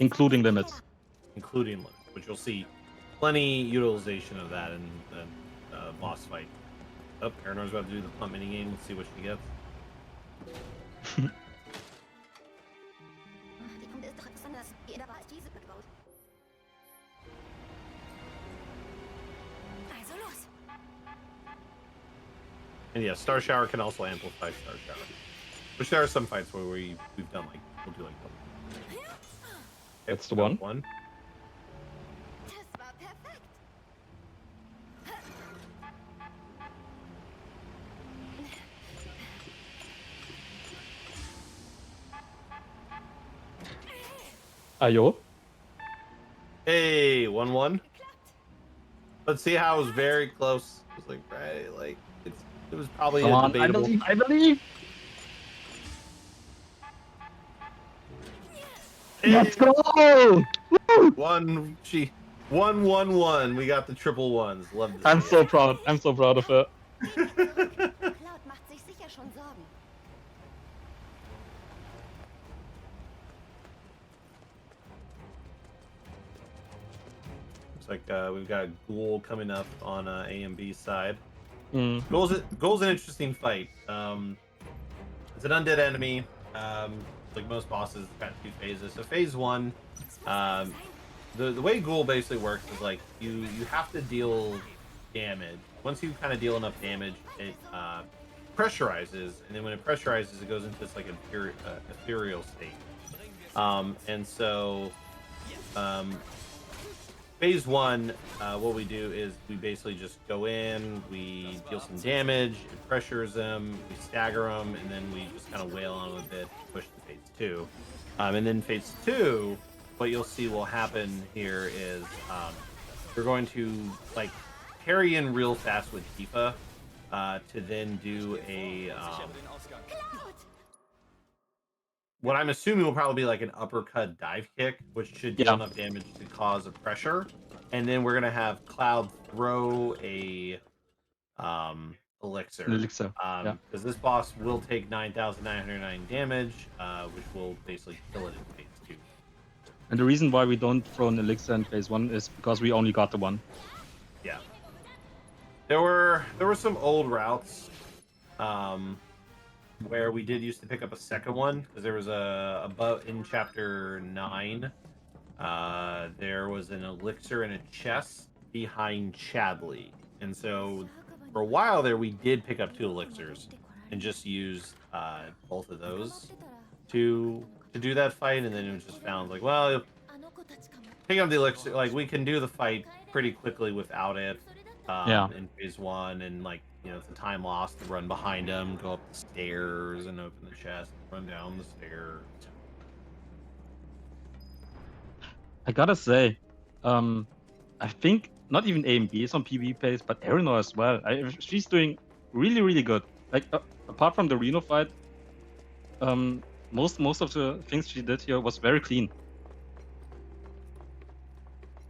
including limits. Including limits, which you'll see plenty utilization of that in the boss fight. Oh, Earinor's about to do the pump mini game. Let's see what she gets. And yeah, Star Shower can also amplify Star Shower. Which there are some fights where we've done like we'll do like that's the one. Ayo. Hey, 1-1. Let's see how it was very close. It was like it was probably a debatable. I believe. Hey. Let's go! 1-1-1. We got the triple ones. Love this. I'm so proud. I'm so proud of it. Looks like we've got Ghoul coming up on A and B side. Mm. Ghoul's an interesting fight. It's an undead enemy. Like most bosses, it's got 2 phases. So phase 1, the way Ghoul basically works is like you have to deal damage. Once you kind of deal enough damage, it pressurizes, and then when it pressurizes, it goes into this like ethereal state. And so phase 1, what we do is we basically just go in, we deal some damage, it pressures them, we stagger them, and then we just kind of wail on them a bit, push to phase 2. And then phase 2, what you'll see will happen here is you're going to like carry in real fast with Tifa to then do a what I'm assuming will probably be like an uppercut dive kick, which should deal enough damage to cause a pressure. And then we're gonna have Cloud throw a elixir. Because this boss will take 9,909 damage, which will basically kill it in phase 2. And the reason why we don't throw an elixir in phase 1 is because we only got the one. Yeah. There were some old routes. Where we did used to pick up a second one because there was in chapter 9 there was an elixir in a chest behind Chadley, and so for a while there we did pick up 2 elixirs and just used both of those to do that fight, and then it was just found like, well, Picking up the elixir, like we can do the fight pretty quickly without it. Yeah. In phase 1, and like it's a time lost to run behind him, go up the stairs, and open the chest, run down the stairs. I gotta say, I think not even A and B is on PvP pace, but Earinor as well. She's doing really, really good. Like apart from the Reno fight, most of the things she did here was very clean.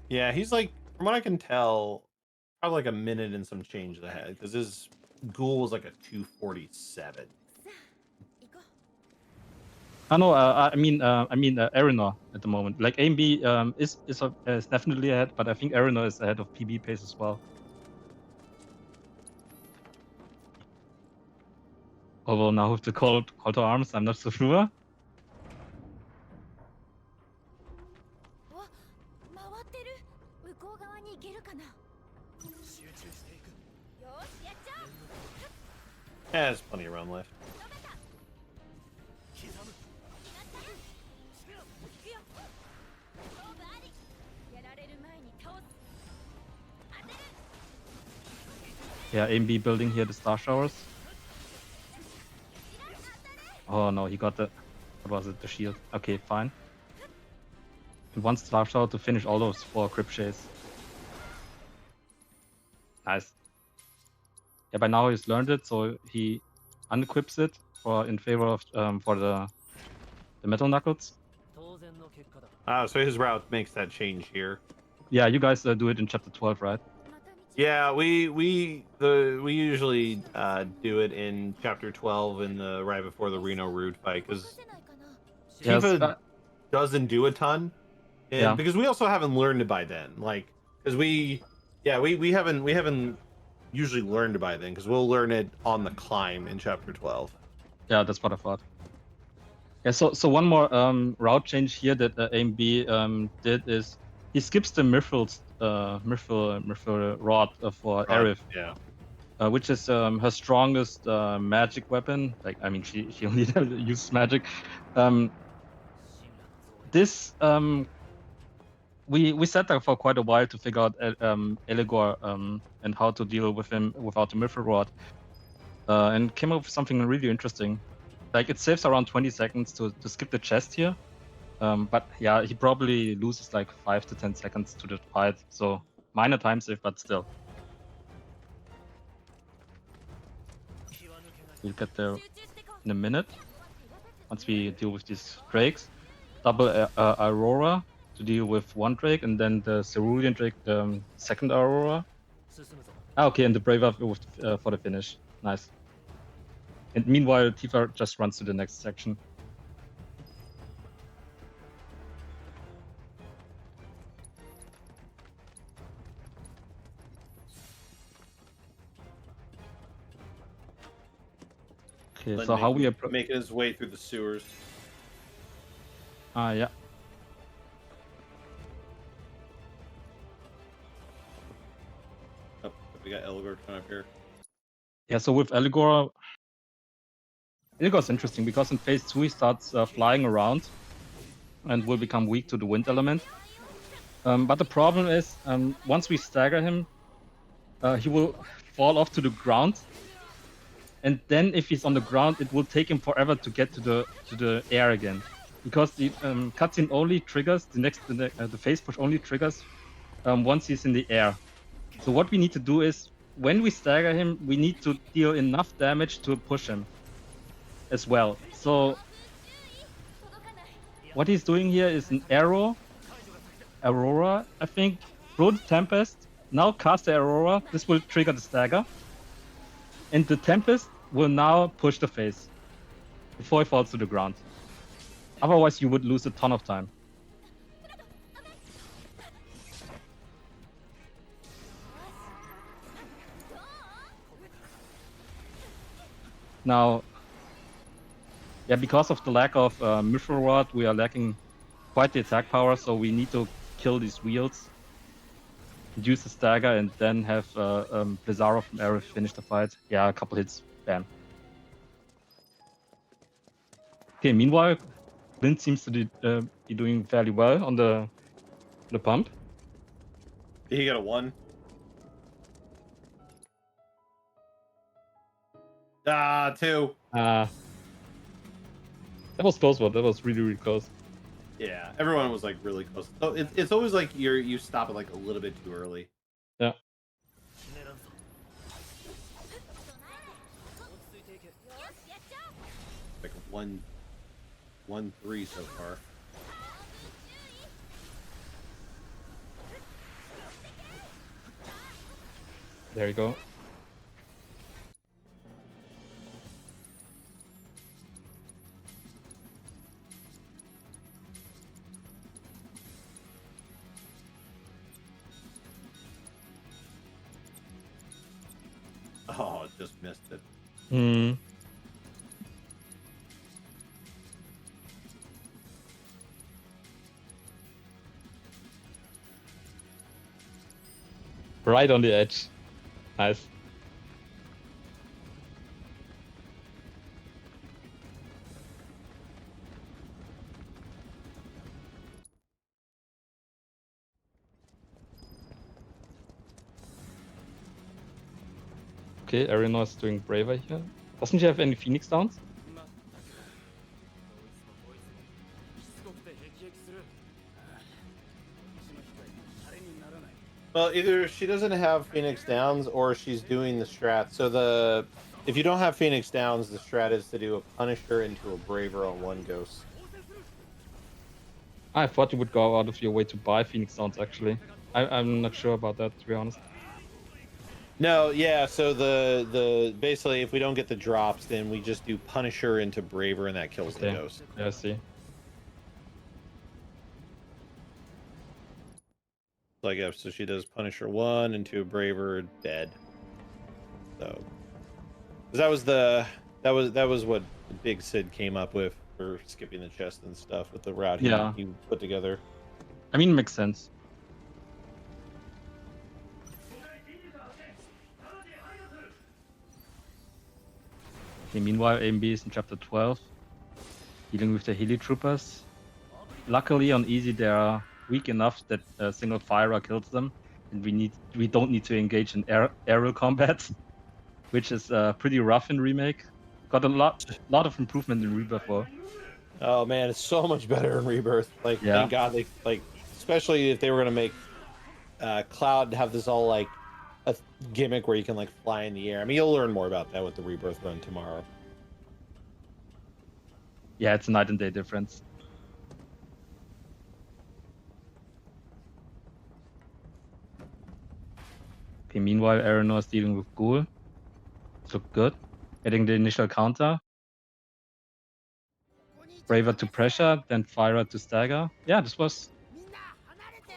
Yeah, he's like, from what I can tell, probably like a minute and some change ahead, because his ghoul was like a 247. I know. I mean, Earinor at the moment. Like A and B is definitely ahead, but I think Earinor is ahead of PB pace as well. Although now with the call to arms, I'm not so sure. Yeah, there's plenty of run left. Yeah, A and B building here the star showers. Oh no, he got the, what was it, the shield. Okay, fine. And one star shower to finish all those 4 crypt shades. Nice. Yeah, by now he's learned it, so he unequips it in favor of for the metal knuckles. Oh, so his route makes that change here. Yeah, you guys do it in chapter 12, right? Yeah, we usually do it in chapter 12 in the right before the Reno Root fight, because Tifa doesn't do a ton, and because we also haven't learned it by then. Like, because we haven't usually learned it by then, because we'll learn it on the climb in chapter 12. Yeah, that's what I thought. Yeah, so one more route change here that AMB did is he skips the Mithril rod for Aerith. Yeah. Which is her strongest magic weapon. Like, I mean, she only uses magic. This we sat there for quite a while to figure out Eligor and how to deal with him without the Mithril rod, and came up with something really interesting. Like, it saves around 20 seconds to skip the chest here. But yeah, he probably loses like 5 to 10 seconds to the fight. So minor time save, but still. We'll get there in a minute. Once we deal with these drakes. Double Aurora to deal with one drake, and then the Cerulean drake, the second Aurora. Okay, and the Brave Up for the finish. Nice. And meanwhile, Tifa just runs to the next section. Okay, so how we making his way through the sewers. Yeah. Oh, we got Eligor coming up here. Yeah, so with Eligor's interesting because in phase 2 he starts flying around and will become weak to the wind element. But the problem is, once we stagger him, he will fall off to the ground. And then if he's on the ground, it will take him forever to get to the air again. Because the cutscene only triggers, the phase push only triggers once he's in the air. So what we need to do is, when we stagger him, we need to deal enough damage to push him as well. So what he's doing here is an Aurora, I think, throw the Tempest, now cast the Aurora, this will trigger the stagger. And the Tempest will now push the phase before he falls to the ground. Otherwise, you would lose a ton of time. Now, yeah, because of the lack of Mithril Rod, we are lacking quite the attack power, so we need to kill these wheels, use the stagger, and then have Blizzara from Aerith finish the fight. Yeah, a couple hits, bam. Okay, meanwhile, Glint seems to be doing fairly well on the The pump? He got a 1. Ah, 2. That was close one. That was really, really close. Yeah, everyone was like really close. So it's always like you stop it like a little bit too early. Yeah. Like 1-3 so far. There you go. Oh, just missed it. Hmm. Right on the edge. Nice. Okay, Earinor is doing braver here. Doesn't she have any Phoenix Downs? Well, either she doesn't have Phoenix Downs or she's doing the strat. So if you don't have Phoenix Downs, the strat is to do a Punisher into a Braver on one ghost. I thought you would go out of your way to buy Phoenix Downs, actually. I'm not sure about that, to be honest. No, yeah, so the basically if we don't get the drops, then we just do Punisher into Braver and that kills the ghost. Yeah, I see. Like so she does Punisher 1 into a Braver, dead. So that was what Big Sid came up with for skipping the chest and stuff with the route he put together. I mean, it makes sense. Okay, meanwhile, AMB is in chapter 12, dealing with the Heli Troopers. Luckily, on easy, they are weak enough that a single firer kills them, and we don't need to engage in aerial combat, which is pretty rough in Remake. Got a lot of improvement in Rebirth though. Oh man, it's so much better in Rebirth. Like, thank God they especially if they were gonna make Cloud have this all like a gimmick where you can like fly in the air. I mean, you'll learn more about that with the Rebirth run tomorrow. Yeah, it's a night and day difference. Okay, meanwhile, Earinor is dealing with Ghoul. Look good. Getting the initial counter. Braver to pressure, then Fire to stagger. Yeah, this was...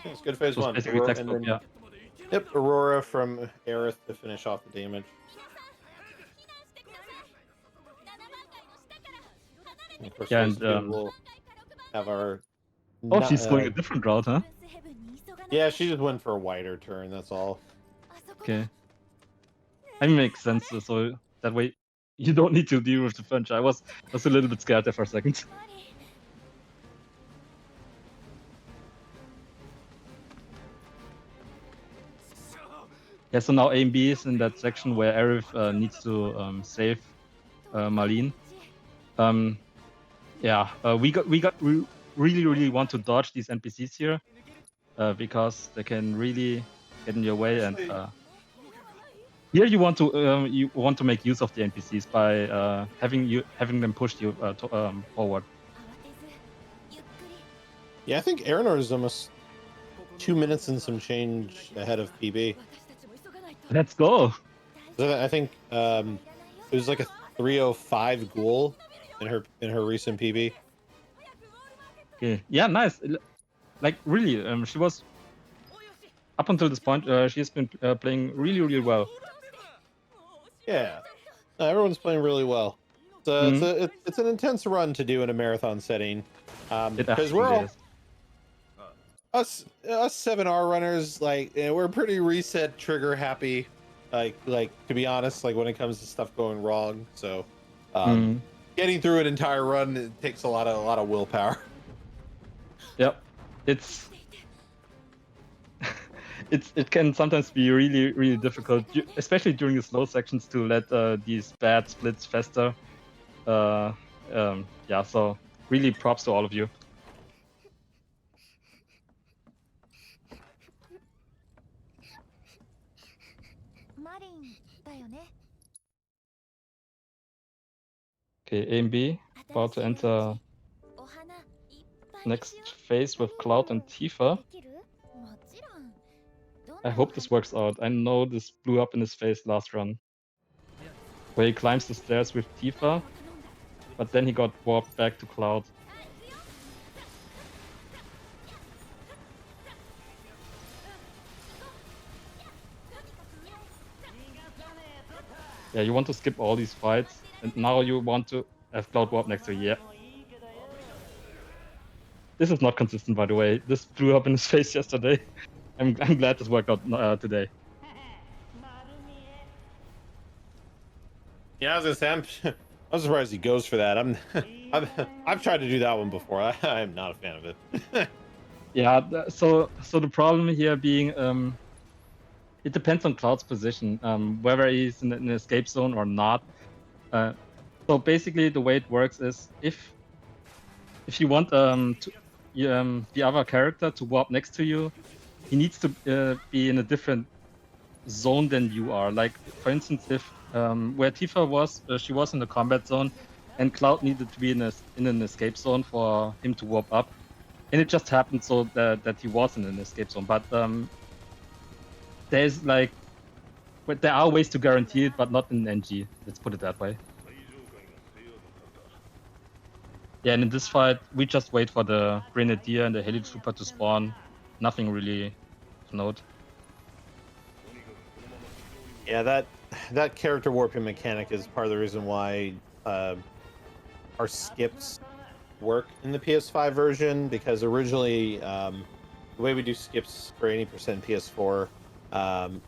It's good phase 1. Basically textbook, yeah. Yep, Aurora from Aerith to finish off the damage. And of course, yeah, and we'll have our... Oh, she's going a different route, huh? Yeah, she just went for a wider turn, that's all. Okay. I mean, makes sense, so that way you don't need to deal with the punch. I was a little bit scared there for a second. Yeah, so now A and B is in that section where Aerith needs to save Marlene. We really want to dodge these NPCs here because they can really get in your way, and here you want to make use of the NPCs by having them push you forward. Yeah, I think Earinor is almost 2 minutes and some change ahead of PB. Let's go. I think it was like a 305 ghoul in her recent PB. Okay. Yeah, nice. Like really, she was up until this point. She has been playing really well. Yeah, everyone's playing really well. It's an intense run to do in a marathon setting because we're all us 7R runners. Like, we're pretty reset, trigger happy. Like to be honest, like when it comes to stuff going wrong. So getting through an entire run, it takes a lot of willpower. Yep, it's it can sometimes be really difficult, especially during the slow sections, to let these bad splits fester. Yeah, so really props to all of you. Okay, A and B about to enter next phase with Cloud and Tifa. I hope this works out. I know this blew up in his face last run, where he climbs the stairs with Tifa, but then he got warped back to Cloud. Yeah, you want to skip all these fights, and now you want to have Cloud warp next to you. Yeah. This is not consistent, by the way. This blew up in his face yesterday. I'm glad this worked out today. Yeah, I was gonna say I'm surprised he goes for that. I've tried to do that one before. I am not a fan of it. Yeah, so the problem here being it depends on Cloud's position, whether he's in an escape zone or not. So basically, the way it works is if you want the other character to warp next to you, he needs to be in a different zone than you are. Like, for instance, if where Tifa was, she was in the combat zone, and Cloud needed to be in an escape zone for him to warp up, and it just happened so that he was in an escape zone. But there's like, but there are ways to guarantee it, but not in NG. Let's put it that way. Yeah, and in this fight, we just wait for the Grenadier and the Heli Trooper to spawn. Nothing really of note. Yeah, that character warping mechanic is part of the reason why our skips work in the PS5 version, because originally the way we do skips for 80% PS4,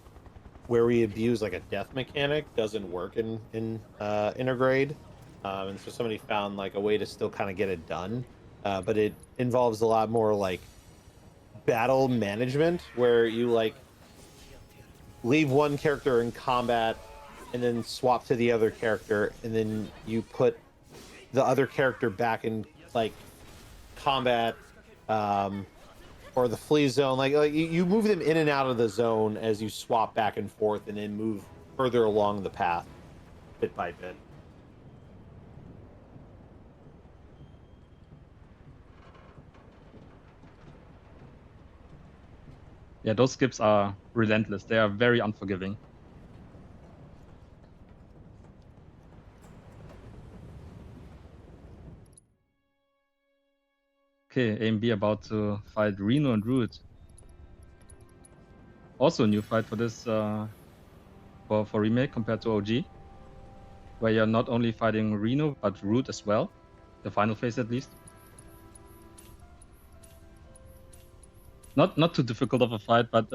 where we abuse like a death mechanic, doesn't work in Intergrade. And so somebody found like a way to still kind of get it done, but it involves a lot more like battle management, where you like leave one character in combat and then swap to the other character, and then you put the other character back in like combat or the flee zone. Like you move them in and out of the zone as you swap back and forth, and then move further along the path bit by bit. Yeah, those skips are relentless. They are very unforgiving. Okay, A and B about to fight Reno and Root. Also a new fight for this for Remake compared to OG, where you're not only fighting Reno but Root as well, the final phase at least. Not too difficult of a fight, but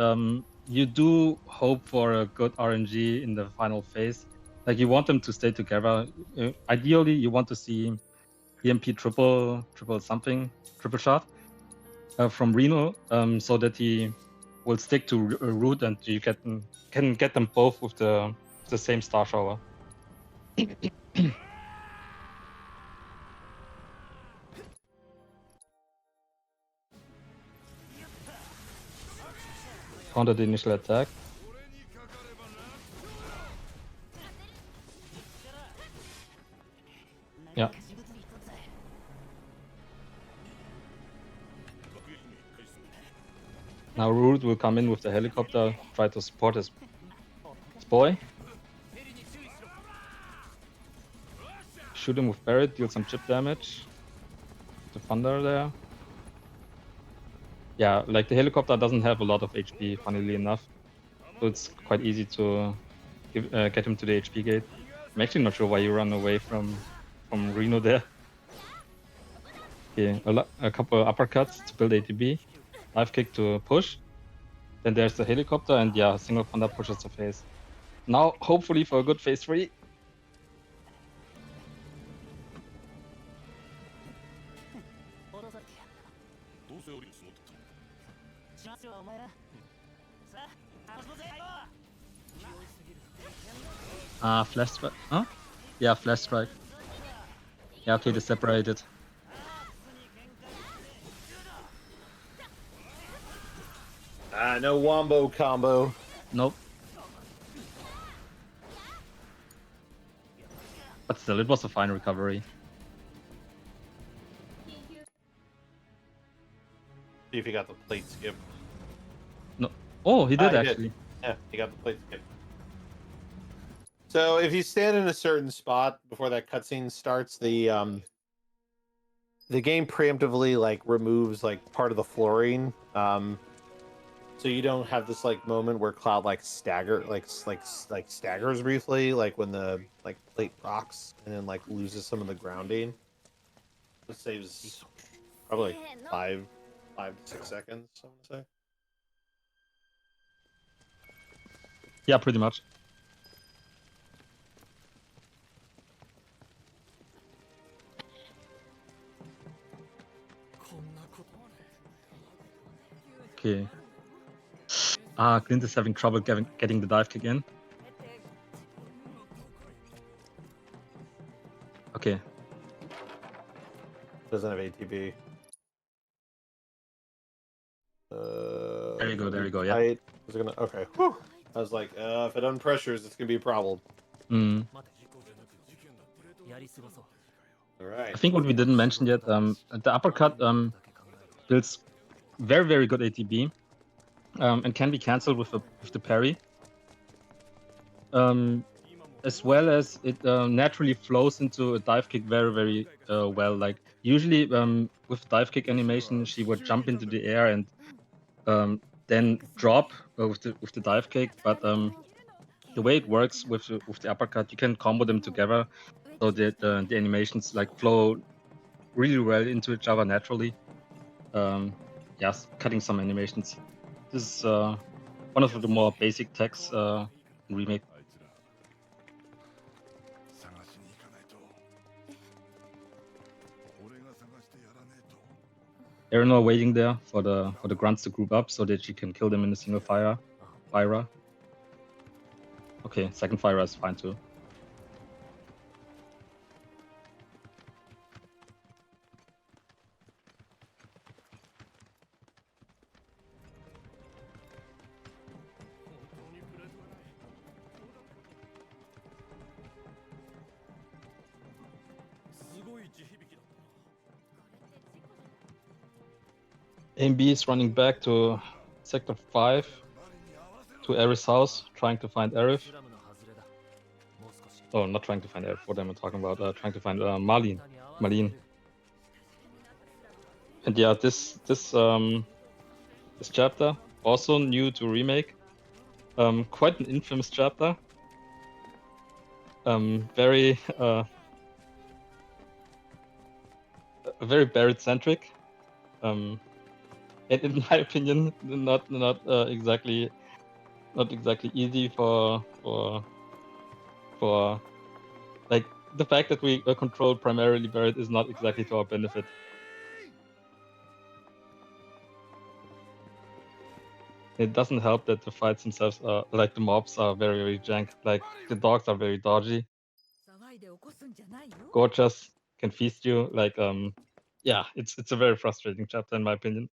you do hope for a good RNG in the final phase. Like, you want them to stay together. Ideally, you want to see EMP triple shot from Reno, so that he will stick to Root, and you can get them both with the same Star Shower. Counter the initial attack. Yeah. Now Root will come in with the helicopter, try to support his boy. Shoot him with Barret, deal some chip damage. The Thunder there. Yeah, like the helicopter doesn't have a lot of HP, funnily enough. So it's quite easy to get him to the HP gate. I'm actually not sure why you run away from Reno there. Okay, a couple uppercuts to build ATB. Knife kick to push. Then there's the helicopter, and yeah, single thunder pushes the phase. Now, hopefully for a good phase 3. Flash strike. Huh? Yeah, flash strike. Yeah, okay, they separated. No wombo combo. Nope. But still, it was a fine recovery. See if he got the plate skip. No. Oh, he did He actually. Yeah, he got the plate skip. So if you stand in a certain spot before that cutscene starts, the game preemptively like removes like part of the flooring. So you don't have this like moment where Cloud like staggers briefly, like when the like plate rocks and then like loses some of the grounding. It saves probably like 5 to 6 seconds, I want to say. Yeah, pretty much. Okay. Glint is having trouble getting the dive kick in. Okay. Doesn't have ATB. There you go, there you go, yeah. I was gonna, okay. Whew. I was like, if it unpressures, it's gonna be a problem. Mm. Alright. I think what we didn't mention yet, the uppercut builds very, very good ATB and can be cancelled with the parry. As well as it naturally flows into a dive kick very, very well. Like usually with dive kick animation, she would jump into the air and then drop with the dive kick. But the way it works with the uppercut, you can combo them together so that the animations like flow really well into each other naturally. Yes, cutting some animations. This is one of the more basic techs in Remake. Earinor waiting there for the grunts to group up so that she can kill them in a single fire. Okay, second fire is fine too. AMB is running back to Sector 5, to Aerith's house, trying to find Aerith. Oh, not trying to find Aerith, what am I talking about? Trying to find Marlene. And yeah, this chapter, also new to Remake. Quite an infamous chapter. Very Barrett-centric. And in my opinion, not exactly easy for like the fact that we control primarily Barrett is not exactly to our benefit. It doesn't help that the fights themselves are like the mobs are very, very jank. Like the dogs are very dodgy. Gorgeous can feast you. Like yeah, it's a very frustrating chapter in my opinion.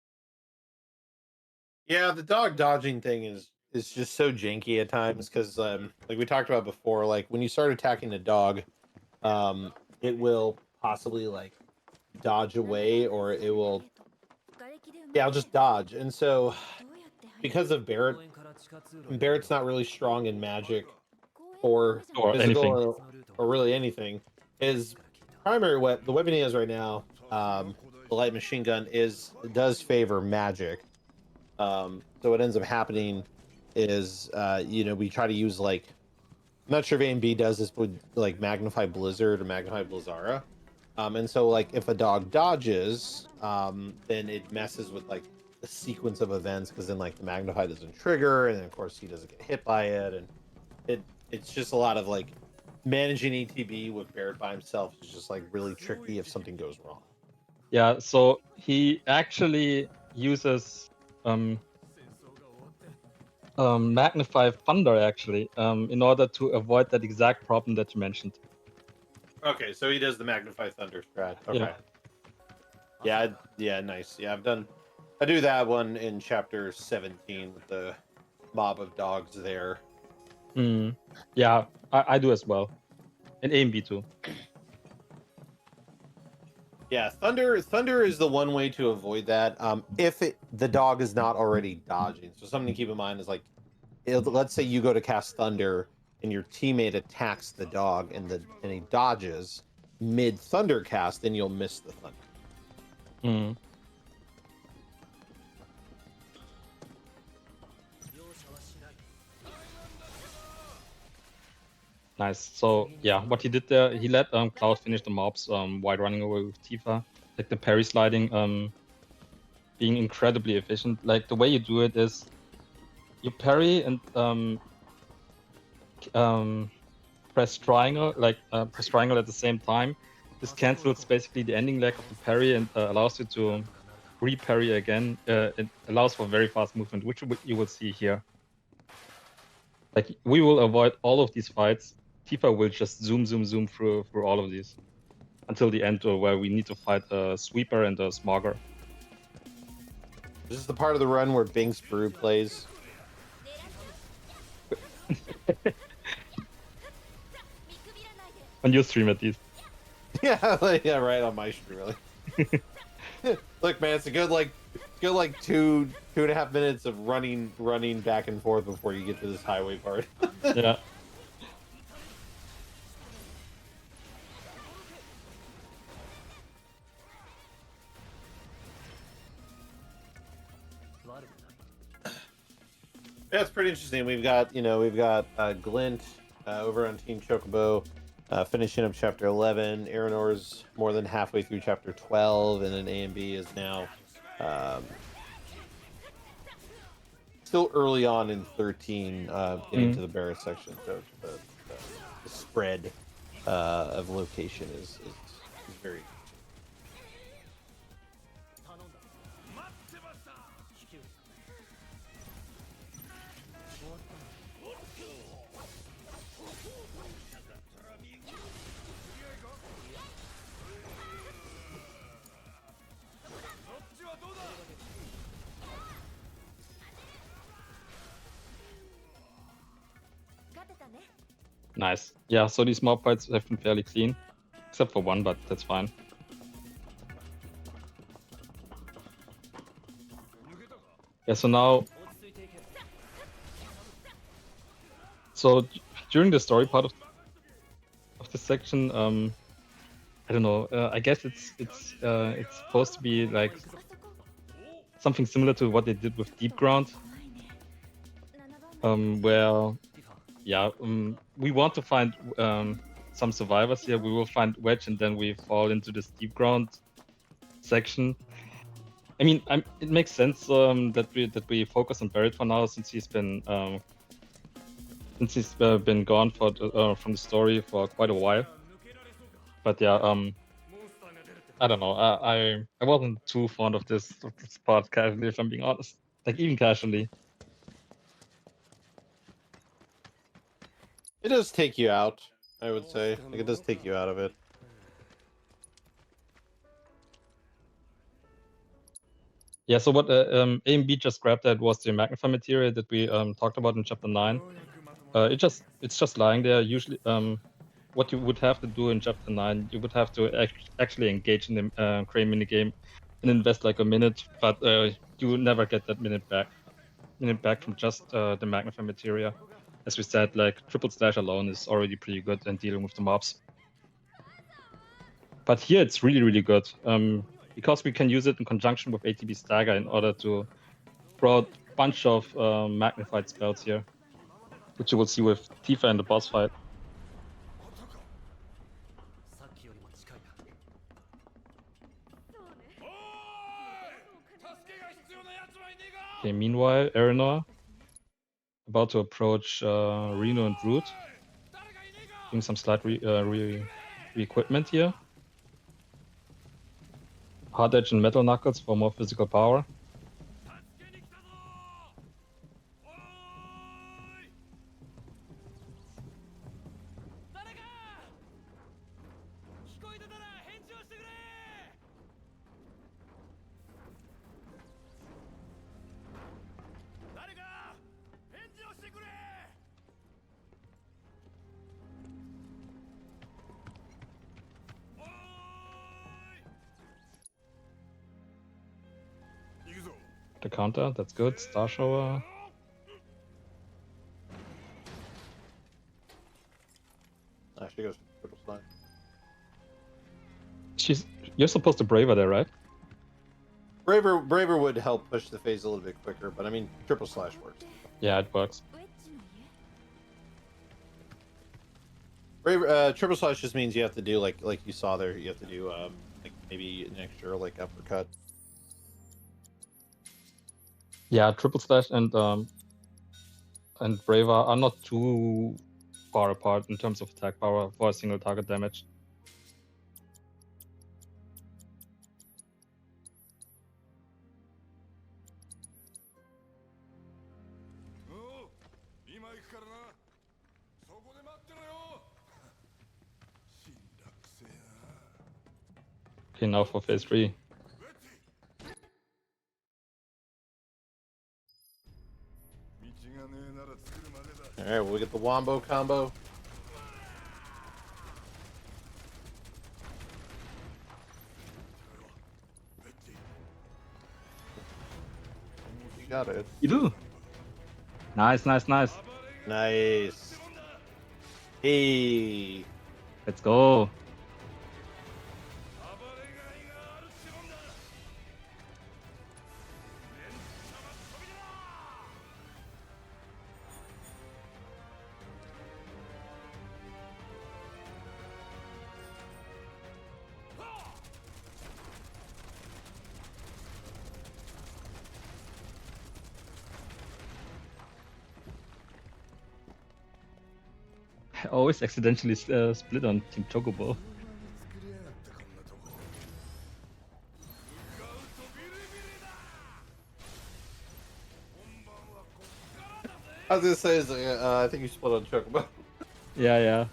Yeah, the dog dodging thing is just so janky at times because like we talked about before, like when you start attacking a dog, it will possibly like dodge away or it will I'll just dodge. And so because of Barrett's not really strong in magic or physical or really anything. His primary the weapon he has right now, the light machine gun does favor magic. So what ends up happening is, we try to use like, I'm not sure if A&B does this with like Magnify Blizzard or Magnify Blizzara. And so like if a dog dodges, then it messes with like the sequence of events because then like the Magnify doesn't trigger and then of course he doesn't get hit by it. And it's just a lot of like managing ETB with Barrett by himself is just like really tricky if something goes wrong. Yeah, so he actually uses magnify thunder actually, in order to avoid that exact problem that you mentioned. Okay, so he does the magnify thunder strat. Okay. Yeah. Yeah, nice. Yeah, I do that one in chapter 17 with the mob of dogs there. Yeah, I do as well. And A and B too. Yeah, thunder is the one way to avoid that. If the dog is not already dodging. So something to keep in mind is like, let's say you go to cast thunder and your teammate attacks the dog and he dodges mid thunder cast, then you'll miss the thunder. Nice. So yeah, what he did there, he let Cloud finish the mobs while running away with Tifa. Like the parry sliding, being incredibly efficient. Like the way you do it is, you parry and press triangle, press triangle at the same time. This cancels basically the ending leg of the parry and allows you to re-parry again. It allows for very fast movement, which you will see here. Like we will avoid all of these fights. Tifa will just zoom through all of these until the end, where we need to fight a sweeper and a smogger. This is the part of the run where Bing's Brew plays. On your stream at least. Yeah, yeah, right on my stream, really. Look, man, it's a good like 2.5 minutes of running back and forth before you get to this highway part. Yeah. Yeah, it's pretty interesting. We've got Glint over on Team Chocobo, finishing up chapter 11. Earinor's more than halfway through chapter 12, and then A and B is now still early on in 13, getting to the Barra section. So the spread of location is very. Nice. Yeah, so these mob fights have been fairly clean. Except for one, but that's fine. Yeah, so now... So, during the story part of this section, I don't know, I guess it's supposed to be like something similar to what they did with Deep Ground. Where... Yeah, we want to find some survivors here. We will find Wedge, and then we fall into this deep ground section. I mean, it makes sense that we focus on Barret for now, since he's been gone from the story for quite a while. But yeah, I don't know. I wasn't too fond of this part casually, if I'm being honest. Like even casually. It does take you out, I would say. Like, it does take you out of it. Yeah, so what A and B just grabbed that was the magnify material that we talked about in chapter 9. It's just lying there. Usually, what you would have to do in chapter 9, you would have to actually engage in the crane minigame and invest like a minute, but you will never get that minute back from just the magnify material. As we said, like triple slash alone is already pretty good in dealing with the mobs. But here it's really, really good. Because we can use it in conjunction with ATB Stagger in order to throw out a bunch of magnified spells here, which you will see with Tifa in the boss fight. Okay, meanwhile, Earinor about to approach Reno and Root, doing some slight re-equipment here. Hard Edge and Metal Knuckles for more physical power. The counter, that's good. Star Shower. She goes triple slash. You're supposed to Braver there, right? Braver would help push the phase a little bit quicker, but I mean, triple slash works. Yeah, it works. Braver, triple slash just means you have to do like you saw there. You have to do like maybe an extra like uppercut. Yeah, triple slash and Braver are not too far apart in terms of attack power for a single target damage. Okay, now for phase 3. Alright, well, we get the Wombo combo. You got it. You do. Nice. Nice. Hey. Let's go. I always accidentally split on Team Chocobo. I was gonna say, I think you split on Chocobo. Yeah.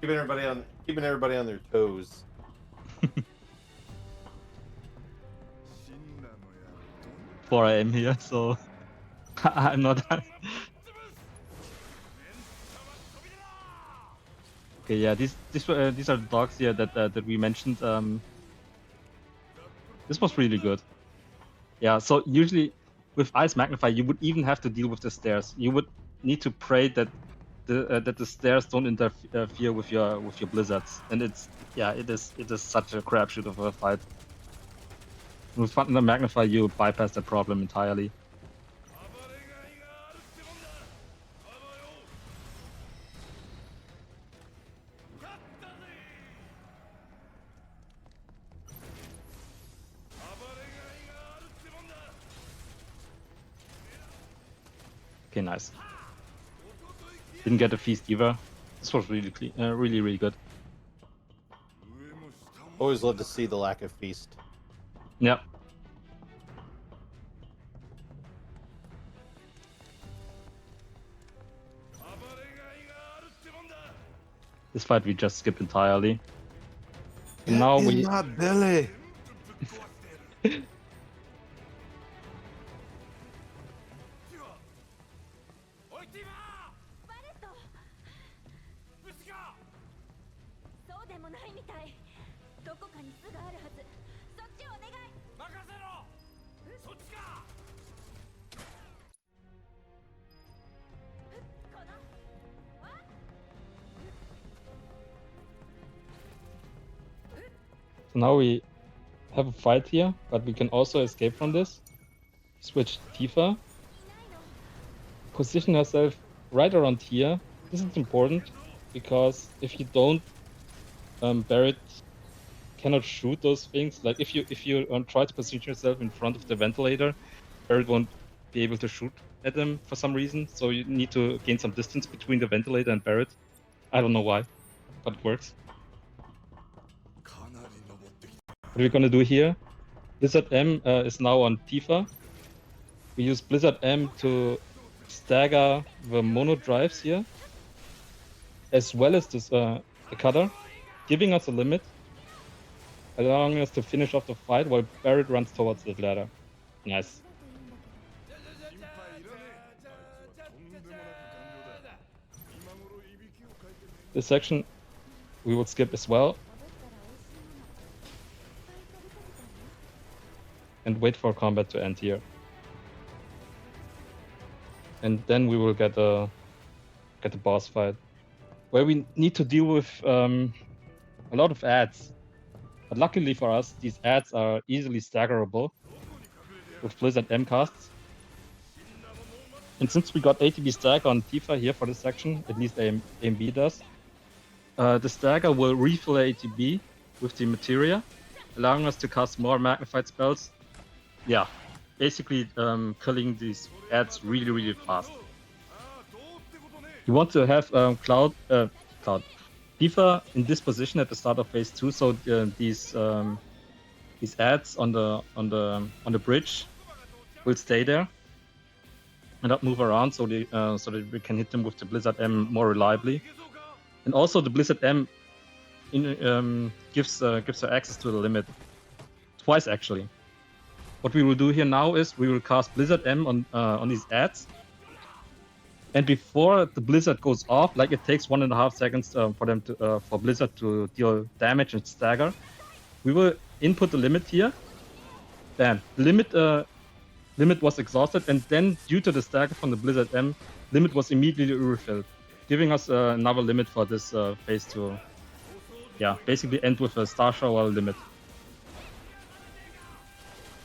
Keeping everybody on their toes. 4 AM here, so I'm not. Okay, yeah, these are the dogs here that we mentioned. This was really good. Yeah, so usually with Ice Magnify, you would even have to deal with the stairs. You would need to pray that the stairs don't interfere with your blizzards, and it is such a crapshoot of a fight. With Thunder Magnify, you bypass that problem entirely. Okay, nice. Didn't get a feast either. This was really clean, really good. Always love to see the lack of feast. Yeah. This fight we just skip entirely. And now we. In my belly. So now we have a fight here, but we can also escape from this. Switch Tifa. Position herself right around here. This is important because if you don't, Barret cannot shoot those things. Like if you try to position yourself in front of the ventilator, Barret won't be able to shoot at them for some reason. So you need to gain some distance between the ventilator and Barret. I don't know why, but it works. What we're gonna do here, Blizzard M is now on Tifa. We use Blizzard M to stagger the mono drives here, as well as this the cutter, giving us a limit, allowing us to finish off the fight while Barret runs towards the ladder. Nice. This section we would skip as well. and wait for combat to end here. And then we will get a boss fight where we need to deal with a lot of ads. But luckily for us, these ads are easily staggerable with Blizzard M casts. And since we got ATB stagger on Tifa here for this section, at least AMB does, the stagger will refill ATB with the materia, allowing us to cast more magnified spells. Yeah, basically killing these ads really, really fast. You want to have Tifa in this position at the start of phase 2, so these ads on the bridge will stay there and not move around, so that we can hit them with the Blizzard M more reliably. And also the Blizzard M gives her access to the limit twice actually. What we will do here now is we will cast Blizzard M on these ads, and before the Blizzard goes off, like it takes 1.5 seconds for Blizzard to deal damage and stagger, we will input the limit here. Bam, limit was exhausted, and then due to the stagger from the Blizzard M, limit was immediately refilled, giving us another limit for this phase to, yeah, basically end with a Star Shower limit.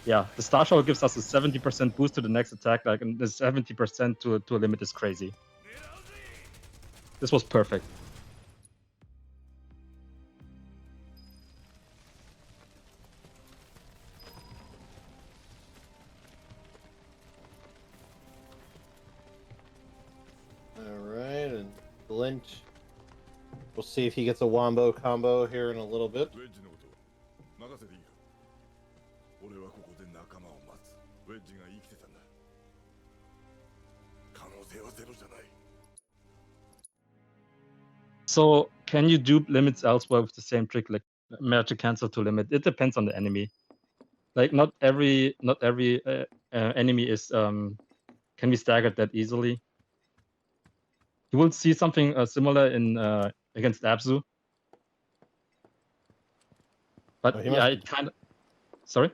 Yeah, the Star Shower gives us a 70% boost to the next attack, like, and the 70% to a limit is crazy. This was perfect. Alright, and Glint. We'll see if he gets a wombo combo here in a little bit. So, can you dupe limits elsewhere with the same trick, like magic cancel to limit? It depends on the enemy. Like not every enemy is can be staggered that easily. You will see something similar in against Abzu. But yeah, it kind of. Sorry.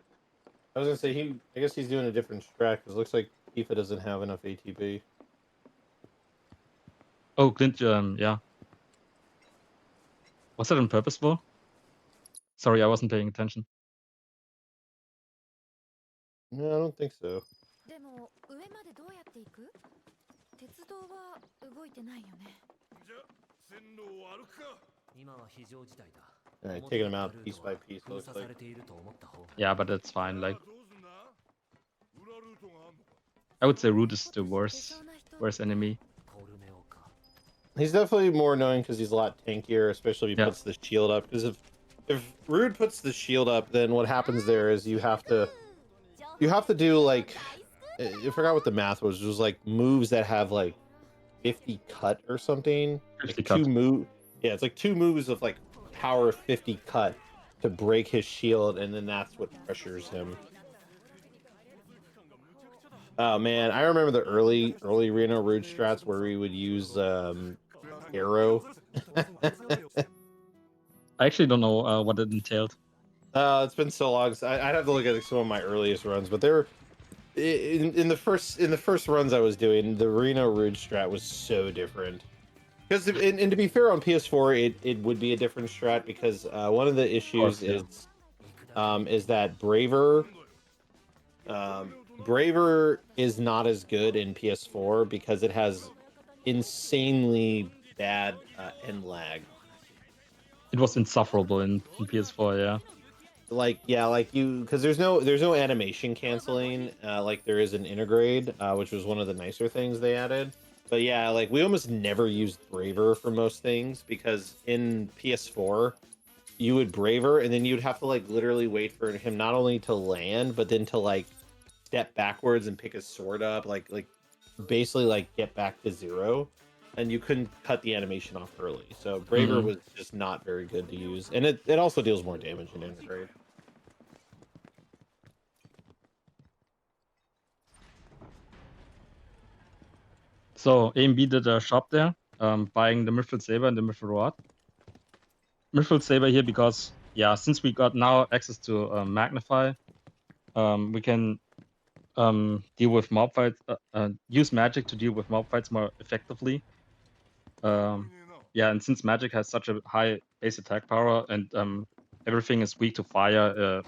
I was gonna say I guess he's doing a different strat because it looks like Tifa doesn't have enough ATB. Oh, Glint, yeah. Was that on purpose, though? Sorry, I wasn't paying attention. No, I don't think so. Alright, taking him out piece by piece, it looks like. Yeah, but that's fine. Like, I would say Root is the worst enemy. He's definitely more annoying because he's a lot tankier, especially if he puts the shield up. Because if Rude puts the shield up, then what happens there is you have to do like, I forgot what the math was. It was like moves that have like 50 cut or something. 50 like cut. Yeah, it's like 2 moves of like power 50 cut to break his shield, and then that's what pressures him. Oh man, I remember the early Reno Rude strats where we would use arrow. I actually don't know what it entailed. It's been so long. So I'd have to look at some of my earliest runs, but they're in the first runs I was doing. The Reno Rude strat was so different. Because and to be fair, on PS4 it would be a different strat because one of the issues is that Braver is not as good in PS4 because it has insanely bad end lag. It was insufferable in PS4, yeah. Like because there's no animation canceling like there is in Intergrade, which was one of the nicer things they added. But yeah, like we almost never used Braver for most things because in PS4 you would Braver and then you'd have to like literally wait for him not only to land but then to like step backwards and pick his sword up, like basically like get back to 0, and you couldn't cut the animation off early. So Braver was just not very good to use, and it also deals more damage in Intergrade. So AMB did a shop there, buying the Mithril Saber and the Mithril Rod. Mithril Saber here because, yeah, since we got now access to Magnify, we can deal with mob fights, use magic to deal with mob fights more effectively. Yeah, and since magic has such a high base attack power and everything is weak to fire,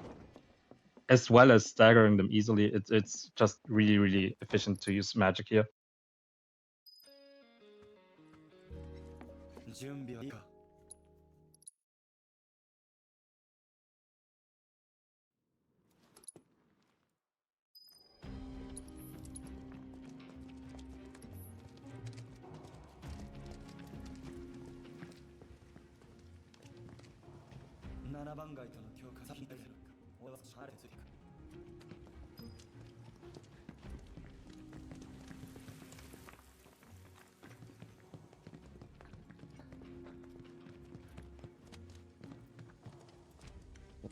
as well as staggering them easily, it's just really efficient to use magic here.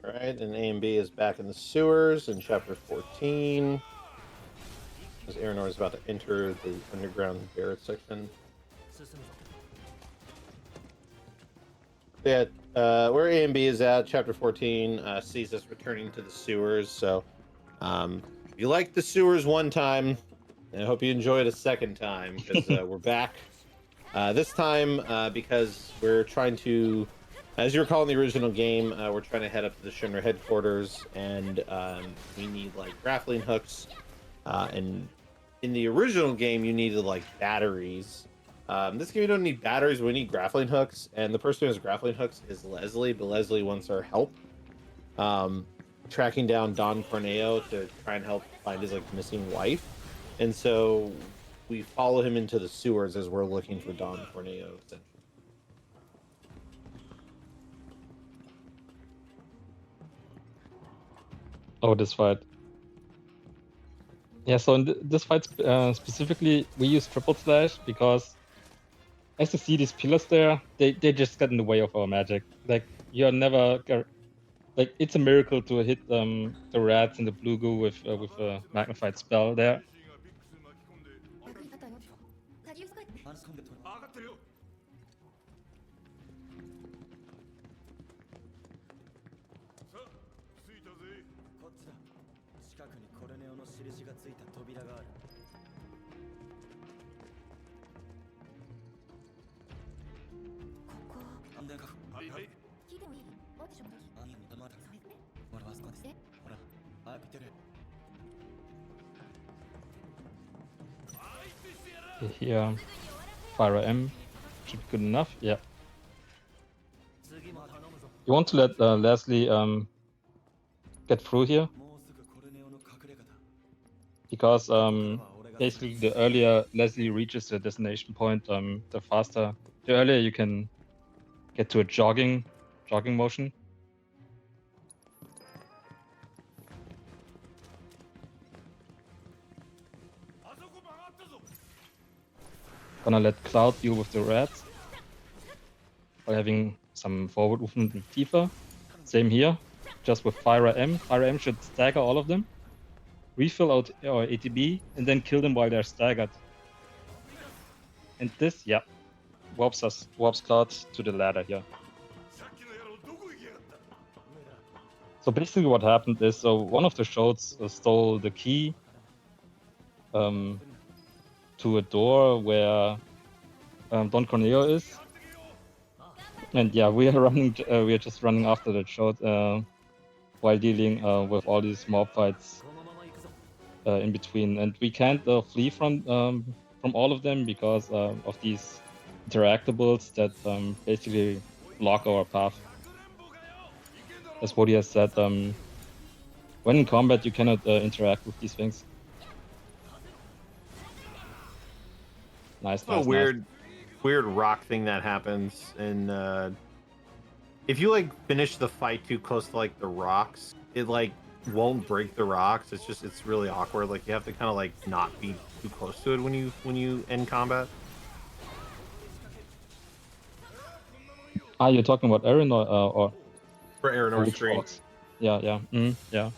All right, and A and B is back in the sewers in chapter 14. As Earinor is about to enter the underground barret section. Yeah, where A and B is at, chapter 14, sees us returning to the sewers. So, if you liked the sewers one time, I hope you enjoy it a second time, because we're back. This time, because we're trying to, as you recall in the original game, we're trying to head up to the Shinar headquarters, and we need like grappling hooks. And in the original game, you needed like batteries. This game, you don't need batteries, we need grappling hooks. And the person who has grappling hooks is Leslie, but Leslie wants our help. Tracking down Don Corneo to try and help find his like missing wife. And so we follow him into the sewers as we're looking for Don Corneo. Oh, this fight. Yeah, so in this fight specifically, we use triple slash because as you see these pillars there, they just get in the way of our magic. Like, you're never... Like, it's a miracle to hit the rats and the blue goo with a magnified spell there. Here, Fire M should be good enough. Yeah. You want to let Leslie get through here, because basically the earlier Leslie reaches the destination point, the faster, the earlier you can get to a jogging motion. Gonna let Cloud deal with the rats by having some forward movement and Tifa. Same here, just with Fire M. Fire M should stagger all of them, refill out our ATB, and then kill them while they're staggered. And this, yeah, warps Cloud to the ladder here. So basically what happened is, so one of the shots stole the key to a door where Don Corneo is. And yeah, we are just running after that shot while dealing with all these mob fights in between. And we can't flee from all of them because of these interactables that basically block our path. As Woady has said, when in combat you cannot interact with these things. Nice, a weird rock thing that happens, and if you like finish the fight too close to like the rocks, it like won't break the rocks. It's really awkward. Like you have to kind of like not be too close to it when you end combat. Ah, you're talking about Earinor or for Earinor's screen? Yeah, yeah, yeah.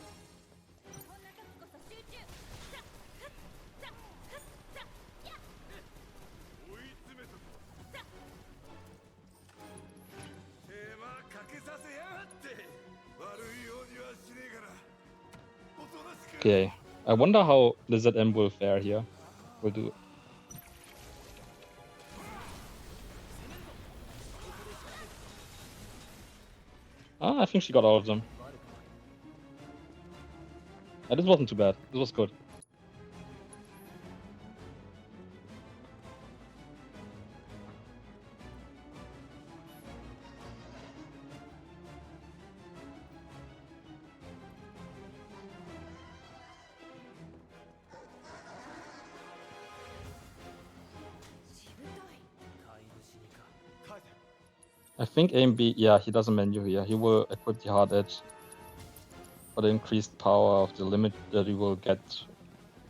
Okay. I wonder how Lizard M will fare here. Will do. I think she got all of them. This wasn't too bad. This was good. I think AMB, yeah, he does a menu here. He will equip the hard edge for the increased power of the limit that he will get,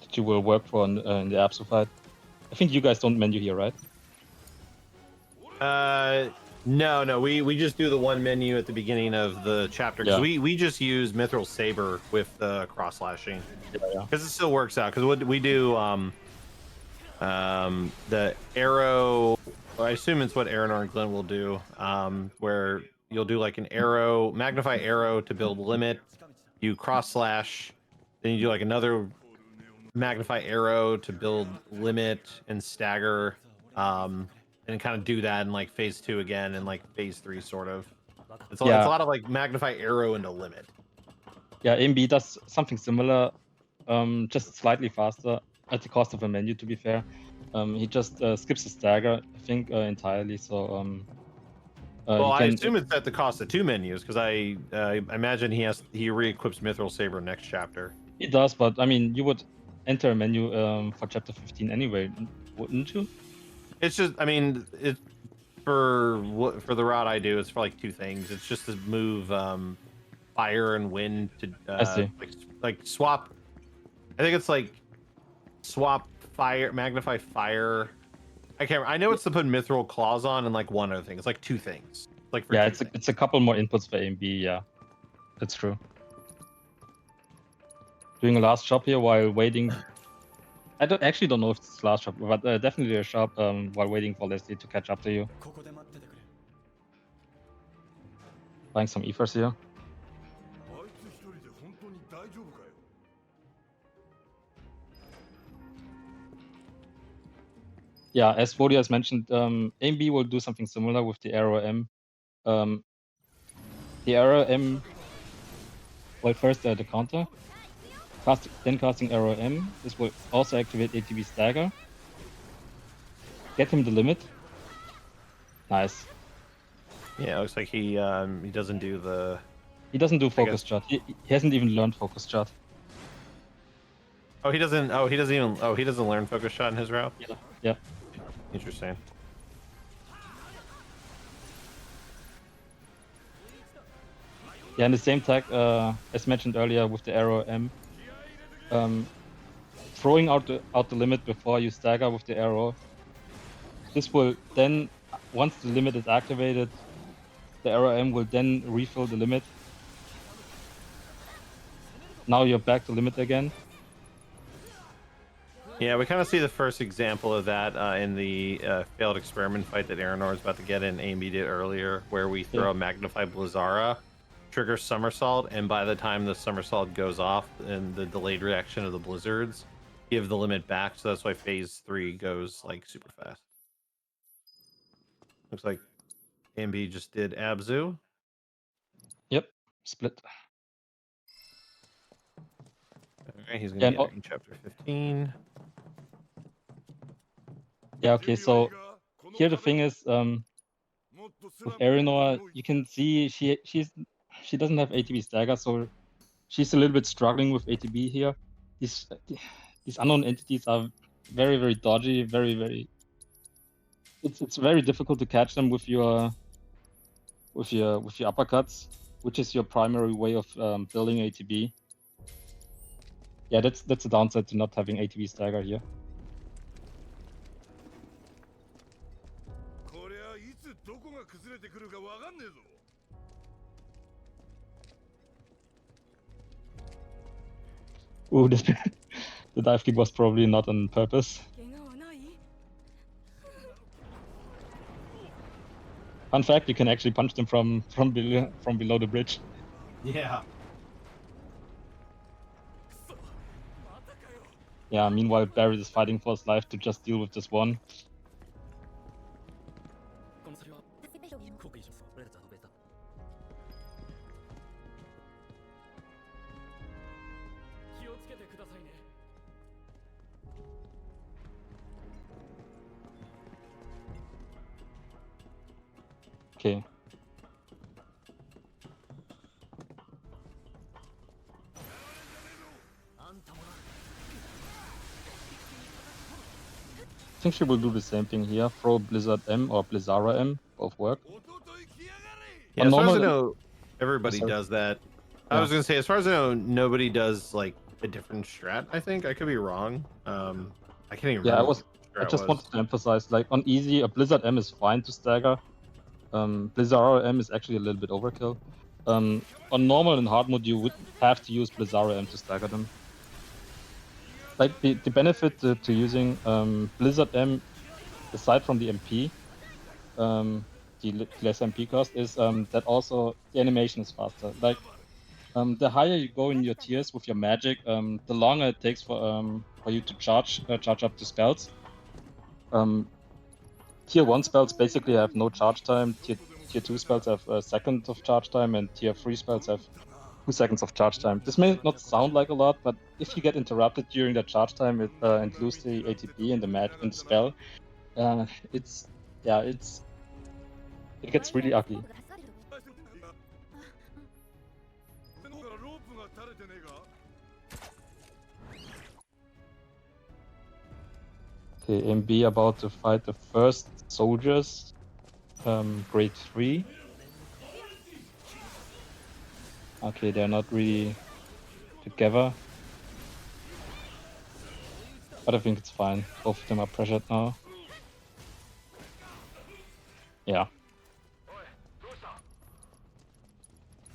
that you will work for in the Absu fight. I think you guys don't menu here, right? No, we just do the one menu at the beginning of the chapter because we just use Mithril Saber with the cross slashing because it still works out. Because what we do, the arrow. I assume it's what Earinor and Glint will do, where you'll do like an arrow, magnify arrow to build limit. You cross slash, then you do like another magnify arrow to build limit and stagger, and kind of do that in like phase 2 again and like phase 3 sort of. It's a lot of like magnify arrow into limit. Yeah, AMB does something similar, just slightly faster at the cost of a menu. To be fair, he just skips the stagger, I think, entirely. So well, I assume it's at the cost of 2 menus because I imagine he re-equips Mithril Saber next chapter. He does, but I mean, you would enter a menu for chapter 15 anyway, wouldn't you? It's just, I mean, it's for the route I do. It's for like 2 things. It's just to move fire and wind to I see. like swap. I think it's like swap fire, magnify fire. I can't. I know it's to put mithril claws on and like one other thing. It's like 2 things. Like for it's a couple more inputs for AMB. Yeah, that's true. Doing a last shop here while waiting. I actually don't know if it's last shop, but definitely a shop while waiting for Leslie to catch up to you. Buying some ethers here. Yeah, as Woady has mentioned, AMB will do something similar with the Arrow M. The Arrow M, well, first the counter, then casting Arrow M. This will also activate ATB Stagger. Get him the limit. Nice. Yeah, it looks like he doesn't do the. He doesn't do focus shot. He hasn't even learned focus shot. Oh, he doesn't. Oh, he doesn't even. Oh, he doesn't learn focus shot in his route. Yeah. Interesting. Yeah, and the same tag as mentioned earlier with the Arrow M. Throwing out the limit before you stagger with the arrow. This will then, once the limit is activated, the Arrow M will then refill the limit. Now you're back to limit again. Yeah, we kind of see the first example of that in the failed experiment fight that Earinor is about to get in. AMB did earlier, where we throw a magnified Blizzara, trigger somersault, and by the time the somersault goes off and the delayed reaction of the blizzards, give the limit back. So that's why phase 3 goes like super fast. Looks like AMB just did Abzu. Yep, split. Alright, he's gonna be in chapter 15. Yeah, okay, so here the thing is, with Earinor, you can see she doesn't have ATB stagger, so she's a little bit struggling with ATB here. These unknown entities are very, very dodgy, very. It's very difficult to catch them with your uppercuts, which is your primary way of building ATB. Yeah, that's the downside to not having ATB stagger here. Ooh, the dive kick was probably not on purpose. Fun fact: you can actually punch them from below the bridge. Yeah. Yeah, meanwhile, Barry is fighting for his life to just deal with this one. Okay. I think she will do the same thing here. Throw Blizzard M or Blizzara M, both work. Yeah, On as far as I normal- know, everybody sorry. does that. I Yeah. was gonna say, as far as I know, nobody does like a different strat. I think I could be wrong. I can't even Yeah, remember. I what the I strat just was. wanted to emphasize, like on easy, a Blizzard M is fine to stagger. Blizzara M is actually a little bit overkill. On normal and hard mode, you would have to use Blizzara M to stagger them. Like the benefit to using Blizzard M, aside from the MP, the less MP cost, is that also the animation is faster. Like the higher you go in your tiers with your magic, the longer it takes for you to charge up the spells. Tier 1 spells basically have no charge time. Tier 2 spells have a second of charge time, and Tier 3 spells have 2 seconds of charge time. This may not sound like a lot, but if you get interrupted during that charge time and lose the ATB in the spell, it gets really ugly. Okay, MB about to fight the first soldiers, grade 3. Okay, they're not really together. But I think it's fine. Both of them are pressured now. Yeah.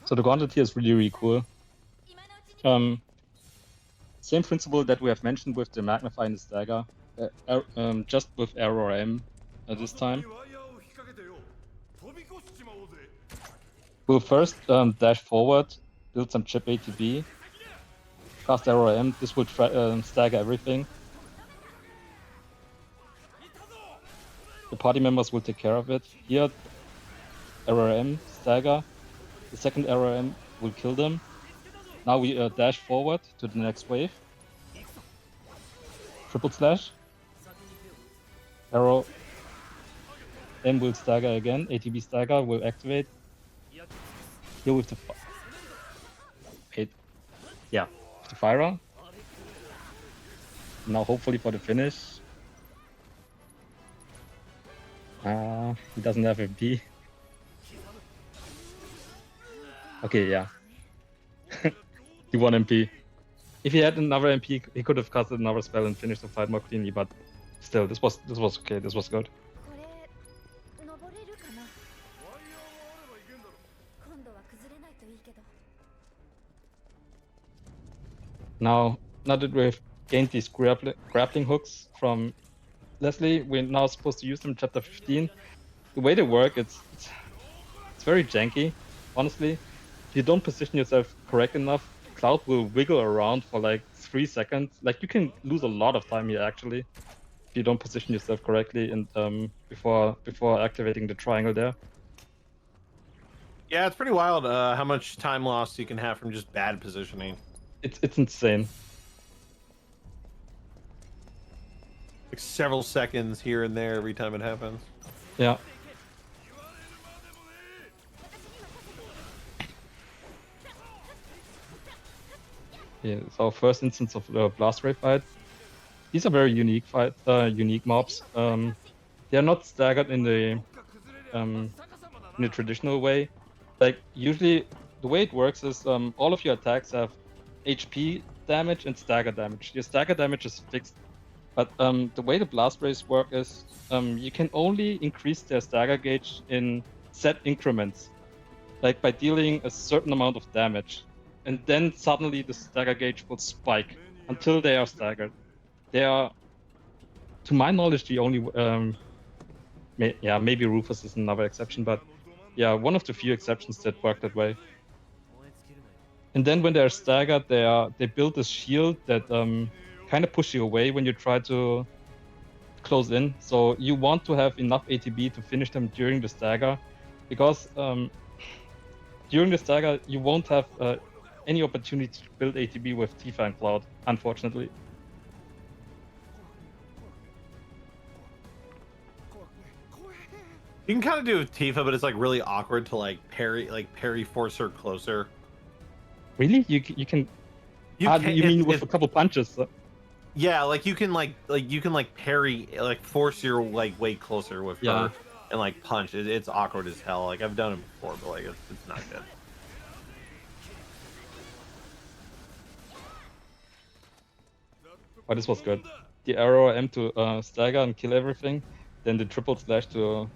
So the gauntlet here is really, really cool. Same principle that we have mentioned with the Magnify and the Stagger, just with Arrow M this time. We'll first dash forward, build some chip ATB, cast Arrow M. This will stagger everything. The party members will take care of it. Here, Arrow M, stagger. The second Arrow M will kill them. Now we dash forward to the next wave. Triple slash. Arrow M will stagger again. ATB stagger will activate. Here with the with the Fyra. Now hopefully for the finish. He doesn't have MP. Okay, yeah. He won MP. If he had another MP, he could have casted another spell and finished the fight more cleanly, but still, this was okay, this was good. Now that we've gained these grappling hooks from Leslie, we're now supposed to use them in chapter 15. The way they work, it's very janky, honestly. If you don't position yourself correct enough, Cloud will wiggle around for like 3 seconds. Like you can lose a lot of time here actually, if you don't position yourself correctly and before activating the triangle there. Yeah, it's pretty wild how much time loss you can have from just bad positioning. It's insane. Like several seconds here and there every time it happens. Yeah. Yeah, it's our first instance of the Blast Ray fight. These are very unique unique mobs. They are not staggered in the traditional way. Like usually, the way it works is all of your attacks have HP damage and stagger damage. Your stagger damage is fixed, but the way the Blast Rays work is you can only increase their stagger gauge in set increments, like by dealing a certain amount of damage. And then suddenly the stagger gauge will spike until they are staggered. They are, to my knowledge, the only maybe Rufus is another exception, but yeah, one of the few exceptions that work that way. And then when they're staggered, they build this shield that kind of push you away when you try to close in. So you want to have enough ATB to finish them during the stagger, because during the stagger you won't have any opportunity to build ATB with Tifa and Cloud, unfortunately. You can kind of do it with Tifa, but it's like really awkward to like parry force her closer. Really? You can? You mean with a couple punches? Yeah, like you can parry, like force your like way closer with her and like punch. It's awkward as hell. Like I've done it before, but like it's not good. Oh, this was good. The arrow M to stagger and kill everything, then the triple slash to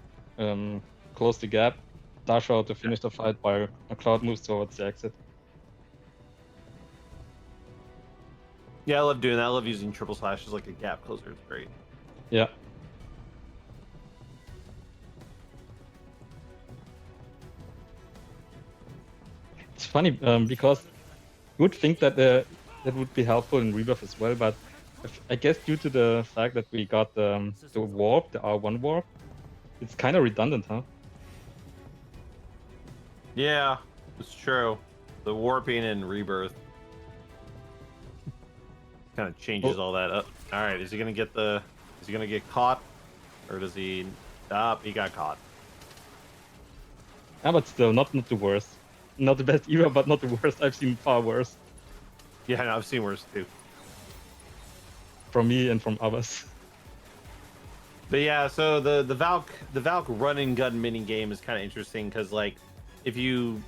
close the gap, dash out to finish the fight while a Cloud moves towards the exit. Yeah, I love doing that. I love using triple slash as like a gap closer. It's great. Yeah. It's funny because you would think that that would be helpful in Rebirth as well, but I guess due to the fact that we got the warp, the R1 warp, it's kind of redundant, huh? Yeah, it's true. The warping and Rebirth kind of changes all that up. All right, is he gonna get caught, or does he? He got caught. Yeah, but still, not the worst. Not the best either, but not the worst. I've seen far worse. Yeah, no, I've seen worse too. From me and from others. But yeah, so the Valk run and gun mini game is kind of interesting because like if you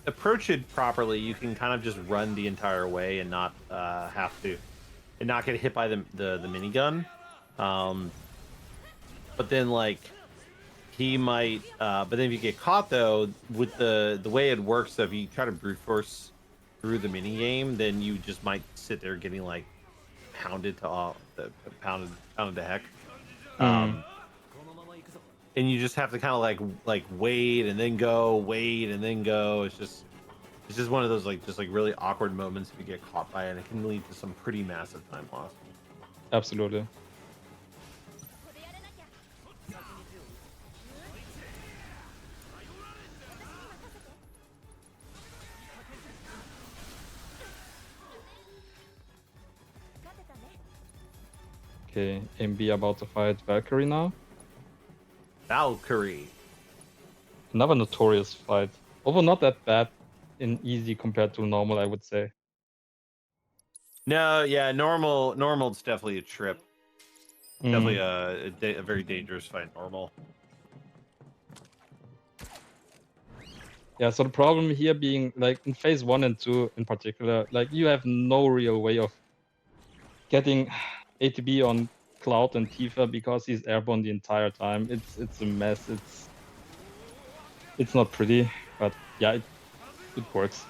approach it properly, you can kind of just run the entire way and not have to and not get hit by the minigun. But then like he might but then if you get caught though, with the way it works, so if you try to brute force through the mini game, then you just might sit there getting like pounded to heck. And you just have to kind of like wait and then go. It's just one of those like really awkward moments if you get caught by it, and it can lead to some pretty massive time loss. Absolutely. Okay, MB about to fight Valkyrie now. Valkyrie. Another notorious fight. Although not that bad in easy compared to normal, I would say. No, yeah, normal's definitely a trip. Definitely a very dangerous fight, normal. Yeah, so the problem here being like in phase 1 and 2 in particular, like you have no real way of getting ATB on Cloud and Tifa because he's airborne the entire time. It's a mess. It's not pretty, but yeah, it works.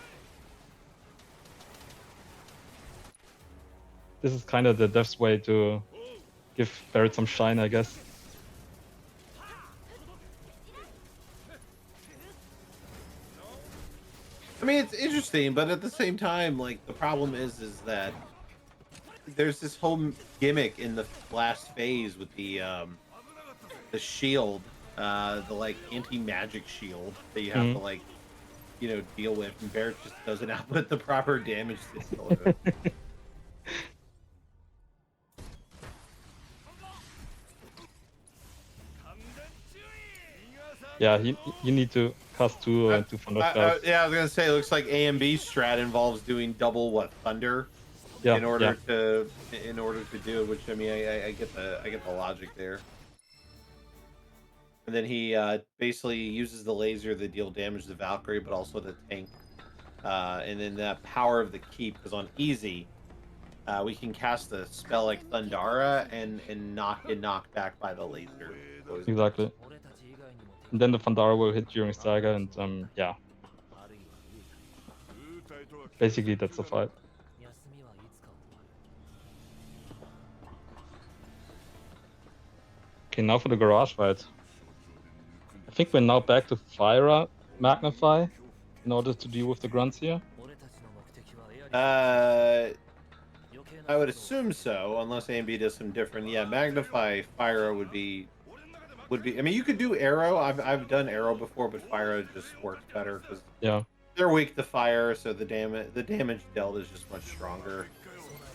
This is kind of the dev's way to give Barret some shine, I guess. I mean, it's interesting, but at the same time, like the problem is that there's this whole gimmick in the last phase with the shield, the like anti-magic shield that you have to like, deal with, and Barret just doesn't output the proper damage to deal with it. Yeah, you need to cast two thunder spells. Yeah, I was gonna say, it looks like A and B strat involves doing double thunder, in order to do it. Which I mean, I get the logic there. And then he basically uses the laser to deal damage to Valkyrie, but also the tank. And then the power of the keep, because on easy, we can cast a spell like Thundara and not get knocked back by the laser. Exactly. And then the Thundara will hit during stagger, and yeah. Basically, that's the fight. Okay, now for the garage fight. I think we're now back to Fyra Magnify in order to deal with the grunts here. I would assume so, unless AMB does some different. Yeah, Magnify Fire would be. I mean, you could do Arrow. I've done Arrow before, but Fire just works better because Yeah. they're weak to fire, so the damage dealt is just much stronger.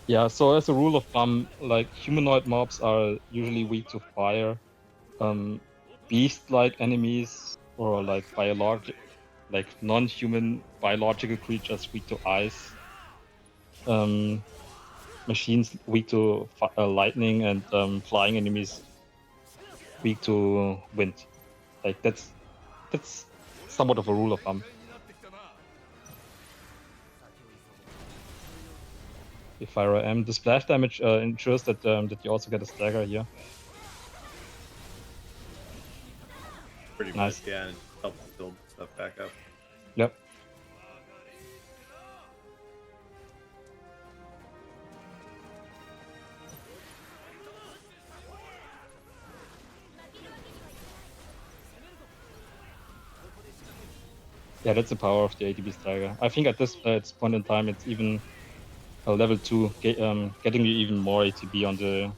Yeah, so as a rule of thumb, like humanoid mobs are usually weak to fire. Beast-like enemies or like non-human biological creatures weak to ice. Machines weak to lightning, and flying enemies weak to wind. Like that's somewhat of a rule of thumb. The Fire AM. The splash damage ensures that that you also get a stagger here. Pretty Nice. much, yeah, and helps build stuff back up. Yep. Yeah, that's the power of the ATB stagger. I think at this point in time, it's even a level 2, getting you even more ATB on the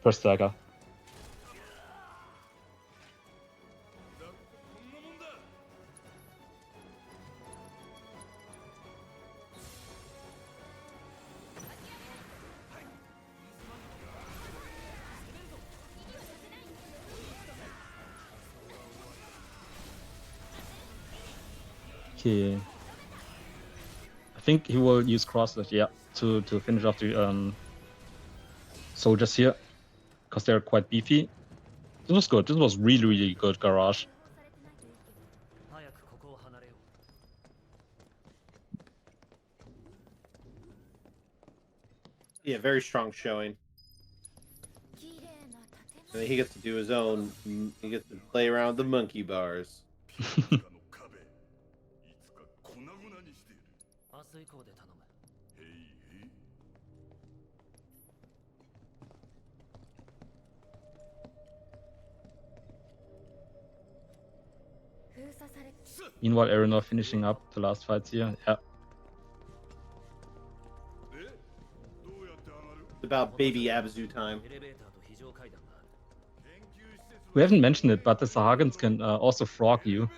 first stagger. Okay. I think he will use crosses, yeah, to finish off the soldiers here, because they're quite beefy. This was good. This was really, really good, Garage. Yeah, very strong showing. And then he gets to do his own. He gets to play around with the monkey bars. Meanwhile, Earinor finishing up the last fights here. Yeah. It's about baby Abzu time. We haven't mentioned it, but the Sahagins can also frog you.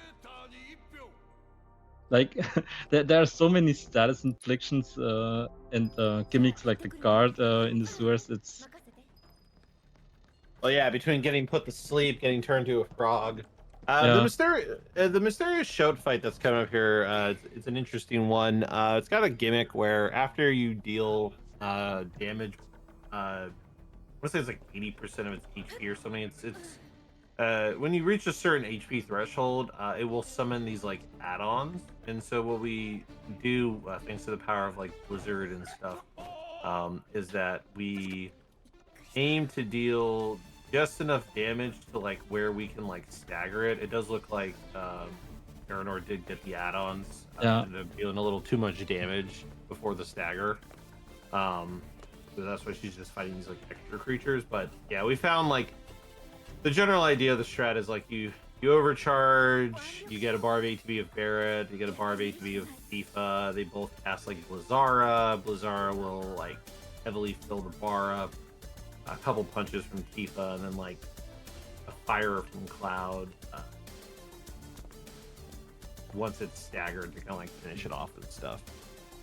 Like, there are so many status inflictions and gimmicks like the guard in the sewers. It's... Well, yeah, between getting put to sleep, getting turned to a frog. Yeah. The mysterious shout fight that's coming up here, it's an interesting one. It's got a gimmick where after you deal damage, I want to say it's like 80% of its HP or something. It's when you reach a certain HP threshold, it will summon these like add-ons. And so what we do, thanks to the power of like Blizzard and stuff, is that we aim to deal just enough damage to like where we can like stagger it. It does look like Earinor did get the add-ons. Yeah. Ended up dealing a little too much damage before the stagger. So that's why she's just fighting these like extra creatures. But yeah, we found like the general idea of the strat is like you overcharge, you get a bar of ATB of Barret, you get a bar of ATB of Tifa. They both cast like Blizzara. Blizzara will like heavily fill the bar up. A couple punches from Tifa, and then like a fire from Cloud. Once it's staggered to kind of like finish it off and stuff.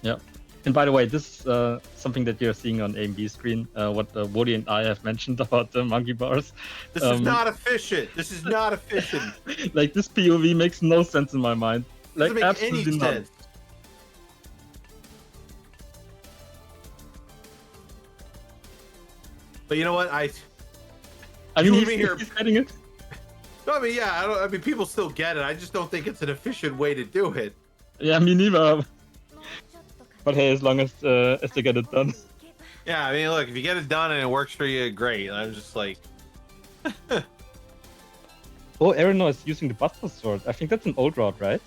Yep. And by the way, this is something that you're seeing on AMB screen, what Woody and I have mentioned about the monkey bars. This is not efficient. This is not efficient. Like, this POV makes no sense in my mind. Like, Doesn't make absolutely any none. sense. But you know what? I mean, he's getting it. No, I mean, yeah, I mean, people still get it. I just don't think it's an efficient way to do it. Yeah, me neither. But hey, as long as they get it done. Yeah, I mean, look, if you get it done and it works for you, great. I'm just like, Oh, Earinor is using the Buster Sword. I think that's an old route, right?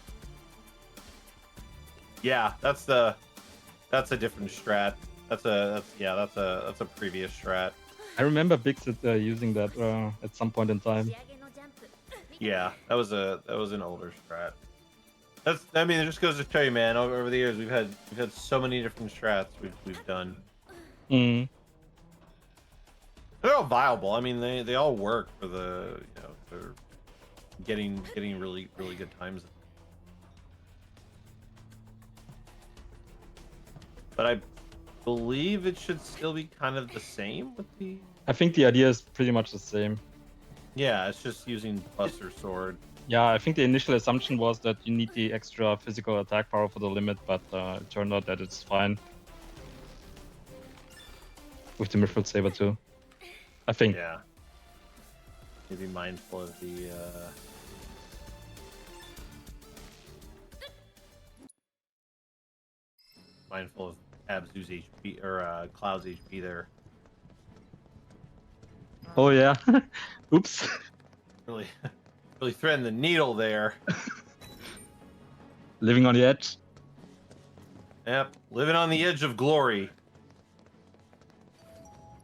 yeah, that's a different strat. That's a previous strat. I remember Bixit using that at some point in time. Yeah, that was an older strat. I mean, it just goes to show you, man. Over the years, we've had so many different strats we've done. Mm. They're all viable. I mean, they all work for the for getting really good times. But I believe it should still be kind of the same with the. I think the idea is pretty much the same. Yeah, it's just using Buster Sword. Yeah, I think the initial assumption was that you need the extra physical attack power for the limit, but it turned out that it's fine. With the Mithril Saber too. I think. Yeah. Maybe mindful of the. Mindful of Abzu's HP or Cloud's HP there. Oh yeah. Oops. Really threading the needle there. Living on the edge. Yep, living on the edge of glory.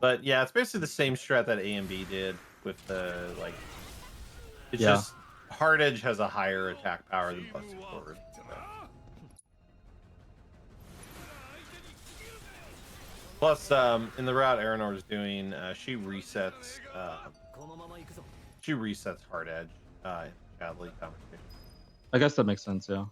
But yeah, it's basically the same strat that A and B did with the like. It's just Hard Edge has a higher attack power than Buster Sword. Plus, in the route Earinor is doing, she resets Hard Edge. Badly complicated. I guess that makes sense, yeah.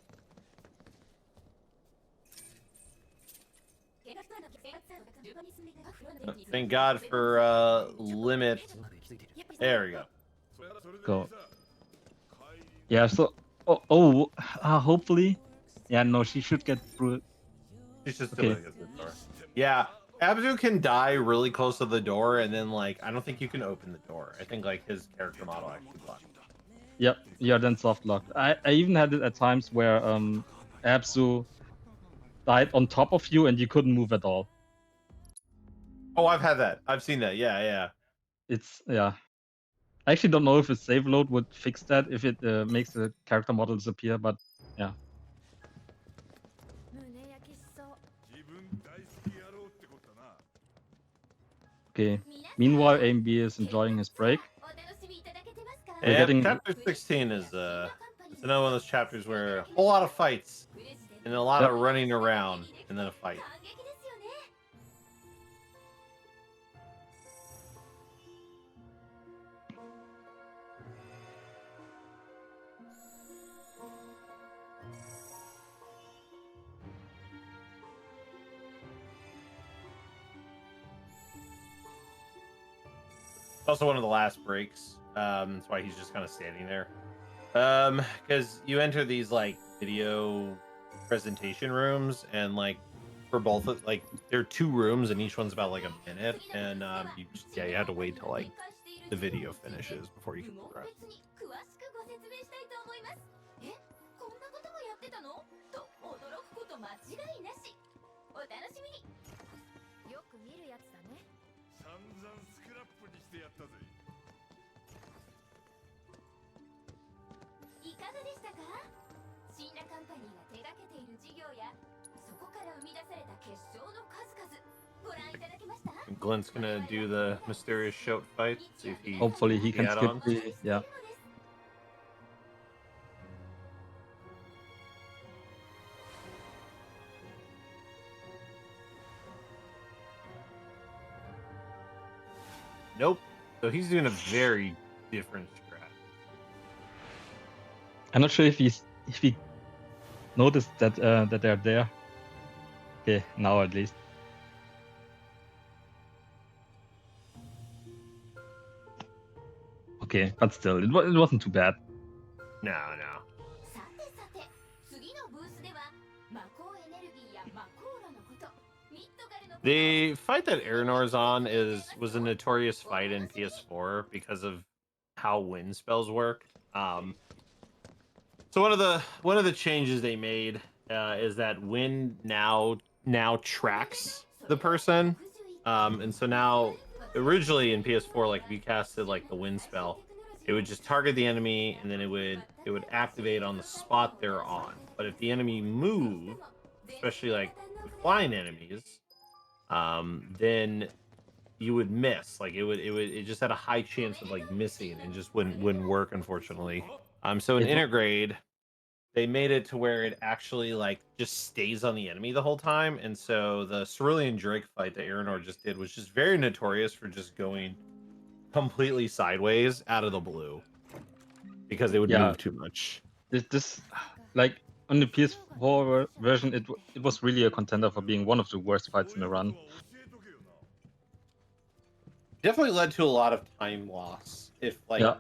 Thank God for limit. There we go. Go. Yeah, so hopefully. Yeah, no, she should get through. She's just still gonna get through the door. Yeah, Abzu can die really close to the door, and then like I don't think you can open the door. I think like his character model actually blocked. Yep, yeah, then soft locked. I even had it at times where Abzu died on top of you and you couldn't move at all. Oh, I've had that. I've seen that. Yeah. It's I actually don't know if a save load would fix that if it makes the character model disappear, but yeah. Okay. Meanwhile, AMB is enjoying his break. Yeah, chapter 16 is it's another one of those chapters where a whole lot of fights and a lot of running around and then a fight. It's also one of the last breaks. That's why he's just kind of standing there. Because you enter these like video presentation rooms, and like for both, like there are 2 rooms, and each one's about like a minute, and you have to wait till like the video finishes before you can progress. Glint's gonna do the mysterious shout fight. See if he hopefully he can skip the Nope. So he's doing a very different strat. I'm not sure if he noticed that that they're there. Okay, now at least. Okay, but still, it wasn't too bad. No. The fight that Earinor's on was a notorious fight in PS4 because of how wind spells work. So one of the changes they made is that wind now tracks the person, and so now originally in PS4, like if you casted like the wind spell, it would just target the enemy and then it would activate on the spot they're on. But if the enemy moved, especially like flying enemies, then you would miss. Like it just had a high chance of like missing and just wouldn't work, unfortunately. So in Intergrade, they made it to where it actually like just stays on the enemy the whole time, and so the Cerulean Drake fight that Earinor just did was just very notorious for just going completely sideways out of the blue because they would Yeah. move too much. This like on the PS4 version, it was really a contender for being one of the worst fights in the run. Definitely led to a lot of time loss if like Yeah.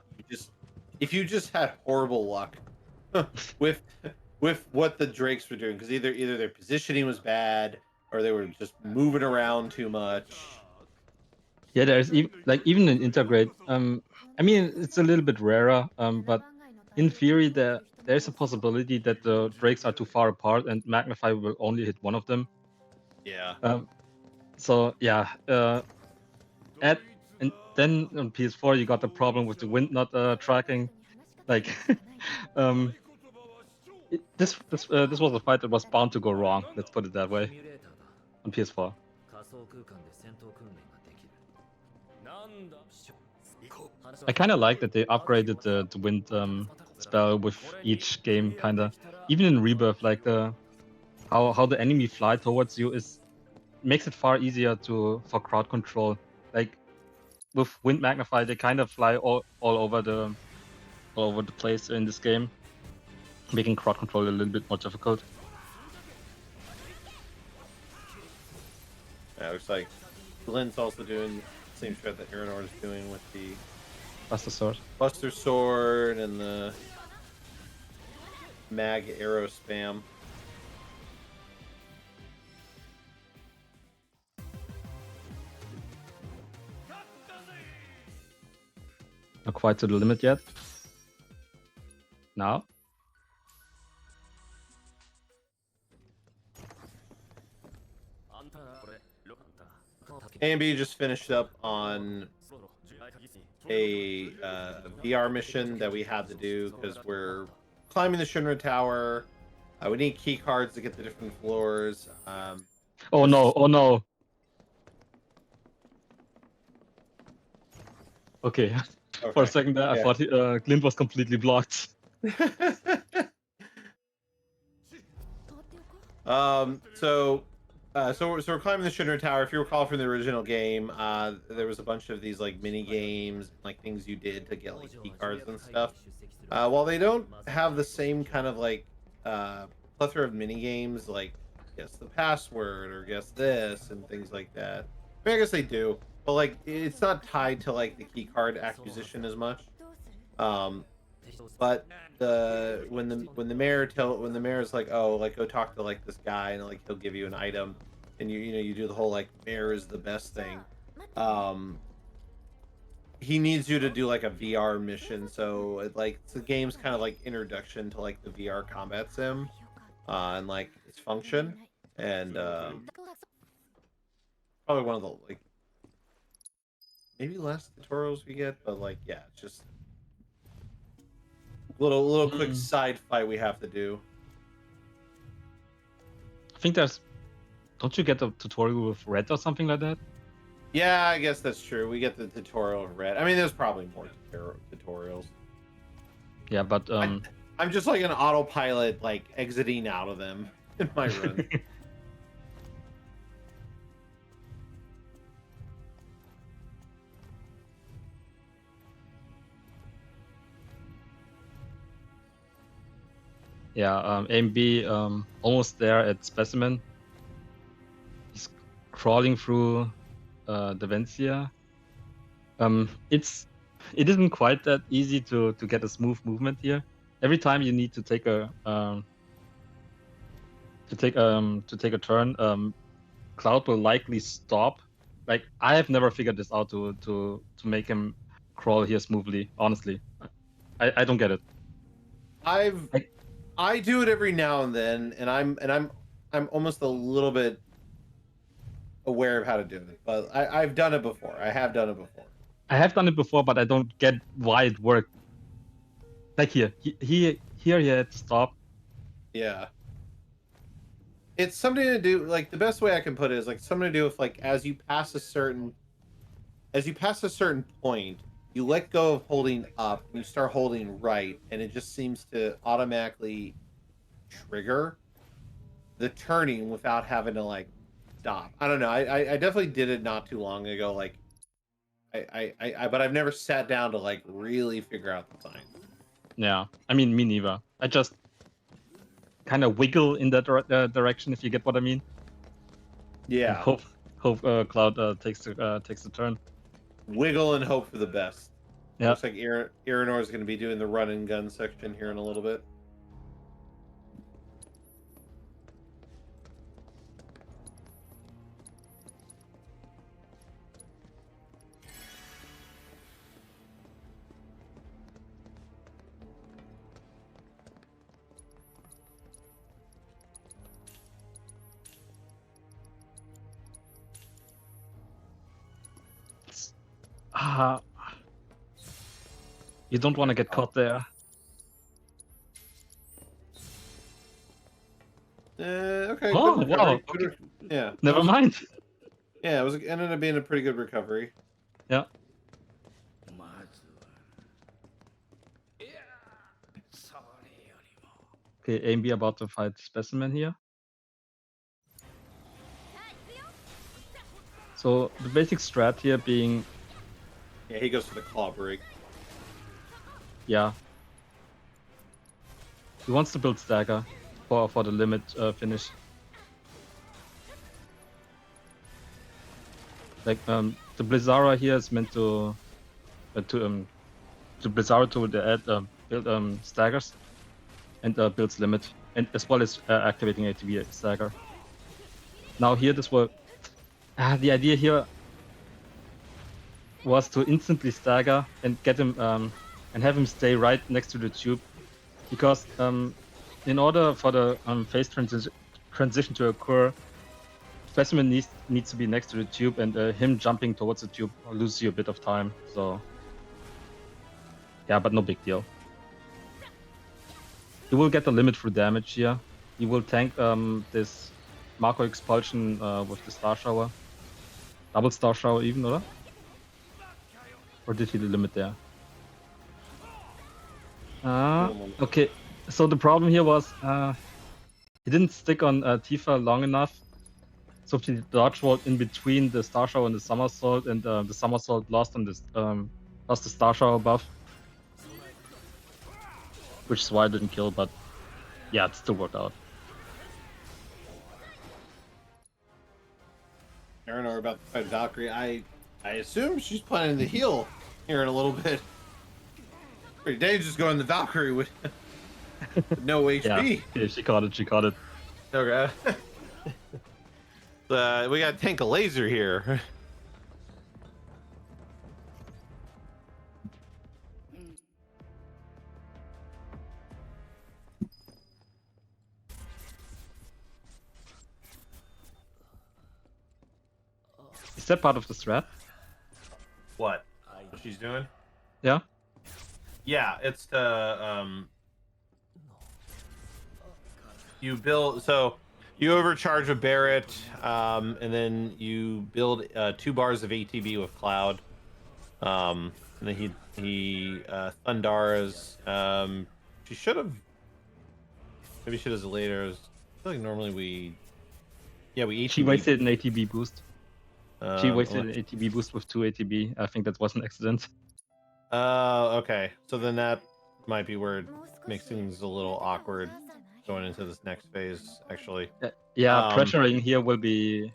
if you just had horrible luck with what the Drakes were doing, because either their positioning was bad or they were just moving around too much. Yeah, there's even an integrate. I mean, it's a little bit rarer, but in theory, there's a possibility that the drakes are too far apart and Magnify will only hit one of them. Yeah. So yeah, and then on PS4 you got the problem with the wind not tracking. Like, this was a fight that was bound to go wrong. Let's put it that way. On PS4. I kind of like that they upgraded the wind spell with each game, kinda. Even in Rebirth, like how the enemy fly towards you makes it far easier for crowd control. Like with Wind Magnify, they kind of fly all over the place in this game, making crowd control a little bit more difficult. Yeah, looks like Glint's also doing the same shit that Earinor is doing with the Buster Sword. Buster Sword and the Mag Arrow spam. Not quite to the limit yet. Now. AMB just finished up on a VR mission that we had to do because we're climbing the Shinar Tower. We need key cards to get the different floors. Oh no! Oh no! Okay. For a second there, I thought Glint was completely blocked. So we're climbing the Shinar Tower. If you recall from the original game, there was a bunch of these like mini games, like things you did to get like key cards and stuff. While they don't have the same kind of like plethora of mini games, like guess the password or guess this and things like that. I mean, I guess they do, but like it's not tied to like the key card acquisition as much. But when the mayor is like, oh, like go talk to like this guy and like he'll give you an item, and you do the whole like mayor is the best thing. He needs you to do like a VR mission, so it's the game's kind of like introduction to like the VR combat sim, and like its function, and probably one of the like maybe last tutorials we get, but like yeah, it's just little quick side fight we have to do. I think don't you get a tutorial with red or something like that? Yeah, I guess that's true. We get the tutorial of red. I mean, there's probably more tutorials. Yeah, but I'm just like an autopilot, like exiting out of them in my run. Yeah, AMB almost there at Specimen. He's crawling through Devencia. It isn't quite that easy to get a smooth movement here. Every time you need to take a turn, Cloud will likely stop. Like I have never figured this out to make him crawl here smoothly. Honestly, I don't get it. I do it every now and then, and I'm almost a little bit aware of how to do it, but I've done it before. I have done it before, but I don't get why it worked. Like here he had to stop. Yeah. It's something to do, like the best way I can put it is like something to do with like as you pass a certain point, you let go of holding up and you start holding right, and it just seems to automatically trigger the turning without having to like stop. I don't know. I definitely did it not too long ago. Like but I've never sat down to like really figure out the sign. Yeah, I mean, me neither. I just kind of wiggle in that direction, if you get what I mean. And Yeah. hope Cloud takes the turn. Wiggle and hope for the best. Yeah. Looks like Earinor is going to be doing the run and gun section here in a little bit. You don't want to get caught there. Okay. Oh, good wow. recovery. Good yeah. Never mind. Yeah, it ended up being a pretty good recovery. Yeah. Okay, Amy about to fight Specimen here. So the basic strat here being, Yeah, he goes for the claw break. yeah, he wants to build stagger for the limit finish. Like the Blizzara here is meant to Blizzara to add build staggers and builds limit, and as well as activating ATB stagger. Now here this will the idea here was to instantly stagger and get him and have him stay right next to the tube, because in order for the phase transition to occur, Specimen needs to be next to the tube, and him jumping towards the tube loses you a bit of time. So yeah, but no big deal. You will get the limit through damage here. You will tank this Marco Expulsion with the Star Shower. Double Star Shower even, oder? Or did he the limit there? Okay, so the problem here was he didn't stick on Tifa long enough. So he dodge rolled in between the Star Shower and the Somersault, and the Somersault lost on this lost the Star Shower buff. Which is why I didn't kill, but yeah, it still worked out. Earinor about to fight Valkyrie. I assume she's planning to heal here in a little bit. Pretty dangerous going the Valkyrie with no HP. Yeah, she caught it. She caught it. Okay. We got tank a laser here. Is that part of the strat? What she's doing? Yeah. Yeah, it's to you build, so you overcharge a Barret, and then you build 2 bars of ATB with Cloud. And then he Thundaras. She should have. Maybe she does it later. I feel like normally we ATB. She wasted an ATB boost. She wasted an ATB boost with 2 ATB. I think that was an accident. Okay. So then that might be where it makes things a little awkward going into this next phase, actually. Yeah, pressuring here will be...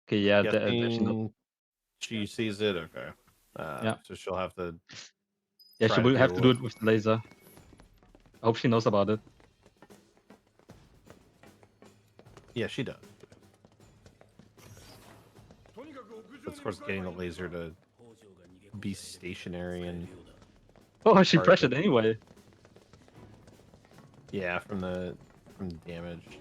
Okay, yeah. She sees it? Okay. Yeah. So she'll have to... Yeah, she will have to do it with the laser. I hope she knows about it. Yeah, she does. But of course, getting the laser to be stationary and... Oh, she pressured anyway. Yeah, from damage.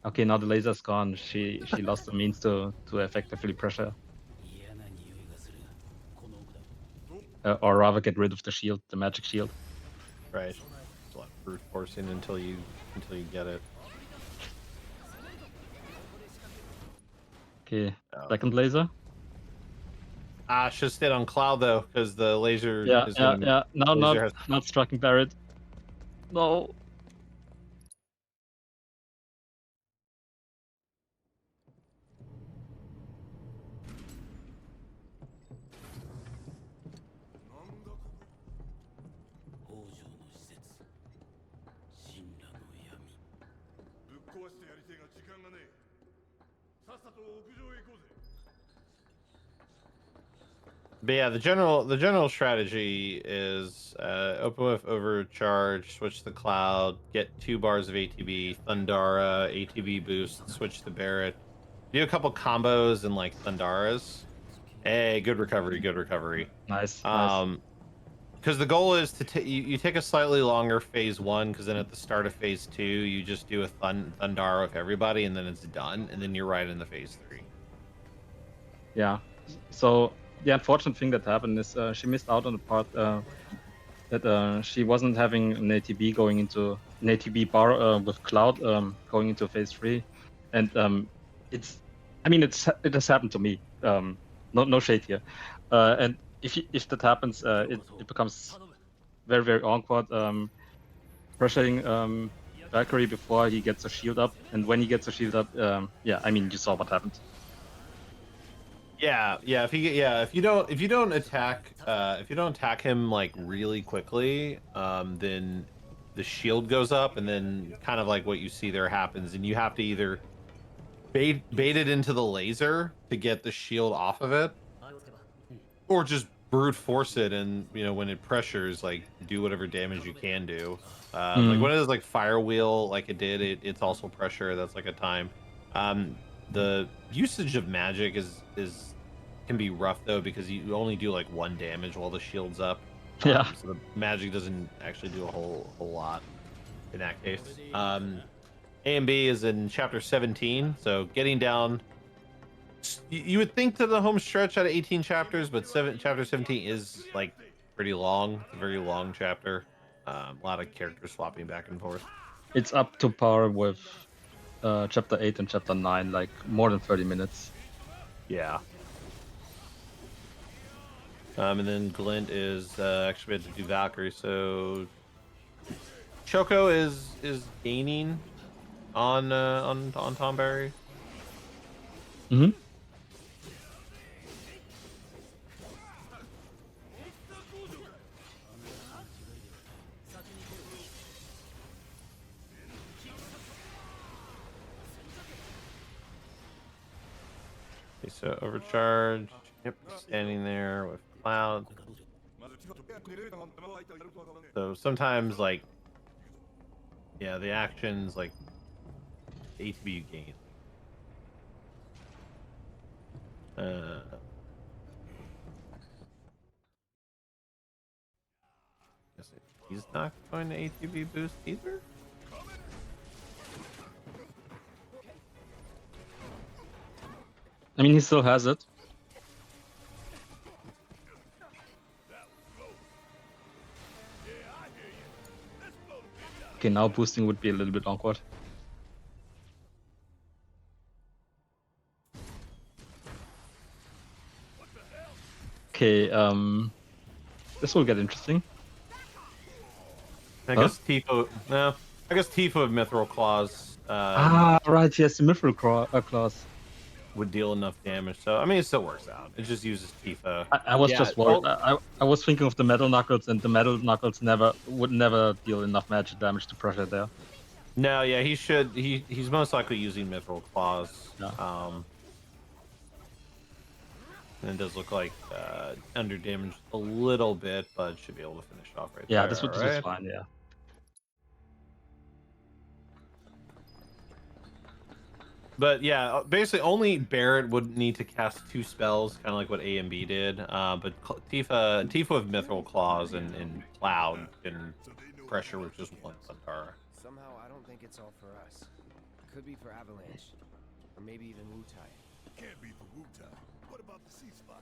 Okay, now the laser's gone. She lost the means to effectively pressure. Or rather get rid of the shield, the magic shield. Right. It's a lot of brute forcing until you get it. Okay, second laser. Ah, should have stayed on Cloud though, because the laser Yeah, is yeah, gonna. yeah. No, laser not striking Barret. No. But yeah, the general strategy is open with overcharge, switch the Cloud, get 2 bars of ATB, Thundara, ATB boost, switch to Barret, do a couple combos and like Thundaras. Hey, good recovery, good recovery. Nice. Because the goal is to you take a slightly longer phase 1, because then at the start of phase 2 you just do a Thundara with everybody, and then it's done, and then you're right in the phase 3. Yeah. So the unfortunate thing that happened is she missed out on the part that she wasn't having an ATB going into an ATB bar with Cloud going into phase 3, and it has happened to me. No shade here, and if that happens, it becomes very, very awkward. Pressuring Valkyrie before he gets a shield up, and when he gets a shield up, you saw what happened. Yeah, if you don't attack him like really quickly, then the shield goes up, and then kind of like what you see there happens, and you have to either bait it into the laser to get the shield off of it, or just brute force it, and when it pressures, like do whatever damage you can do. Like when it is like fire wheel, like it did, it's also pressure. That's like a time. The usage of magic can be rough though, because you only do like 1 damage while the shield's up. Yeah. So the magic doesn't actually do a whole lot in that case. A and B is in chapter 17, so getting down. You would think to the home stretch out of 18 chapters, but chapter 17 is like pretty long. It's a very long chapter. A lot of characters swapping back and forth. It's up to par with chapter 8 and chapter 9, like more than 30 minutes. Yeah. And then Glint is actually had to do Valkyrie, so Choco is gaining on Tonberry. Mm-hmm. Okay, so overcharge. Yep, standing there with Cloud. So sometimes, like, yeah, the actions like ATB you gain. He's not going to ATB boost either. I mean, he still has it. Okay, now boosting would be a little bit awkward. Okay, this will get interesting. I guess Tifa. No, I guess Tifa with Mithril Claws. Right, he has the Mithril Claws. Would deal enough damage. So I mean, it still works out. It just uses Tifa. I was just worried. I was thinking of the Metal Knuckles, and the Metal Knuckles would never deal enough magic damage to pressure there. No, yeah, he should. He's most likely using Mithril Claws. Yeah. And it does look like under damaged a little bit, but should be able to finish off right yeah, there. this was fine. Yeah. But yeah, basically only Barret would need to cast 2 spells, kind of like what A and B did. But Tifa with Mithril Claws and Cloud can pressure with just 1 Thundara. Somehow, I don't think it's all for us. Could be for Avalanche, or maybe even Wutai. Can't be for Wutai. What about the ceasefire?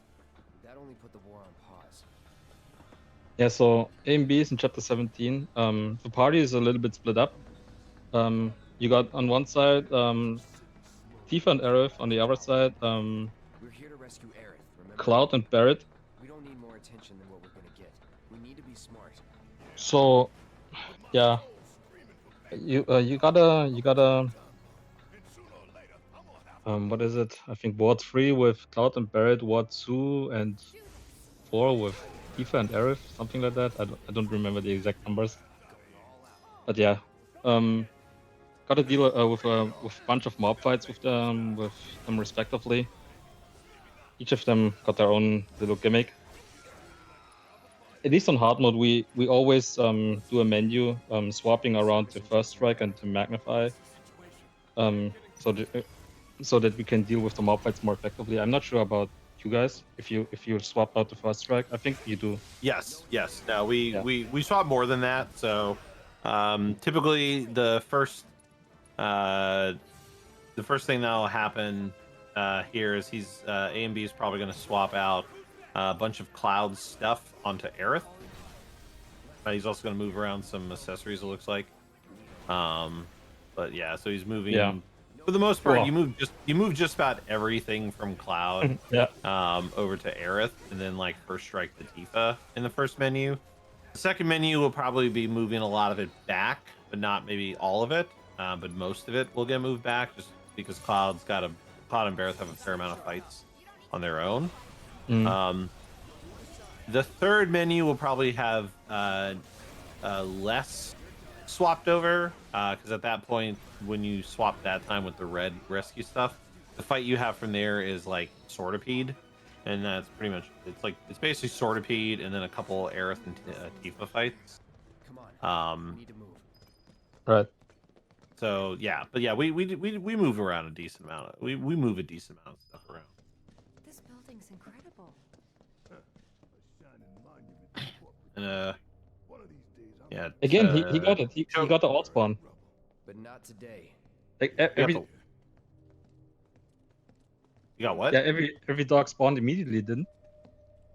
That only put the war on pause. Yeah, so A and B is in chapter 17. The party is a little bit split up. You got on one side Tifa and Aerith, on the other side. We're here to rescue Aerith, Cloud and Barret. We don't need more attention than what we're gonna get. We need to be smart. So, yeah, you gotta what is it? I think Ward 3 with Cloud and Barret, Ward 2 and 4 with Tifa and Aerith, something like that. I don't remember the exact numbers. But yeah, gotta deal with a bunch of mob fights with them respectively. Each of them got their own little gimmick. At least on hard mode, we always do a menu swapping around the first strike and the magnify, so that we can deal with the mob fights more effectively. I'm not sure about you guys if you swap out the first strike. I think you do. Yes. No, we swap more than that. So typically the first thing that'll happen here is A and B is probably going to swap out a bunch of Cloud stuff onto Aerith. He's also going to move around some accessories, it looks like. But yeah, so he's moving. Yeah. For the most part, Cool. you move just about everything from Cloud Yeah. over to Aerith, and then like first strike the Tifa in the first menu. The second menu will probably be moving a lot of it back, but not maybe all of it. But most of it will get moved back just because Cloud and Barret have a fair amount of fights on their own. The third menu will probably have less swapped over because at that point, when you swap that time with the red rescue stuff, the fight you have from there is like Swordipede, and that's pretty much it's basically Swordipede and then a couple Aerith and Tifa fights. Come on. We need to move. Right. So yeah, but yeah, we move around a decent amount. We move a decent amount of stuff around. This building's incredible. And yeah. Again, he got it. He got the alt spawn. But not today. Like You got what? Yeah, every dog spawned immediately, didn't?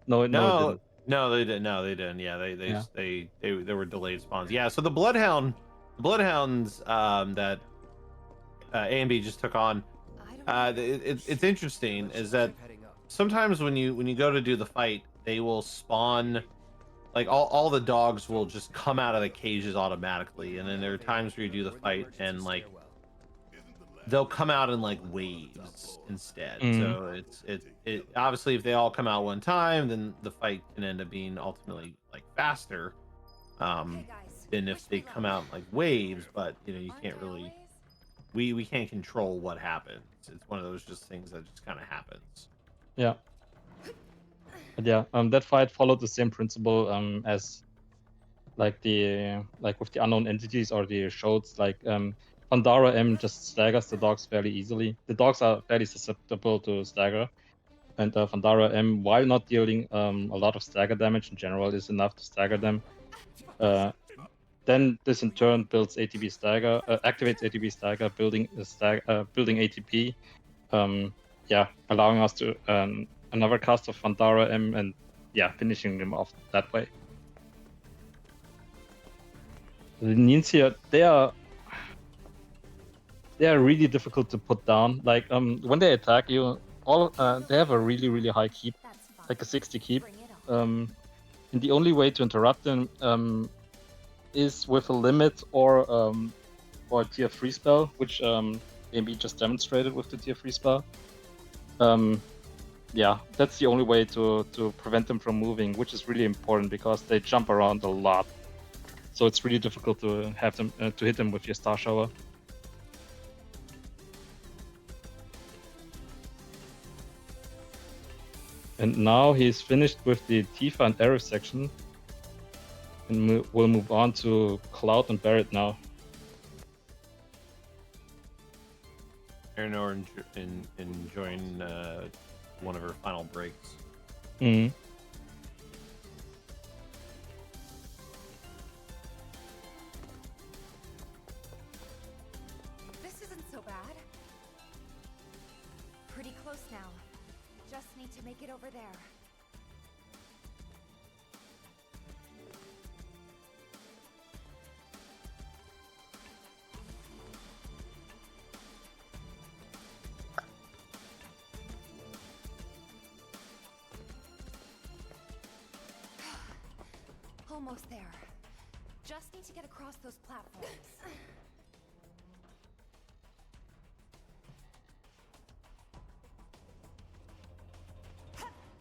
No, it didn't. No, they didn't. No, they didn't. Yeah, they were delayed spawns. Yeah, so the Bloodhounds that A and B just took on. It's interesting is that sometimes when you go to do the fight, they will spawn. Like all the dogs will just come out of the cages automatically, and then there are times where you do the fight and like they'll come out in like waves instead. So it obviously if they all come out one time, then the fight can end up being ultimately like faster than if they come out in like waves. But you can't really we can't control what happens. It's one of those just things that just kind of happens. Yeah. But yeah, that fight followed the same principle as like with the unknown entities or the shows. Like Pandara M just staggers the dogs fairly easily. The dogs are fairly susceptible to stagger, and Pandara M, while not dealing a lot of stagger damage in general, is enough to stagger them. Then this in turn builds ATB stagger, activates ATB stagger, building ATP. Allowing us to another cast of Pandara M and finishing them off that way. The Nins here, they are really difficult to put down. Like when they attack you, they have a really high keep, like a 60 keep. And the only way to interrupt them is with a limit or a tier 3 spell, which AB just demonstrated with the tier 3 spell. That's the only way to prevent them from moving, which is really important because they jump around a lot. So it's really difficult to have them to hit them with your Star Shower. And now he's finished with the Tifa and Aerith section, and we'll move on to Cloud and Barret now. Earinor enjoying one of her final breaks. Mm-hmm. This isn't so bad. Pretty close now. Just need to make it over there. Almost there. Just need to get across those platforms.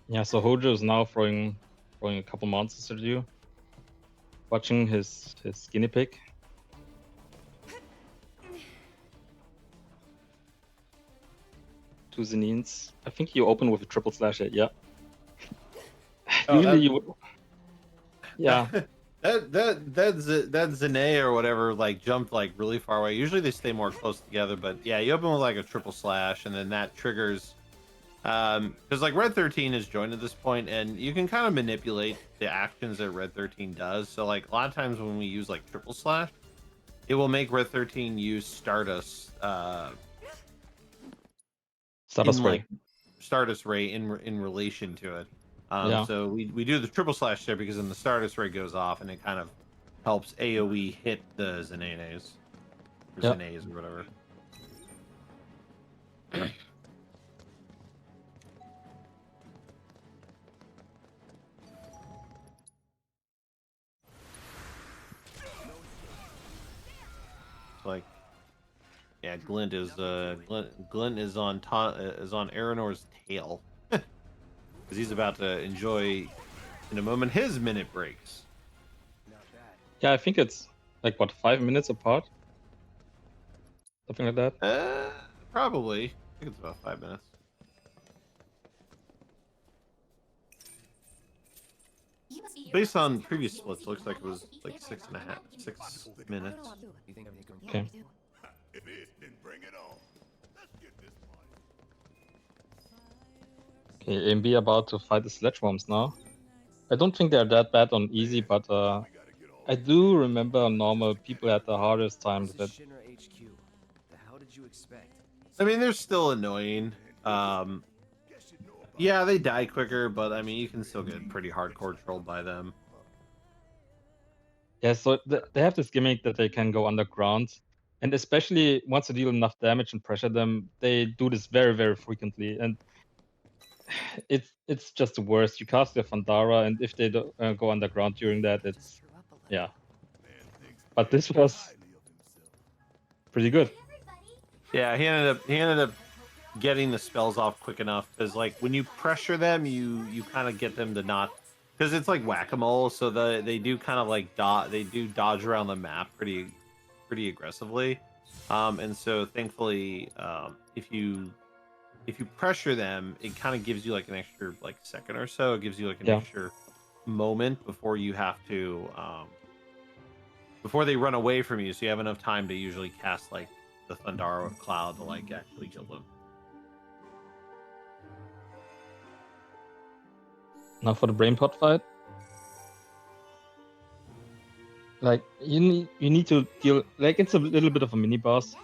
Yeah, so Hojo is now throwing a couple monsters at you. Watching his guinea pig. Two Zenins. I think you open with a triple slash hit, yeah. Usually you would. Yeah. that Zane or whatever like jumped like really far away. Usually they stay more close together, but yeah, you open with like a triple slash, and then that triggers. Because like Red 13 is joined at this point, and you can kind of manipulate the actions that Red 13 does. So like a lot of times when we use like triple slash, it will make Red 13 use Stardust. Stardust Ray. Like Stardust Ray in relation to it. Yeah. So we do the triple slash there because then the Stardust Ray goes off and it kind of helps AoE hit the Zenanes. Or Yep. Zenays or whatever. Like, yeah, Glint is Glint is on Earinor's tail because he's about to enjoy in a moment his minute breaks. Yeah, I think it's like what, 5 minutes apart, something like that. Probably. I think it's about 5 minutes. Based on previous splits, looks like it was like 6 minutes. Okay. If it is, then bring it on. Let's get this party. Okay, AMB about to fight the sledge worms now. I don't think they're that bad on easy, but I do remember on normal people had the hardest time with it. Shinar HQ. The hell did you expect? I mean, they're still annoying. Yeah, they die quicker, but I mean, you can still get pretty hardcore trolled by them. Yeah, so they have this gimmick that they can go underground, and especially once you deal enough damage and pressure them, they do this very, very frequently, and it's just the worst. You cast their Fandara, and if they go underground during that, it's yeah. But this was pretty good. Yeah, he ended up getting the spells off quick enough because like when you pressure them, you kind of get them to not, because it's like whack-a-mole, so they do kind of like dodge around the map pretty aggressively, and so thankfully if you pressure them, it kind of gives you like an extra like second or so. It gives you like an extra moment before you have to before they run away from you, so you have enough time to usually cast like the Thundara Cloud to like actually kill them. Now for the brain pot fight. Like you need to deal, like it's a little bit of a mini boss.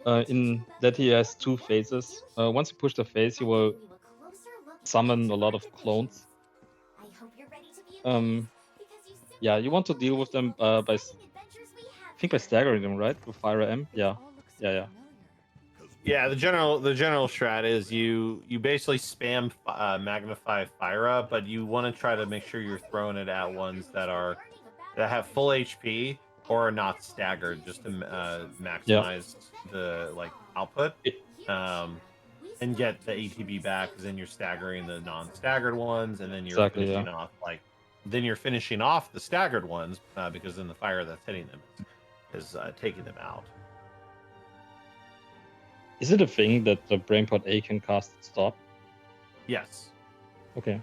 In that he has two phases. Once you push the phase, he will summon a lot of clones. Yeah, you want to deal with them by, I think by staggering them, right? With Fire M. Yeah. Yeah, the general strat is you basically spam magnify Fire, but you want to try to make sure you're throwing it at ones that have full HP or are not staggered, just to maximize the like output, and get the ATB back. Because then you're staggering the non-staggered ones, and then you're finishing off the staggered ones because then the fire that's hitting them is taking them out. Is it a thing that the Brainpot A can cast stop? Yes. Okay.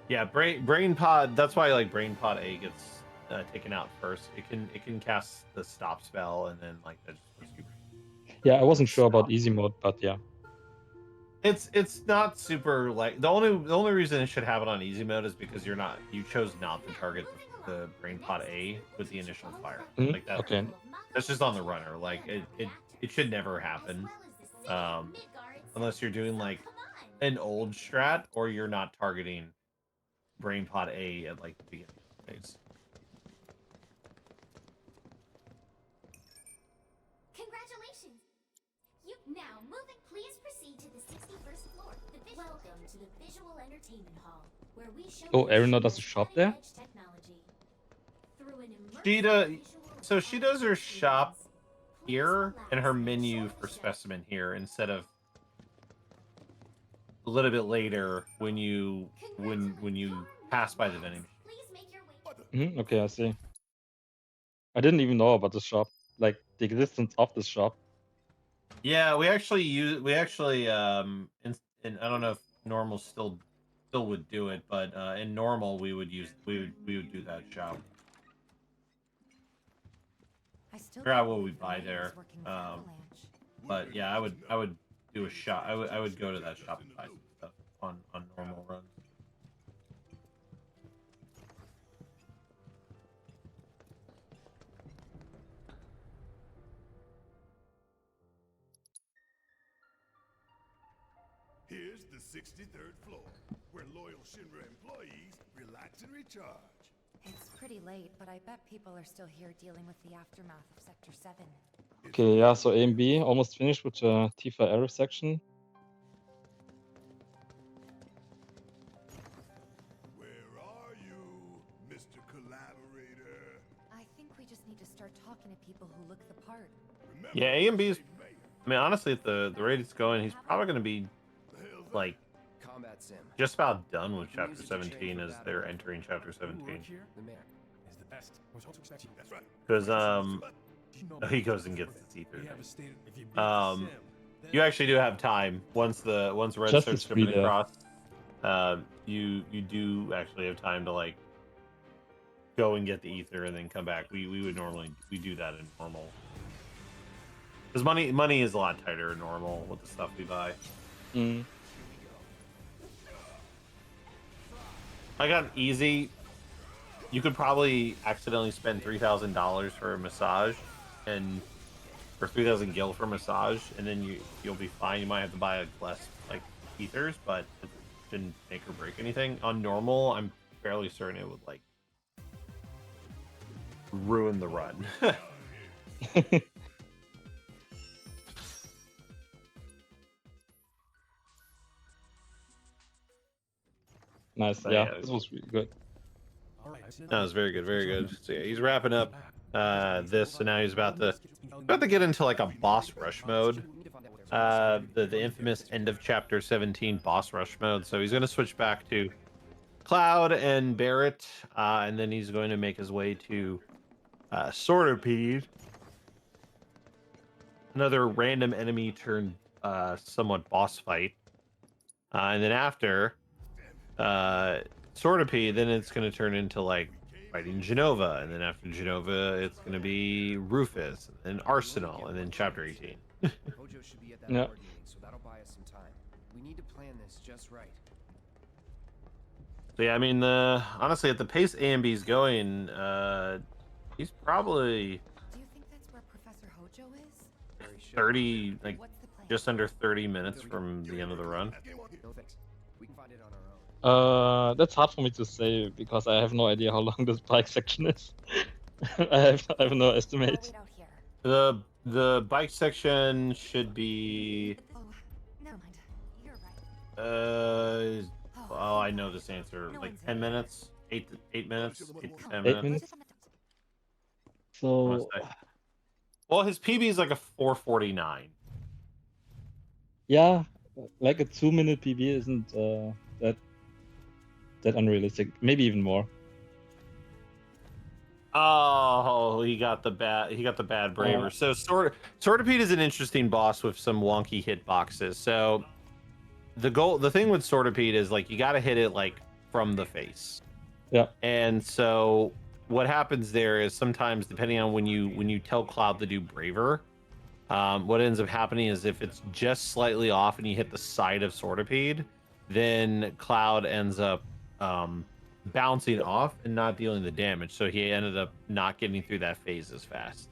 Yeah, brain pod. That's why like brain pod A gets taken out first. It can cast the stop spell, and then like that just puts you. Yeah, I wasn't sure about easy mode, but yeah. It's not super like the only reason it should have it on easy mode is because you chose not to target the brain pod A with the initial fire. Like that. Okay. That's just on the runner. Like it should never happen, unless you're doing like an old strat or you're not targeting brain pod A at like the beginning of the phase. Congratulations! Now, moving, please proceed to the 61st floor. Welcome to the Visual Entertainment Hall, where we show Oh, Earinor does a shop there? technology. She does. So she does her shop here and her menu for specimen here instead of a little bit later when you pass by the vending machine. Okay, I see. I didn't even know about this shop, like the existence of this shop. Yeah, we actually in I don't know if normal still would do it, but in normal we would do that shop. Forgot what we buy there. But yeah, I would do a shop. I would go to that shop and buy some stuff on normal runs. Here's the 63rd floor, where loyal Shinra employees relax and recharge. It's pretty late, but I bet people are still here dealing with the aftermath of Sector 7. Okay, yeah, so A and B almost finished with the Tifa error section. Where are you, Mr. Collaborator? I think we just need to start talking to people who look the part. Yeah, A and B is. I mean, honestly, at the rate it's going, he's probably going to be like Combat sim. just about done with Chapter 17 as they're entering Chapter 17. The man is the best. That's right. Because he goes and gets the ether. You actually do have time once red Just starts as free coming there. across. You do actually have time to like go and get the ether and then come back. We would normally do that in normal. Because money is a lot tighter in normal with the stuff we buy. Mm. I got easy. You could probably accidentally spend $3,000 for a massage, or 3,000 gil for a massage, and then you'll be fine. You might have to buy less like ethers, but it didn't make or break anything. On normal, I'm fairly certain it would like ruin the run. Nice, But yeah, yeah, this was really good. That was very good, very good. So yeah, he's wrapping up this, so now he's about to get into like a boss rush mode. The infamous end of Chapter 17 boss rush mode. So he's going to switch back to Cloud and Barrett, and then he's going to make his way to Swordopede. Another random enemy turned somewhat boss fight. And then after Swordopede, then it's going to turn into like fighting Genova, and then after Genova, it's going to be Rufus, and then Arsenal, and then Chapter 18. Hojo should be at that Yeah. board meeting, so that'll buy us some time. We need to plan this just right. So yeah, I mean, honestly, at the pace A and B's going, he's probably Do you think that's where Professor Hojo is? 30, like just under 30 minutes from the end of the run. No thanks. We can find it on our own. That's hard for me to say because I have no idea how long this bike section is. I have no estimate. The bike section should be. Oh, never mind. You're right. Oh, I know this answer. Like 10 minutes, 8 minutes, 8 to 10 8 minutes. minutes? I wanna So, say. Well, his PB is like a 4:49. yeah, like a 2-minute PB isn't that unrealistic. Maybe even more. Oh, he got the bad braver. So Swordopede is an interesting boss with some wonky hitboxes. So the thing with Swordopede is like you got to hit it like from the face. Yeah. And so what happens there is sometimes depending on when you tell Cloud to do braver, what ends up happening is if it's just slightly off and you hit the side of Swordopede, then Cloud ends up bouncing off and not dealing the damage. So he ended up not getting through that phase as fast.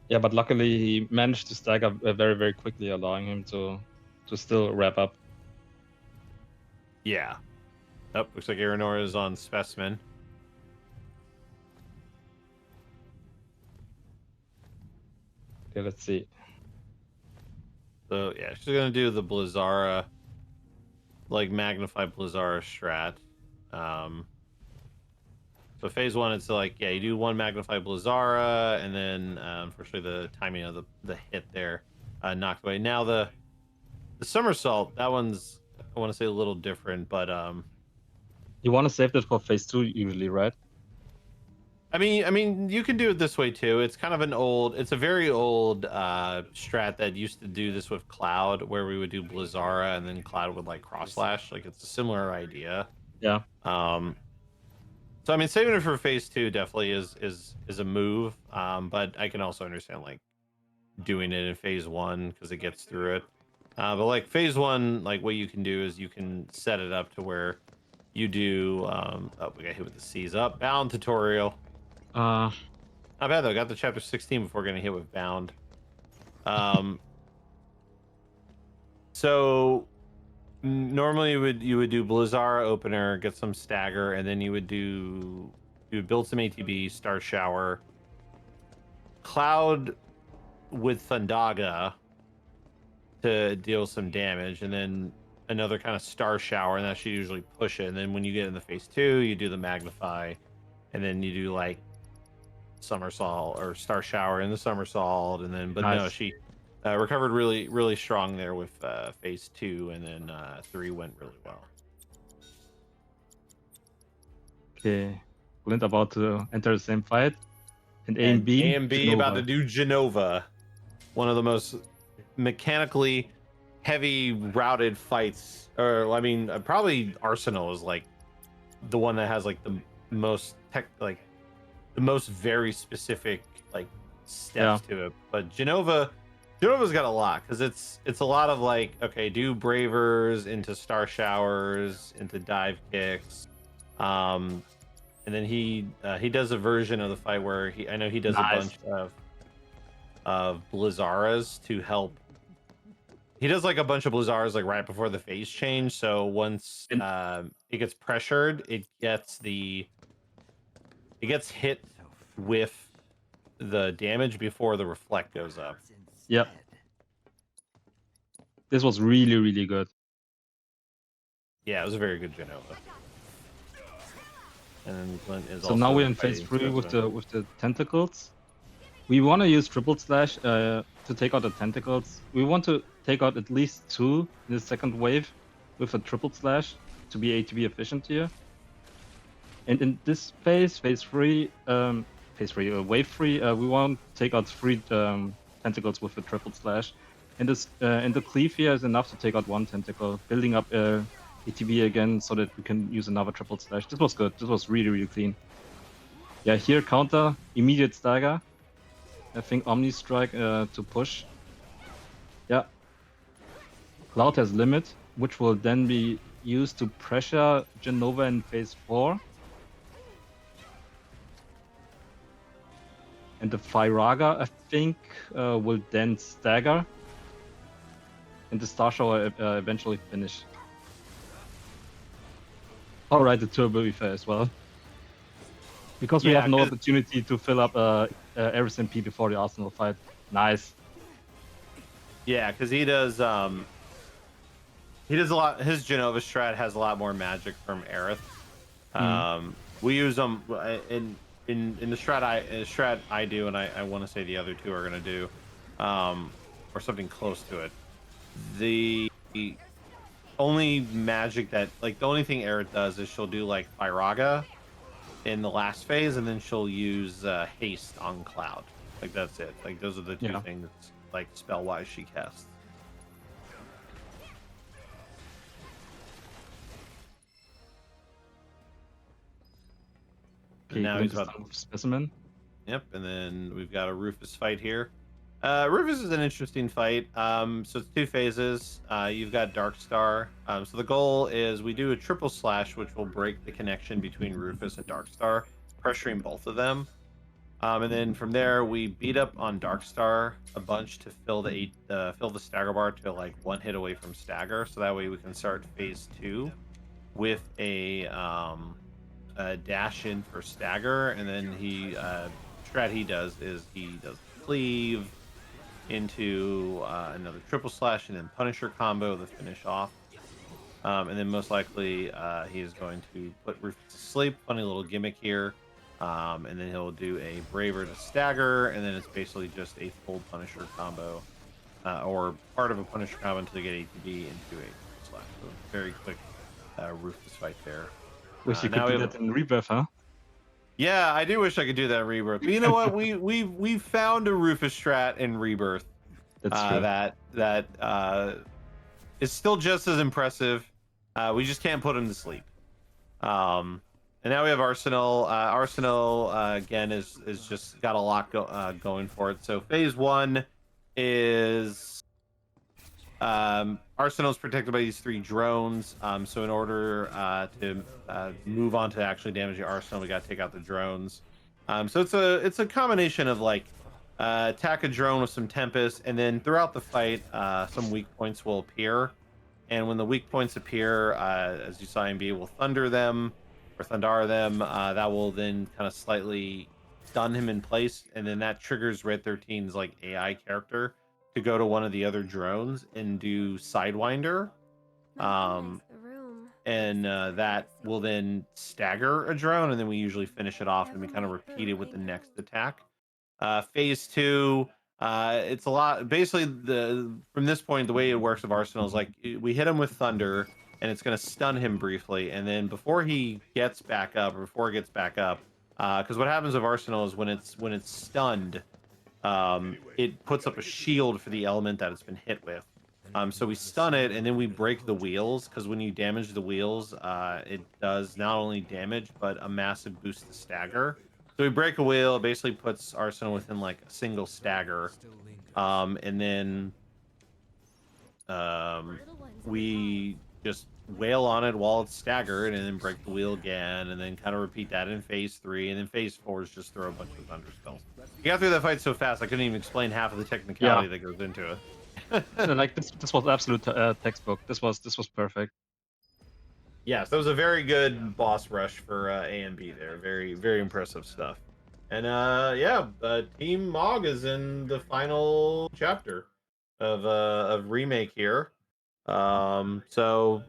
Yeah, but luckily he managed to stack up very, very quickly, allowing him to still wrap up. Yeah. Oh, looks like Earinor is on specimen. Okay, let's see. So yeah, she's gonna do the Blizzara, like magnified Blizzara strat. So phase one, it's like, yeah, you do one Magnify Blizzara, and then unfortunately the timing of the hit there knocked away. Now the somersault, that one's, I want to say, a little different, but You want to save that for phase 2 usually, right? I mean, you can do it this way too. It's kind of it's a very old strat that used to do this with Cloud, where we would do Blizzara and then Cloud would like cross slash. Like, it's a similar idea. Yeah. So I mean, saving it for phase 2 definitely is a move. But I can also understand like doing it in phase 1 because it gets through it. But like phase 1, like what you can do is you can set it up to where you do. Oh, we got hit with the C's up bound tutorial. Not bad though. Got the chapter 16 before getting hit with bound. So normally you would do Blizzara opener, get some stagger, and then you would build some ATB, Star Shower, Cloud with Thundaga to deal some damage, and then another kind of Star Shower, and that should usually push it. And then when you get into phase 2, you do the Magnify, and then you do like somersault or Star Shower in the somersault, and then no, she recovered really strong there with phase 2, and then 3 went really well. Okay, Glint about to enter the same fight, and A and B about to do Genova, one of the most mechanically heavy routed fights. Or I mean, probably Arsenal is like the one that has like the most the most very specific like steps to it. But Genova's got a lot, because it's a lot of like, okay, do bravers into Star Showers into dive kicks, and then he does a version of the fight where I know he does a bunch of Blizzaras to help. He does like a bunch of Blizzaras like right before the phase change, so once it gets pressured, it gets hit with the damage before the reflect goes up. Yep. This was really good. Yeah, it was a very good Genova. And then Glint is so now we're in phase 3 with the tentacles. We want to use triple slash to take out the tentacles. We want to take out at least 2 in the second wave with a triple slash to be ATB efficient here. And in this phase 3, wave 3, we want to take out 3 tentacles with a triple slash. And the cleave here is enough to take out 1 tentacle, building up ATB again so that we can use another triple slash. This was good. This was really clean. Yeah, here counter, immediate stagger. I think Omni Strike to push. Yeah. Cloud has limit, which will then be used to pressure Genova in phase 4. And the Firaga, I think, will then stagger. And the Star Shower eventually finish. Alright, the turbo will be fair as well. Because we have no opportunity to fill up Eris MP before the Arsenal fight. Nice. Yeah, because he does a lot. His Genova strat has a lot more magic from Aerith. We use them in the strat I do, and I want to say the other 2 are gonna do, or something close to it. The only magic that, like, the only thing Aerith does is she'll do like Firaga in the last phase, and then she'll use haste on Cloud. Like, that's it. Like, those are the 2 things like spell wise she casts. Okay, now he's about specimen. Yep, and then we've got a Rufus fight here. Rufus is an interesting fight. So it's 2 phases. You've got Darkstar. So the goal is we do a triple slash, which will break the connection between Rufus and Darkstar, pressuring both of them. And then from there, we beat up on Darkstar a bunch to fill the stagger bar to like 1 hit away from stagger. So that way we can start phase 2 with a dash in for stagger, and then strat he does is he does cleave into another triple slash and then Punisher combo to finish off. And then most likely he is going to put Rufus to sleep. Funny little gimmick here. and then he'll do a Braver to stagger, and then it's basically just a full Punisher combo, or part of a Punisher combo until you get ATB into a slash. So very quick Rufus fight there. Wish you could now do we have- that in Rebirth, huh? Yeah, I do wish I could do that in Rebirth. But you know what? We found a Rufus strat in Rebirth. That's true. That is still just as impressive. We just can't put him to sleep. And now we have Arsenal. Arsenal again is just got a lot going for it. So phase 1 is Arsenal is protected by these 3 drones. So in order to move on to actually damaging Arsenal, we got to take out the drones. So it's a combination of like attack a drone with some Tempest, and then throughout the fight, some weak points will appear. And when the weak points appear, as you saw MB, will thunder them or thundar them. That will then kind of slightly stun him in place, and then that triggers Red 13's like AI character to go to one of the other drones and do Sidewinder. And that will then stagger a drone, and then we usually finish it off, and we kind of repeat it with the next attack. Phase 2, it's a lot. Basically, from this point, the way it works with Arsenal is like we hit him with Thunder, and it's going to stun him briefly, and then before he gets back up, or before it gets back up, because what happens with Arsenal is when it's stunned, it puts up a shield for the element that it's been hit with. So we stun it, and then we break the wheels, because when you damage the wheels, it does not only damage, but a massive boost to stagger. So we break a wheel, it basically puts Arsenal within like a single stagger. And then we just wail on it while it's staggered, and then break the wheel again, and then kind of repeat that in phase 3, and then phase 4 is just throw a bunch of thunder spells. You got through that fight so fast I couldn't even explain half of the technicality that goes into it. No, like this was absolute textbook. This was perfect. Yes, that was a very good boss rush for A and B there. Very, very impressive stuff. And Team Mog is in the final chapter of Remake here. So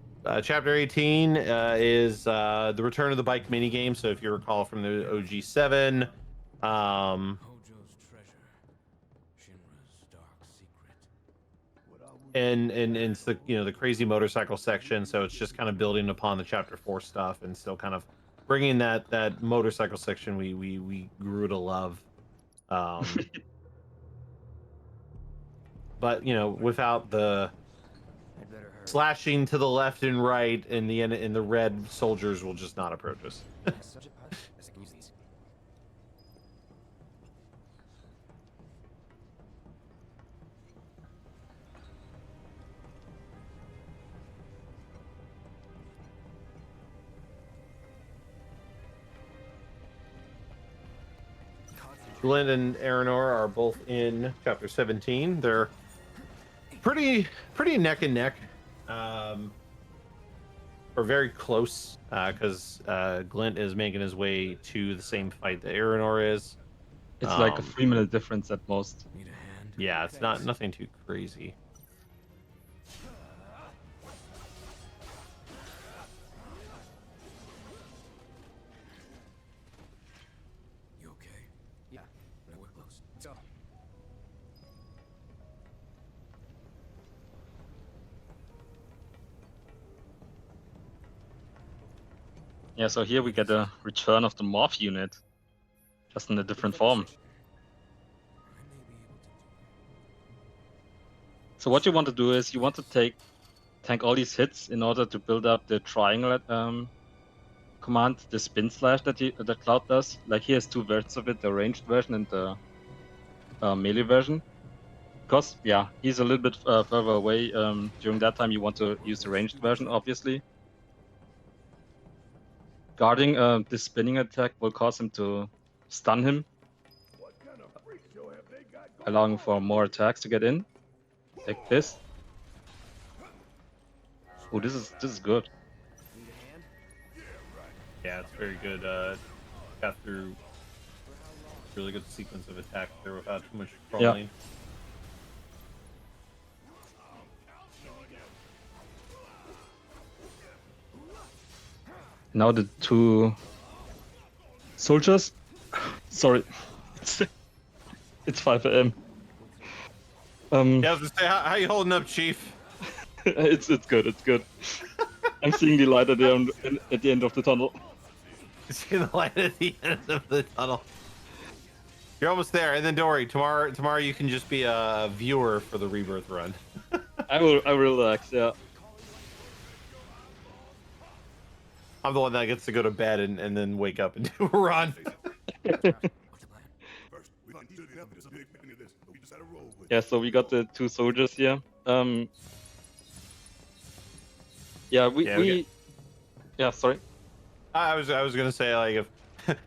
chapter 18 is the return of the bike minigame. So if you recall from the OG7, and it's the the crazy motorcycle section, so it's just kind of building upon the chapter 4 stuff and still kind of bringing that motorcycle section we grew to love, but without the slashing to the left and right, and the red soldiers will just not approach us. Glint and Earinor are both in chapter 17. They're pretty neck and neck, or very close, because Glint is making his way to the same fight that Earinor is. It's like a 3-minute difference at most. Yeah, it's nothing too crazy. Yeah, so here we get a return of the morph unit, just in a different form. So what you want to do is you want to tank all these hits in order to build up the triangle command, the spin slash that Cloud does. Like he has 2 versions of it, the ranged version and the melee version. Because yeah, he's a little bit further away. During that time, you want to use the ranged version, obviously. Guarding this spinning attack will cause him to stun him, allowing for more attacks to get in. Like this. Oh, this is good. Yeah, it's very good. Got through really good sequence of attacks there without too much crawling. Yeah. Now the 2 soldiers Sorry. It's 5 a.m. Yeah, I was gonna say, how you holding up, Chief? It's good. It's good. I'm seeing the light at the end of the tunnel. See the light at the end of the tunnel. You're almost there, and then don't worry. Tomorrow you can just be a viewer for the rebirth run. I will relax. Yeah. I'm the one that gets to go to bed and then wake up and do a run. Yeah. So we got the 2 soldiers here. Yeah. Sorry. I was gonna say, like, if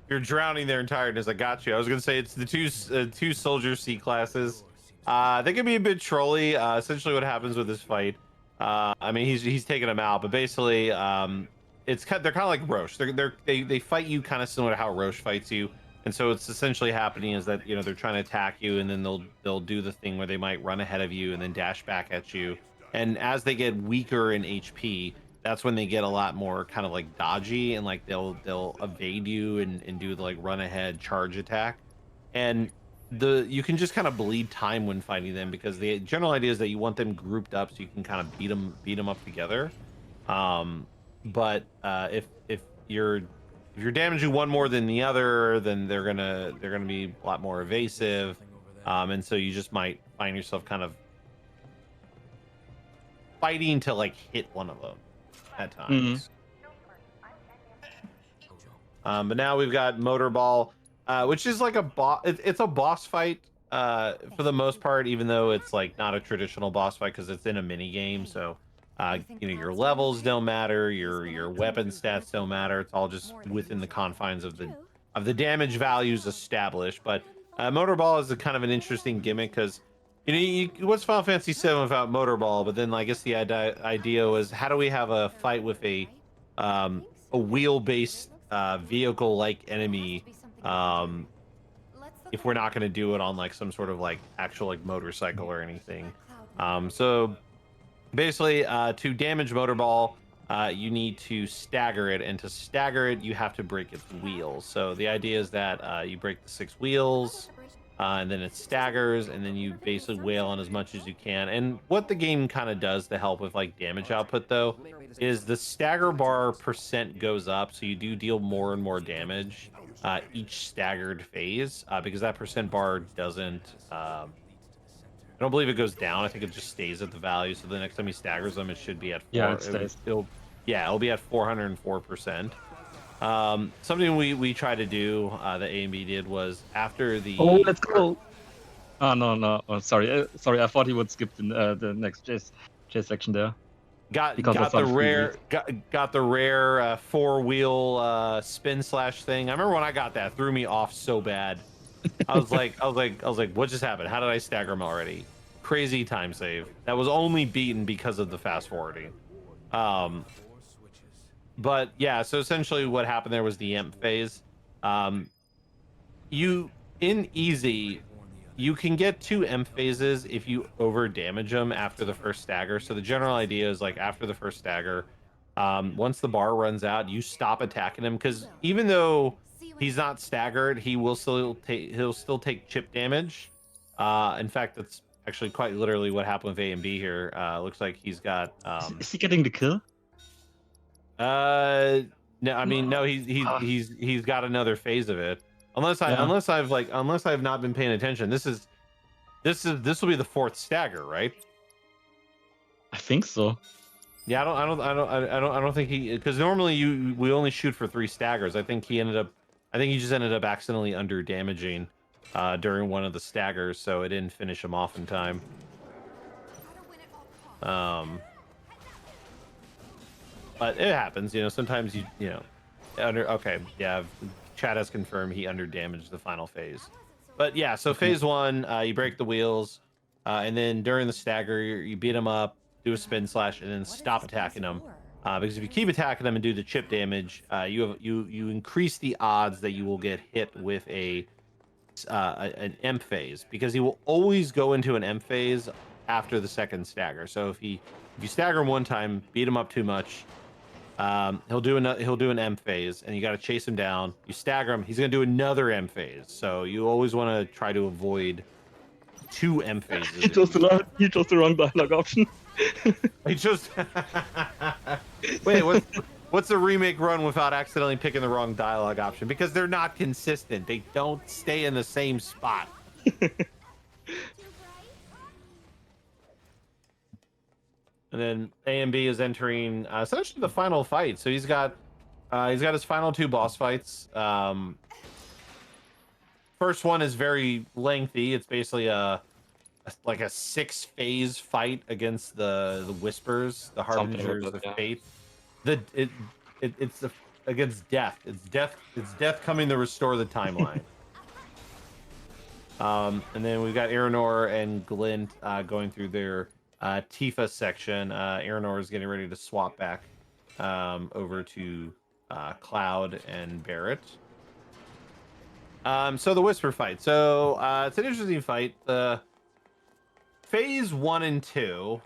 you're drowning there in tiredness, I got you. I was gonna say it's the two soldier C classes. They can be a bit trolly. Essentially, what happens with this fight, I mean, he's taking them out, but basically, they're kind of like Roche. They fight you kind of similar to how Roche fights you, and so it's essentially happening is that they're trying to attack you, and then they'll do the thing where they might run ahead of you and then dash back at you, and as they get weaker in HP, that's when they get a lot more kind of like dodgy, and like they'll evade you and do the like run ahead charge attack, and you can just kind of bleed time when fighting them, because the general idea is that you want them grouped up so you can kind of beat them up together. But if you're damaging one more than the other, then they're gonna be a lot more evasive, and so you just might find yourself kind of fighting to like hit one of them at times. But now we've got Motorball, which is like a boss. It's a boss fight for the most part, even though it's like not a traditional boss fight because it's in a mini game. So your levels don't matter, your weapon stats don't matter. It's all just within the confines of the damage values established. But Motorball is a kind of an interesting gimmick because what's Final Fantasy VII without Motorball? But then I guess the idea was, how do we have a fight with a wheel-based vehicle-like enemy if we're not going to do it on like some sort of like actual like motorcycle or anything? So basically, to damage Motorball, you need to stagger it, and to stagger it, you have to break its wheels. So the idea is that you break the 6 wheels, and then it staggers, and then you basically wail on as much as you can. And what the game kind of does to help with like damage output, though, is the stagger bar percent goes up, so you do deal more and more damage each staggered phase, because that percent bar doesn't. I don't believe it goes down. I think it just stays at the value. So the next time he staggers them, it should be at 4. Yeah, it stays. It'll be at 404%. Something we tried to do, that A and B did, was after the. Oh, let's go. Oh no. Oh, sorry. I thought he would skip the next chase section there. Got the rare 4-wheel spin slash thing. I remember when I got that, it threw me off so bad. I was like, what just happened? How did I stagger him already? Crazy time save. That was only beaten because of the fast forwarding. But yeah, so essentially what happened there was the EMP phase. You in easy, you can get 2 EMP phases if you over damage them after the first stagger. So the general idea is like after the first stagger, once the bar runs out, you stop attacking him, because even though he's not staggered, he'll still take chip damage. In fact, that's actually quite literally what happened with A and B here. Looks like he's got. Is he getting the kill? No, I mean no. He's got another phase of it. Unless I've not been paying attention. This will be the 4th stagger, right? I think so. Yeah, I don't think he, because normally we only shoot for 3 staggers. I think he just ended up accidentally under damaging during one of the staggers, so it didn't finish him off in time. But it happens, sometimes okay, yeah, Chad has confirmed he under damaged the final phase. But yeah, so phase 1, you break the wheels, and then during the stagger, you beat him up, do a spin slash, and then stop attacking him. Because if you keep attacking him and do the chip damage, you increase the odds that you will get hit with an EMP phase, because he will always go into an EMP phase after the second stagger. So if you stagger him one time, beat him up too much, He'll do an M phase, and you got to chase him down. You stagger him. He's gonna do another M phase. So you always want to try to avoid 2 M phases. He chose the wrong dialogue option. He chose. Wait, what's a remake run without accidentally picking the wrong dialogue option? Because they're not consistent. They don't stay in the same spot. And then A and B is entering essentially the final fight. So he's got his final 2 boss fights. First one is very lengthy. It's basically like a 6-phase fight against the Whispers, the Harbingers of Fate. It's against death. It's death coming to restore the timeline. And then we've got Earinor and Glint going through their Tifa section. Earinor is getting ready to swap back over to Cloud and Barrett. So the Whisper fight. So it's an interesting fight. Phase 1 and 2,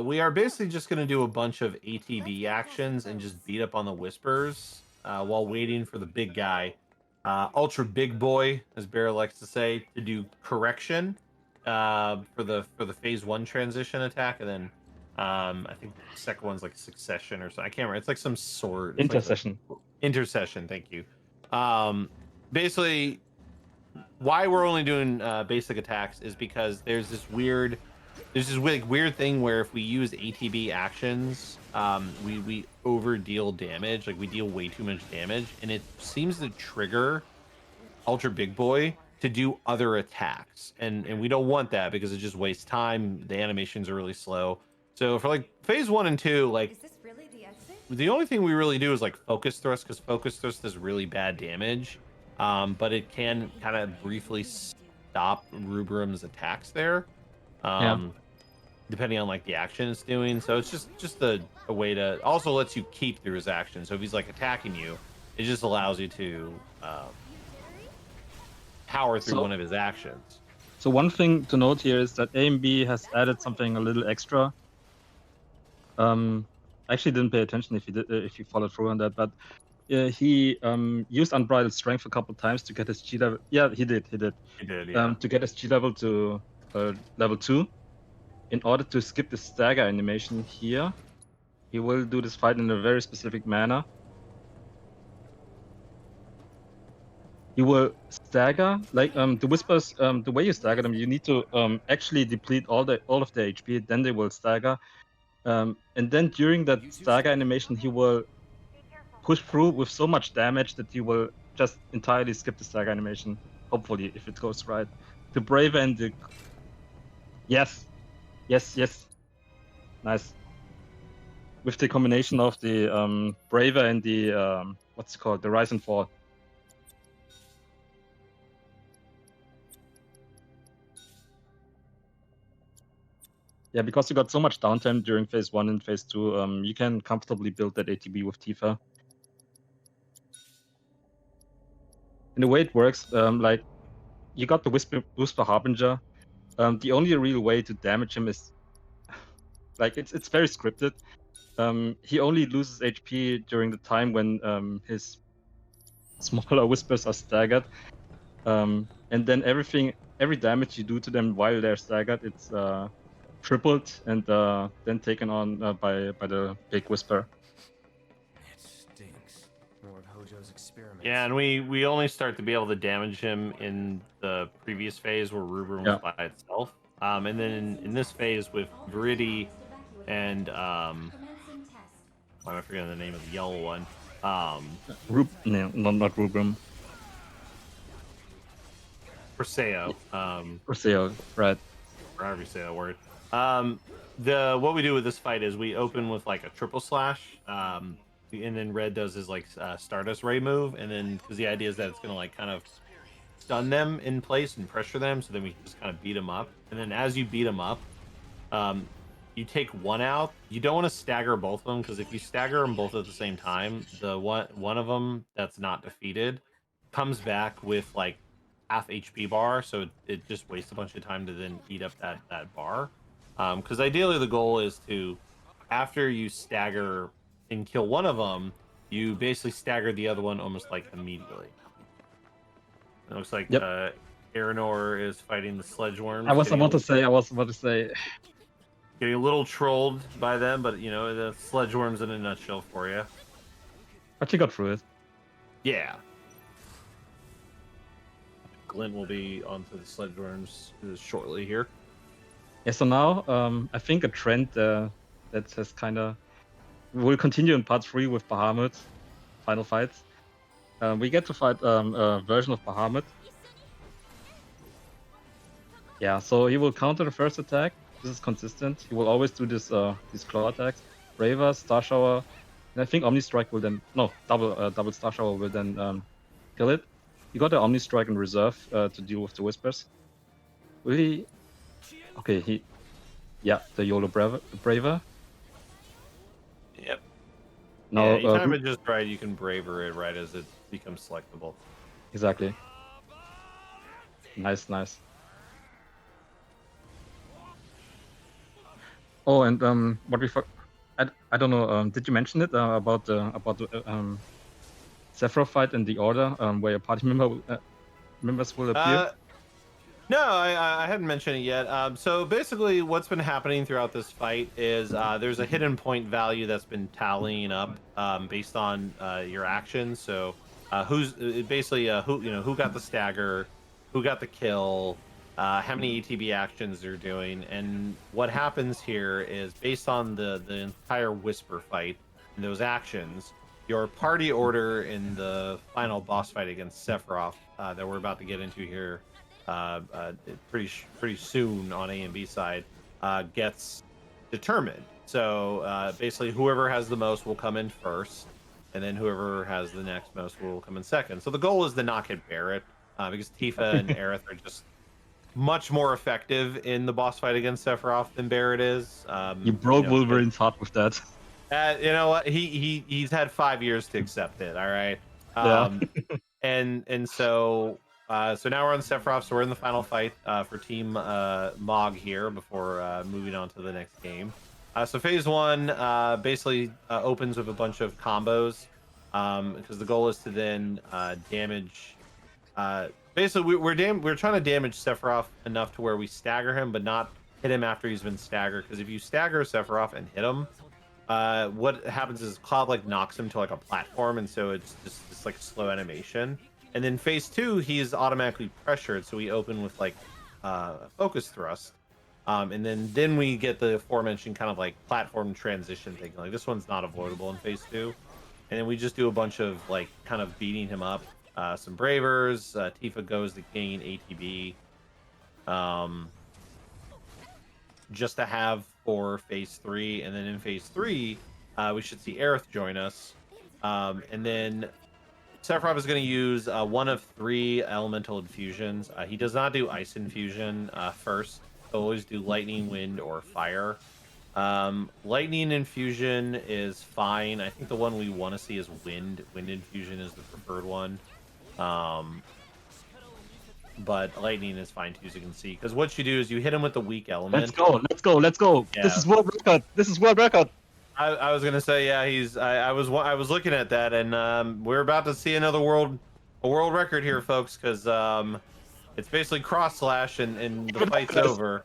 we are basically just going to do a bunch of ATB actions and just beat up on the Whispers while waiting for the big guy, Ultra Big Boy, as Barrett likes to say, to do correction for the Phase 1 transition attack, and then I think the second one's like Succession or something. I can't remember. It's like some sort. Intercession. Like Intercession. Thank you. Basically, why we're only doing basic attacks is because there's this weird thing where if we use ATB actions, we over deal damage. Like we deal way too much damage, and it seems to trigger Ultra Big Boy to do other attacks, and we don't want that because it just wastes time. The animations are really slow. So for like Phase 1 and 2, like Is this really the exit? the only thing we really do is like Focus Thrust, because Focus Thrust does really bad damage. But it can kind of briefly stop Rubram's attacks there, depending on like the action it's doing. So it's just a way to also lets you keep through his action. So if he's like attacking you, it just allows you to power through one of his actions. So one thing to note here is that AMB has added something a little extra. I actually didn't pay attention if you followed through on that, but he used Unbridled Strength a couple times to get his G level. Yeah, he did. He did, yeah. To get his G level to level 2. In order to skip the stagger animation here, he will do this fight in a very specific manner. You will stagger, like the Whispers, the way you stagger them, you need to actually deplete all of their HP, then they will stagger. And then during that stagger animation, he will push through with so much damage that he will just entirely skip the stagger animation, hopefully, if it goes right. The Braver and the... Yes. Nice. With the combination of the Braver and the, what's it called, the Rise and Fall. Yeah, because you got so much downtime during Phase 1 and Phase 2, you can comfortably build that ATB with Tifa. And the way it works, like, you got the Whisper Harbinger. The only real way to damage him is, like, it's very scripted. He only loses HP during the time when his smaller Whispers are staggered. And then every damage you do to them while they're staggered, it's tripled and then taken on by the big Whisper. It stinks. More of Hojo's experiments. Yeah, and we only start to be able to damage him in the previous phase where Rubram was by itself. And then in this phase with Woady and why am I forgetting the name of the yellow one? No, not Rubram. Perseo. Perseo, right. Or however you say that word. What we do with this fight is we open with like a triple slash, and then Red does his like Stardust Ray move, and then because the idea is that it's gonna like kind of stun them in place and pressure them, so then we just kind of beat them up. And then as you beat them up, you take one out. You don't want to stagger both of them, because if you stagger them both at the same time, the one of them that's not defeated comes back with like half HP bar, so it just wastes a bunch of time to then eat up that bar. Because ideally the goal is to, after you stagger and kill one of them, you basically stagger the other one almost like immediately. It looks like Earinor is fighting the sledge worms. I was about to say. Getting a little trolled by them, but you know, the sledge worms in a nutshell for you. But you got through it. Yeah. Glint will be onto the sledge worms shortly here. Yeah, so now I think a trend that has kind of will continue in part 3 with Bahamut final fights. We get to fight a version of Bahamut. Yeah, so he will counter the first attack. This is consistent. He will always do this these claw attacks. Braver, Star Shower, and I think Omni Strike will then double Star Shower will then kill it. He got the Omni Strike in reserve to deal with the Whispers. Really? Okay, the YOLO Braver. Yep. Now, yeah, you time it just right, you can Braver it right as it becomes selectable. Exactly. Nice. Oh, and what we I don't know. Did you mention it about the Sephiroth fight in the order where your party members will appear? No, I hadn't mentioned it yet. So basically, what's been happening throughout this fight is there's a hidden point value that's been tallying up based on your actions. So who's basically who got the stagger, who got the kill, how many ATB actions they're doing, and what happens here is based on the entire Whisper fight and those actions, your party order in the final boss fight against Sephiroth that we're about to get into here pretty soon on A and B side gets determined. So basically, whoever has the most will come in first, and then whoever has the next most will come in second. So the goal is to not hit Barrett because Tifa and Aerith are just much more effective in the boss fight against Sephiroth than Barrett is. You broke Wolverine's heart with that. You know what? He's had 5 years to accept it. All right. And so now we're on Sephiroth. So we're in the final fight for Team Mog here before moving on to the next game. So phase 1 basically opens with a bunch of combos because the goal is to then damage. Basically, we're trying to damage Sephiroth enough to where we stagger him, but not hit him after he's been staggered. Because if you stagger Sephiroth and hit him, what happens is Cloud like knocks him to like a platform, and so it's just like a slow animation. And then phase 2, he's automatically pressured, so we open with like focus thrust, and then we get the aforementioned kind of like platform transition thing. Like this one's not avoidable in phase 2, and then we just do a bunch of like kind of beating him up. Some Bravers, Tifa goes to gain ATB, just to have for phase 3, and then in phase 3, we should see Aerith join us, and then Sephiroth is going to use one of 3 elemental infusions. He does not do ice infusion first. He'll always do lightning, wind, or fire. Lightning infusion is fine. I think the one we want to see is wind. Wind infusion is the preferred one. But lightning is fine too, as you can see. Because what you do is you hit him with the weak element. Let's go. Yeah. This is world record. I was gonna say, yeah, I was looking at that, and we're about to see a world record here, folks, because it's basically cross slash and the fight's over.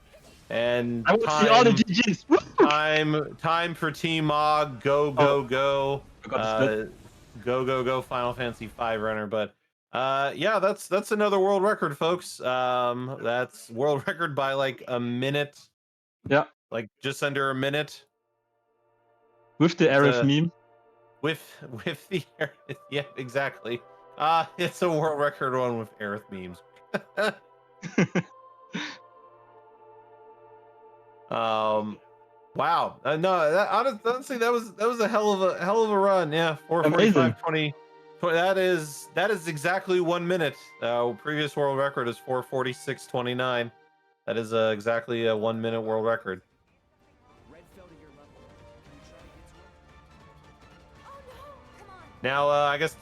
And I want to see all the GGs. Time for Team Mog. Go. Go Final Fantasy V runner. But yeah, that's another world record, folks. That's world record by like a minute. Yeah. Like just under a minute. With the Aerith meme. With the Aerith, yeah, exactly. It's a world record one with Aerith memes. Wow. No, honestly, that was a hell of a run. Yeah, 4:45:20. That is exactly 1 minute. Previous world record is 4:46:29. That is exactly a 1 minute world record. Now, I guess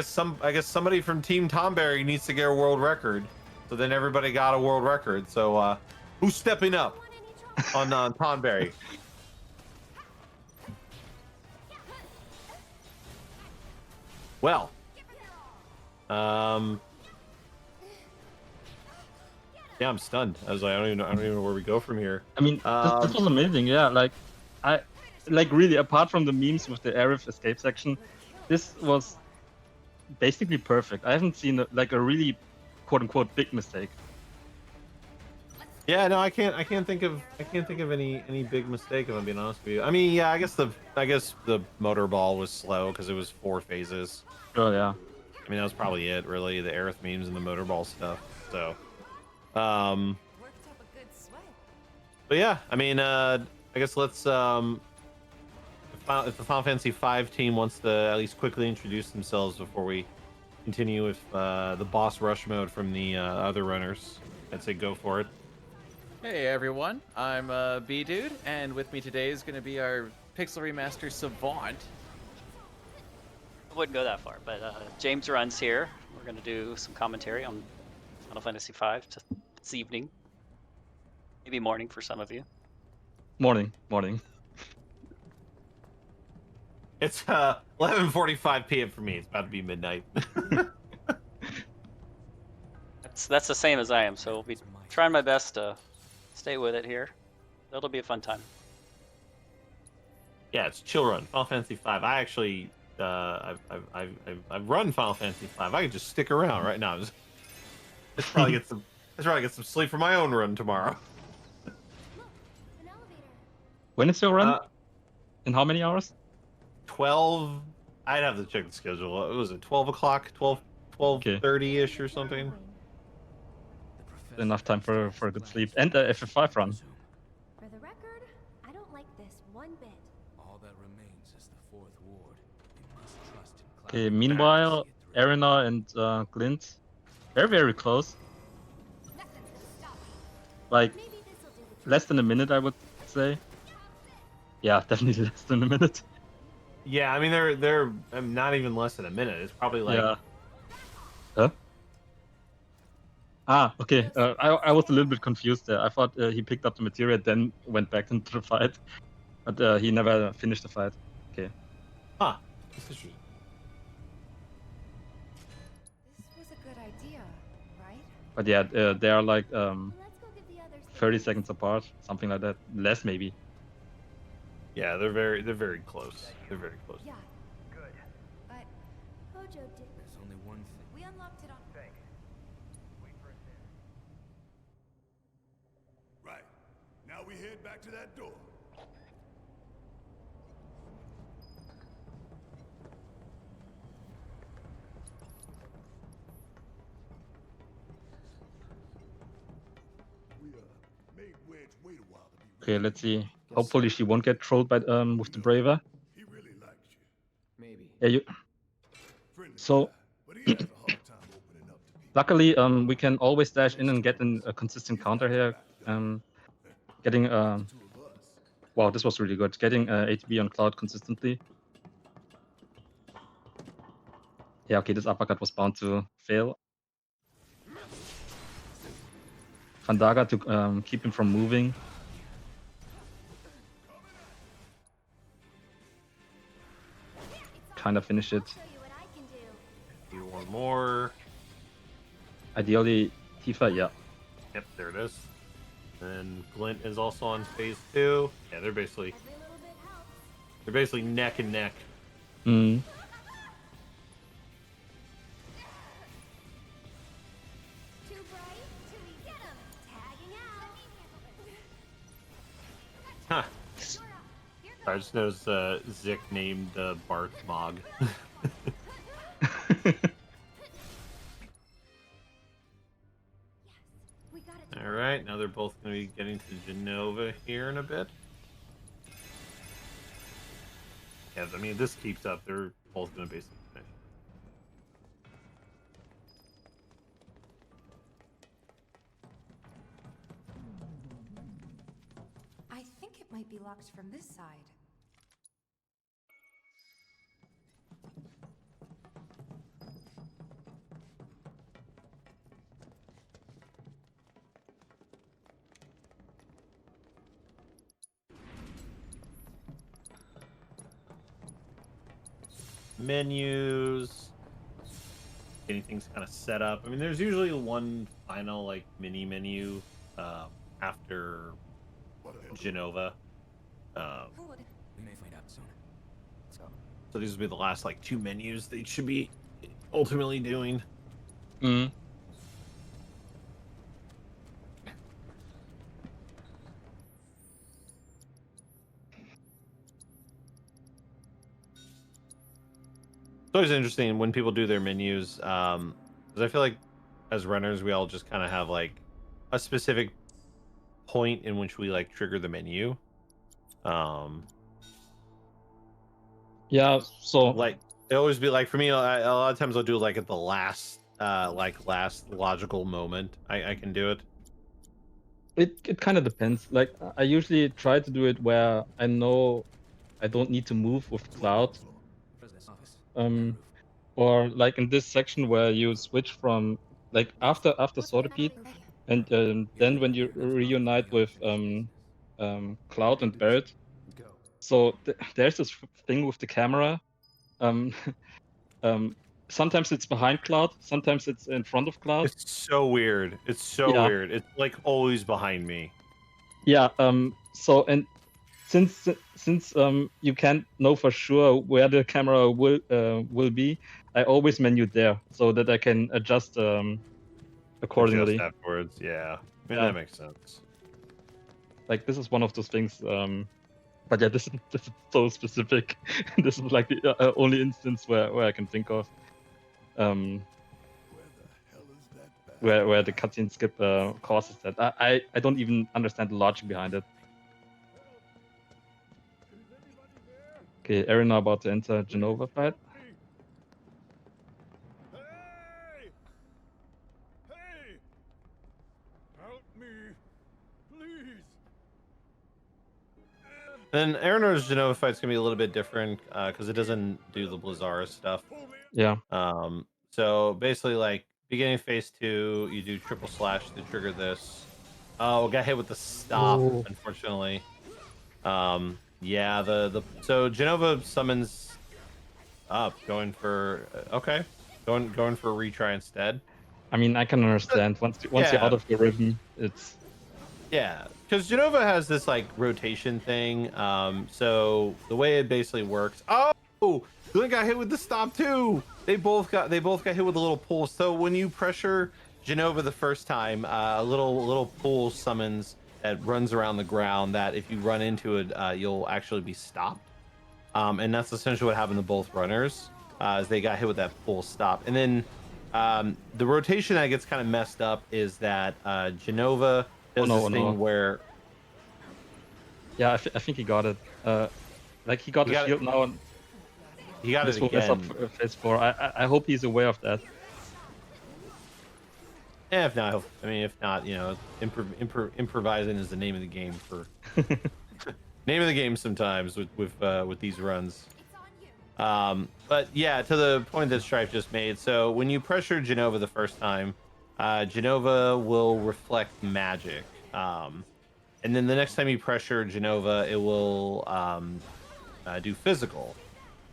somebody from Team Tonberry needs to get a world record. So then everybody got a world record. So who's stepping up on Tonberry? Well, yeah, I'm stunned. I was like, I don't even know where we go from here. I mean, this was amazing. Yeah, like really, apart from the memes with the Arif escape section, this was basically perfect. I haven't seen like a really quote unquote big mistake. Yeah, no, I can't think of any big mistake, if I'm being honest with you. I mean, yeah, I guess the motor ball was slow because it was 4 phases. Oh yeah. I mean, that was probably it, really, the Aerith memes and the motor ball stuff. So, Worked up a good sweat. but yeah, I mean, I guess let's if the Final Fantasy V team wants to at least quickly introduce themselves before we continue with the boss rush mode from the other runners, I'd say go for it. Hey everyone, I'm B-Dude, and with me today is going to be our Pixel Remaster Savant. I wouldn't go that far, but James runs here. We're going to do some commentary on Final Fantasy V this evening. Maybe morning for some of you. Morning. It's 11:45 p.m. for me. It's about to be midnight. That's the same as I am, so I'll be trying my best to stay with it here. It'll be a fun time. Yeah, it's chill run. Final Fantasy V. I actually, I've run Final Fantasy V. I could just stick around right now. Just probably get some sleep for my own run tomorrow. When is your run? In how many hours? 12. I'd have to check the schedule. What was it? 12 o'clock, 12:30 ish or something. Enough time for a good sleep and a FF5 run. For the record, I don't like this one bit. All that remains is the fourth ward. We must trust in Okay. Meanwhile, Earinor and Glint, they're very close. Like less than a minute, I would say. Yeah, definitely less than a minute. Yeah, I mean they're not even less than a minute. It's probably like. Yeah. Huh? Ah, okay. I was a little bit confused there. I thought he picked up the material, then went back into the fight, but he never finished the fight. Okay. Huh. This is true. This was a good idea, right? But yeah, they are like 30 seconds apart, something like that. Less maybe. Yeah, they're very close. They're very close. Yeah. Good. But Hojo did. There's only one thing. we unlocked it on. Right. Now we head back to that door. We made Wedge wait a while to be Okay, let's see. Hopefully she won't get trolled by with the Braver. He really likes you. Maybe. Yeah, you. Friendly So. guy, but he has a hard time opening up to people. Luckily, we can always dash in and get a consistent counter here. Getting wow, this was really good. Getting ATB on Cloud consistently. Yeah, okay, this uppercut was bound to fail. Fandaga to keep him from moving. Kind of finish it. Do one more. Ideally, Tifa, yeah. Yep, there it is. And Glint is also on phase 2. Yeah, they're basically neck and neck. Hmm. Huh. I just noticed Zik named Barth Mog. Alright, now they're both going to be getting to Genova here in a bit. Yeah, I mean, if this keeps up, they're both going to basically finish. I think it might be locked from this side. Menus. getting things kind of set up. I mean, there's usually one final like mini menu after Genova. We may find out soon. So these will be the last like 2 menus they should be ultimately doing. Mm. It's always interesting when people do their menus, because I feel like as runners we all just kind of have like a specific point in which we like trigger the menu. Yeah, so like it always be like for me, a lot of times I'll do like at the last logical moment I can do it. it kind of depends. Like I usually try to do it where I know I don't need to move with Cloud. Or like in this section where you switch from like after Swordpeat, and then when you reunite with Cloud and Barret. So there's this thing with the camera. Um, sometimes it's behind Cloud, sometimes it's in front of Cloud. It's so weird. It's so Yeah. weird. It's like always behind me. Yeah. So and since you can't know for sure where the camera will be, I always menu there so that I can adjust accordingly. Adjust afterwards. Yeah. Yeah. That makes sense. Like this is one of those things. But yeah, this is so specific. This is like the only instance where I can think of, where the cutscene skip causes that. I don't even understand the logic behind it. Okay, Earinor about to enter Genova fight. Help me, please. Then Earinor's Genova fight's gonna be a little bit different because it doesn't do the Blizzaris stuff. Yeah. So basically, like beginning phase 2, you do triple slash to trigger this. Oh, got hit with the stop, Ooh. unfortunately. Yeah, so Genova summons up, going for okay, going for a retry instead. I mean, I can understand once you're out of the rhythm, it's yeah, because Genova has this like rotation thing. So the way it basically works. Oh, Glint got hit with the stop too. They both got hit with a little pull. So when you pressure Genova the first time, a little pull summons that runs around the ground. That if you run into it, you'll actually be stopped. And that's essentially what happened to both runners, as they got hit with that pull stop. And then the rotation that gets kind of messed up is that Genova does this thing where. Yeah, I think he got it. Like he got the shield now, and he got this it will mess again. up phase 4. I hope he's aware of that. Yeah, if not, you know, improvising is the name of the game for name of the game sometimes with these runs. But yeah, to the point that Strife just made. So when you pressure Genova the first time, Genova will reflect magic. And then the next time you pressure Genova, it will do physical.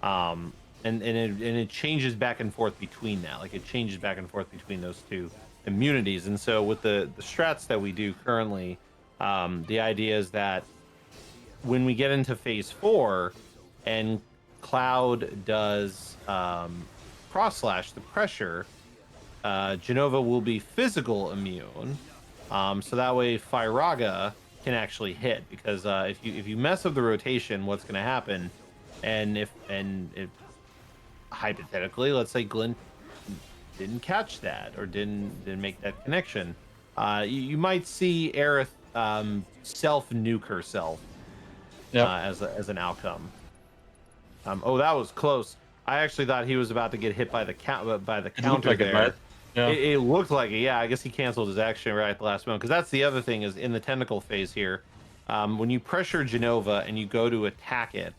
And it changes back and forth between that. Like it changes back and forth between those two immunities. And so with the strats that we do currently, the idea is that when we get into phase 4 and Cloud does cross slash the pressure, Genova will be physical immune. So that way Firaga can actually hit, because if you mess up the rotation, what's going to happen? And if hypothetically, let's say Glint didn't catch that or didn't make that connection, you might see Aerith self nuke herself as an outcome. Oh, that was close. I actually thought he was about to get hit by the counter like there. it, right? Yeah. It looked like it. Yeah, I guess he canceled his action right at the last moment. Because that's the other thing, is in the tentacle phase here, when you pressure Genova and you go to attack it,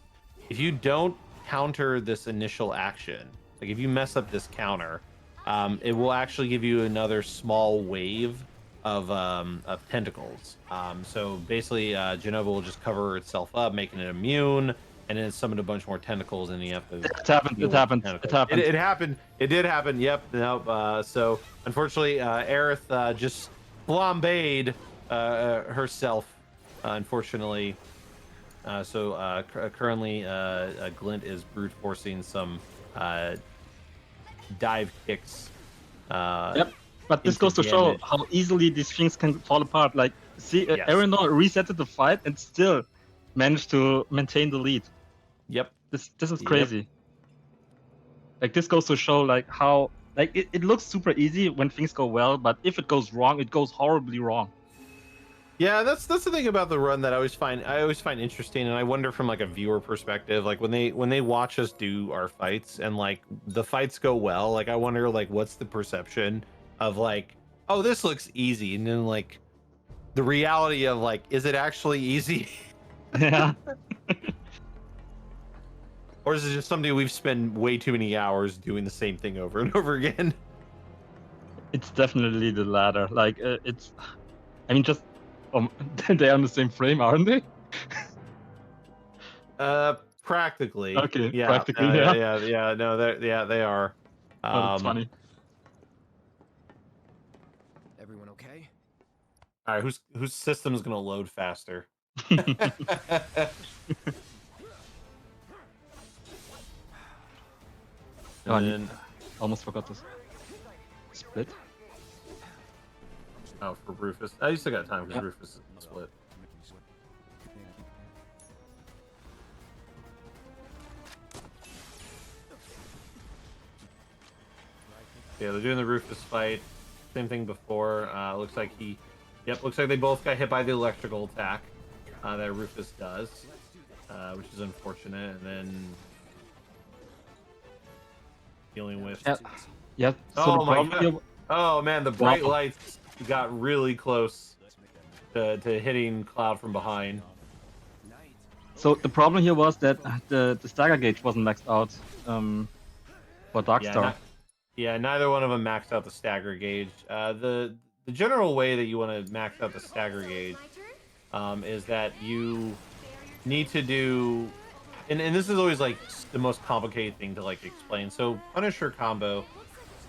if you don't counter this initial action, like if you mess up this counter, it will actually give you another small wave of tentacles. So basically, Genova will just cover itself up, making it immune. and then it summoned a bunch more tentacles, and you have to. It happened. deal It with the happened. It tentacles. happened. It happened. It did happen. Yep. Nope. So unfortunately, Aerith just flambéed herself. Unfortunately. Currently, Glint is brute forcing some dive kicks. Yep. But this goes to show how easily these things can fall apart. Like, see, Yes. Earinor resetted the fight and still managed to maintain the lead. Yep. This is crazy. Like, this goes to show like how like it looks super easy when things go well, but if it goes wrong, it goes horribly wrong. Yeah, that's the thing about the run that I always find interesting, and I wonder from like a viewer perspective, like when they watch us do our fights and like the fights go well, like I wonder like what's the perception of like, oh, this looks easy, and then like the reality of like, is it actually easy? Yeah. Or is it just something we've spent way too many hours doing the same thing over and over again? It's definitely the latter. Like, it's, I mean, just they're on the same frame, aren't they? Practically. Okay, Yeah. practically, Yeah. No, they are. Oh, that's funny. Everyone okay? All right, whose system's gonna load faster? And then almost forgot this. Split. Oh, for Rufus. I still got time because Rufus is split. Yeah, they're doing the Rufus fight. Same thing before. Looks like looks like they both got hit by the electrical attack that Rufus does, which is unfortunate. And then dealing with. Yeah. So Oh my god. Oh man, the bright lights got really close to hitting Cloud from behind. So the problem here was that the stagger gauge wasn't maxed out for Darkstar. Yeah, neither one of them maxed out the stagger gauge. The general way that you want to max out the stagger gauge is that you need to do, and this is always like the most complicated thing to like explain. So Punisher combo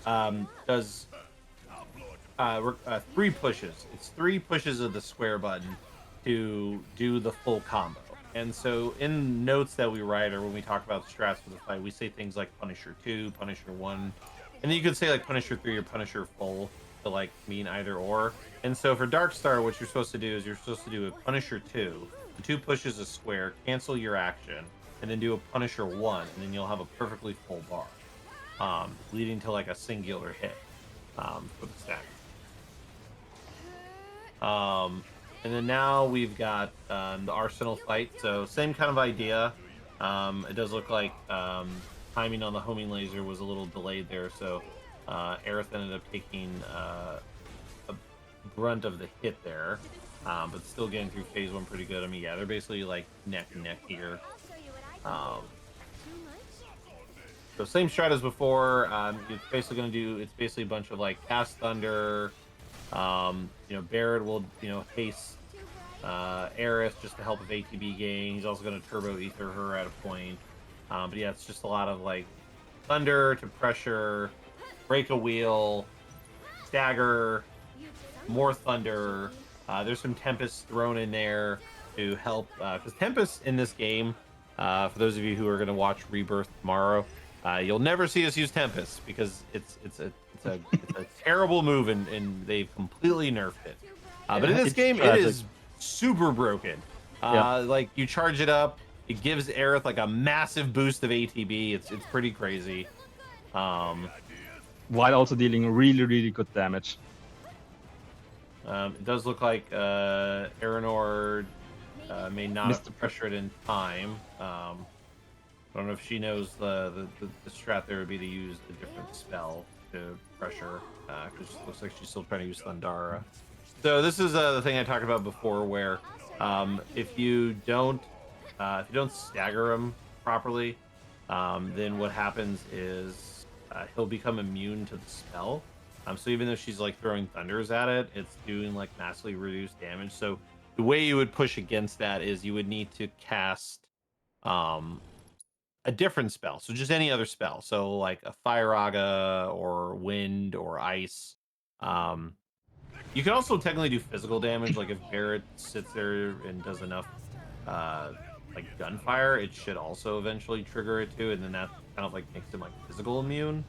does 3 pushes. It's 3 pushes of the square button to do the full combo. And so in notes that we write or when we talk about strats for the fight, we say things like Punisher 2, Punisher 1, and then you could say like Punisher 3 or Punisher full to like mean either or. And so for Darkstar, what you're supposed to do is you're supposed to do a Punisher 2, 2 pushes a square, cancel your action, and then do a Punisher 1, and then you'll have a perfectly full bar, leading to like a singular hit for the stack. And then now we've got the Arsenal fight. So same kind of idea. It does look like timing on the homing laser was a little delayed there. So Aerith ended up taking a brunt of the hit there. But still getting through phase 1 pretty good. I mean, yeah, they're basically like neck and neck here. So same strat as before. It's basically going to do, it's basically a bunch of like cast thunder. Barrett will, haste Aerith just to help with ATB gain. He's also going to turbo ether her at a point. But yeah, it's just a lot of like thunder to pressure, break a wheel, stagger, more thunder. There's some Tempest thrown in there to help, because Tempest in this game, for those of you who are going to watch Rebirth tomorrow, you'll never see us use Tempest because it's a terrible move and they've completely nerfed it. But in this game, it is super broken. Like you charge it up, it gives Aerith like a massive boost of ATB. It's pretty crazy. While also dealing really, really good damage. It does look like Earinor may not have pressured in time. I don't know if she knows the strat there would be to use a different spell to pressure, because it looks like she's still trying to use Thundara. So this is the thing I talked about before, where if you don't stagger him properly, then what happens is he'll become immune to the spell. So even though she's like throwing thunders at it, it's doing like massively reduced damage. So the way you would push against that is you would need to cast a different spell. So just any other spell. So like a Fire Aga or Wind or Ice. You can also technically do physical damage. Like if Barret sits there and does enough like gunfire, it should also eventually trigger it too, and then that kind of like makes him like physical immune.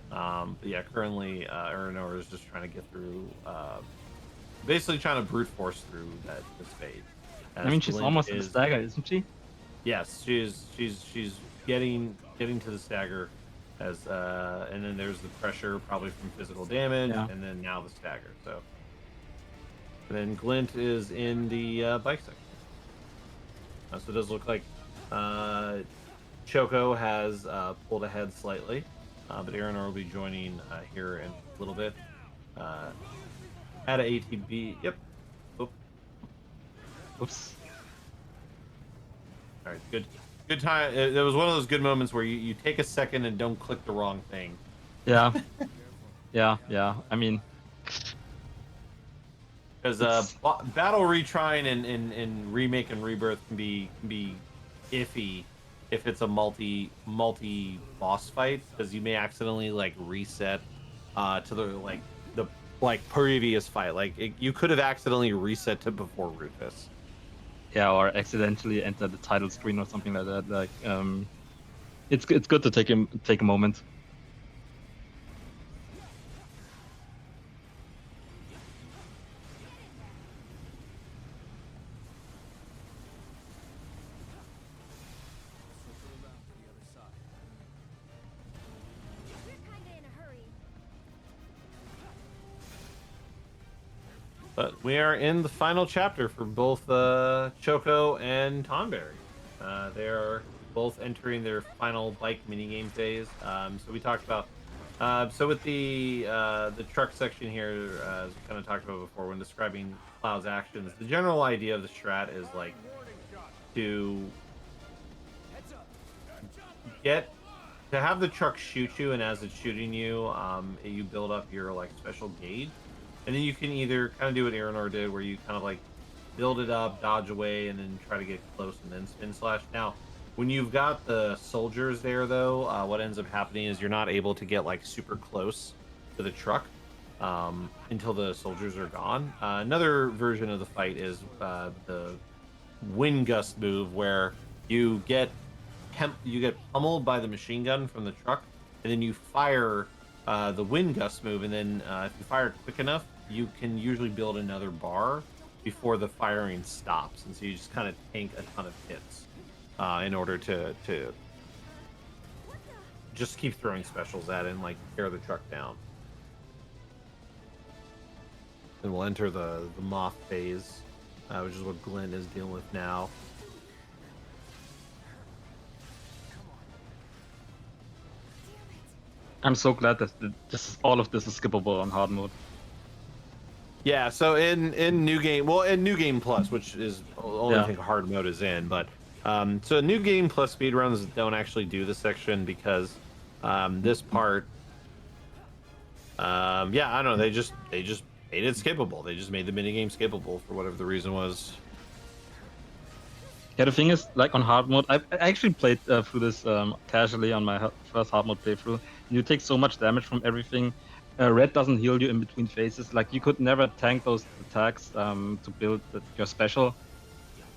But yeah, currently Earinor is just trying to get through, basically trying to brute force through this phase. I mean, she's almost at the stagger, isn't she? Yes, she's getting to the stagger, as and then there's the pressure probably from physical damage, and then now the stagger. So, and then Glint is in the bike section. So it does look like Choco has pulled ahead slightly, but Earinor will be joining here in a little bit. At a ATB, yep. Oop. Whoops. All right, good time. It was one of those good moments where you take a second and don't click the wrong thing. Yeah. yeah. I mean, because battle retrying in remake and rebirth can be iffy if it's a multi boss fight, because you may accidentally like reset to the previous fight. Like you could have accidentally reset to before Rufus. Yeah, or accidentally enter the title screen or something like that. Like, it's good to take a moment. But we are in the final chapter for both Choco and Tonberry. They are both entering their final bike minigame phase. So we talked about, so with the truck section here, as we kind of talked about before when describing Cloud's actions, the general idea of the strat is like to have the truck shoot you, and as it's shooting you, you build up your like special gauge. And then you can either kind of do what Earinor did, where you kind of like build it up, dodge away, and then try to get close and then spin slash. Now, when you've got the soldiers there, though, what ends up happening is you're not able to get like super close to the truck until the soldiers are gone. Another version of the fight is the wind gust move, where you get pummeled by the machine gun from the truck, and then you fire the wind gust move, and then if you fire quick enough, you can usually build another bar before the firing stops, and so you just kind of tank a ton of hits in order to just keep throwing specials at it and like tear the truck down. And we'll enter the moth phase, which is what Glint is dealing with now. I'm so glad that all of this is skippable on hard mode. Yeah, so in new game, well, in new game plus, which is only thing hard mode is in, but so new game plus speedruns don't actually do this section because this part, I don't know, they just made it skippable. They just made the minigame skippable for whatever the reason was. Yeah, the thing is, like on hard mode, I actually played through this casually on my first hard mode playthrough. You take so much damage from everything. Red doesn't heal you in between phases. Like you could never tank those attacks to build your special.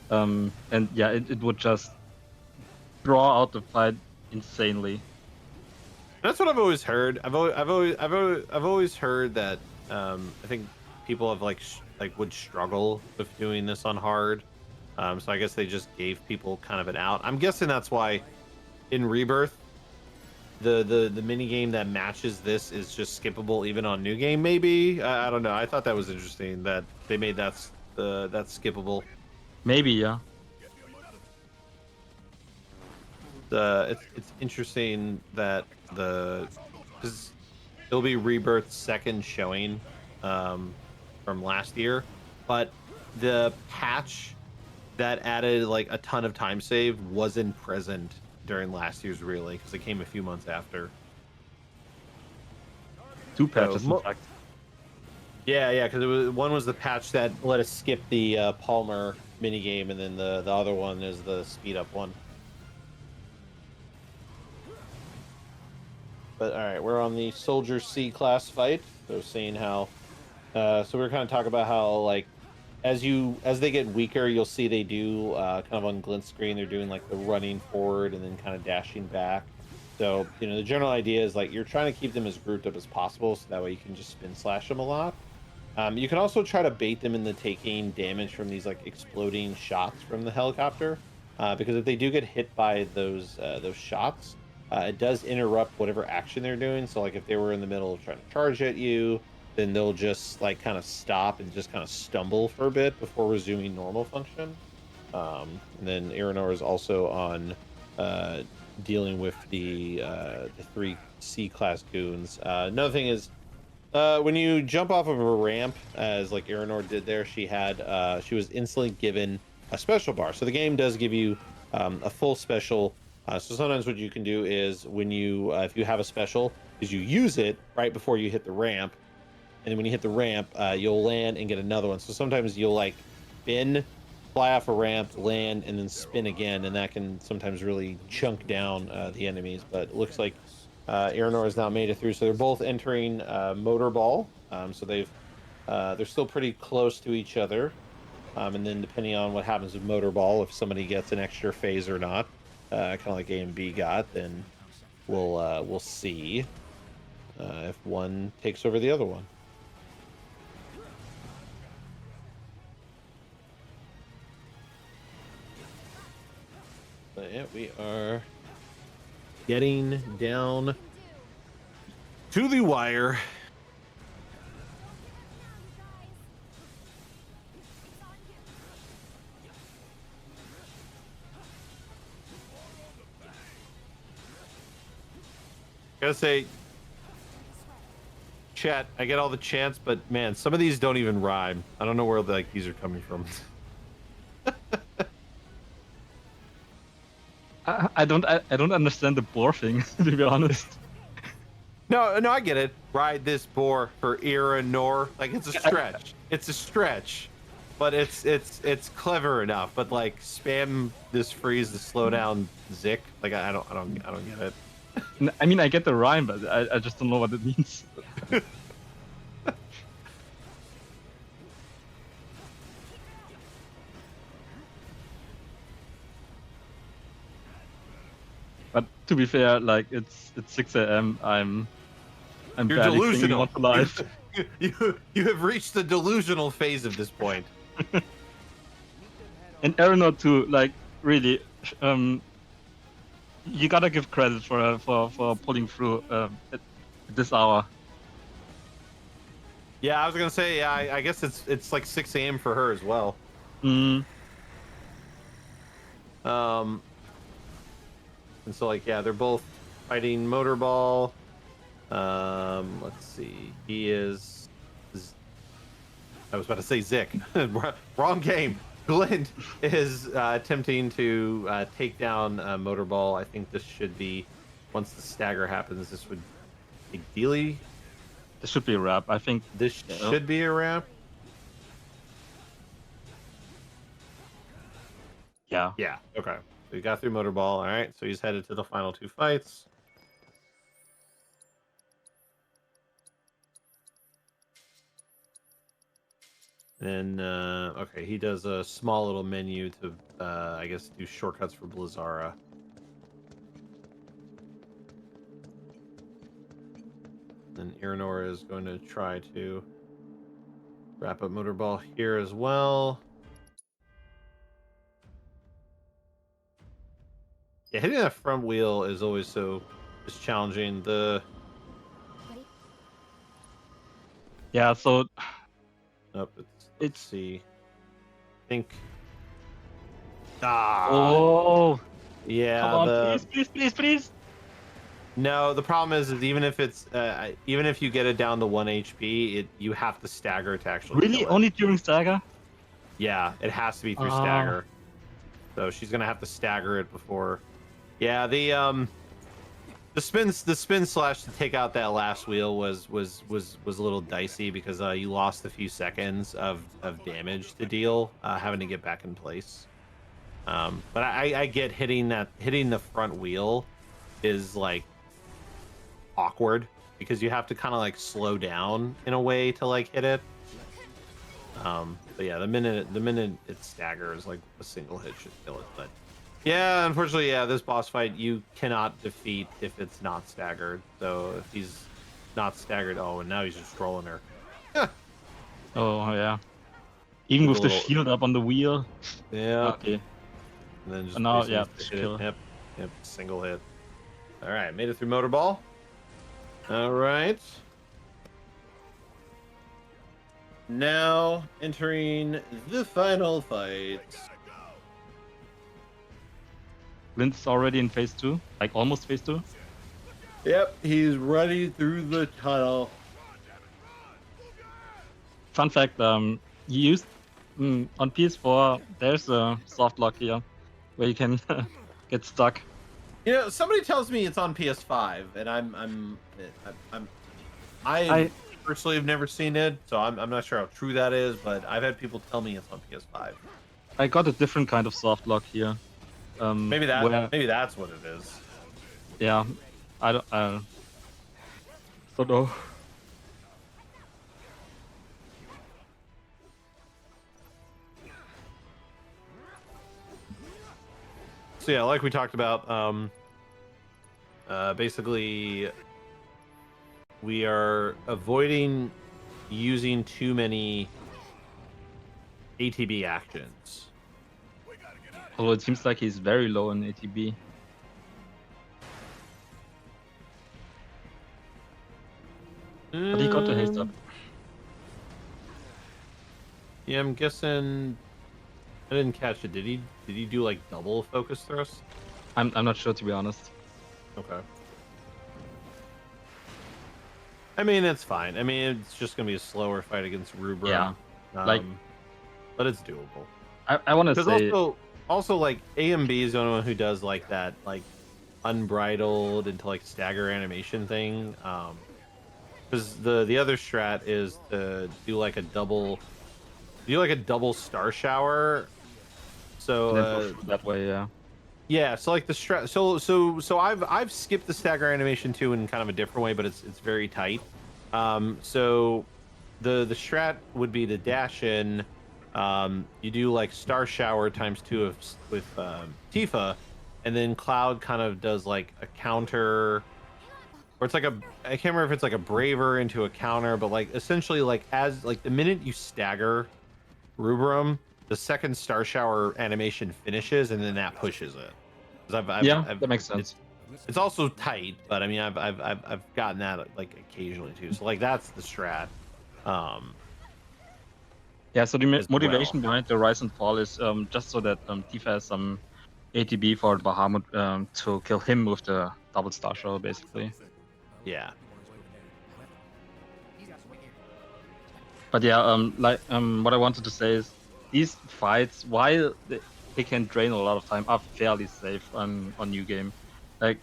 And yeah, it would just draw out the fight insanely. That's what I've always heard. I've always heard that I think people have would struggle with doing this on hard. So I guess they just gave people kind of an out. I'm guessing that's why in Rebirth the mini game that matches this is just skippable even on new game. Maybe I don't know. I thought that was interesting that they made that skippable. Maybe, yeah. It's interesting that because it'll be Rebirth's second showing from last year, but the patch that added like a ton of time save wasn't present during last year's relay because it came a few months after. 2 patches, in fact. Yeah, because one was the patch that let us skip the Palmer minigame, and then the other one is the speed up one. But all right, we're on the Soldier C class fight. So seeing how, so we're kind of talking about how like, as they get weaker, you'll see they do kind of on Glint screen, they're doing like the running forward and then kind of dashing back. So the general idea is like you're trying to keep them as grouped up as possible, so that way you can just spin slash them a lot. You can also try to bait them into taking damage from these like exploding shots from the helicopter, because if they do get hit by those shots, it does interrupt whatever action they're doing. So like if they were in the middle of trying to charge at you, then they'll just like kind of stop and just kind of stumble for a bit before resuming normal function. And then Earinor is also on dealing with the 3 C class goons. Another thing is, when you jump off of a ramp, as like Earinor did there, she was instantly given a special bar. So the game does give you a full special. So sometimes what you can do is when if you have a special, is you use it right before you hit the ramp, and then when you hit the ramp, you'll land and get another one. So sometimes you'll like spin, fly off a ramp, land, and then spin again, and that can sometimes really chunk down the enemies. But it looks like Earinor has now made it through, so they're both entering Motor Ball. So they're still pretty close to each other. And then depending on what happens with Motor Ball, if somebody gets an extra phase or not, kind of like A and B got, then we'll see if one takes over the other one. But yeah, we are getting down to the wire. Gotta say, chat, I get all the chants, but man, some of these don't even rhyme. I don't know where like these are coming from. I don't understand the boar thing, to be honest. No, I get it. Ride this boar for Earinor. Like it's a stretch. It's a stretch, but it's clever enough. But like spam this freeze to slow down Zik. Like I don't get it. I mean, I get the rhyme, but I just don't know what it means. But to be fair, like it's 6 a.m. I'm You're barely clinging delusional. on to life. You have reached the delusional phase of this point. And Earinor too, like really, you gotta give credit for pulling through at this hour. Yeah, I was gonna say, yeah, I guess it's like 6 a.m. for her as well. And so like, yeah, they're both fighting Motorball. Let's see, he is. I was about to say Zik. Wrong game. Glint is attempting to take down Motorball. I think this should be, once the stagger happens, this would ideally. This should be a wrap. I think this should be a wrap. Yeah. Yeah. Okay. So he got through Motorball. All right. So he's headed to the final 2 fights. Then, okay, he does a small little menu to, I guess, do shortcuts for Blizzara. Then Earinor is going to try to wrap up Motorball here as well. Yeah, hitting that front wheel is always so just challenging. Yeah, so let's see. I think. Oh. Yeah. Come on, please. No, the problem is even if it's even if you get it down to 1 HP, you have to stagger to actually. Really, kill it. only during stagger? Yeah, it has to be through stagger. So she's gonna have to stagger it before. Yeah, the spin slash to take out that last wheel was a little dicey because you lost a few seconds of damage to deal, having to get back in place. But I get hitting the front wheel is like awkward because you have to kind of like slow down in a way to like hit it. But yeah, the minute it staggers, like a single hit should kill it. But yeah, unfortunately, yeah, this boss fight you cannot defeat if it's not staggered. So if he's not staggered, oh, and now he's just trolling her. Oh yeah. Even with the shield up on the wheel. Yeah. Okay. And then just now, basically yeah, just hit kill. it. Yep, single hit. All right, made it through Motor Ball. All right. Now entering the final fight. Glint's already in phase 2, like almost phase 2. Yep, he's running through the tunnel. Fun fact, you used on PS4. There's a soft lock here where you can get stuck. You know, somebody tells me it's on PS5, and I personally have never seen it, so I'm not sure how true that is. But I've had people tell me it's on PS5. I got a different kind of soft lock here. Maybe that's what it is. Yeah, I don't know. So yeah, like we talked about, basically we are avoiding using too many ATB actions. Although it seems like he's very low in ATB. But he got the haste up. Yeah, I'm guessing. I didn't catch it. Did he do like double focus thrust? I'm not sure, to be honest. Okay. I mean, it's fine. I mean, it's just gonna be a slower fight against Rubrum. Yeah. But it's doable. I want to say also like AMB is the only one who does like that like unbridled into like stagger animation thing. Because the other strat is to do like a double star shower. So that way, yeah. Yeah, so like the strat. So I've skipped the stagger animation too in kind of a different way, but it's very tight. So the strat would be to dash in. You do like star shower ×2 with Tifa, and then Cloud kind of does like a counter, or it's like I can't remember if it's like a braver into a counter, but like essentially like as like the minute you stagger Rubrum, the second star shower animation finishes, and then that pushes it. That makes sense. It's also tight, but I mean I've gotten that like occasionally too. So like that's the strat. Yeah, so the motivation behind the rise and fall is just so that Tifa has some ATB for Bahamut to kill him with the double star show, basically. Yeah. But yeah, what I wanted to say is these fights, while they can drain a lot of time, are fairly safe on New Game. Like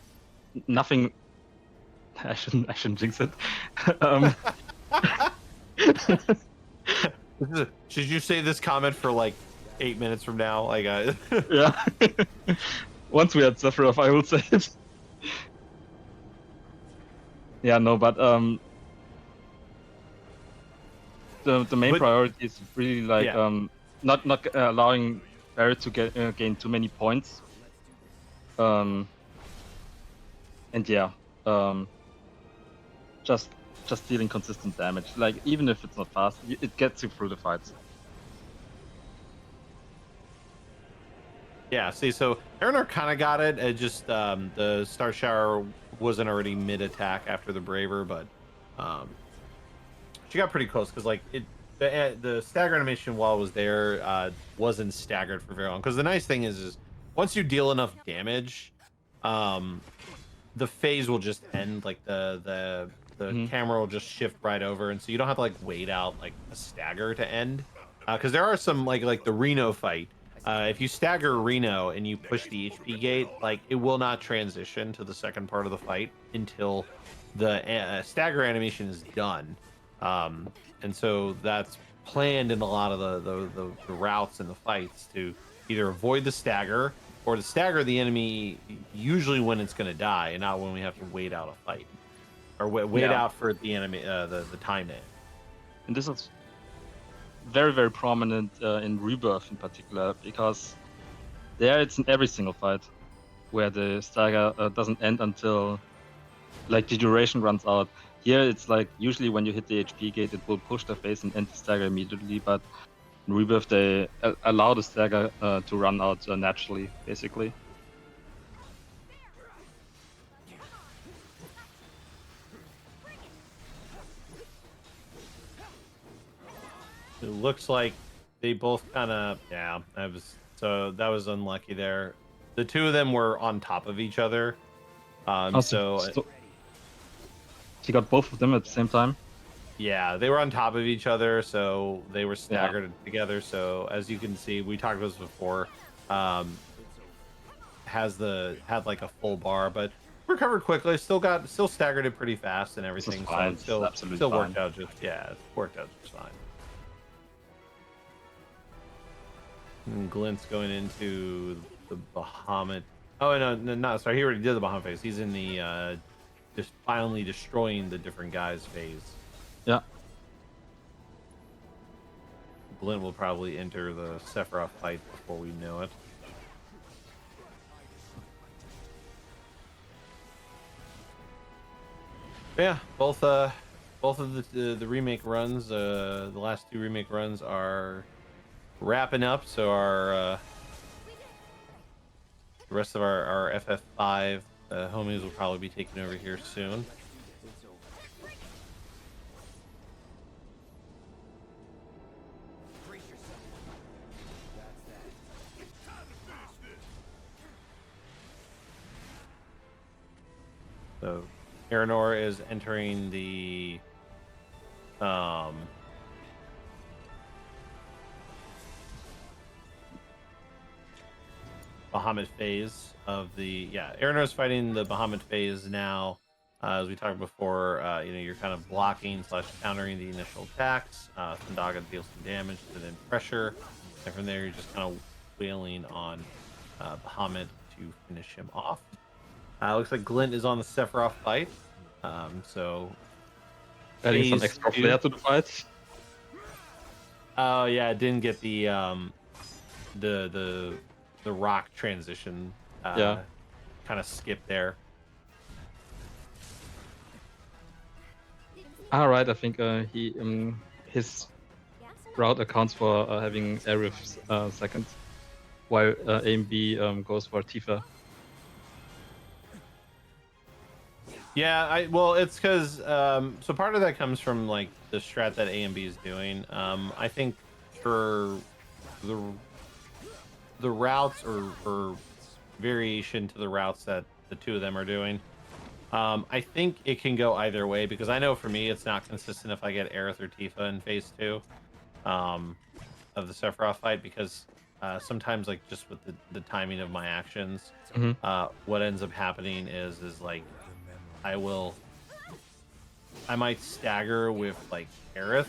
nothing. I shouldn't jinx it. Should you say this comment for like 8 minutes from now? Like, yeah. Once we had Sephiroth, I will say it. Yeah, no, but the main priority is really like not allowing Barret to gain too many points. And yeah, just dealing consistent damage. Like even if it's not fast, it gets you through the fights. Yeah, see, so Earinor kind of got it. It just the Star Shower wasn't already mid-attack after the Braver, but she got pretty close because like the stagger animation while it was there wasn't staggered for very long. Because the nice thing is once you deal enough damage, the phase will just end. Like the camera will just shift right over, and so you don't have to like wait out like a stagger to end. Because there are some like the Reno fight. If you stagger Reno and you push the HP gate, like it will not transition to the second part of the fight until the stagger animation is done. And so that's planned in a lot of the routes and the fights to either avoid the stagger or to stagger the enemy usually when it's going to die and not when we have to wait out a fight. or wait Yeah. out for the enemy, the time to end. And this is very, very prominent in Rebirth in particular, because there it's in every single fight where the stagger doesn't end until like the duration runs out. Here it's like usually when you hit the HP gate, it will push the phase and end the stagger immediately, but in Rebirth they allow the stagger to run out naturally, basically. It looks like they both kind of, yeah, that was unlucky there. The two of them were on top of each other. So he got both of them at the same time. Yeah, they were on top of each other, so they were staggered together. So as you can see, we talked about this before. Had like a full bar, but recovered quickly. Still staggered it pretty fast and everything. So it still worked out just it worked out just fine. And Glint's going into the Bahamut. Oh no, sorry, he already did the Bahamut phase. He's in the just finally destroying the different guys phase. Yeah. Glint will probably enter the Sephiroth fight before we know it. Yeah, both of the remake runs, the last two remake runs are wrapping up. So our the rest of our FF5 homies will probably be taking over here soon. So Earinor is entering the Bahamut phase of the Earinor is fighting the Bahamut phase now. As we talked before, you're kind of blocking / countering the initial attacks. Thundaga deals some damage to then pressure, and from there you're just kind of wailing on Bahamut to finish him off. Looks like Glint is on the Sephiroth fight. So adding some extra flair to the fight. Oh yeah, didn't get the rock transition. Kind of skipped there. All right, I think his route accounts for having Aerith second, while A and B goes for Tifa. Yeah, well, it's because so part of that comes from like the strat that A and B is doing. I think for the routes or variation to the routes that the two of them are doing, I think it can go either way, because I know for me it's not consistent if I get Aerith or Tifa in phase 2 of the Sephiroth fight, because sometimes like just with the timing of my actions, what ends up happening is like I might stagger with like Aerith,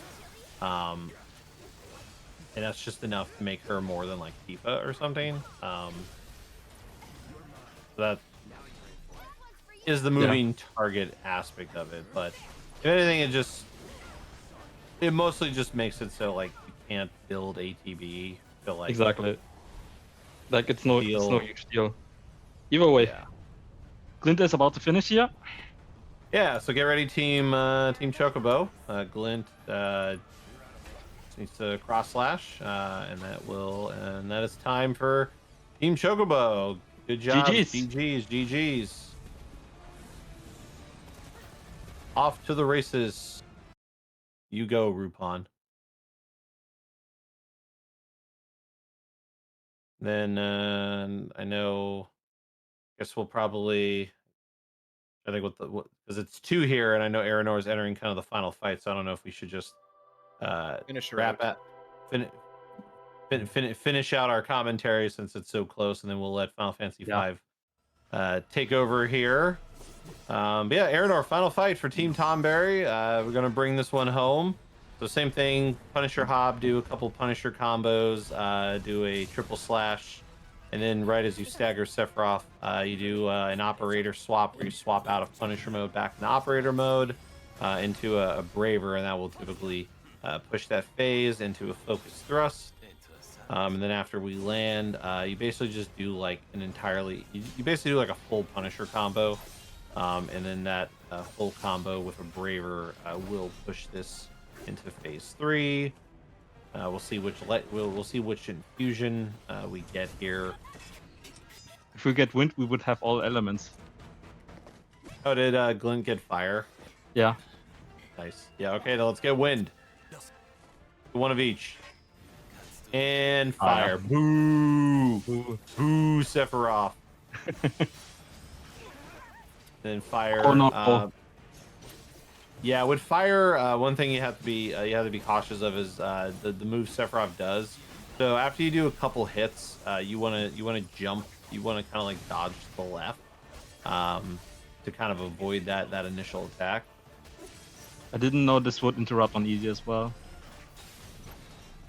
and that's just enough to make her more than like Tifa or something. That is the moving target aspect of it, but if anything, it mostly just makes it so like you can't build ATB. Feel like Exactly. Like it's no huge deal. Either way, Glint is about to finish here. Yeah, so get ready, team Chocobo. Glint needs to cross slash, and that is time for Team Chocobo. Good job, GG's. Off to the races. You go, Rupon. Then I guess we'll probably. I think because it's 2 here, and I know Earinor is entering kind of the final fight, so I don't know if we should just finish out our commentary since it's so close, and then we'll let Final Fantasy V take over here. But yeah, Earinor, final fight for Team Tonberry. We're gonna bring this one home. So same thing, Punisher Hob, do a couple Punisher combos, do a triple slash And then right as you stagger Sephiroth, you do an operator swap where you swap out of Punisher mode back into operator mode into a Braver, and that will typically push that phase into a focus thrust. And then after we land, you basically just do like an entirely, you basically do like a full Punisher combo. And then that full combo with a Braver will push this into phase 3. We'll see which we'll see which infusion we get here. If we get wind, we would have all elements. Oh, did Glint get fire? Yeah. Nice. Yeah. Okay. Now let's get wind. One of each. And fire. Boo. Boo. Boo. Sephiroth. Then fire. Oh no. Yeah, with fire, one thing you have to be cautious of is the move Sephiroth does. So after you do a couple hits, you wanna jump, you wanna kind of like dodge to the left, to kind of avoid that initial attack. I didn't know this would interrupt on easy as well.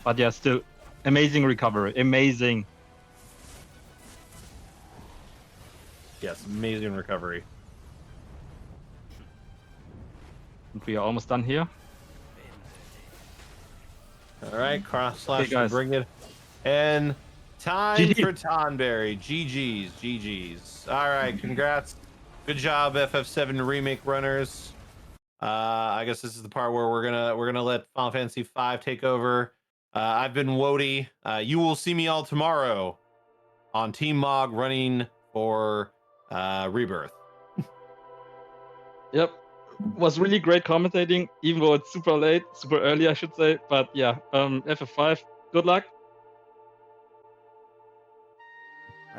But yeah, still amazing recovery, amazing. Yes, amazing recovery. We are almost done here. All right, cross slash guys. bring it. And time GG. for Tonberry. GG's. All right, congrats. Good job, FF7 Remake runners. I guess this is the part where we're gonna let Final Fantasy V take over. I've been Woady. You will see me all tomorrow on Team Mog running for Rebirth. Yep. Was really great commentating, even though it's super late, super early, I should say. But yeah, FF5, good luck.